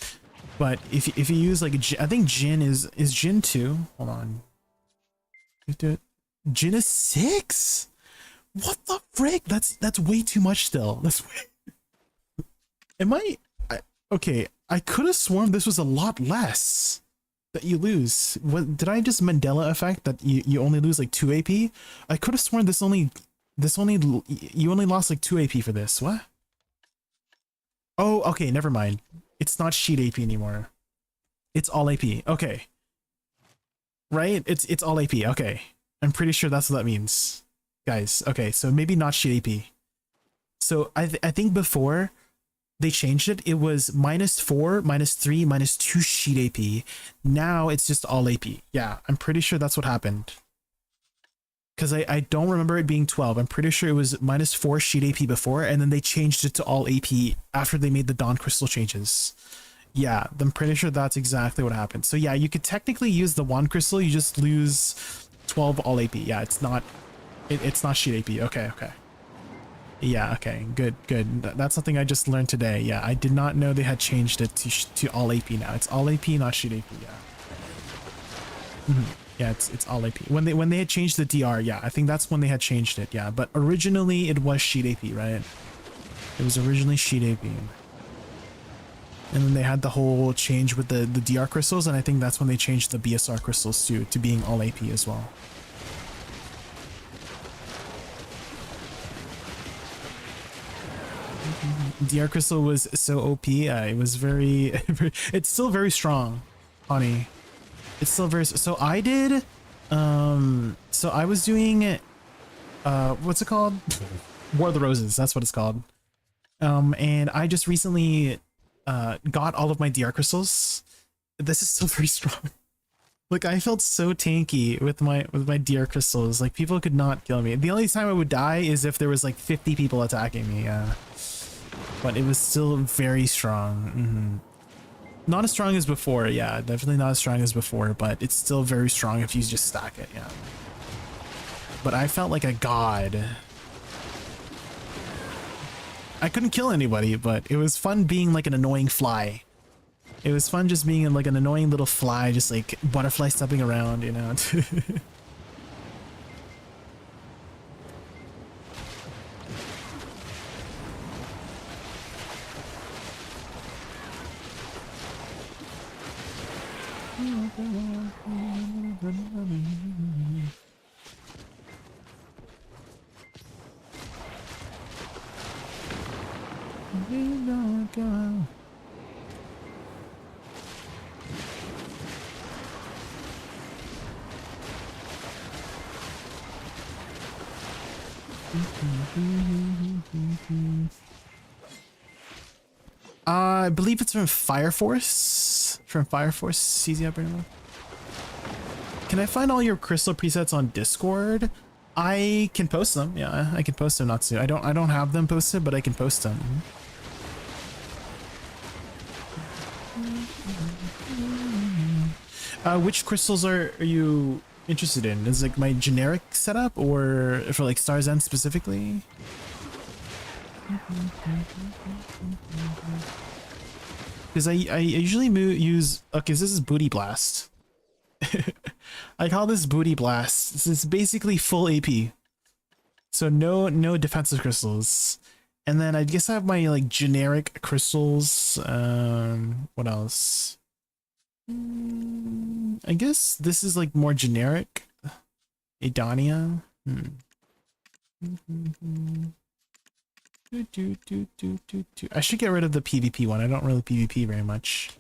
But if you use like I think Jin is Jin 2. Hold on. Do it. Jin is 6? What the frick? That's way too much still. That's way... Okay, I could have sworn this was a lot less that you lose. What did I just Mandela effect that you only lose like 2 AP? I could have sworn you only lost like 2 AP for this. What? Oh, okay, never mind. It's not sheet AP anymore. It's all AP. Okay. Right? It's all AP. Okay. I'm pretty sure that's what that means. Guys, okay, so maybe not sheet AP. So I think before they changed it, it was -4, -3, -2 sheet AP. Now it's just all AP. Yeah, I'm pretty sure that's what happened. Because I don't remember it being 12. I'm pretty sure it was -4 sheet AP before, and then they changed it to all AP after they made the Dawn Crystal changes. Yeah, I'm pretty sure that's exactly what happened. So yeah, you could technically use the Wand Crystal, you just lose 12 all AP. Yeah, it's not sheet AP. Okay. Yeah, okay, good. That's something I just learned today. Yeah, I did not know they had changed it to all AP now. It's all AP, not sheet AP. Yeah. Yeah, it's all AP. When they had changed the DR, yeah, I think that's when they had changed it. Yeah, but originally it was sheet AP, right? It was originally sheet AP. And then they had the whole change with the DR crystals, and I think that's when they changed the BSR crystals to being all AP as well. DR crystal was so OP. It was very it's still very strong, honey. It's still very so I did so I was doing what's it called? War of the Roses, that's what it's called. And I just recently got all of my DR crystals. This is still very strong. Like, I felt so tanky with my DR crystals. Like, people could not kill me. The only time I would die is if there was like 50 people attacking me. But it was still very strong. Not as strong as before. Yeah, definitely not as strong as before, but it's still very strong if you just stack it. Yeah. But I felt like a god. I couldn't kill anybody, but it was fun being like an annoying fly. It was fun just being like an annoying little fly, just like butterfly stepping around, you know. I believe it's from Fire Force. From Fire Force CZ Upper. Can I find all your crystal presets on Discord? I can post them. Yeah, I can post them. Not to. I don't have them posted, but I can post them. Which crystals are you interested in? Is it like my generic setup or for like Star's End specifically? Because I usually use, okay, so this is Booty Blast. I call this Booty Blast. This is basically full AP. So no defensive crystals. And then I guess I have my like generic crystals. What else? I guess this is like more generic. Edania. I should get rid of the PvP one. I don't really PvP very much.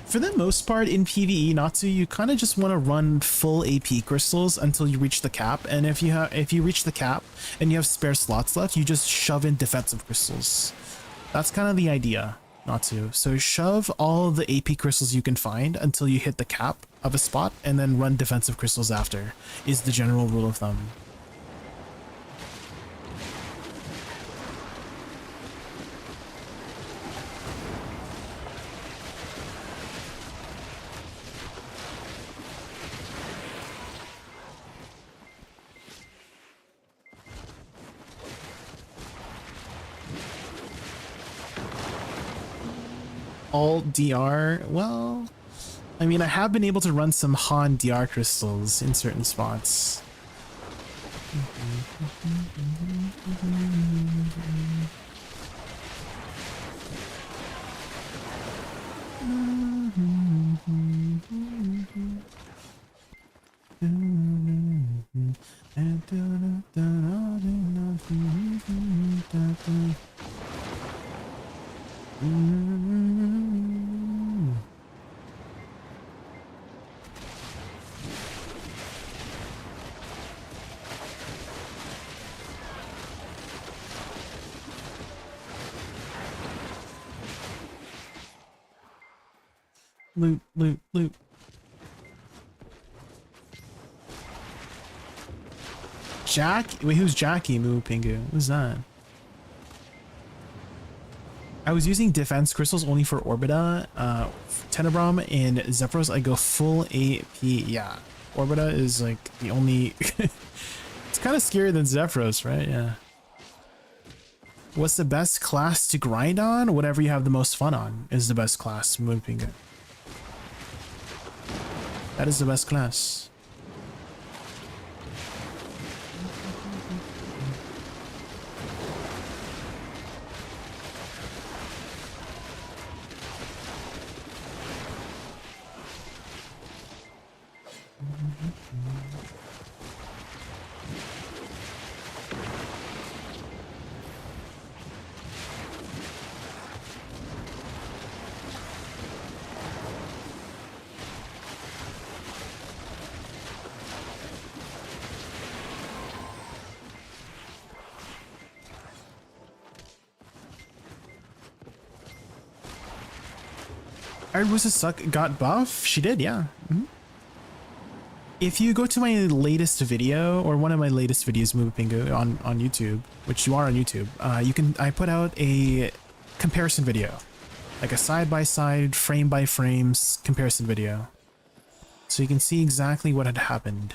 For the most part in PvE, Natsu, you kind of just want to run full AP crystals until you reach the cap, and if you reach the cap and you have spare slots left, you just shove in defensive crystals. That's kind of the idea, Natsu. So shove all the AP crystals you can find until you hit the cap of a spot, and then run defensive crystals after, is the general rule of thumb. Alt DR, well, I mean, I have been able to run some Han DR crystals in certain spots. Loot, loot, loot. Jack? Wait, who's Jackie, Moo Pingu? Who's that? I was using defense crystals only for Orbita, Tenebrum, and Zephyros. I go full AP. Yeah, Orbita is like the only... It's kind of scarier than Zephyros, right? Yeah. What's the best class to grind on? Whatever you have the most fun on is the best class, Moon Pingu. That is the best class. I heard Woosa Suck got buff. She did, yeah. If you go to my latest video, or one of my latest videos, Moo Pingu, on YouTube, which you are on YouTube, I put out a comparison video, like a side-by-side, frame-by-frame comparison video, so you can see exactly what had happened.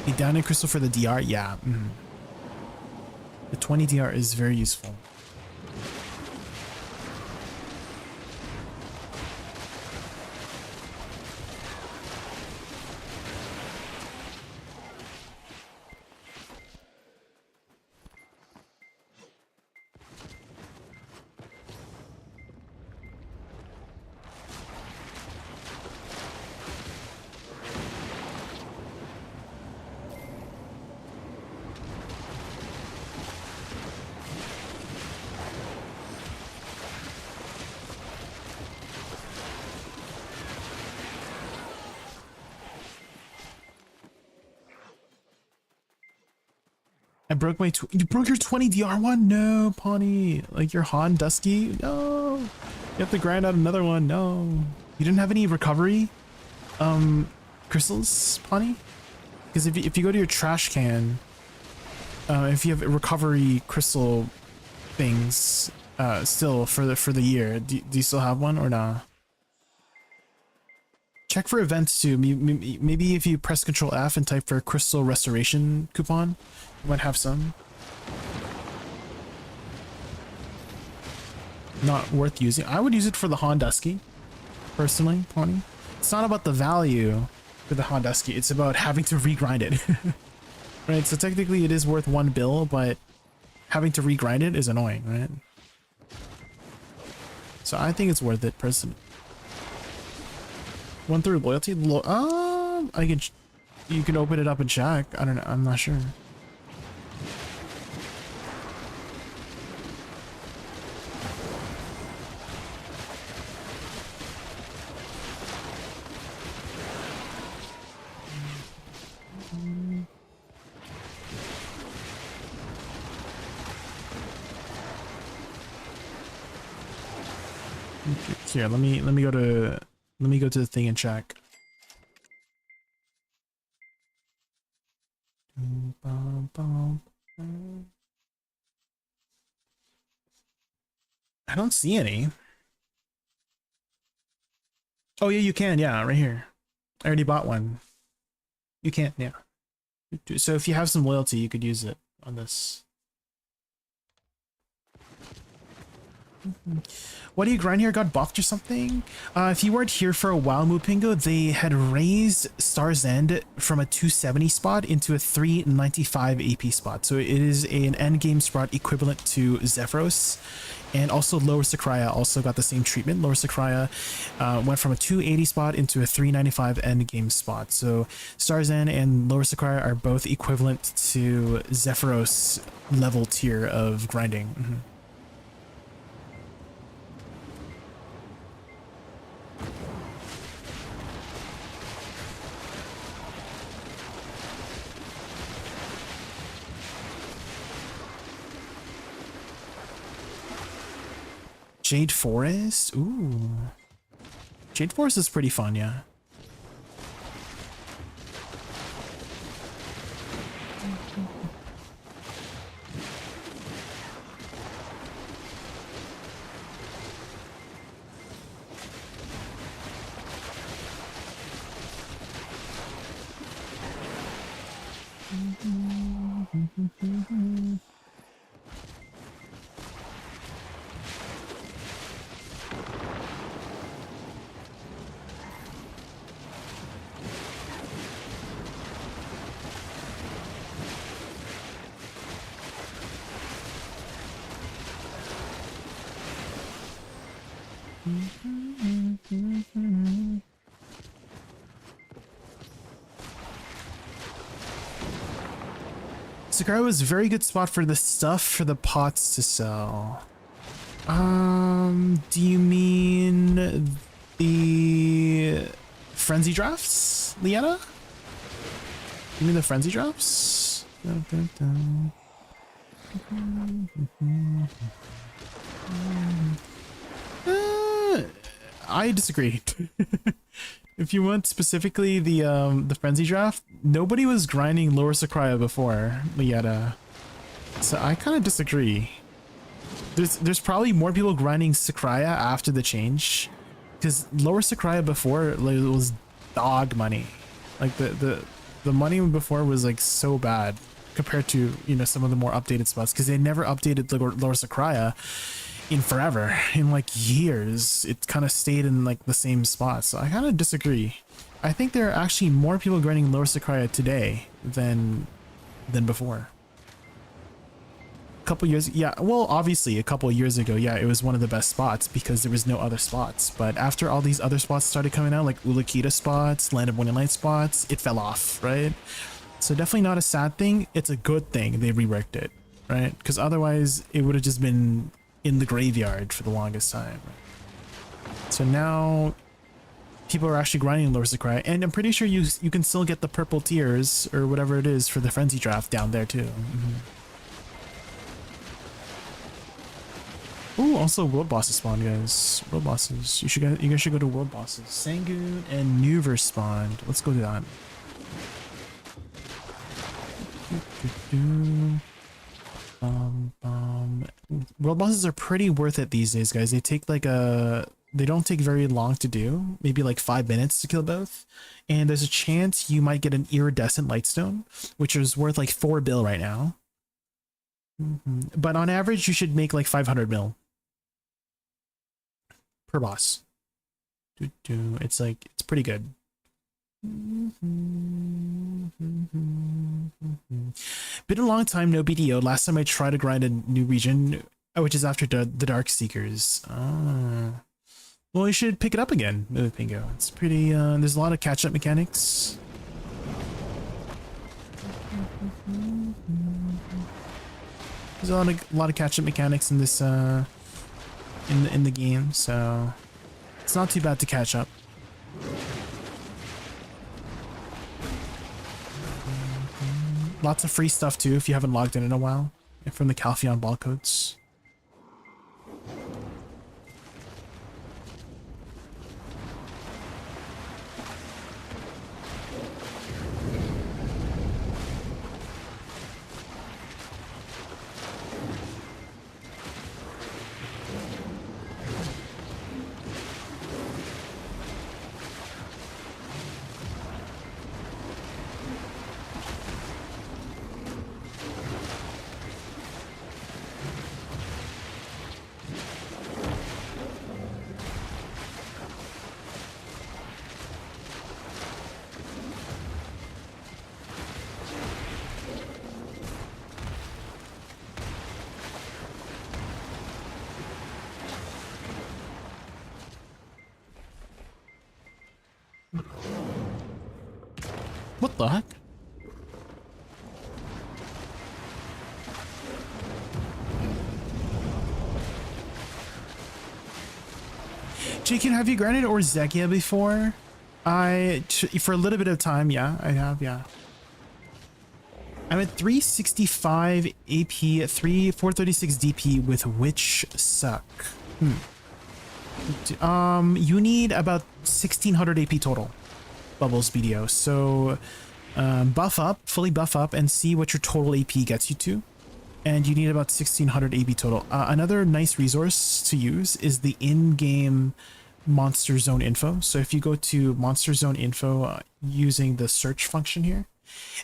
A downing crystal for the DR, yeah. The 20 DR is very useful. I broke my... You broke your 20 DR one? No, Pawnee. Like your Han Dusky? No. You have to grind out another one. No. You didn't have any recovery crystals, Pawnee? Because if you go to your trash can, if you have recovery crystal things still for the year, do you still have one or not? Check for events too. Maybe if you press Control F and type for crystal restoration coupon, you might have some. Not worth using. I would use it for the Han Dusky, personally, Pawnee. It's not about the value for the Han Dusky, it's about having to regrind it. Right, so technically it is worth 1 bill, but having to regrind it is annoying, right? So I think it's worth it, personally. 1/3 loyalty? You can open it up and check. I don't know, I'm not sure. Here, let me go to the thing and check. I don't see any. Oh yeah, you can. Yeah, right here. I already bought one. You can't. Yeah. So if you have some loyalty, you could use it on this. What do you grind here? Got buffed or something? If you weren't here for a while, Mupingo, they had raised Star's End from a 270 spot into a 395 AP spot. So it is an endgame spot equivalent to Zephyros. And also Lower Sakraya also got the same treatment. Lower Sakraya went from a 280 spot into a 395 endgame spot. So Star's End and Lower Sakraya are both equivalent to Zephyros level tier of grinding. Jade Forest? Ooh. Jade Forest is pretty fun, yeah. Sakura was a very good spot for the stuff for the pots to sell. Do you mean the frenzy drafts, Liana? You mean the frenzy drafts? Dun, dun, dun. I disagree. If you want specifically the frenzy draft, nobody was grinding Lower Sakraya before Lieta. So I kind of disagree. There's probably more people grinding Sakraya after the change, because Lower Sakraya before was dog money. Like the money before was like so bad compared to, you know, some of the more updated spots, because they never updated Lower Sakraya in forever, in like years. It kind of stayed in like the same spot. So I kind of disagree. I think there are actually more people grinding Lower Sakraya today than before. A couple years, yeah, well, obviously a couple years ago, yeah, it was one of the best spots because there was no other spots. But after all these other spots started coming out, like Ulakita spots, Land of Morning Light spots, it fell off, right? So definitely not a sad thing. It's a good thing they reworked it, right? Because otherwise it would have just been in the graveyard for the longest time. So now people are actually grinding Lower Sakraya, and I'm pretty sure you can still get the purple tiers or whatever it is for the frenzy draft down there too. Ooh, also world bosses spawn, guys. World bosses. You guys should go to world bosses. Sangoon and Nuver spawned. Let's go to that. World bosses are pretty worth it these days, guys. They take like they don't take very long to do, maybe like 5 minutes to kill both, and there's a chance you might get an iridescent lightstone, which is worth like 4 bill right now. But on average you should make like 500 mil per boss. It's like, it's pretty good. Been a long time, no BDO. Last time I tried to grind a new region, which is after the Dark Seekers. Well, you should pick it up again, Pingo. It's pretty, there's a lot of catch-up mechanics. There's a lot of catch-up mechanics in this, in the game, so it's not too bad to catch up. Lots of free stuff too if you haven't logged in a while, from the Calpheon ball codes. What the heck? Jaykun, have you grinded Orzekia before? For a little bit of time, yeah, I have, yeah. I'm at 365 AP, 436 DP with Witch Suck. You need about 1600 AP total, Bubbles BDO. So buff up, fully buff up, and see what your total AP gets you to. And you need about 1600 AP total. Another nice resource to use is the in-game Monster Zone info. So if you go to Monster Zone info using the search function here,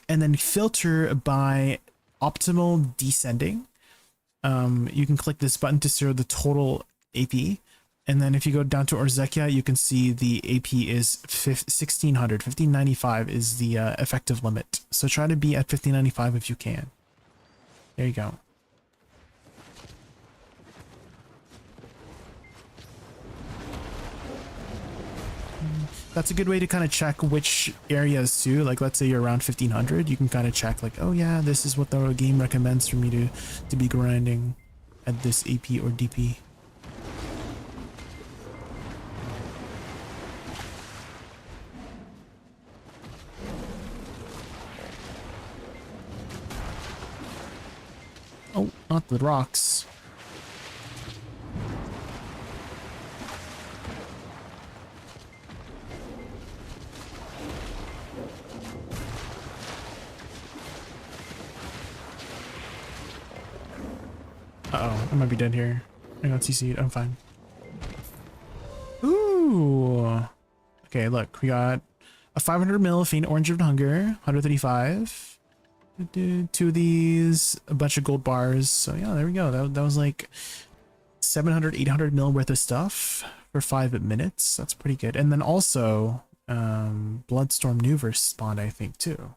and then filter by optimal descending, you can click this button to see the total AP. And then if you go down to Orzekia, you can see the AP is 1600. 1595 is the effective limit. So try to be at 1595 if you can. There you go. That's a good way to kind of check which areas too. Like, let's say you're around 1500, you can kind of check like, oh yeah, this is what the game recommends for me to be grinding at this AP or DP. Oh, not the rocks. Uh-oh, I might be dead here. I got CC'd. I'm fine. Ooh. Okay, look, we got a 500 mil Faint Orange of Hunger, 135. Two of these, a bunch of gold bars. So yeah, there we go. That was like 700, 800 mil worth of stuff for 5 minutes. That's pretty good. And then also, Bloodstorm Nuverse spawned, I think, too.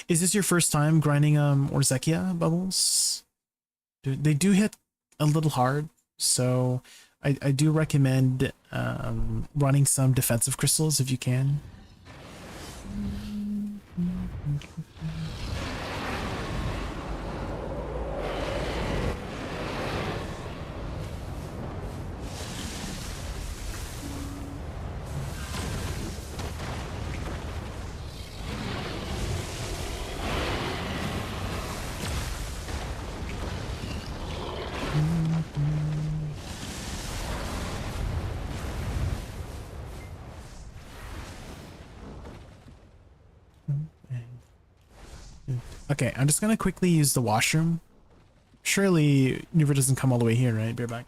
Is this your first time grinding Orzekia, Bubbles? They do hit a little hard, so I do recommend running some defensive crystals if you can. Okay, I'm just gonna quickly use the washroom. Surely Nuver doesn't come all the way here, right? Be right back.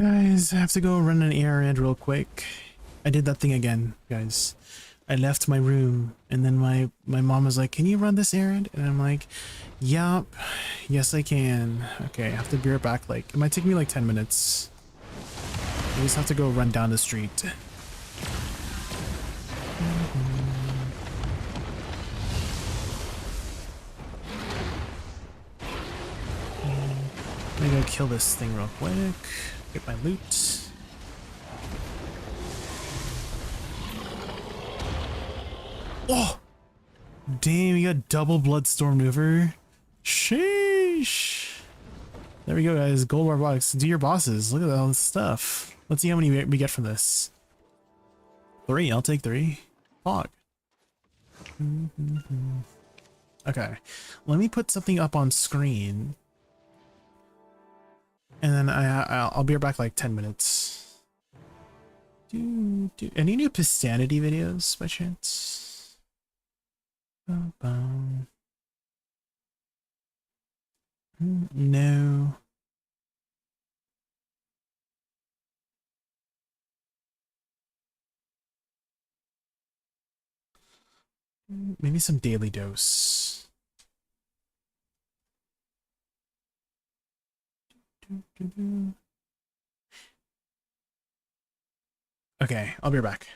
Guys, I have to go run an errand real quick. I did that thing again, guys. I left my room and then my mom was like, can you run this errand? And I'm like, yup, yes I can. Okay, I have to be right back. Like, it might take me like 10 minutes. I just have to go run down the street. Let me go kill this thing real quick. Get my loot. Oh! Damn, you got double Bloodstorm maneuver. Sheesh! There we go, guys. Gold robotics. Do your bosses. Look at all this stuff. Let's see how many we get from this. 3. I'll take 3. Fog. Okay. Let me put something up on screen. And then I'll be back like 10 minutes. Any new Pistanity videos by chance? No. Maybe some daily dose. Okay, I'll be right back.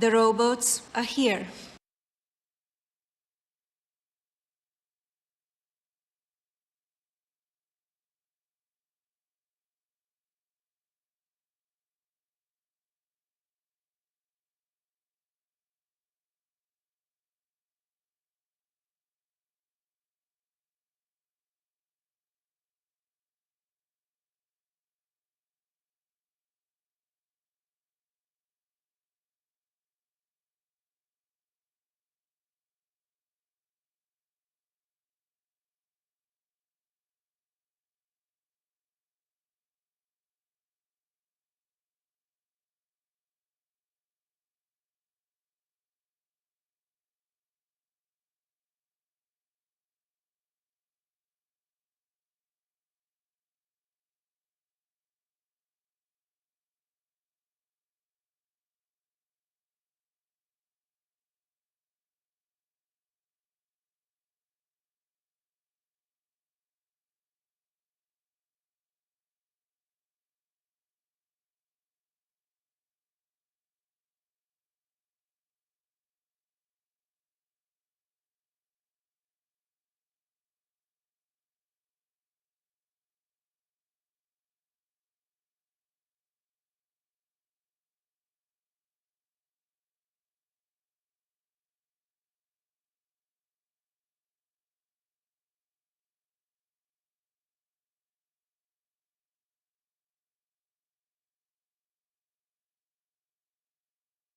The rowboats are here.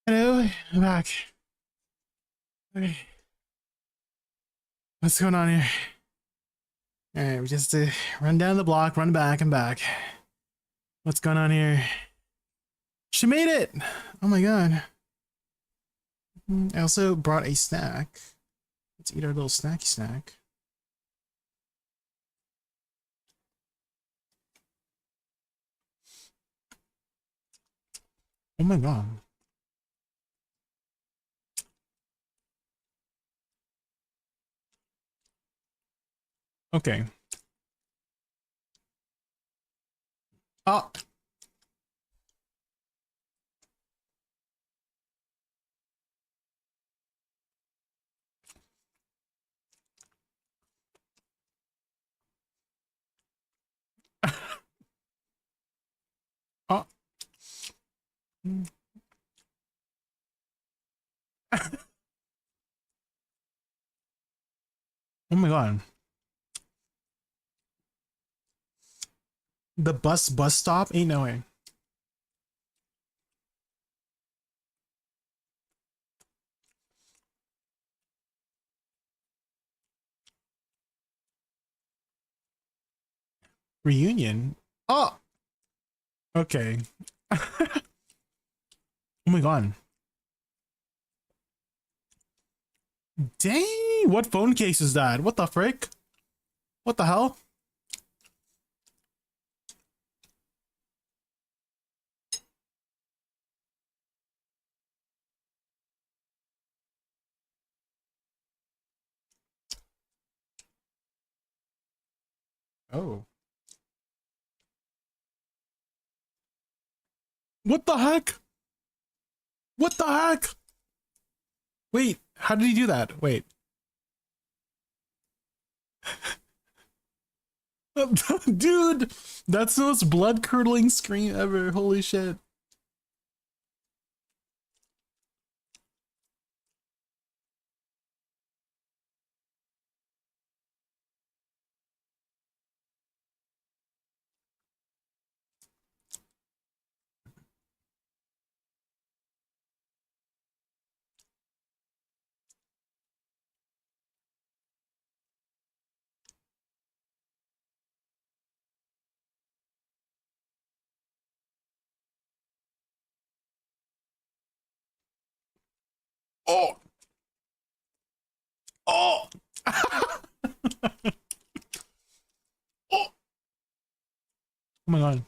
Hello, I'm back. Okay. What's going on here? Alright, we just run down the block, run back, and back. What's going on here? She made it! Oh my god. I also brought a snack. Let's eat our little snacky snack. Oh my god. Okay. Oh. Oh. Oh my god. The bus stop? Ain't no way. Reunion? Oh! Okay. Oh my god. Dang! What phone case is that? What the frick? What the hell? Oh. What the heck? What the heck? Wait, how did he do that? Wait. Dude, that's the most blood-curdling scream ever. Holy shit. Oh! Oh! Oh! Oh my god.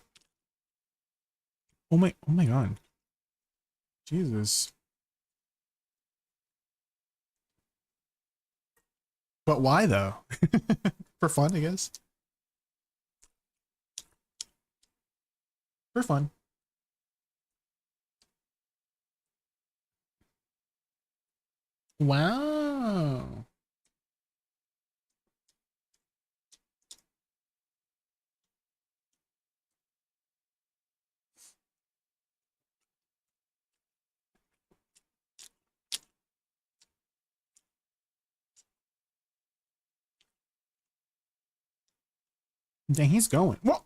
Oh my god. Jesus. But why though? For fun, I guess. For fun. Wow. Dang, he's going. What?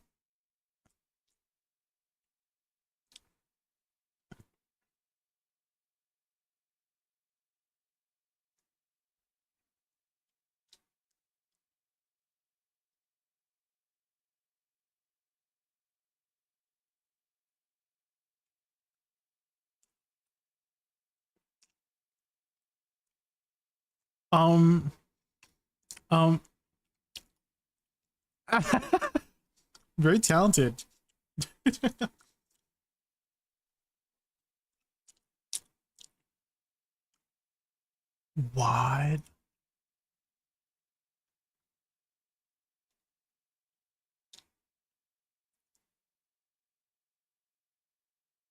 Um, um, very talented. What?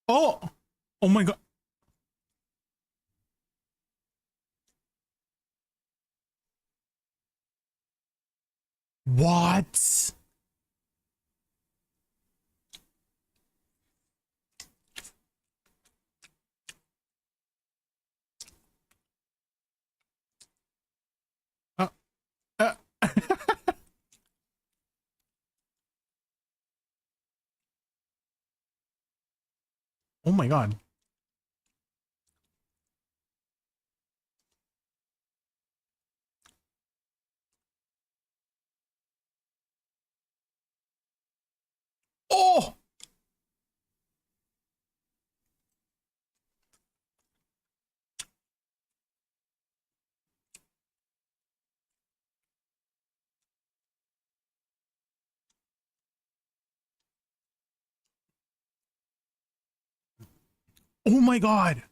Oh, oh my God. What? Uh, uh, oh my God. Oh, oh my God.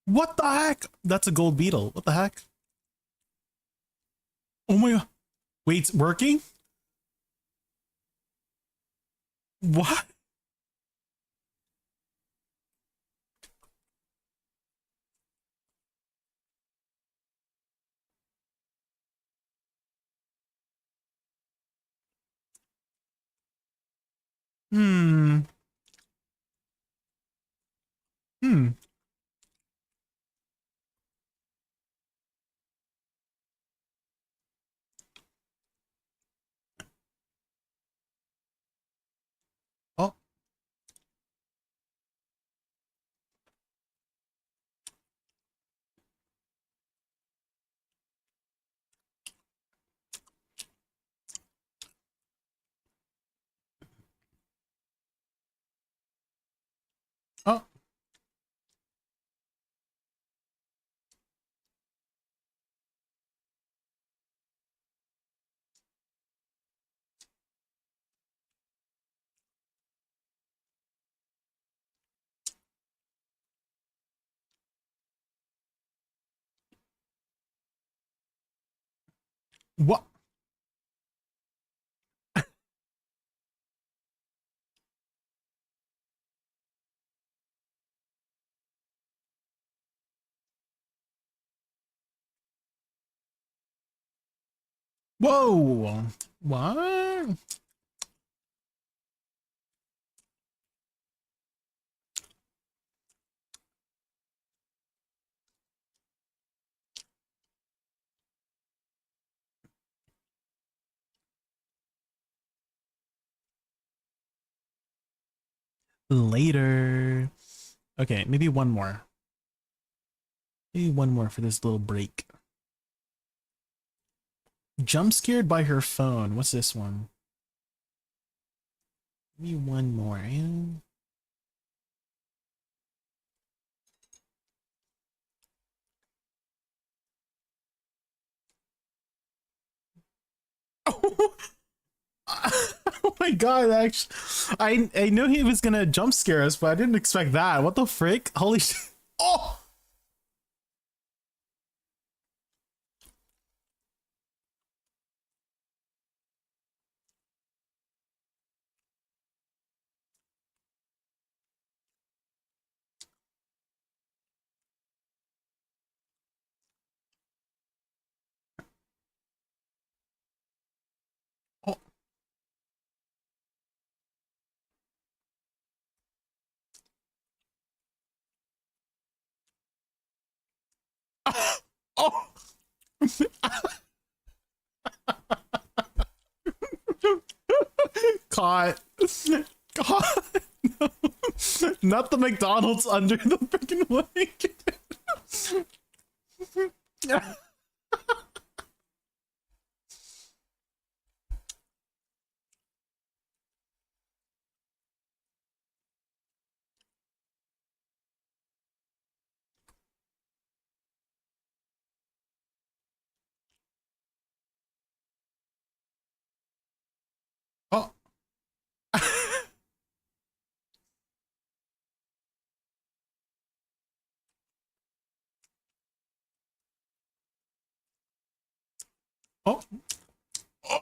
What the heck? That's a gold beetle. What the heck? Oh my God. Wait, it's working? What? Hmm. Hmm. Oh. Oh. What? Whoa. What? Later. Okay, maybe one more. Maybe one more for this little break. Jump scared by her phone. What's this one? Maybe one more. Yeah. Oh, oh my God! Actually, I knew he was gonna jump scare us, but I didn't expect that. What the frick? Holy shit! Oh. Oh. Caught. Caught. No. Not the McDonald's under the freaking leg. Oh. Oh. Oh.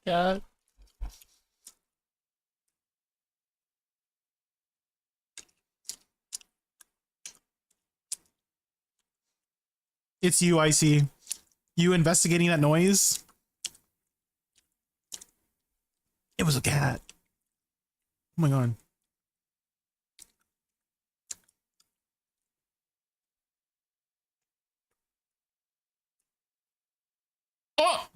Cat. It's you, Icy. You investigating that noise? It was a cat. Oh my god. Oh!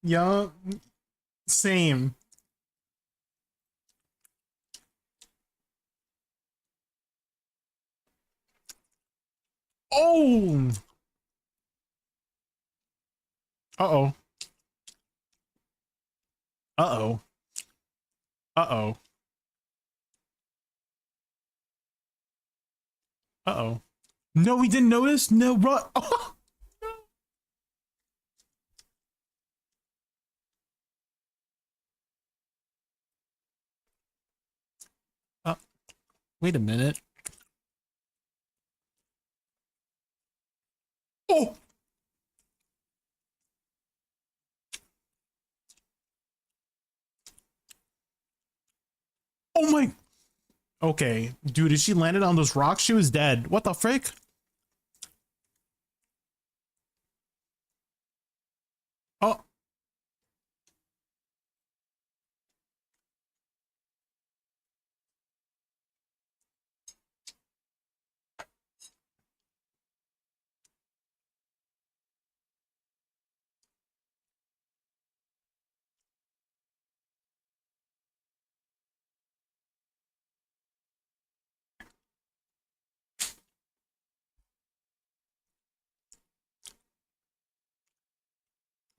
Yeah, same. Oh! Uh-oh. Uh-oh. Uh-oh. Uh-oh. No, we didn't notice? No, run! Oh! Wait a minute. Oh! Oh my... Okay. Dude, if she landed on those rocks, she was dead. What the frick? Oh.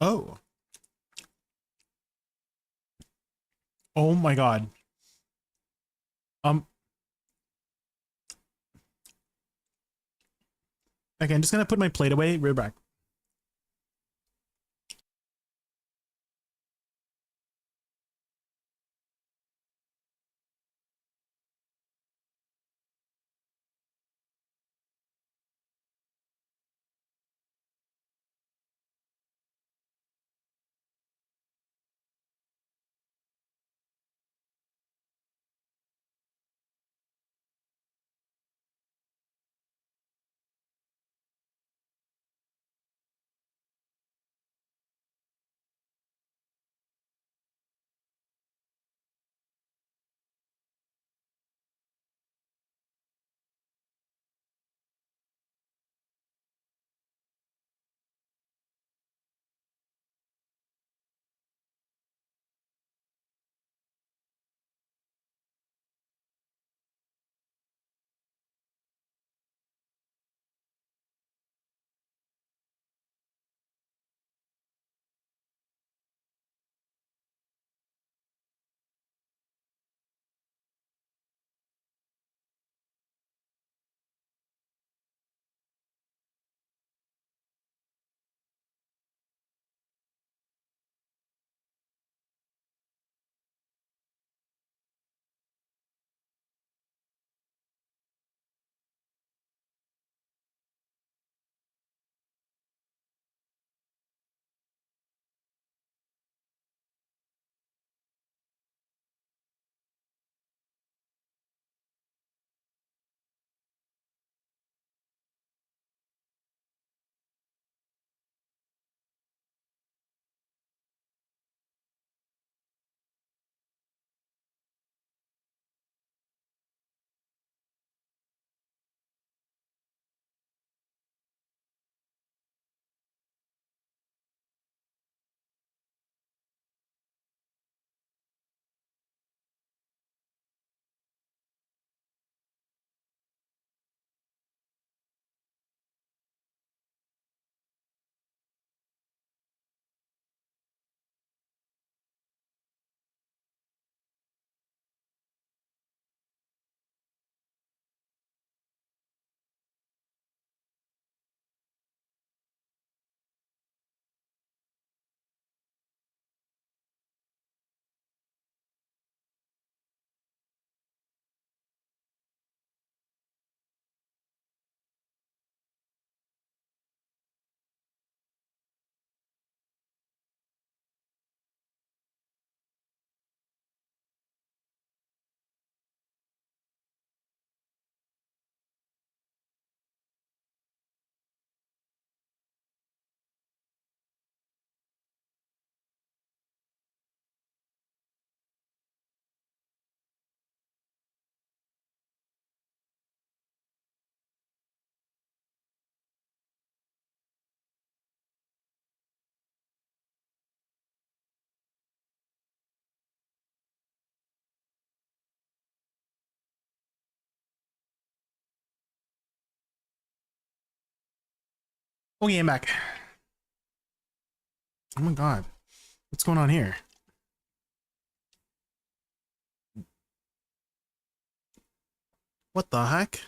Oh. Oh my god. Okay, I'm just gonna put my plate away. Right back. Okay, I'm back. Oh my god. What's going on here? What the heck?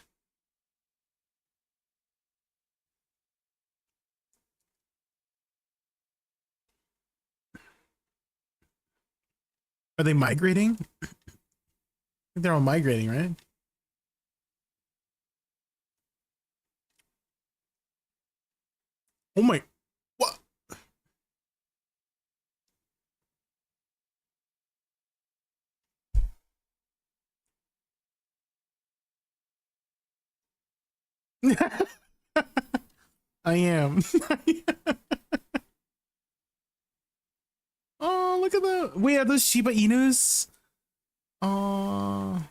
Are they migrating? I think they're all migrating, right? Oh my, what? I am. Oh, look at that. Wait, are those Shiba Inus? Oh.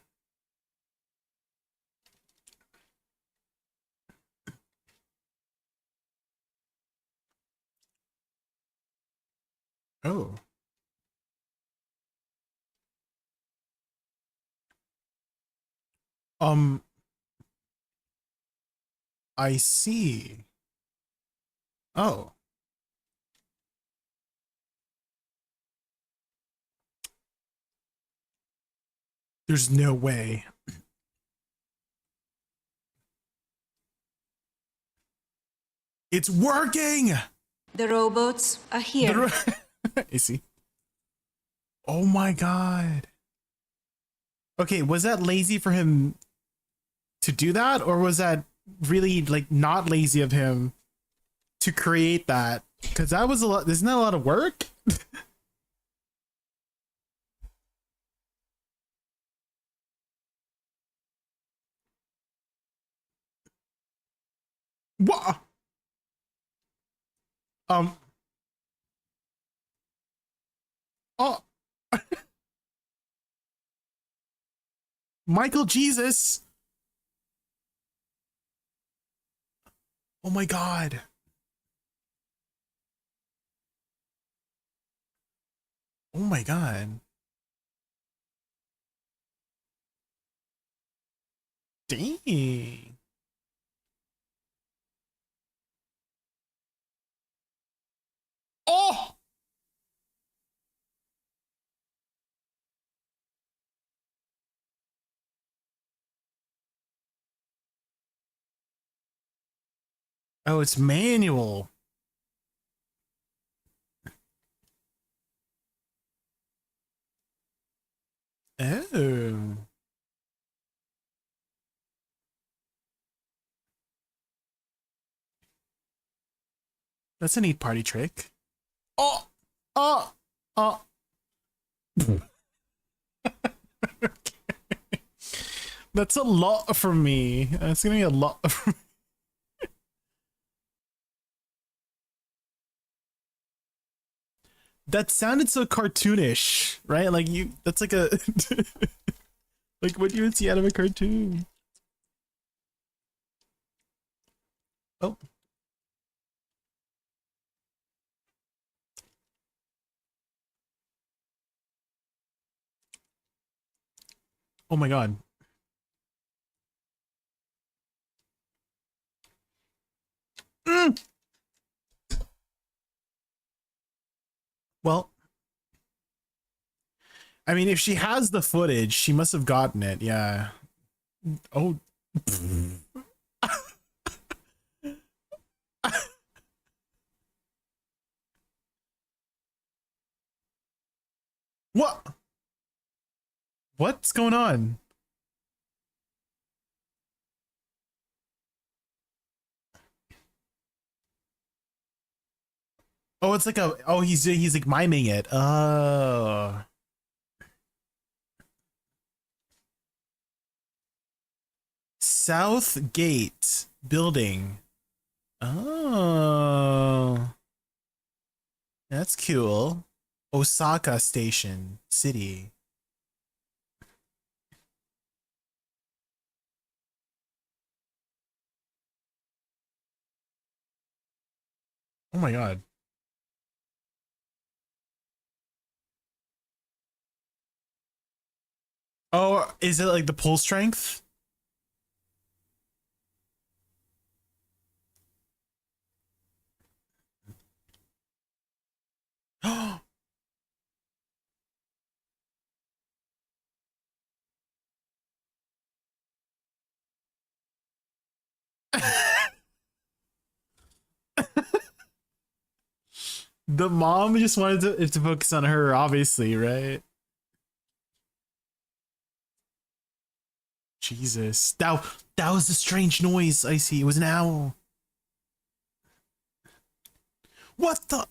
Oh. I see. Oh. There's no way. It's working! The robots are here. Is he? Oh my god. Okay, was that lazy for him to do that? Or was that really like not lazy of him to create that? Because that was a lot. Isn't that a lot of work? What? Oh. Michael Jesus. Oh my god. Oh my god. Dang. Oh! Oh, it's manual. Oh. That's a neat party trick. Oh! Oh! Oh! That's a lot for me. That's gonna be a lot for me. That sounded so cartoonish, right? Like you, that's like a, like what you would see out of a cartoon. Oh. Oh my god. Mm. Well, I mean, if she has the footage, she must have gotten it. Yeah. Oh. What? What's going on? Oh, it's like a, oh, he's like miming it. Oh. South Gate building. Oh. That's cool. Osaka Station City. Oh my god. Oh, is it like the pull strength? The mom just wanted to focus on her, obviously, right? Jesus. That was a strange noise, I see. It was an owl. What the?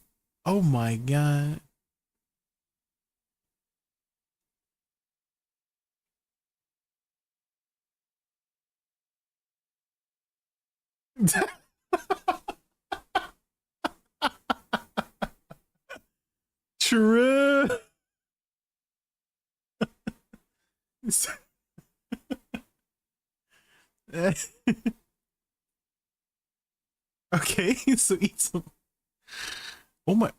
Oh my god. True. Okay, so eat some. Oh my.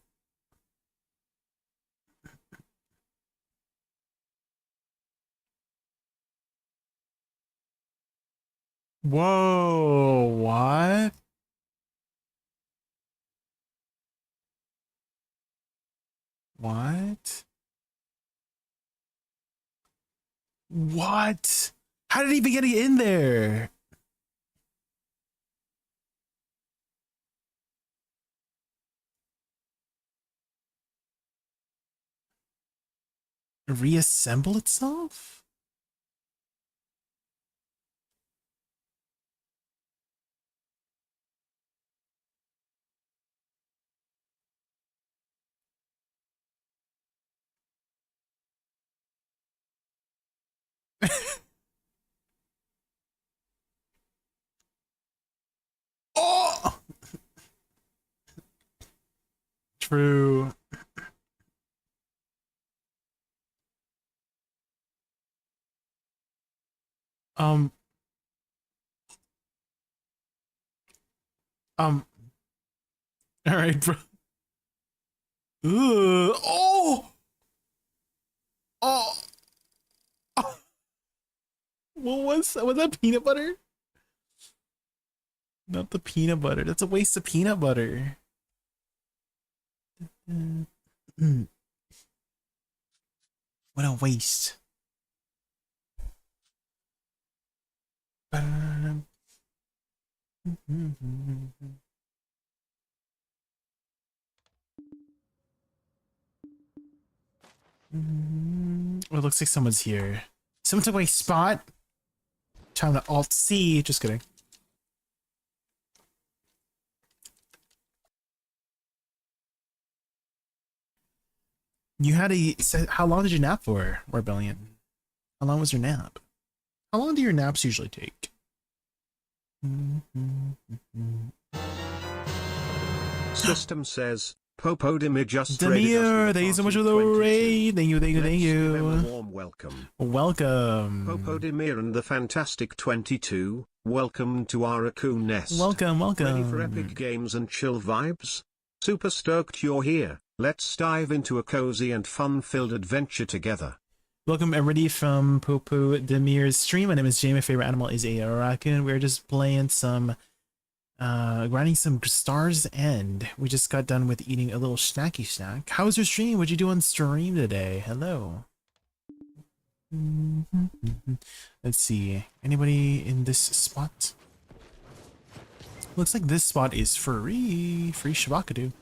Whoa, what? What? What? How did he even get in there? Reassemble itself? Oh! True. Um, all right, bro. Ugh. Oh! Oh! Oh! What was that? Was that peanut butter? Not the peanut butter. That's a waste of peanut butter. What a waste. Well, it looks like someone's here. Someone took my spot. Trying to Alt C. Just kidding. You had a. How long did you nap for, Rebellion? How long was your nap? How long do your naps usually take? System says, Popo Demir just Demir, thank you so much for the raid. Thank you. Warm welcome. Welcome. Popo Demir and the Fantastic 22, welcome to our raccoon nest. Welcome. Ready for epic games and chill vibes? Super stoked you're here. Let's dive into a cozy and fun-filled adventure together. Welcome everybody from Popo Demir's stream. My name is Jay. My favorite animal is a raccoon. We're just playing some, grinding some Stars End. We just got done with eating a little snacky snack. How was your stream? What'd you do on stream today? Hello. Let's see. Anybody in this spot? Looks like this spot is free. Free Shabakadu.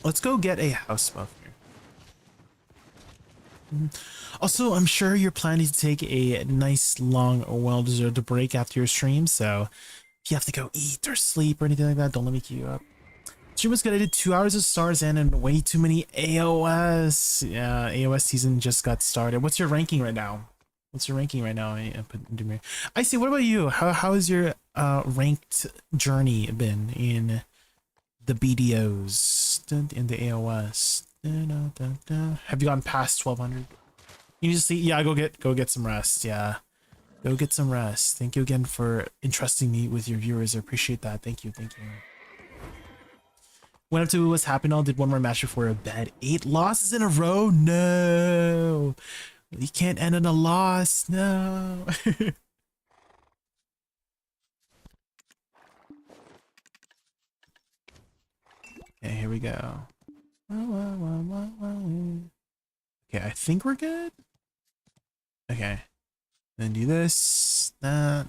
Let's go get a house buff here. Also, I'm sure you're planning to take a nice, long, well-deserved break after your stream, so if you have to go eat or sleep or anything like that, don't let me queue you up. Stream was good. I did 2 hours of Stars End and way too many AOS. Yeah, AOS season just got started. What's your ranking right now? What's your ranking right now? I see. What about you? How has your ranked journey been in the BDOs, in the AOS? Have you gone past 1200? You just see, yeah, go get some rest. Yeah, go get some rest. Thank you again for entrusting me with your viewers. I appreciate that. Thank you. Went up to what's happening. Did one more match before bed. 8 losses in a row. No, you can't end on a loss. No. here we go. Okay, I think we're good. Okay, then do this, that.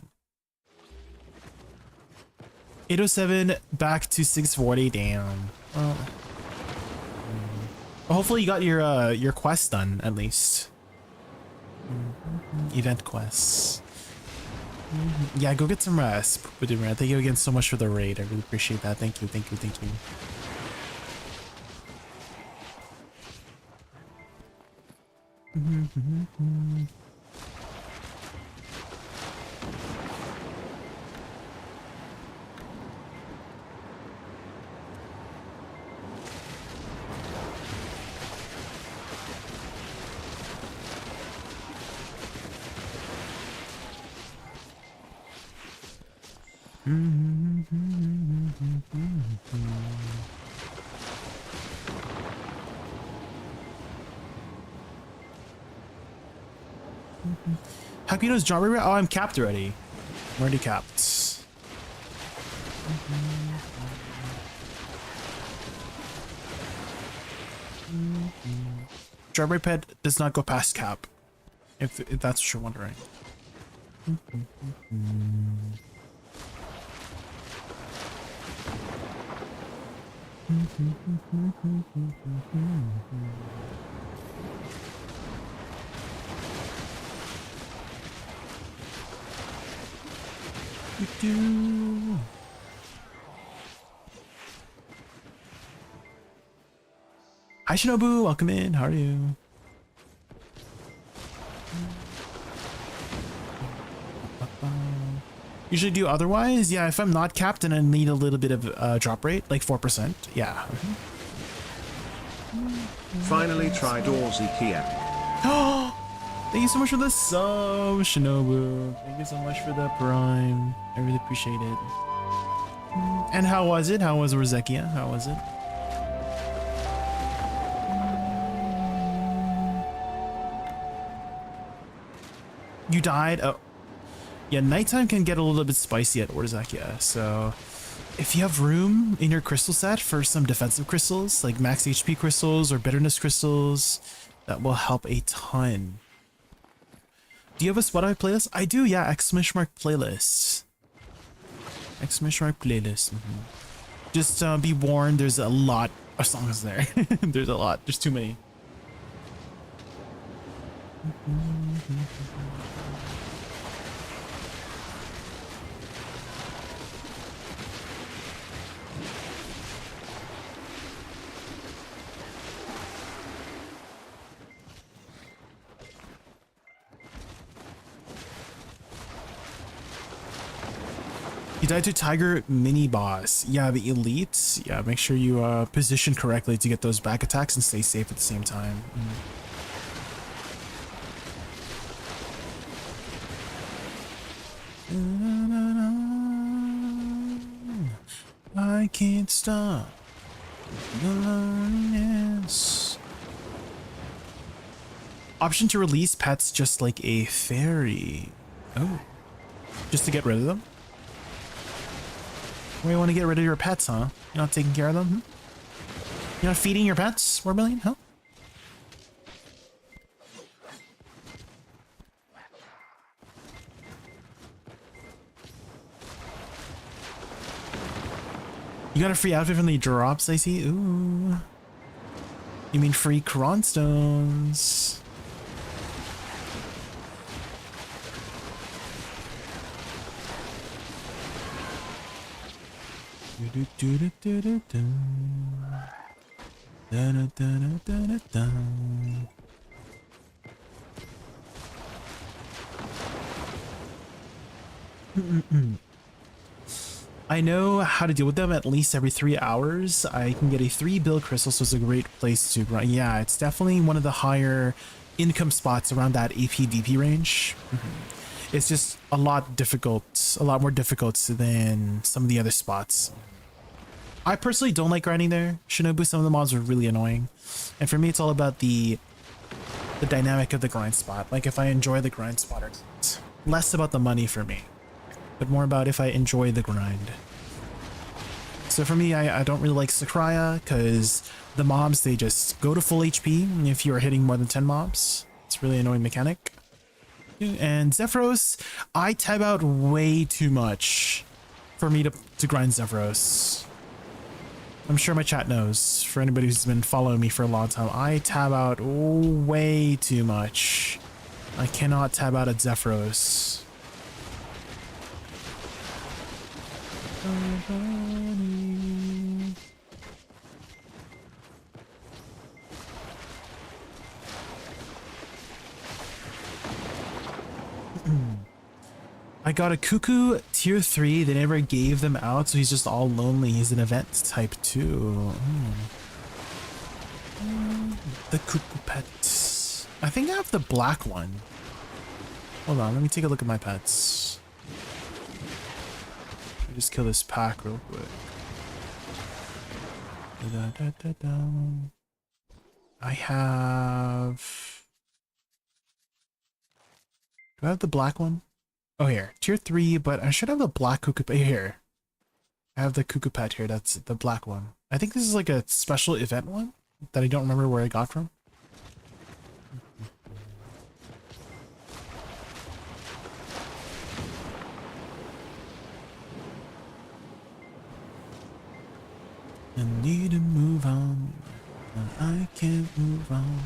807 back to 640. Damn. Well, hopefully you got your quest done at least. Event quests. Yeah, go get some rest. Thank you again so much for the raid. I really appreciate that. Thank you, thank you, thank you. Hakino's job rate? Oh, I'm capped already. I'm already capped. Job rate pet does not go past cap. If that's what you're wondering. Hi Shinobu, welcome in. How are you? Usually do otherwise. Yeah, if I'm not capped and I need a little bit of drop rate, like 4%. Yeah. Finally tried Aussie Kia. Thank you so much for the sub, Shinobu. Thank you so much for the prime. I really appreciate it. And how was it? How was Rosekia? How was it? You died? Oh. Yeah, nighttime can get a little bit spicy at Orzakia, so if you have room in your crystal set for some defensive crystals, like max HP crystals or bitterness crystals, that will help a ton. Do you have a Spotify playlist? I do, yeah, ! Playlist. ! Playlist. Just be warned, there's a lot of songs there. There's a lot, there's too many. You died to Tiger Mini Boss. Yeah, the elites. Yeah, make sure you position correctly to get those back attacks and stay safe at the same time. I can't stop the loneliness. Option to release pets just like a fairy. Oh, just to get rid of them? Why you want to get rid of your pets, huh? You're not taking care of them? Hmm? You're not feeding your pets, 4 million, huh? You got a free outfit from the drops, I see. Ooh. You mean free Kron stones? I know how to deal with them at least every 3 hours. I can get a 3 bill crystal, so it's a great place to run. Yeah, it's definitely one of the higher income spots around that AP-DP range. It's just a lot more difficult than some of the other spots. I personally don't like grinding there, Shinobu. Some of the mobs are really annoying. And for me, it's all about the dynamic of the grind spot. Like if I enjoy the grind spot or not. Less about the money for me, but more about if I enjoy the grind. So for me, I don't really like Sakurai because the mobs, they just go to full HP if you are hitting more than 10 mobs. It's a really annoying mechanic. And Zephyros, I tab out way too much for me to grind Zephyros. I'm sure my chat knows. For anybody who's been following me for a long time, I tab out way too much. I cannot tab out at Zephyros. I got a Cuckoo tier 3. They never gave them out, so he's just all lonely. He's an event type too. The Cuckoo pet. I think I have the black one. Hold on, let me take a look at my pets. Let me just kill this pack real quick. I have... Do I have the black one? Oh, here. Tier 3, but I should have the black cuckoo pet here. I have the cuckoo pet here. That's the black one. I think this is like a special event one that I don't remember where I got from. I need to move on. I can't move on.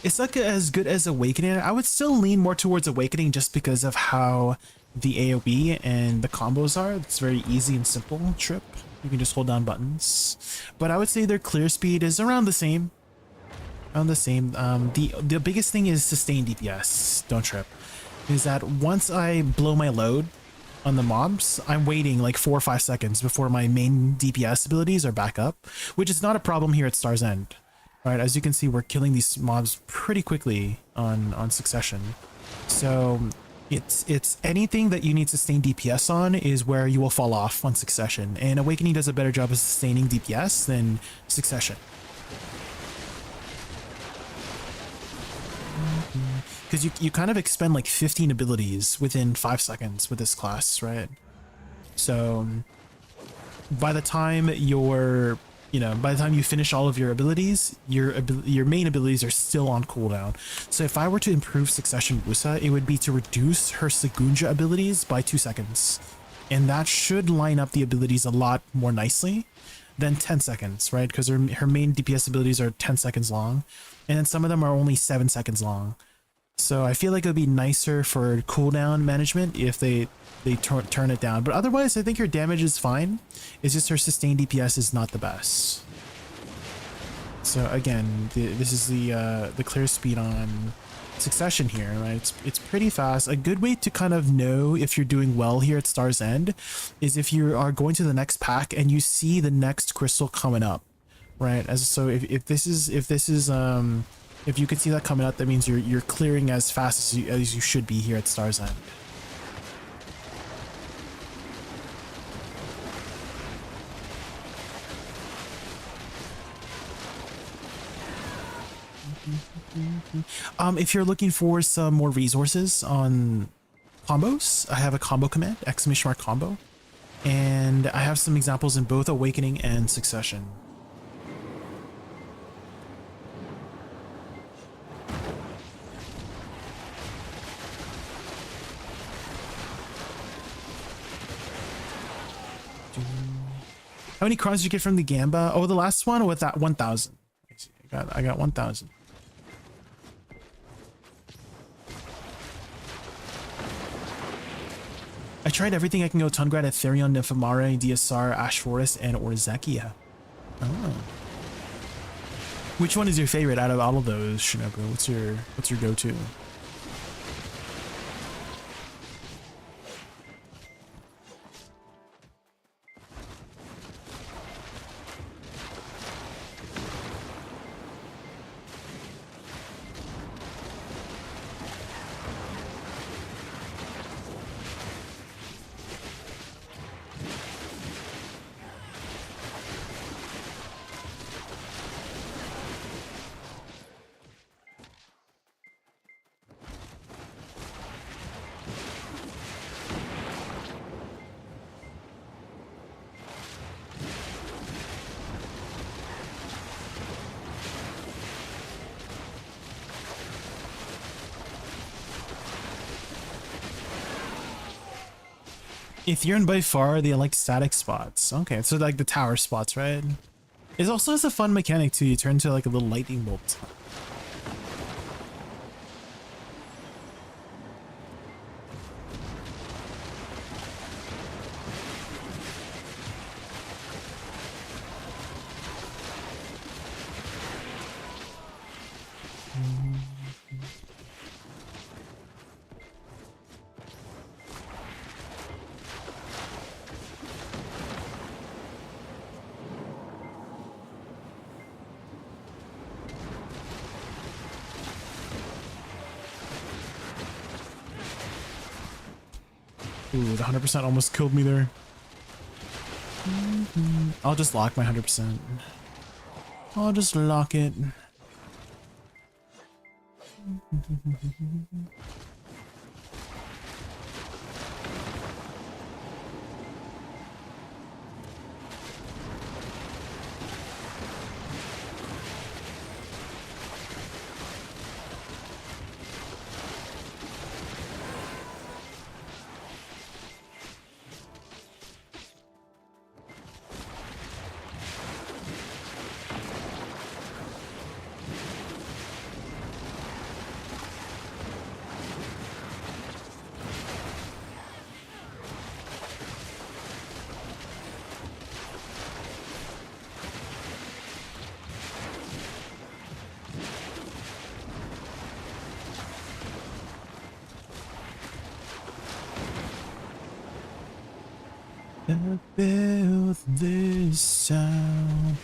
It's not as good as Awakening. I would still lean more towards Awakening just because of how the AoE and the combos are. It's very easy and simple trip. You can just hold down buttons. But I would say their clear speed is around the same. Around the same. The biggest thing is sustained DPS. Don't trip. Is that once I blow my load on the mobs, I'm waiting like 4 or 5 seconds before my main DPS abilities are back up, which is not a problem here at Star's End. Right, as you can see, we're killing these mobs pretty quickly on Succession. So it's anything that you need sustained DPS on is where you will fall off on Succession. And Awakening does a better job of sustaining DPS than Succession. Because you kind of expend like 15 abilities within 5 seconds with this class, right? So by the time by the time you finish all of your abilities, your main abilities are still on cooldown. So if I were to improve Succession Woosa, it would be to reduce her Segunja abilities by 2 seconds. And that should line up the abilities a lot more nicely than 10 seconds, right? Because her main DPS abilities are 10 seconds long, and then some of them are only 7 seconds long. So I feel like it would be nicer for cooldown management if they turn it down. But otherwise, I think her damage is fine. It's just her sustained DPS is not the best. So again, this is the clear speed on Succession here, right? It's pretty fast. A good way to kind of know if you're doing well here at Star's End is if you are going to the next pack and you see the next crystal coming up, right? If you can see that coming up, that means you're clearing as fast as you should be here at Star's End. If you're looking for some more resources on combos, I have a combo command, ! combo, and I have some examples in both Awakening and Succession. How many crowns did you get from the Gamba? Oh, the last one with that 1,000. I got 1,000. I tried everything I can go: Tungrad, Ethereon, Nymphomare, DSR, Ash Forest, and Orzekia. Oh. Which one is your favorite out of all of those, Shinobu? What's your go-to? If you're in by far, they like static spots. Okay, so like the tower spots, right? It also has a fun mechanic too. You turn into like a little lightning bolt. Ooh, the 100% almost killed me there. I'll just lock my 100%. I'll just lock it. I built this town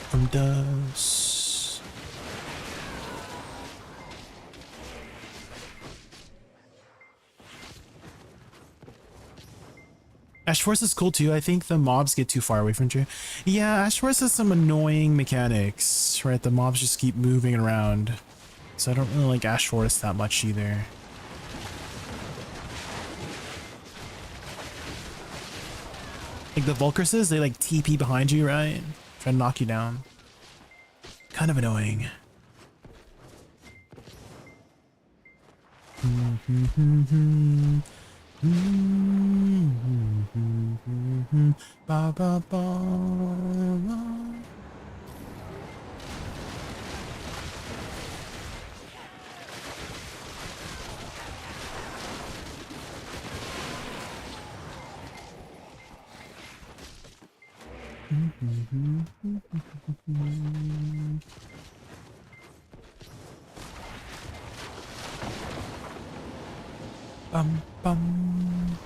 from dust. Ash Force is cool too. I think the mobs get too far away from you. Yeah, Ash Force has some annoying mechanics, right? The mobs just keep moving around. So I don't really like Ash Force that much either. Like the Vulcruses, they like TP behind you, right? Try to knock you down. Kind of annoying. Ba, ba, ba. Bum, bum.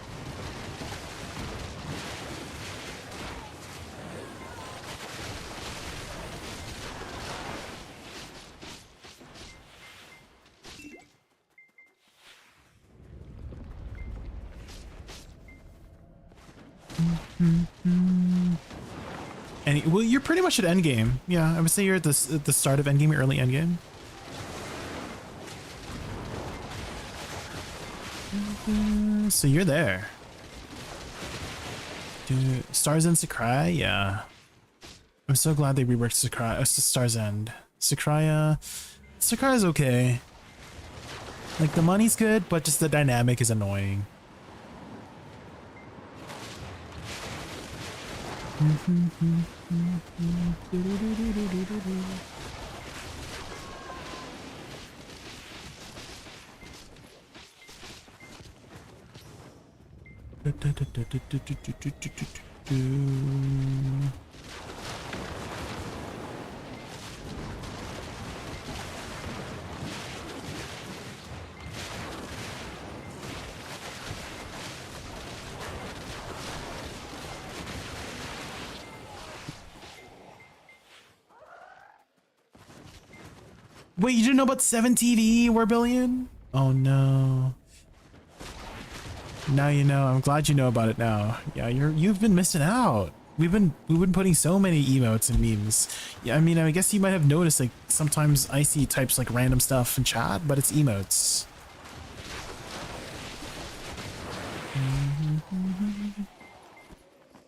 And well, you're pretty much at endgame. Yeah, I would say you're at the start of endgame, early endgame. So you're there. Dude, Star's End Sakurai? Yeah. I'm so glad they reworked Sakurai. Star's End. Sakurai's okay. Like, the money's good, but just the dynamic is annoying. Wait, you didn't know about 7TV Warbillion? Oh no. Now you know. I'm glad you know about it now. Yeah, you've been missing out. We've been putting so many emotes and memes. Yeah, I mean, I guess you might have noticed like sometimes Icy types like random stuff in chat, but it's emotes.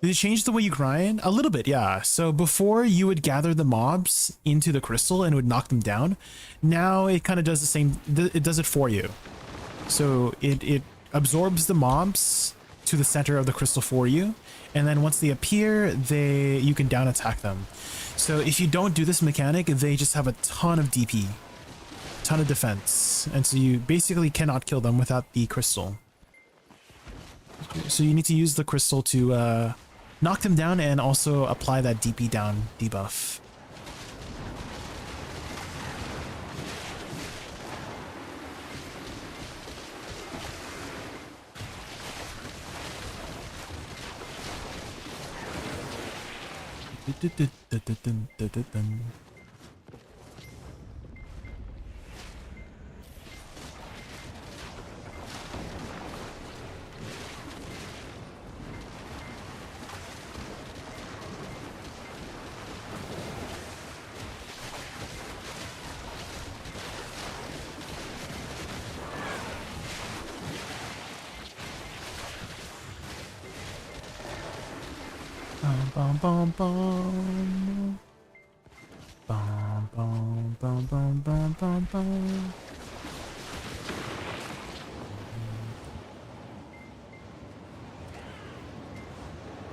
Did it change the way you grind? A little bit, yeah. So before you would gather the mobs into the crystal and it would knock them down. Now it kind of does the same. It does it for you. So it absorbs the mobs to the center of the crystal for you, and then once they appear, you can down attack them. So if you don't do this mechanic, they just have a ton of DP, ton of defense, and so you basically cannot kill them without the crystal. So you need to use the crystal to knock them down and also apply that DP down debuff. Bum bum bum. Bum bum bum bum bum bum bum.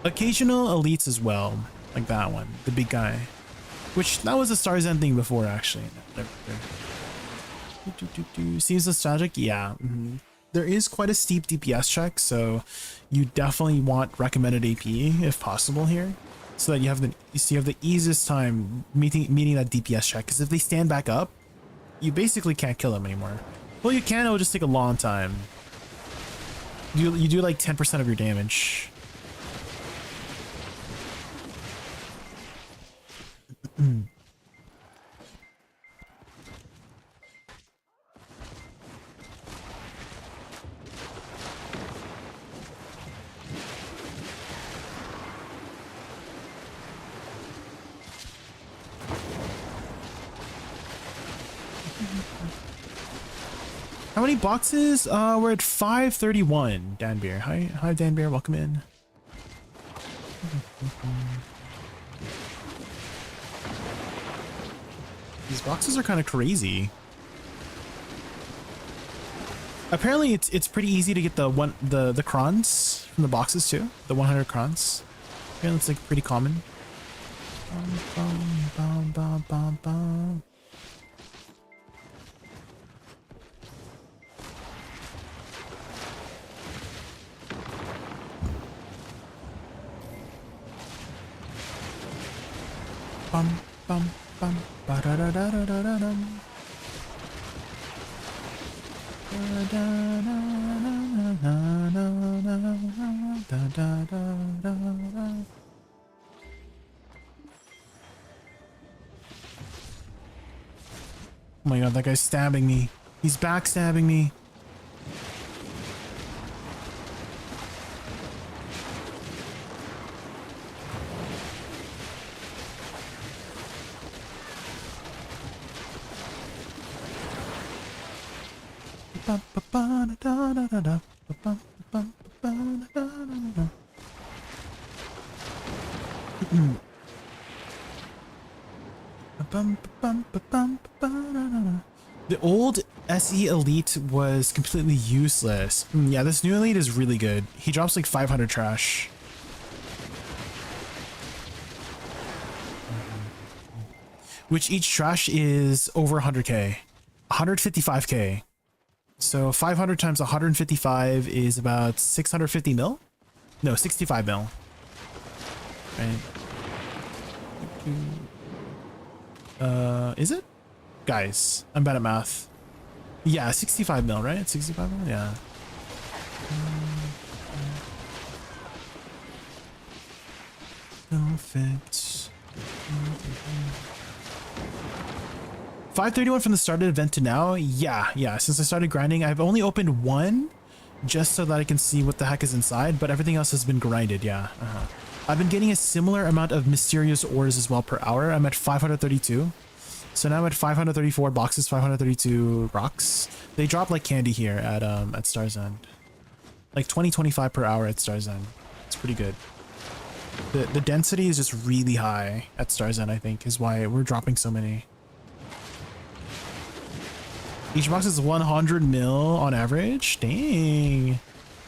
Occasional elites as well, like that one, the big guy. Which that was a Starzan thing before, actually. Seems nostalgic, yeah. There is quite a steep DPS check, so you definitely want recommended AP if possible here, so that you have the easiest time meeting that DPS check. Because if they stand back up, you basically can't kill them anymore. Well, you can. It'll just take a long time. You do like 10% of your damage. How many boxes? We're at 531. Danbeer. Hi Danbeer, welcome in. These boxes are kind of crazy. Apparently it's pretty easy to get the crons from the boxes too. The 100 crons. Apparently it's like pretty common. Bum, bum, bum, bum. Bum bum bum ba da da da da da da dum. Oh my god, that guy's stabbing me. He's backstabbing me. The old SE Elite was completely useless. Yeah, this new Elite is really good. He drops like 500 trash. Which each trash is over 100k. 155k. So 500 times 155 is about 650 mil? No, 65 mil. Right. Is it? Guys, I'm bad at math. Yeah, 65 mil, right? 65 mil? Yeah. Perfect. 531 from the start of the event to now? Yeah. Since I started grinding, I've only opened one just so that I can see what the heck is inside, but everything else has been grinded, yeah. I've been getting a similar amount of mysterious ores as well per hour. I'm at 532. So now I'm at 534 boxes, 532 rocks. They drop like candy here at Star's End. Like 20-25 per hour at Star's End. It's pretty good. The density is just really high at Star's End, I think, is why we're dropping so many. Each box is 100 mil on average. Dang.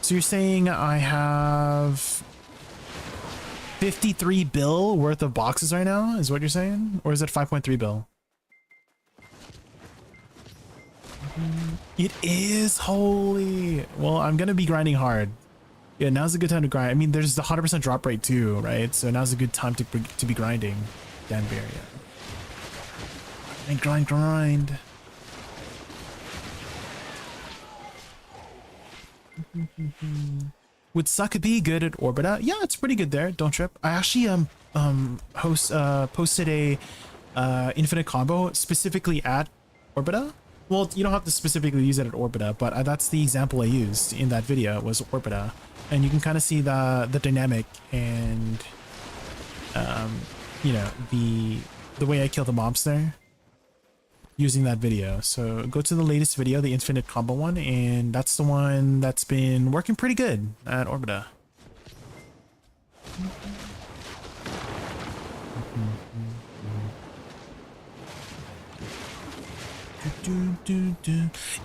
So you're saying I have 53 bill worth of boxes right now, is what you're saying? Or is it 5.3 bill? It is, holy. Well, I'm gonna be grinding hard. Yeah, now's a good time to grind. I mean, there's the 100% drop rate too, right? So now's a good time to be grinding. Danbury, yeah. And grind. Would Suck be good at Orbita? Yeah, it's pretty good there. Don't trip. I actually posted a infinite combo specifically at Orbita. Well, you don't have to specifically use it at Orbita, but that's the example I used in that video was Orbita, and you can kind of see the dynamic and you know, the way I kill the mobs there using that video. So go to the latest video, the infinite combo one, and that's the one that's been working pretty good at Orbita.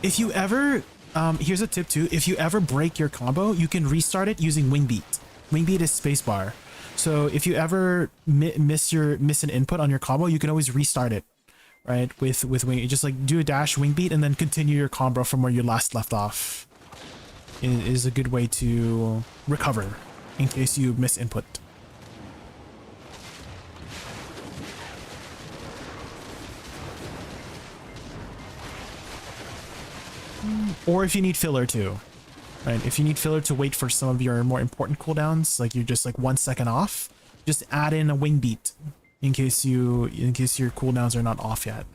If you ever here's a tip too, if you ever break your combo, you can restart it using wing beat. Wing beat is spacebar. So if you ever miss an input on your combo, you can always restart it, right? With wing, you just like do a dash wing beat and then continue your combo from where you last left off. It is a good way to recover in case you miss input. Or if you need filler too, right? If you need filler to wait for some of your more important cooldowns, like you're just like 1 second off, just add in a wing beat in case your cooldowns are not off yet.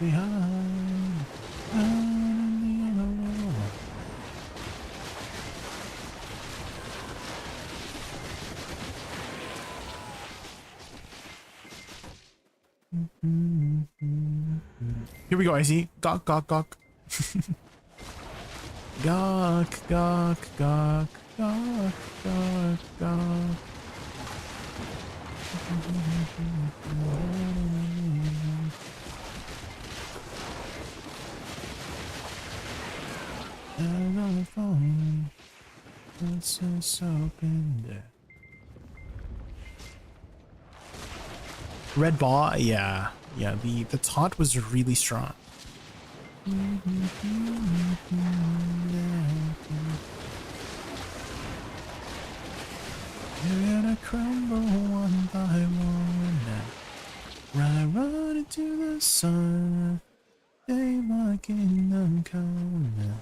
Behind. Here we go, Icy. Gawk, gawk, gawk. Gawk, gawk, gawk, gawk, gawk, gawk. And on the phone, it's so open there. Red ball, yeah, the taunt was really strong. You're gonna crumble one by one now. Run into the sun. They my kingdom come now.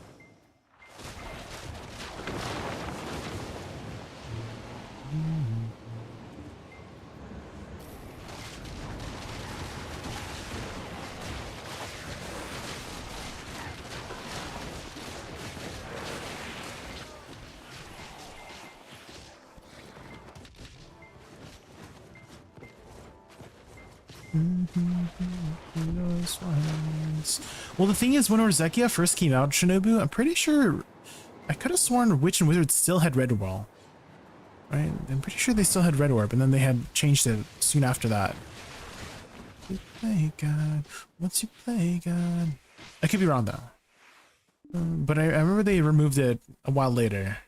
Well, the thing is, when Orzekia first came out, Shinobu, I'm pretty sure I could have sworn Witch and Wizard still had Red Wall. Right? I'm pretty sure they still had Red Orb, and then they had changed it soon after that. You play God. Once you play God. I could be wrong though. But I remember they removed it a while later.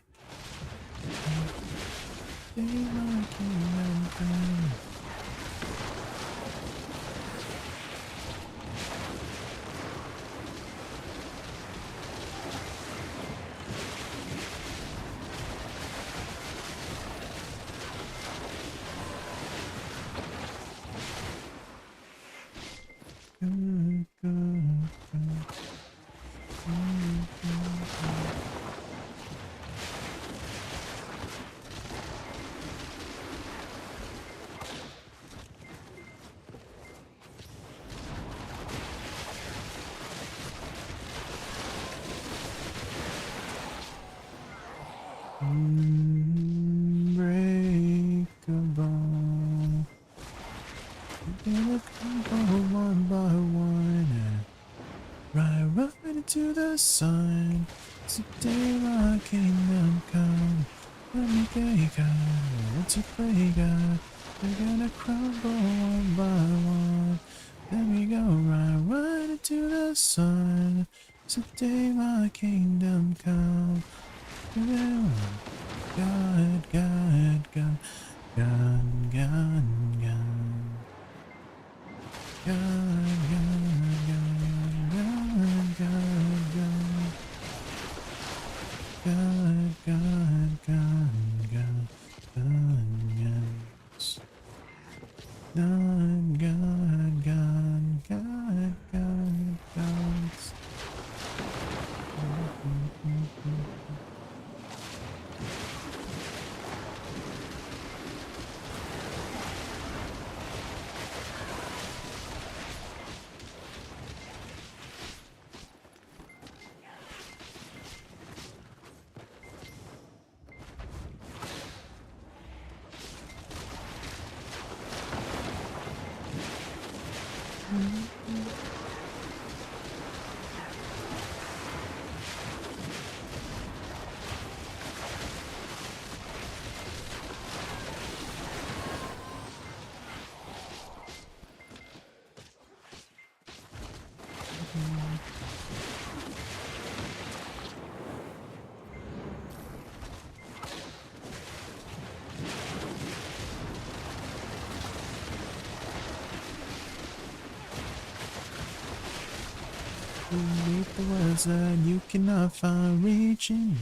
Unbreakable. Gonna come one by one. Right into the sun. Today my kingdom come. Let me get God. Once you play God, they're gonna crumble one by one. Let me go right into the sun. Today my kingdom come. God, God, God, God, God, God, God, Beneath the words that you cannot find reaching.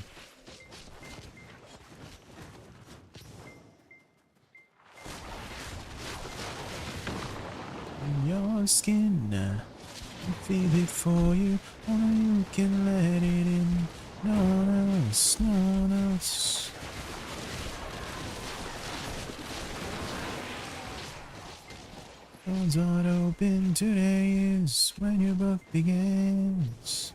In your skin, I feel it for you. Only you can let it in. No one else, no one else. Doors aren't open, today is when your book begins.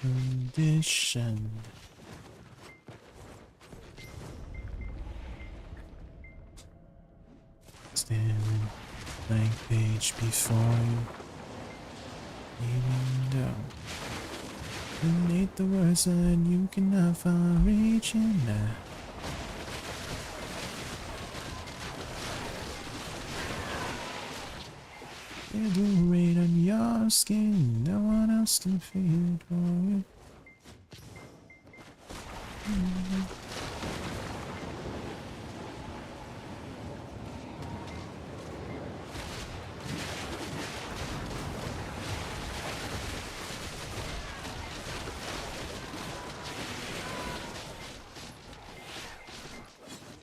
Conditioned. Standing blank page before you, even though beneath the words that you cannot find reaching. There's a rain on your skin, no one else can feel it for you.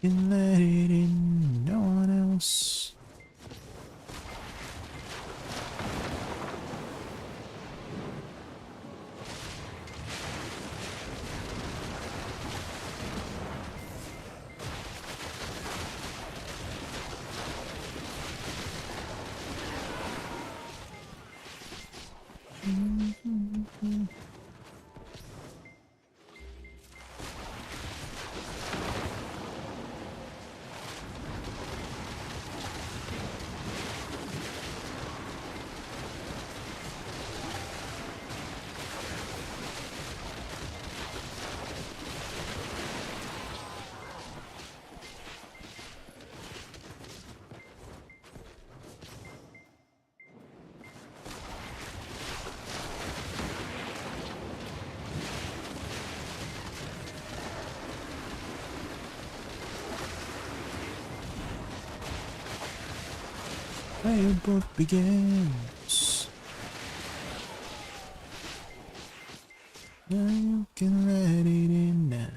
Can let it in, no one else. Fire both begins. Now you can let it in now.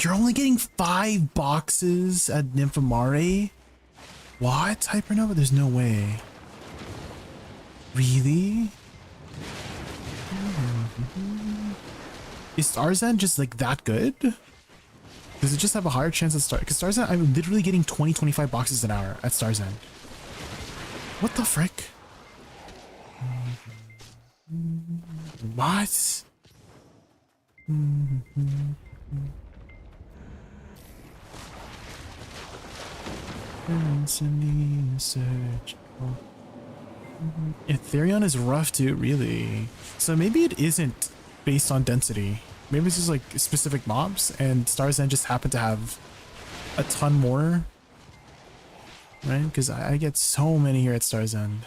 You're only getting 5 boxes at Nymphomare? What? Hypernova? There's no way. Really? Is Starzan just like that good? Does it just have a higher chance at Star? Because Starzan, I'm literally getting 20-25 boxes an hour at Starzan. What the frick? What? Search. Ethereon is rough too, really. So maybe it isn't based on density. Maybe it's just like specific mobs, and Starzan just happen to have a ton more. Right? Because I get so many here at Starzan.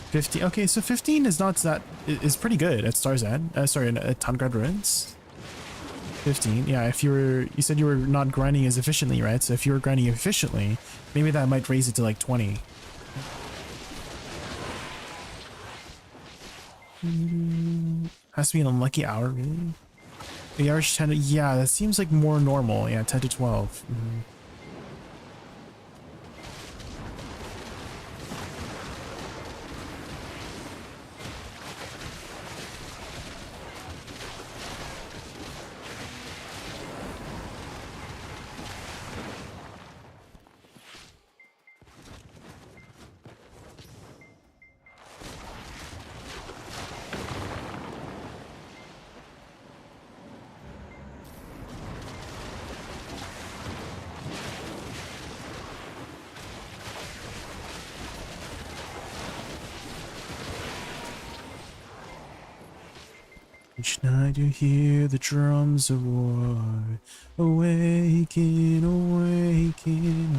15. Okay, so 15 is not that is pretty good at Starzan. Sorry, at Tangrad Ruins. 15. Yeah, if you said you were not grinding as efficiently, right? So if you were grinding efficiently, maybe that might raise it to like 20. Has to be an unlucky hour, really? The average 10 to, yeah, that seems like more normal. Yeah, 10 to 12. Each night you hear the drums of war. Awaken, awaken,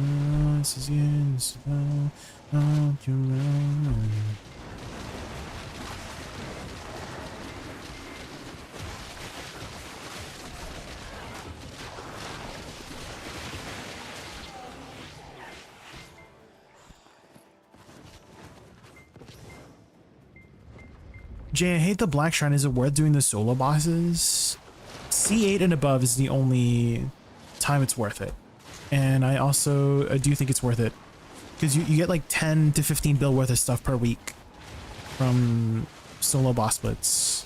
us against the of your own. Jay, I hate the Black Shrine. Is it worth doing the solo bosses? C8 and above is the only time it's worth it. And I also do think it's worth it. Because you get like 10 to 15 bill worth of stuff per week from solo boss splits.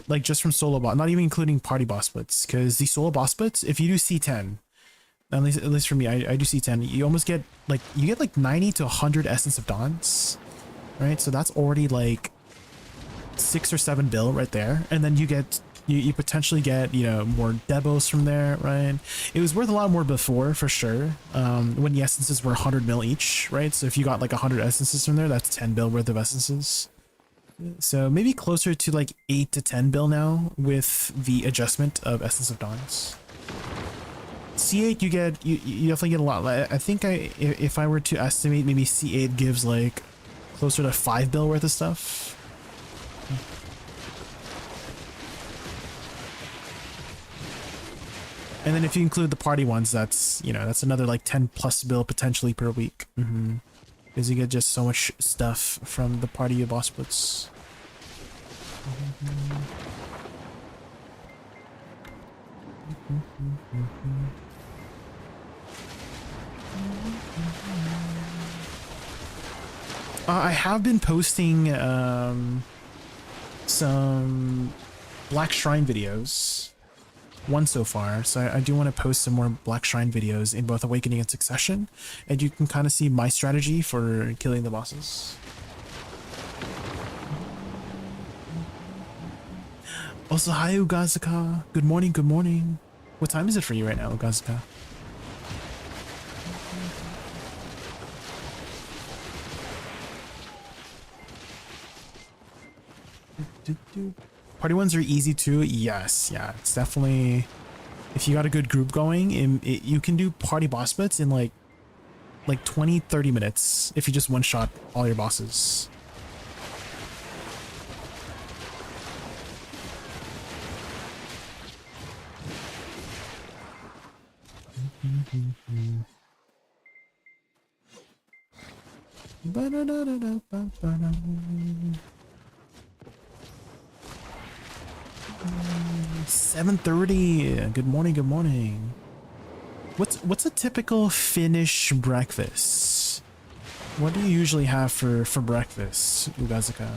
Like just from solo boss, not even including party boss splits. Because the solo boss splits, if you do C10, at least for me, I do C10. You almost get like 90 to 100 Essence of Dawns, right? So that's already like 6 or 7 bill right there, and then you potentially get more debos from there, right? It was worth a lot more before for sure, when the essences were 100 mil each, right? So if you got like 100 essences from there, that's 10 bill worth of essences. So maybe closer to like 8 to 10 bill now with the adjustment of Essence of Dawns. C8 you definitely get a lot. I think if I were to estimate, maybe C8 gives like closer to 5 bill worth of stuff. And then if you include the party ones, that's, you know, that's another like 10 plus bill potentially per week. Because you get just so much stuff from the party of boss splits. I have been posting some Black Shrine videos. One so far, so I do want to post some more Black Shrine videos in both Awakening and Succession, and you can kind of see my strategy for killing the bosses. Also, hi Ugazuka. Good morning, good morning. What time is it for you right now, Ugazuka? Party ones are easy too. Yes, yeah, it's definitely, if you got a good group going, you can do party boss splits in like 20-30 minutes if you just one shot all your bosses. Ba-da-da-da-da-ba-ba-da. 7:30. Good morning, good morning. What's a typical Finnish breakfast? What do you usually have for breakfast, Ugazuka?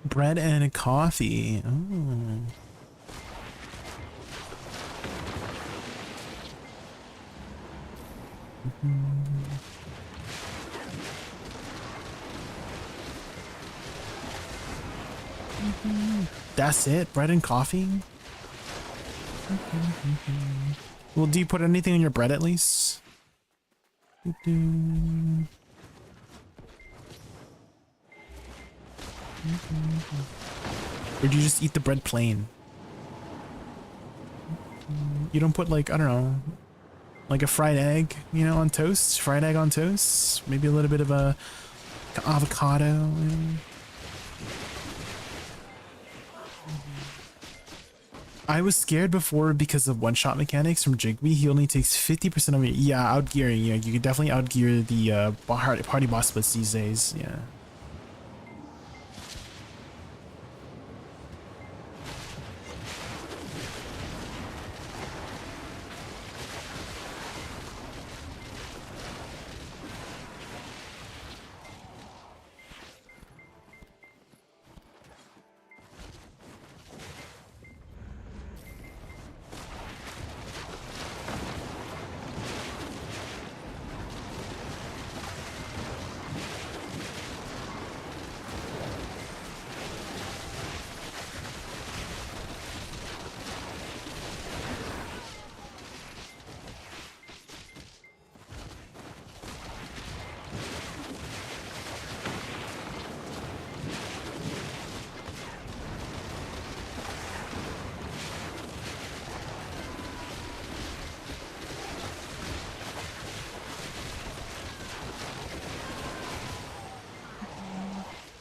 Bread and coffee. Oh. That's it? Bread and coffee? Well, do you put anything on your bread at least? Or do you just eat the bread plain? You don't put like, I don't know, like a fried egg, you know, on toast? Fried egg on toast? Maybe a little bit of a avocado, you know? I was scared before because of one-shot mechanics from Jiggly. He only takes 50% of it. Yeah, outgearing. Yeah, you could definitely outgear the party boss splits these days. Yeah.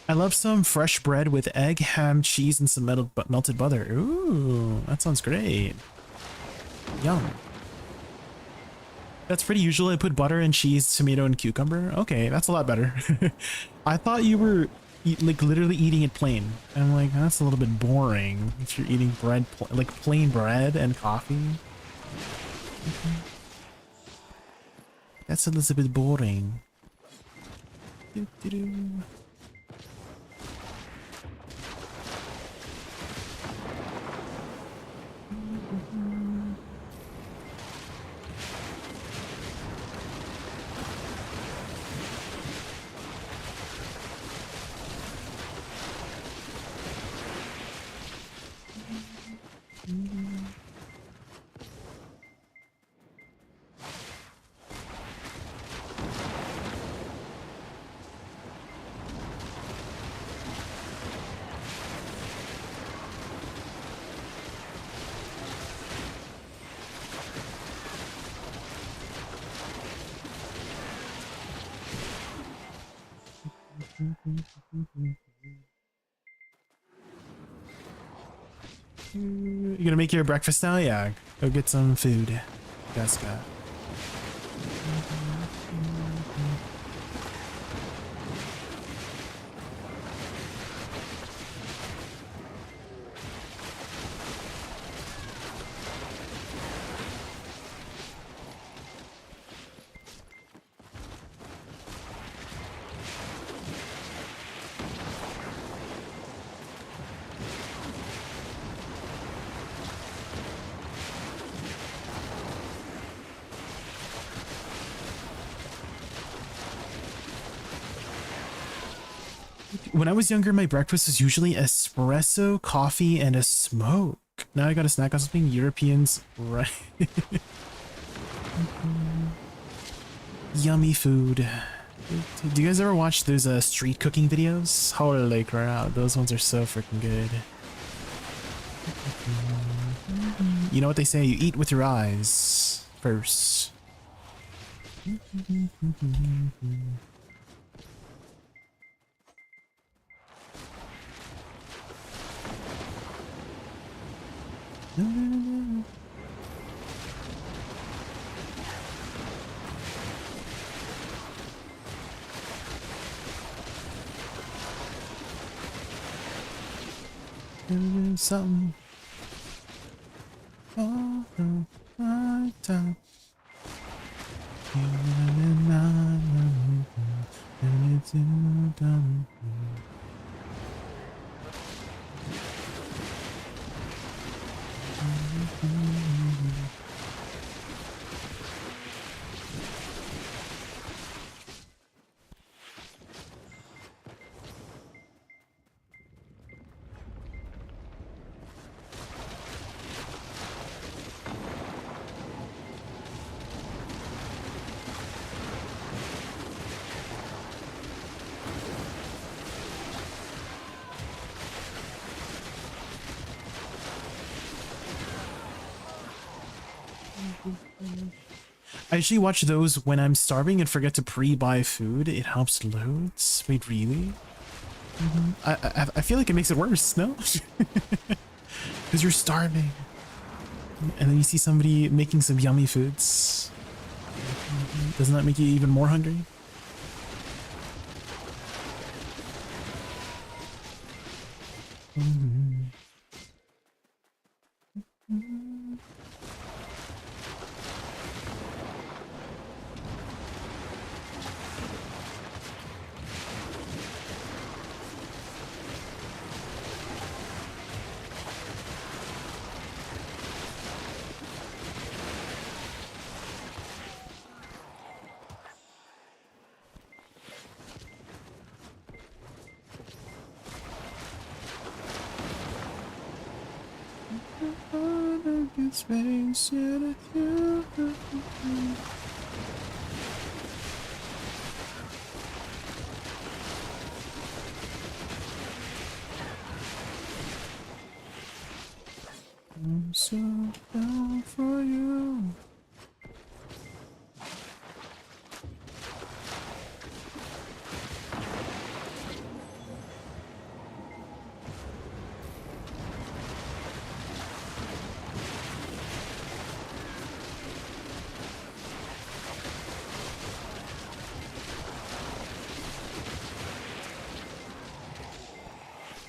I love some fresh bread with egg, ham, cheese, and some melted butter. Ooh, that sounds great. Yum. That's pretty usual. I put butter and cheese, tomato, and cucumber. Okay, that's a lot better. I thought you were like literally eating it plain. I'm like, that's a little bit boring if you're eating bread, like plain bread and coffee. That's a little bit boring. You gonna make your breakfast now? Yeah, go get some food, Jessica. When I was younger, my breakfast was usually espresso, coffee, and a smoke. Now I gotta snack on something. Europeans, right? Yummy food. Do you guys ever watch those street cooking videos? Holy crap, those ones are so freaking good. You know what they say, you eat with your eyes first. Something. Oh, no, my time. I usually watch those when I'm starving and forget to pre-buy food. It helps loads. Wait, really? I feel like it makes it worse, no? Because you're starving. And then you see somebody making some yummy foods. Doesn't that make you even more hungry? I'm so down for you.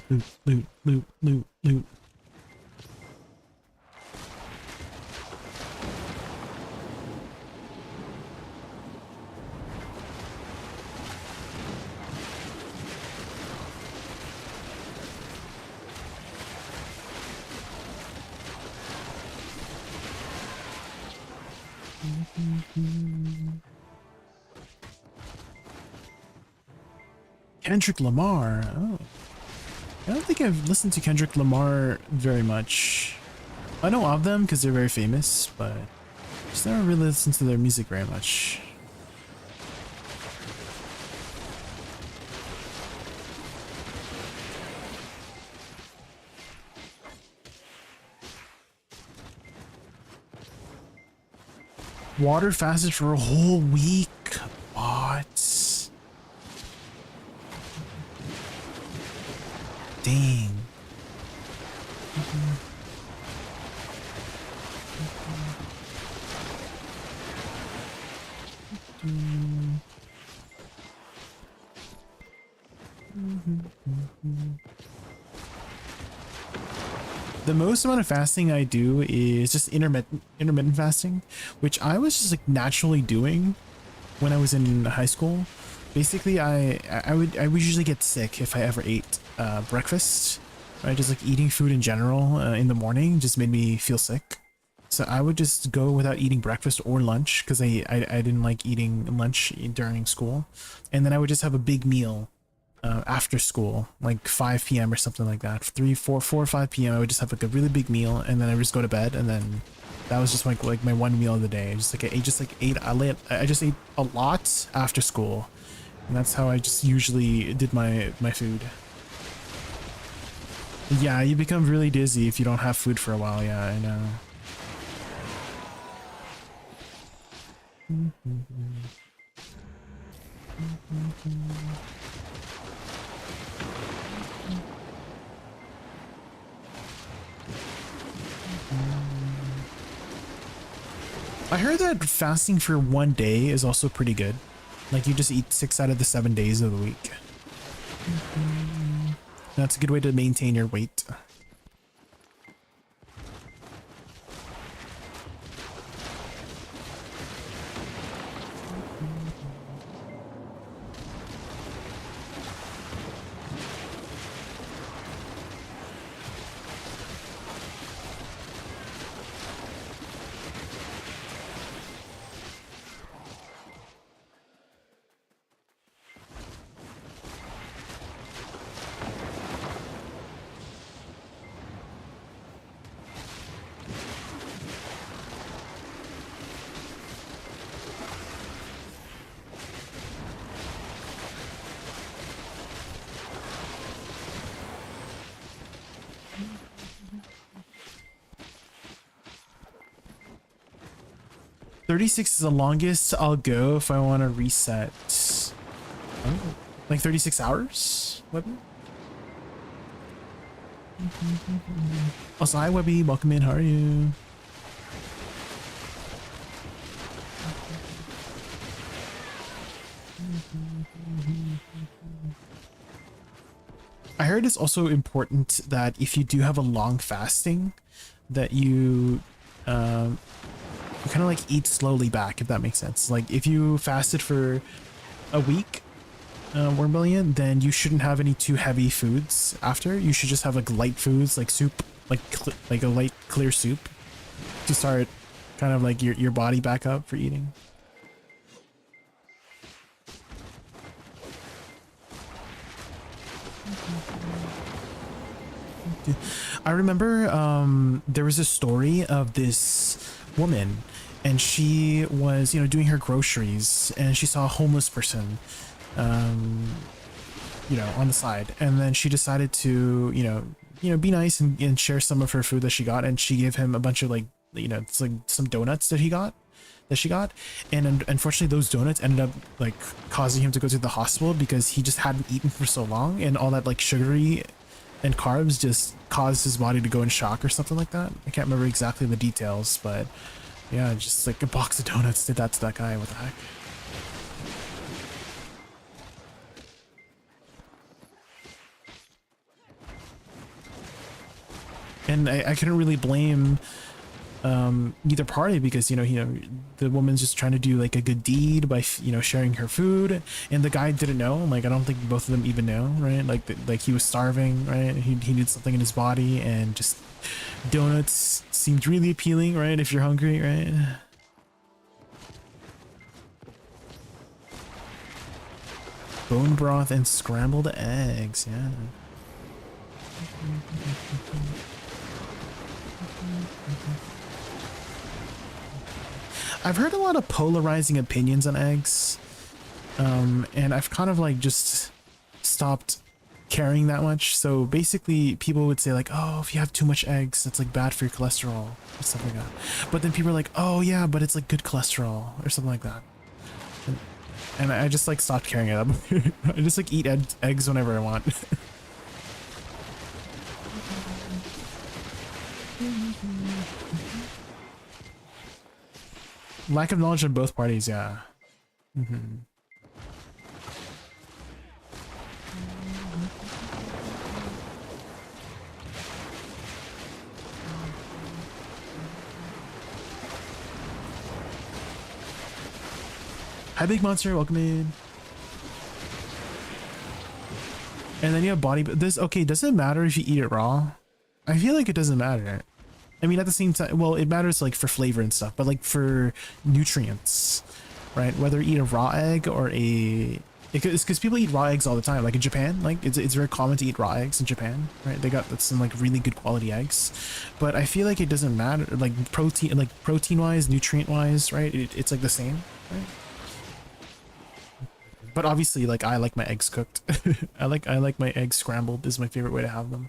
Loot, loot, loot, loot, loot. Kendrick Lamar. Oh. I don't think I've listened to Kendrick Lamar very much. I know of them because they're very famous, but just never really listened to their music very much. Water fasted for a whole week. What? Dang. The most amount of fasting I do is just intermittent fasting, which I was just like naturally doing when I was in high school. Basically, I would usually get sick if I ever ate breakfast. Right, just like eating food in general in the morning just made me feel sick. So I would just go without eating breakfast or lunch because I didn't like eating lunch during school, and then I would just have a big meal after school, like 5 p.m. or something like that. 4 or 5 p.m. I would just have like a really big meal, and then I would just go to bed, and then that was just like my one meal of the day. I just ate a lot after school, and that's how I just usually did my food. Yeah, you become really dizzy if you don't have food for a while. Yeah, I know. I heard that fasting for one day is also pretty good. Like you just eat 6 out of the 7 days of the week. That's a good way to maintain your weight. $36 is the longest I'll go if I want to reset. Oh, like 36 hours? Webby? Also, hi Webby, welcome in, how are you? I heard it's also important that if you do have a long fasting, that you kind of like eat slowly back, if that makes sense. Like if you fasted for a week, Wormbillion, then you shouldn't have any too heavy foods after. You should just have like light foods, like soup, like a light clear soup to start kind of like your body back up for eating. I remember there was a story of this woman, and she was, you know, doing her groceries, and she saw a homeless person, you know, on the side, and then she decided to, you know, be nice and share some of her food that she got, and she gave him a bunch of like, you know, it's like some donuts that she got, and unfortunately those donuts ended up like causing him to go to the hospital because he just hadn't eaten for so long, and all that like sugary and carbs just caused his body to go in shock or something like that. I can't remember exactly the details, but yeah, just like a box of donuts did that to that guy. What the heck? And I couldn't really blame either party because, you know, the woman's just trying to do like a good deed by, you know, sharing her food, and the guy didn't know. Like, I don't think both of them even know, right? Like he was starving, right? He needed something in his body, and just donuts seemed really appealing, right? If you're hungry, right? Bone broth and scrambled eggs, yeah. I've heard a lot of polarizing opinions on eggs, and I've kind of like just stopped caring that much. So basically people would say like, oh, if you have too much eggs, that's like bad for your cholesterol or stuff like that. But then people are like, oh yeah, but it's like good cholesterol or something like that. And I just like stopped caring it up. I just like eat eggs whenever I want. Lack of knowledge on both parties, yeah. Hi, Big Monster, welcome in. And then you have body. This okay? Does it matter if you eat it raw? I feel like it doesn't matter. I mean, at the same time, well, it matters like for flavor and stuff, but like for nutrients, right? Whether you eat a raw egg or because people eat raw eggs all the time. Like in Japan, like it's very common to eat raw eggs in Japan, right? They got some like really good quality eggs, but I feel like it doesn't matter. Like protein wise, nutrient wise, right? It's like the same, right? But obviously, like I like my eggs cooked. I like my eggs scrambled is my favorite way to have them.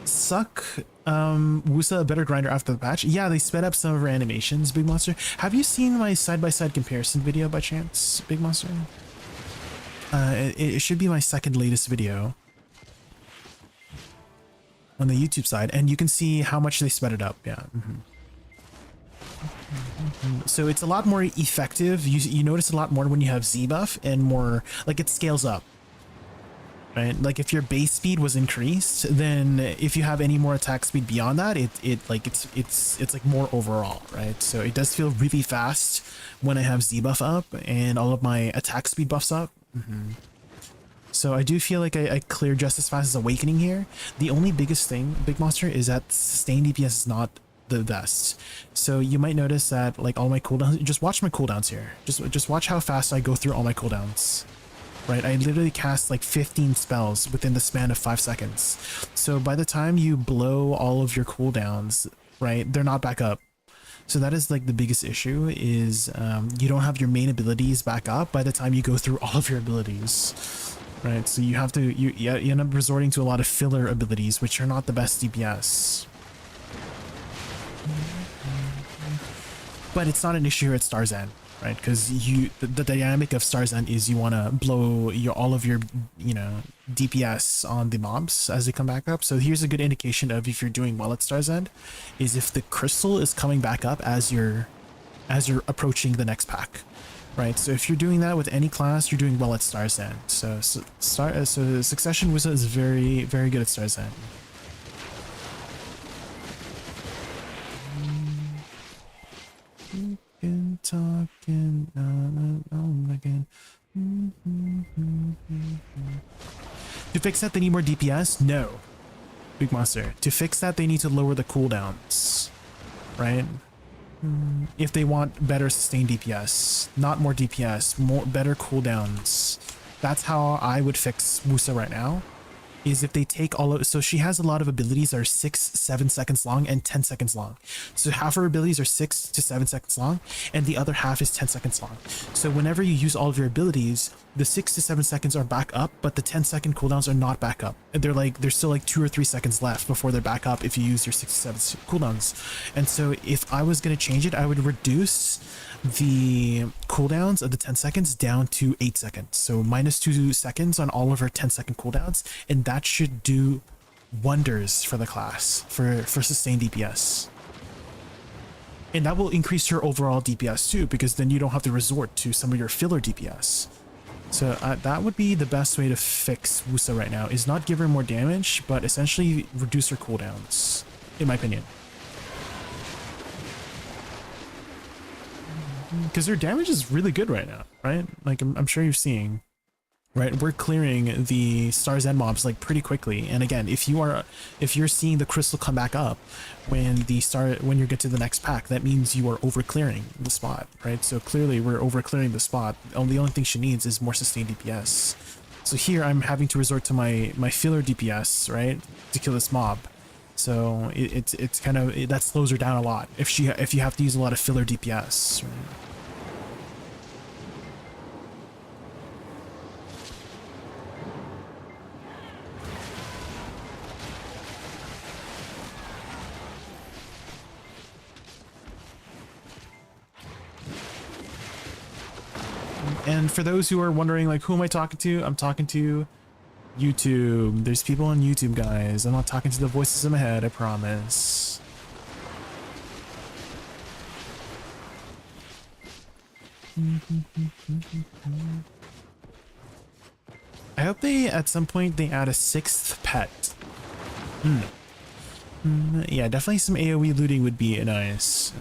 Suck Woosa a better grinder after the patch. Yeah, they sped up some of her animations, Big Monster. Have you seen my side-by-side comparison video by chance, Big Monster? It should be my second latest video on the YouTube side, and you can see how much they sped it up. Yeah. So it's a lot more effective. You notice a lot more when you have Z buff and more like it scales up, right? Like if your base speed was increased, then if you have any more attack speed beyond that, it's like more overall, right? So it does feel really fast when I have Z buff up and all of my attack speed buffs up. So I do feel like I clear just as fast as Awakening here. The only biggest thing, Big Monster, is that sustained DPS is not the best. So you might notice that like all my cooldowns, just watch my cooldowns here. Just watch how fast I go through all my cooldowns. Right, I literally cast like 15 spells within the span of 5 seconds. So by the time you blow all of your cooldowns, right, they're not back up. So that is like the biggest issue is you don't have your main abilities back up by the time you go through all of your abilities. Right, so you have to you end up resorting to a lot of filler abilities, which are not the best DPS. But it's not an issue here at Star's End, right? Because the dynamic of Star's End is you want to blow all of your DPS on the mobs as they come back up. So here's a good indication of if you're doing well at Star's End, is if the crystal is coming back up as you're approaching the next pack, right? So if you're doing that with any class, you're doing well at Star's End. So Succession Wizard is very, very good at Star's End. Talking again. To fix that, they need more DPS? No, Big Monster. To fix that, they need to lower the cooldowns, right? If they want better sustained DPS, not more DPS, better cooldowns. That's how I would fix Woosa right now. Is if they take all of, so she has a lot of abilities that are 6-7 seconds long and 10 seconds long. So half her abilities are 6 to 7 seconds long and the other half is 10 seconds long. So whenever you use all of your abilities, the 6 to 7 seconds are back up, but the 10-second cooldowns are not back up. There's still like 2 or 3 seconds left before they're back up if you use your 6 to 7 cooldowns. And so if I was going to change it, I would reduce the cooldowns of the 10 seconds down to 8 seconds. So -2 seconds on all of her 10-second cooldowns, and that should do wonders for the class for sustained DPS. And that will increase your overall DPS too, because then you don't have to resort to some of your filler DPS. So that would be the best way to fix Woosa right now, is not give her more damage, but essentially reduce her cooldowns, in my opinion. Because their damage is really good right now, right? Like I'm sure you're seeing, right? We're clearing the Star's End mobs like pretty quickly. And again, if you're seeing the crystal come back up when you get to the next pack, that means you are over clearing the spot, right? So clearly we're over clearing the spot. The only thing she needs is more sustained DPS. So here I'm having to resort to my filler DPS, right, to kill this mob. So it's kind of, that slows her down a lot if you have to use a lot of filler DPS. Right? And for those who are wondering, like, who am I talking to? I'm talking to YouTube. There's people on YouTube, guys. I'm not talking to the voices in my head, I promise. I hope at some point they add a 6th pet. Yeah, definitely some AoE looting would be nice.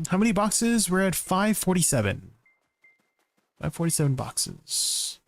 How many boxes? We're at 547. 547 boxes.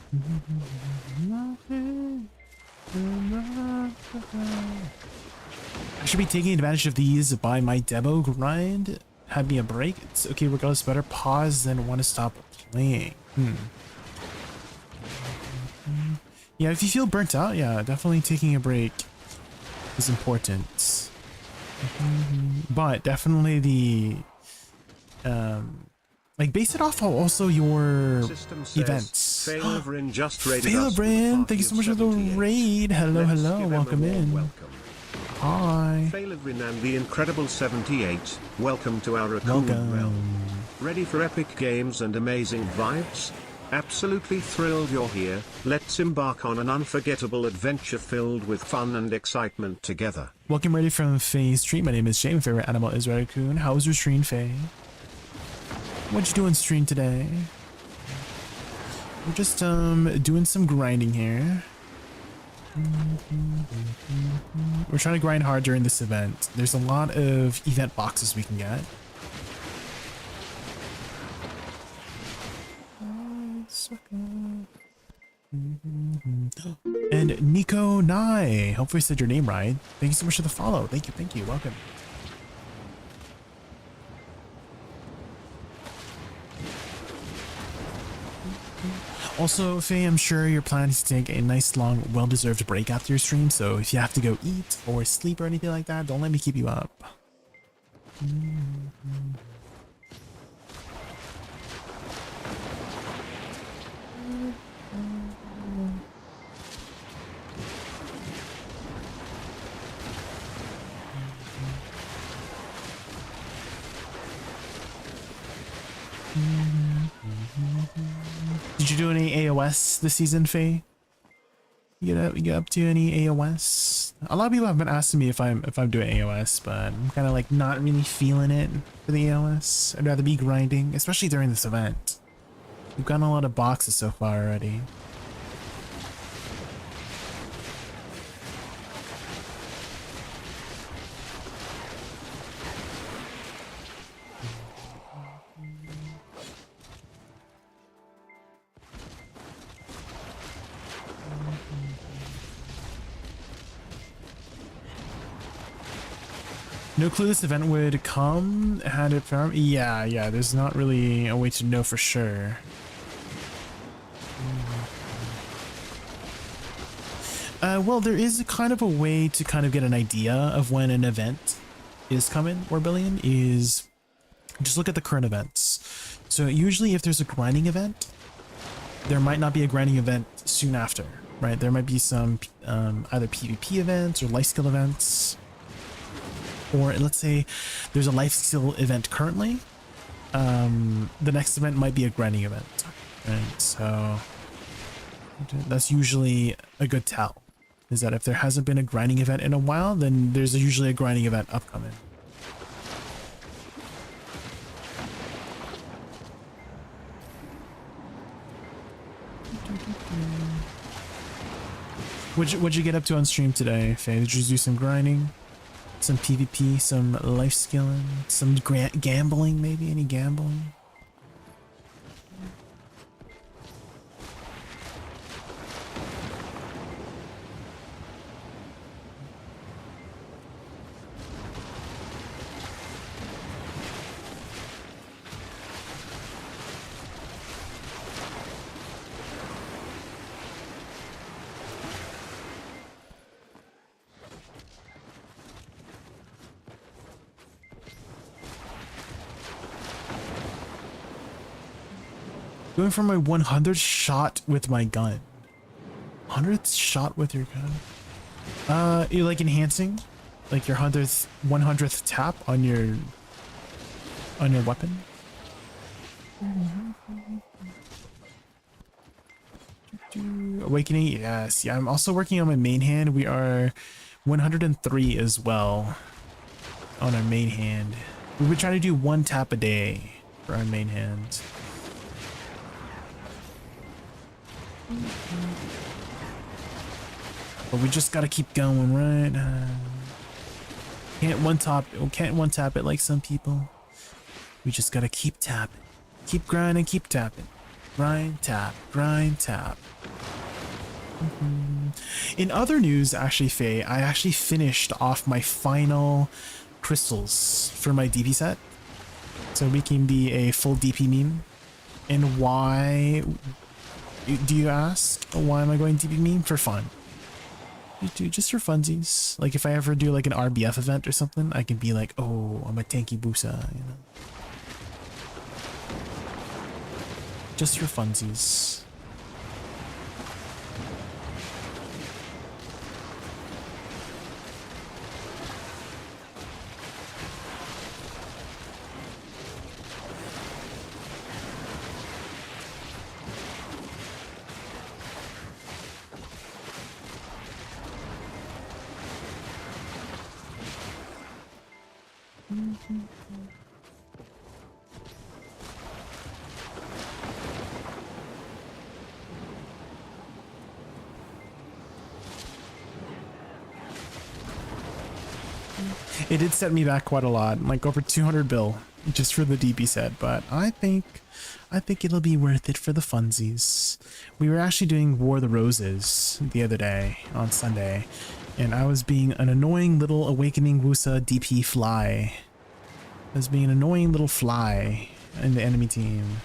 I should be taking advantage of these by my demo grind. Had me a break. It's okay regardless, better pause than want to stop playing. Yeah, if you feel burnt out, yeah, definitely taking a break is important. But definitely the like base it off also your events. Failabrin, thank you so much for the raid. Hello, hello, welcome in. Hi. Failabrin and the Incredible 78, welcome to our Raccoon realm. Ready for epic games and amazing vibes? Absolutely thrilled you're here. Let's embark on an unforgettable adventure filled with fun and excitement together. Welcome, ready from Faye's stream. My name is Jay. My favorite animal is Raccoon. How was your stream, Faye? What'd you do on stream today? We're just doing some grinding here. We're trying to grind hard during this event. There's a lot of event boxes we can get. And Nico Nai, hopefully I said your name right. Thank you so much for the follow. Thank you, welcome. Also, Faye, I'm sure you're planning to take a nice, long, well-deserved break after your stream, so if you have to go eat or sleep or anything like that, don't let me keep you up. Did you do any AOS this season, Faye? You get up to any AOS? A lot of people have been asking me if I'm doing AOS, but I'm kind of like not really feeling it for the AOS. I'd rather be grinding, especially during this event. We've gotten a lot of boxes so far already. No clue this event would come. Had it found? Yeah, there's not really a way to know for sure. Well, there is a kind of a way to kind of get an idea of when an event is coming, or billion, is just look at the current events. So usually if there's a grinding event, there might not be a grinding event soon after, right? There might be some either PvP events or life skill events. Or let's say there's a life skill event currently. The next event might be a grinding event. Right? So that's usually a good tell. Is that if there hasn't been a grinding event in a while, then there's usually a grinding event upcoming. What'd you get up to on stream today, Faye? Did you do some grinding? Some PvP, some life skilling, some gambling, maybe? Any gambling? Going for my 100th shot with my gun. 100th shot with your gun? You like enhancing? Like your 100th tap on your weapon? Awakening, yes. Yeah, I'm also working on my main hand. We are 103 as well on our main hand. We would try to do 1 tap a day for our main hand. But we just gotta keep going, right? Can't one tap it like some people. We just gotta keep tapping, keep grinding, keep tapping. Grind, tap, grind, tap. In other news, actually, Faye, I actually finished off my final crystals for my DP set. So we can be a full DP meme. And why, do you ask? Why am I going DP meme? For fun. Dude, just for funsies. Like if I ever do like an RBF event or something, I can be like, oh, I'm a tanky Woosa, you know. Just for funsies. It did set me back quite a lot, like over 200 bill just for the DP set, but I think it'll be worth it for the funsies. We were actually doing War of the Roses the other day on Sunday, and I was being an annoying little Awakening Woosa DP fly. I was being an annoying little fly in the enemy team.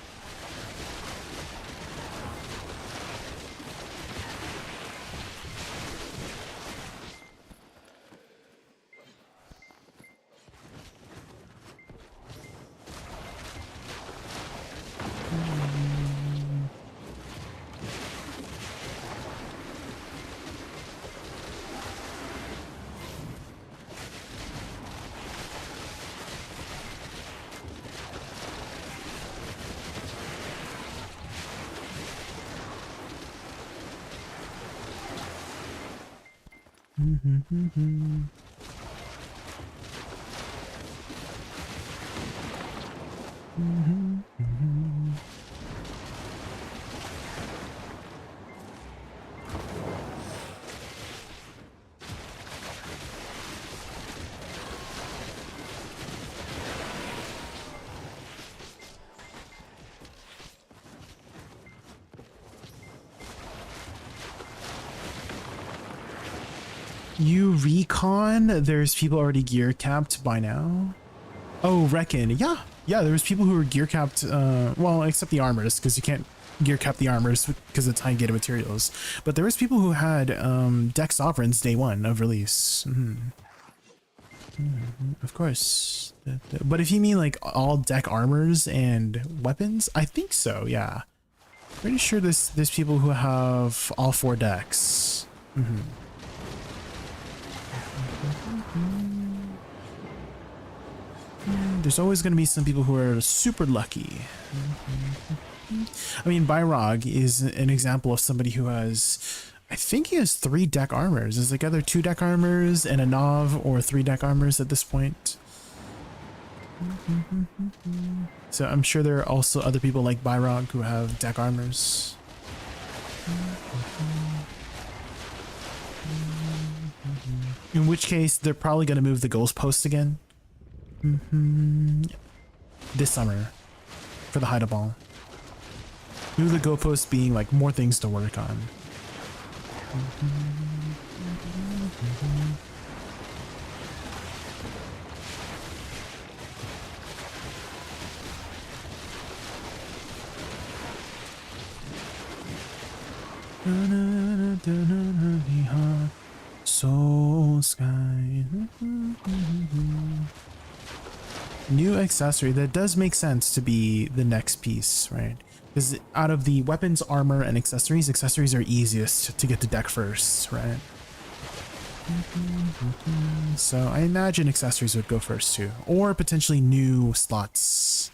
You recon? There's people already gear capped by now. Oh, reckon. Yeah, there was people who were gear capped, well, except the armors, because you can't gear cap the armors because of time gated materials. But there was people who had deck sovereigns day one of release. Of course. But if you mean like all deck armors and weapons, I think so, yeah. Pretty sure there's people who have all 4 decks. There's always going to be some people who are super lucky. I mean, Byrog is an example of somebody who has, I think he has 3 deck armors. It's like either 2 deck armors and a Nov, or 3 deck armors at this point. So I'm sure there are also other people like Byrog who have deck armors. In which case, they're probably going to move the goalpost again. This summer for the Hide a Ball. Move the goalpost being like more things to work on. Soul Sky. New accessory. That does make sense to be the next piece, right? Because out of the weapons, armor, and accessories, accessories are easiest to get to deck first, right? So I imagine accessories would go first too, or potentially new slots.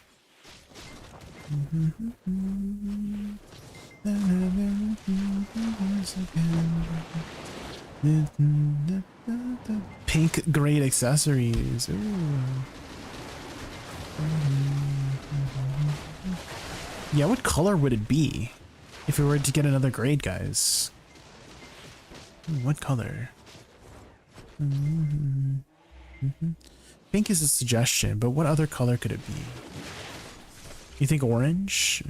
Pink grade accessories. Ooh. Yeah, what color would it be if we were to get another grade, guys? What color? Pink is a suggestion, but what other color could it be? You think orange?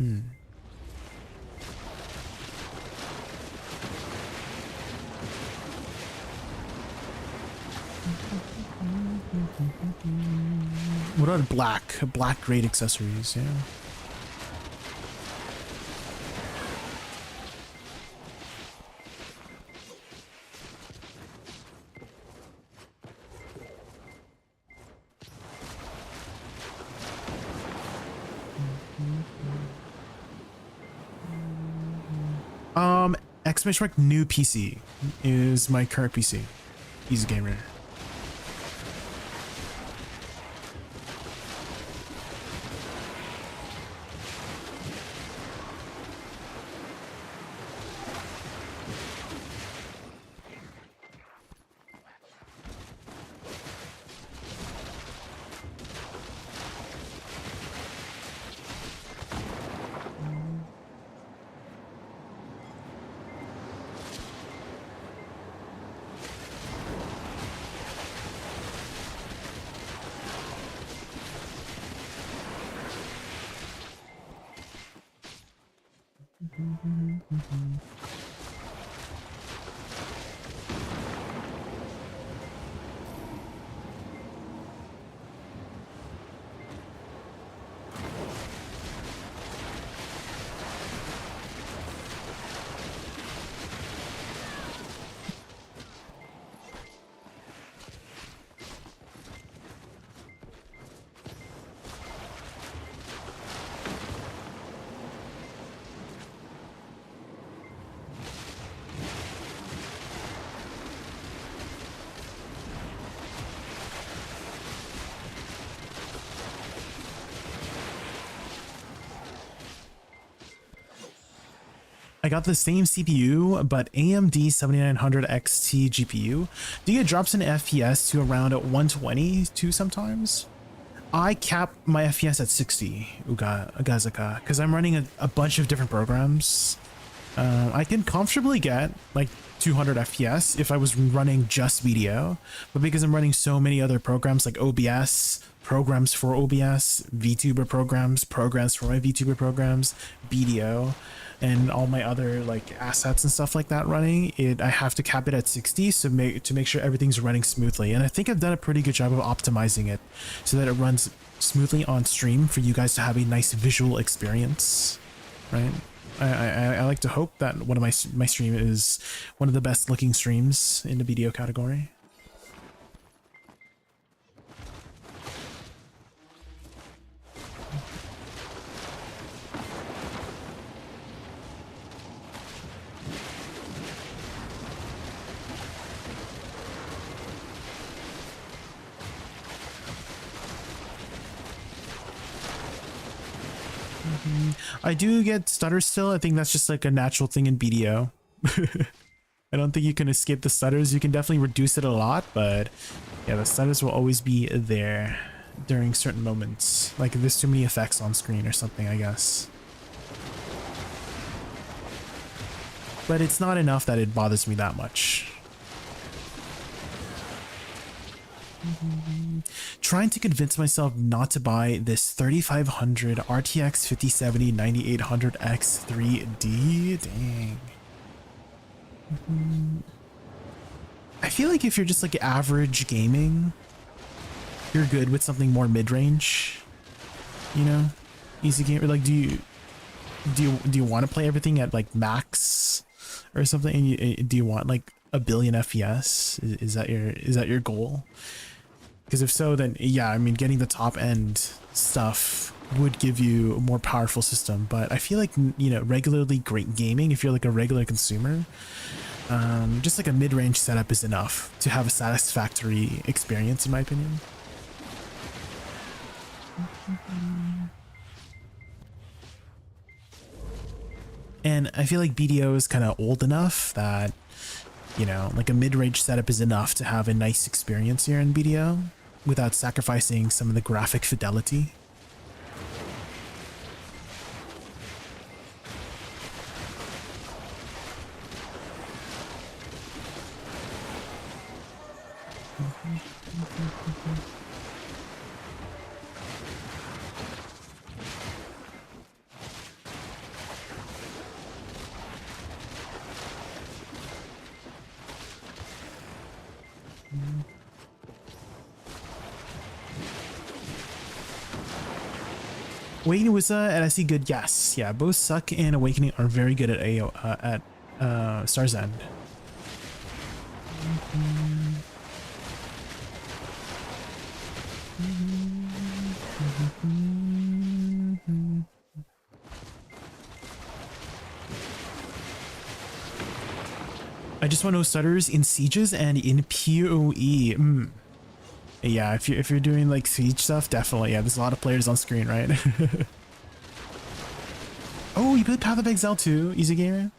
What are black grade accessories? Yeah. Exclamation mark new PC is my current PC. He's a gamer. I got the same CPU, but AMD 7900 XT GPU. Do you get drops in FPS to around 120 too sometimes? I cap my FPS at 60, Ugazaka, because I'm running a bunch of different programs. I can comfortably get like 200 FPS if I was running just video, but because I'm running so many other programs like OBS, programs for OBS, VTuber programs for my VTuber programs, BDO, and all my other like assets and stuff like that running, I have to cap it at 60 to make sure everything's running smoothly. And I think I've done a pretty good job of optimizing it so that it runs smoothly on stream for you guys to have a nice visual experience, right? I like to hope that one of my stream is one of the best looking streams in the video category. I do get stutters still. I think that's just like a natural thing in BDO. I don't think you can escape the stutters. You can definitely reduce it a lot, but yeah, the stutters will always be there during certain moments. Like if there's too many effects on screen or something, I guess. But it's not enough that it bothers me that much. Trying to convince myself not to buy this 3500 RTX 5070 9800X 3D. Dang. I feel like if you're just like average gaming, you're good with something more mid-range, you know, easy game. Or like, do you want to play everything at like max or something? Do you want like a billion FPS? Is that your goal? Because if so, then yeah, I mean, getting the top end stuff would give you a more powerful system. But I feel like, you know, regularly great gaming, if you're like a regular consumer, just like a mid-range setup is enough to have a satisfactory experience, in my opinion. And I feel like BDO is kind of old enough that, you know, like a mid-range setup is enough to have a nice experience here in BDO without sacrificing some of the graphic fidelity. Awakening Woosa and I see good. Yes, yeah, both Suck and Awakening are very good at Star's End. I just want no stutters in sieges and in PoE. Yeah, if you're doing like siege stuff, definitely. Yeah, there's a lot of players on screen, right? Oh, you played Path of Exile too, Easy Gamer.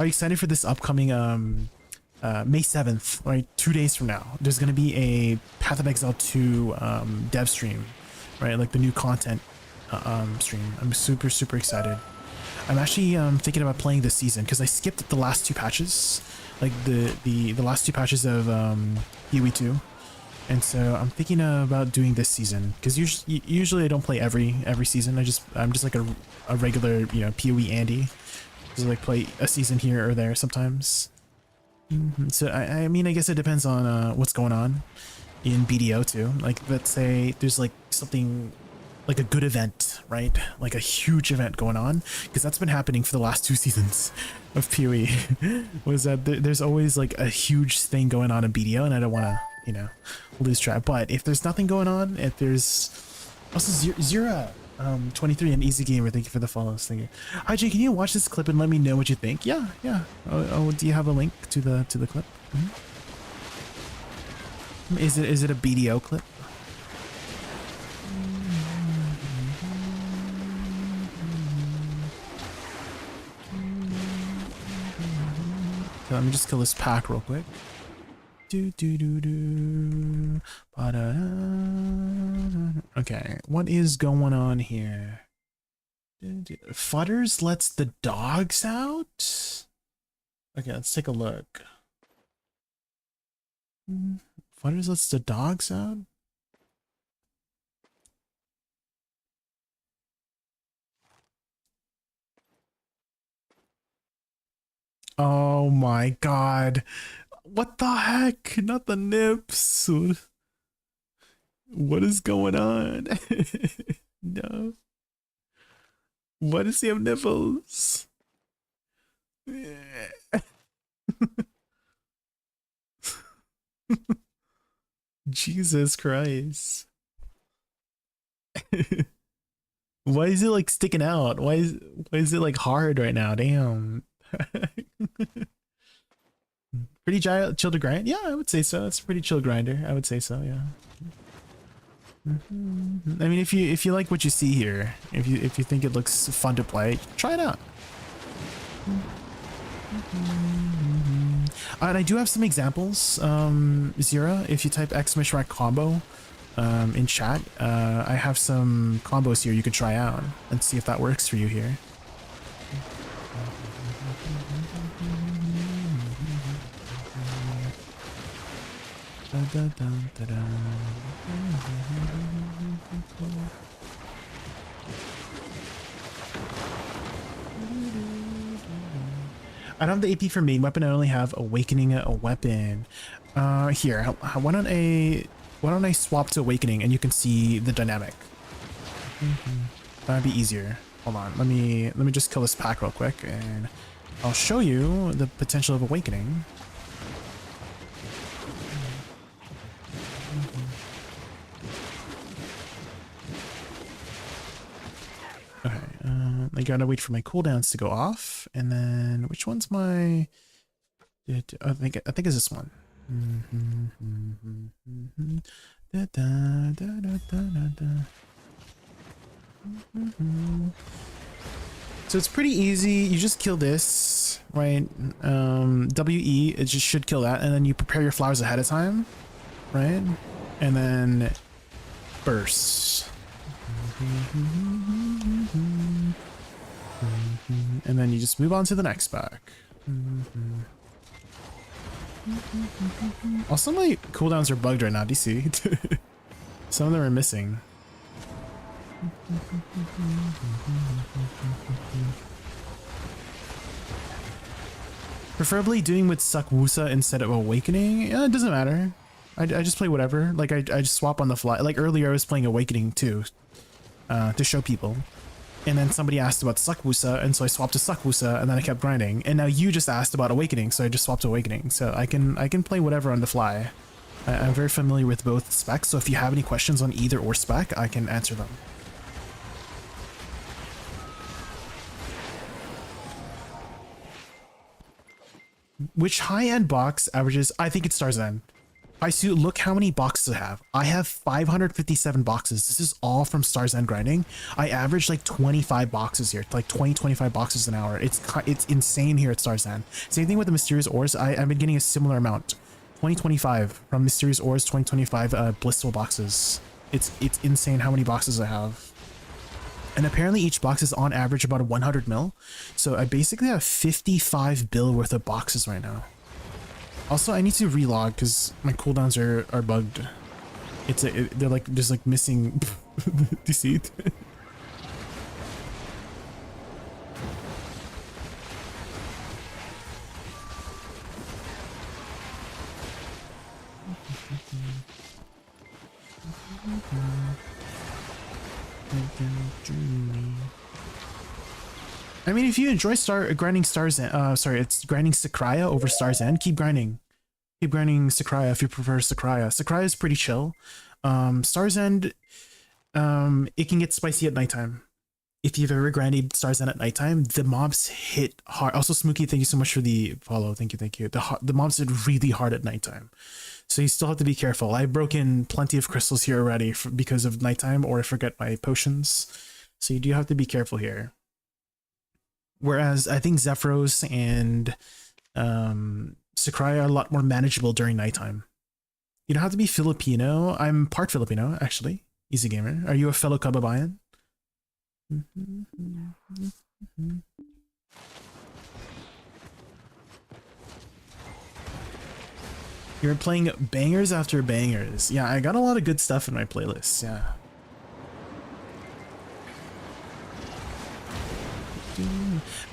Are you excited for this upcoming May 7th, right? 2 days from now? There's gonna be a Path of Exile 2 dev stream, right? Like the new content stream. I'm super excited. I'm actually thinking about playing this season because I skipped the last 2 patches, like the last 2 patches of PoE 2, and so I'm thinking about doing this season because usually I don't play every season. I'm just like a regular, you know, PoE Andy, just like play a season here or there sometimes. So I mean, I guess it depends on what's going on in BDO too. Like let's say there's like something like a good event, right? Like a huge event going on, because that's been happening for the last 2 seasons of PoE. Was that there's always like a huge thing going on in BDO, and I don't want to, you know, lose track. But if there's nothing going on, if there's also Zira 23 and Easy Gamer, thank you for the follows. Thank you. Hi Jay, can you watch this clip and let me know what you think? Yeah. Oh, do you have a link to the clip? Is it a BDO clip? So let me just kill this pack real quick. Okay, what is going on here? Fudders lets the dogs out? Okay, let's take a look. Fudders lets the dogs out? Oh my god. What the heck? Not the nips. What is going on? No. What does he have nipples? Jesus Christ. Why is it like sticking out? Why is it like hard right now? Damn. Pretty chill to grind? Yeah, I would say so. It's a pretty chill grinder. I would say so, yeah. I mean, if you like what you see here, if you think it looks fun to play, try it out. And I do have some examples. Zira, if you type !@ combo in chat, I have some combos here you could try out and see if that works for you here. I don't have the AP for main weapon. I only have Awakening a weapon. Here, why don't I swap to Awakening and you can see the dynamic. That'd be easier. Hold on, let me just kill this pack real quick and I'll show you the potential of Awakening. Okay, I gotta wait for my cooldowns to go off, and then which one's my? I think it's this one. So it's pretty easy. You just kill this, right? WE, it just should kill that, and then you prepare your flowers ahead of time, right? And then burst. And then you just move on to the next pack. Also, my cooldowns are bugged right now. Do you see? Some of them are missing. Preferably doing with Suck Woosa instead of Awakening. Yeah, it doesn't matter. I just play whatever. Like I just swap on the fly. Like earlier I was playing Awakening too. to show people. And then somebody asked about Suck Woosa, and so I swapped to Suck Woosa, and then I kept grinding. And now you just asked about Awakening, so I just swapped to Awakening. So I can play whatever on the fly. I'm very familiar with both specs, so if you have any questions on either or spec, I can answer them. Which high-end box averages? I think it's Star's End. I see. Look how many boxes I have. I have 557 boxes. This is all from Star's End grinding. I average like 25 boxes here, like 20-25 boxes an hour. It's insane here at Star's End. Same thing with the Mysterious Ores. I've been getting a similar amount, 20-25 from Mysterious Ores, 20-25 blissful boxes. It's insane how many boxes I have. And apparently each box is on average about 100 mil. So I basically have 55 bill worth of boxes right now. Also, I need to relog because my cooldowns are bugged. They're like just like missing deceit. I mean, if you enjoy grinding Star's End, sorry, it's grinding Sakraya over Star's End, keep grinding. Keep grinding Sakraya if you prefer Sakraya. Sakraya is pretty chill. Star's End, it can get spicy at nighttime. If you've ever grinded Star's End at nighttime, the mobs hit hard. Also, Smokey, thank you so much for the follow. Thank you. The mobs hit really hard at nighttime. So you still have to be careful. I've broken plenty of crystals here already because of nighttime, or I forget my potions. So you do have to be careful here. Whereas I think Zephyros and Sakraya are a lot more manageable during nighttime. You don't have to be Filipino. I'm part Filipino, actually. Easy Gamer. Are you a fellow Kababayan? You're playing bangers after bangers. Yeah, I got a lot of good stuff in my playlists, yeah.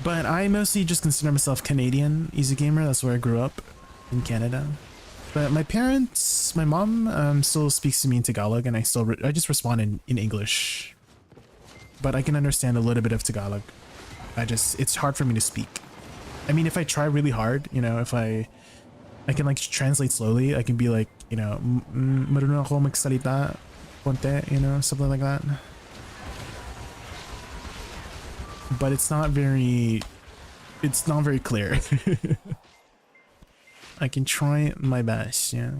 But I mostly just consider myself Canadian, Easy Gamer. That's where I grew up, in Canada. But my parents, my mom still speaks to me in Tagalog, and I just respond in English. But I can understand a little bit of Tagalog. It's hard for me to speak. I mean, if I try really hard, you know, if I can like translate slowly, I can be like, you know, marunong ako magsalita konti, you know, something like that. But it's not very clear. I can try my best, yeah.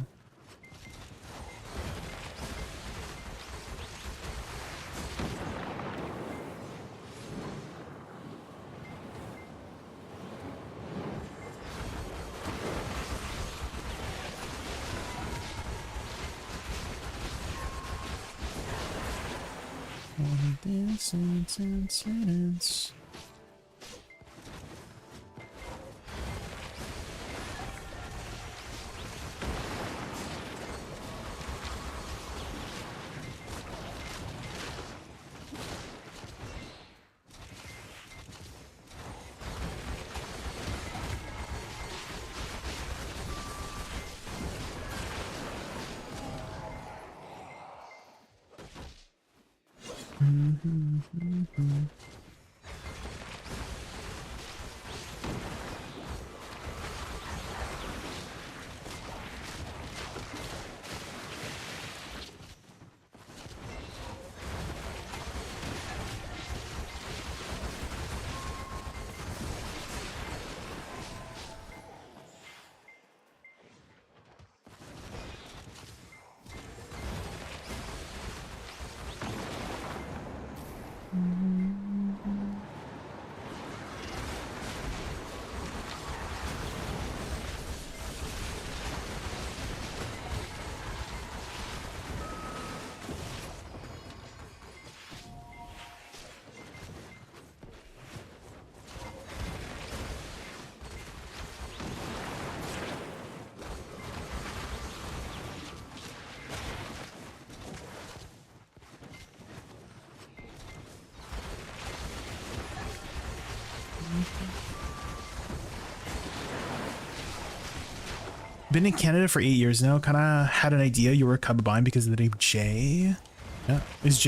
Sentence. Been in Canada for 8 years now. Kind of had an idea you were a Kababayan because of the name Jay. Yeah, is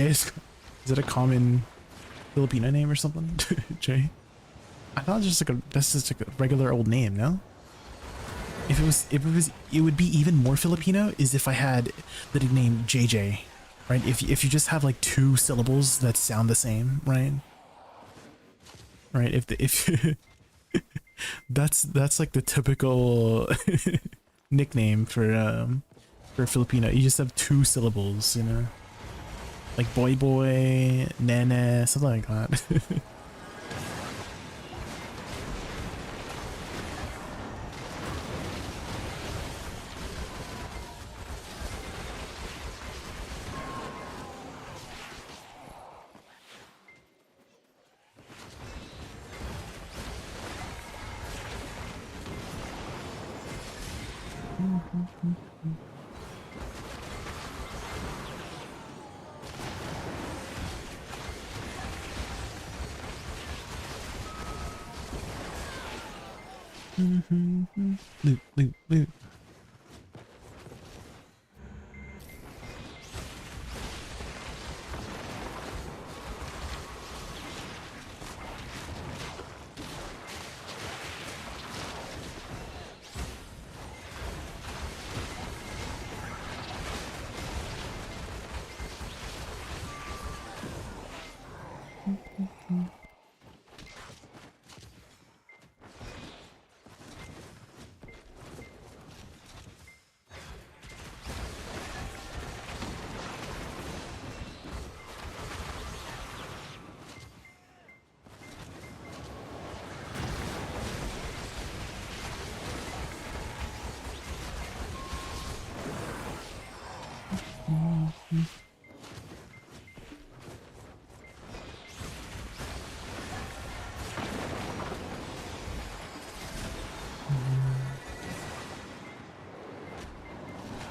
Is it a common Filipino name or something? Jay? I thought it was just like that's just like a regular old name, no? If it was, it would be even more Filipino is if I had the nickname JJ, right? If you just have like 2 syllables that sound the same, right? Right? If that's like the typical nickname for Filipino. You just have 2 syllables, you know, like boy boy, nene, something like that. Loot, loot, loot.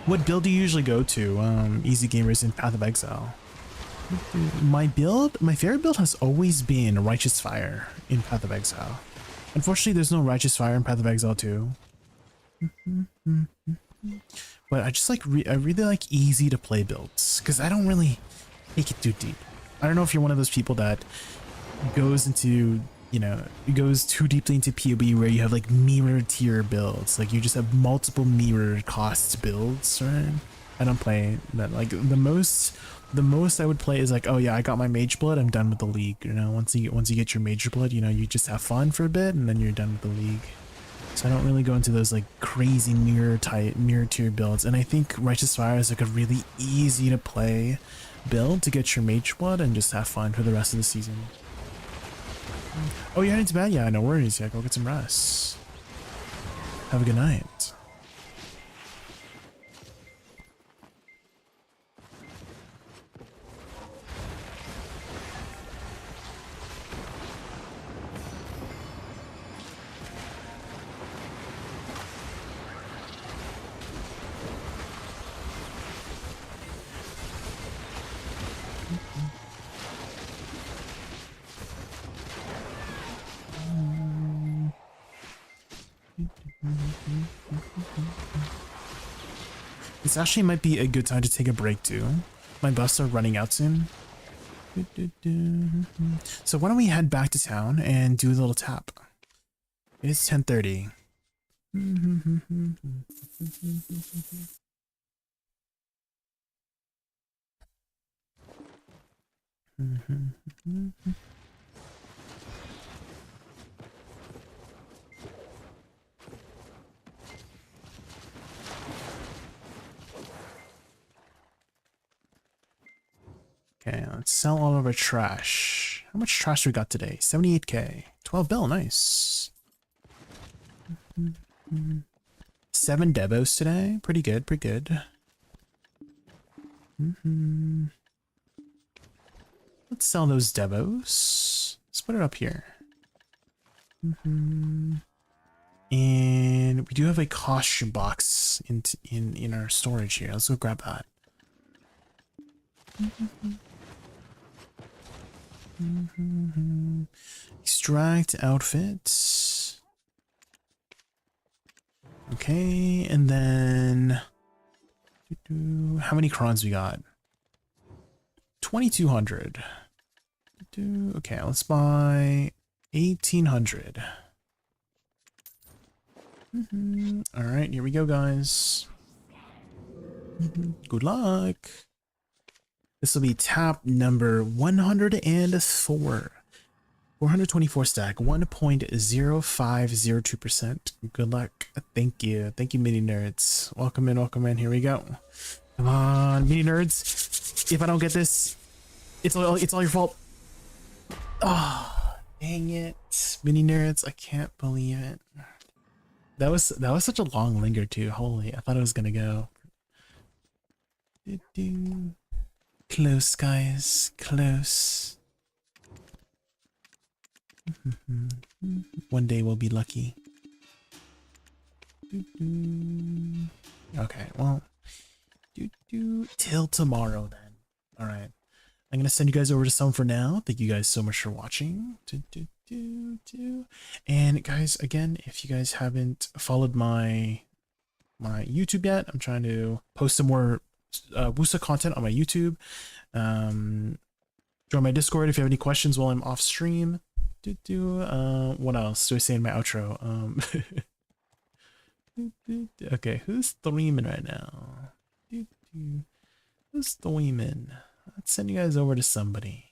What build do you usually go to? Easy Gamers in Path of Exile. My favorite build has always been Righteous Fire in Path of Exile. Unfortunately, there's no Righteous Fire in Path of Exile 2. But I just like, I really like easy to play builds, because I don't really take it too deep. I don't know if you're one of those people that goes into, you know, it goes too deeply into PoE where you have like mirror tier builds, like you just have multiple mirror cost builds, right? I don't play that. Like the most I would play is like, oh yeah, I got my Mage Blood, I'm done with the league. You know, once you get your Mage Blood, you know, you just have fun for a bit and then you're done with the league. So I don't really go into those like crazy mirror tier builds. And I think Righteous Fire is like a really easy to play build to get your Mage Blood and just have fun for the rest of the season. Oh, you're heading to bed? Yeah, no worries. Yeah, go get some rest. Have a good night. This actually might be a good time to take a break too. My buffs are running out soon. So why don't we head back to town and do a little tap? It's 10:30. Okay, let's sell all of our trash. How much trash we got today? 78k. 12 bill, nice. 7 devos today. Pretty good, pretty good. Let's sell those devos. Let's put it up here. And we do have a costume box in our storage here. Let's go grab that. Extract outfits. Okay, and then how many crons we got? 2200. Okay, let's buy 1800. All right, here we go, guys. Good luck. This will be tap number 104. 424 stack, 1.0502%. Good luck. Thank you. Thank you, mini nerds. Welcome in, welcome in. Here we go. Come on, mini nerds. If I don't get this, it's all your fault. Oh, dang it. Mini nerds, I can't believe it. That was such a long linger too. Holy, I thought it was gonna go. Close, guys. Close. One day we'll be lucky. Okay, well, till tomorrow then. All right, I'm gonna send you guys over to some for now. Thank you guys so much for watching. And guys, again, if you guys haven't followed my YouTube yet, I'm trying to post some more Woosa content on my YouTube. Join my Discord if you have any questions while I'm off stream. What else do I say in my outro? Okay, who's streaming right now? Who's streaming? Let's send you guys over to somebody.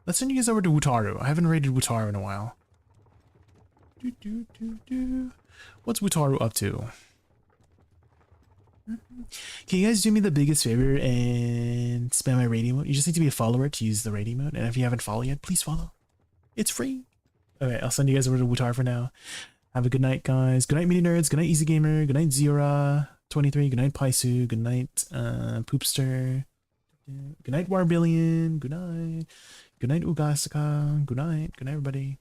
Let's send you guys over to Wutaru. I haven't raided Wutaru in a while. What's Wutaru up to? Can you guys do me the biggest favor and spam my raid emote? You just need to be a follower to use the raid emote, and if you haven't followed yet, please follow. It's free. Okay, I'll send you guys over to Wutaru for now. Have a good night, guys. Good night, mini nerds. Good night, Easy Gamer. Good night, Zira23. Good night, Paisu. Good night, Poopster. Good night, Warbillion. Good night. Good night, Ugasaka. Good night. Good night, everybody.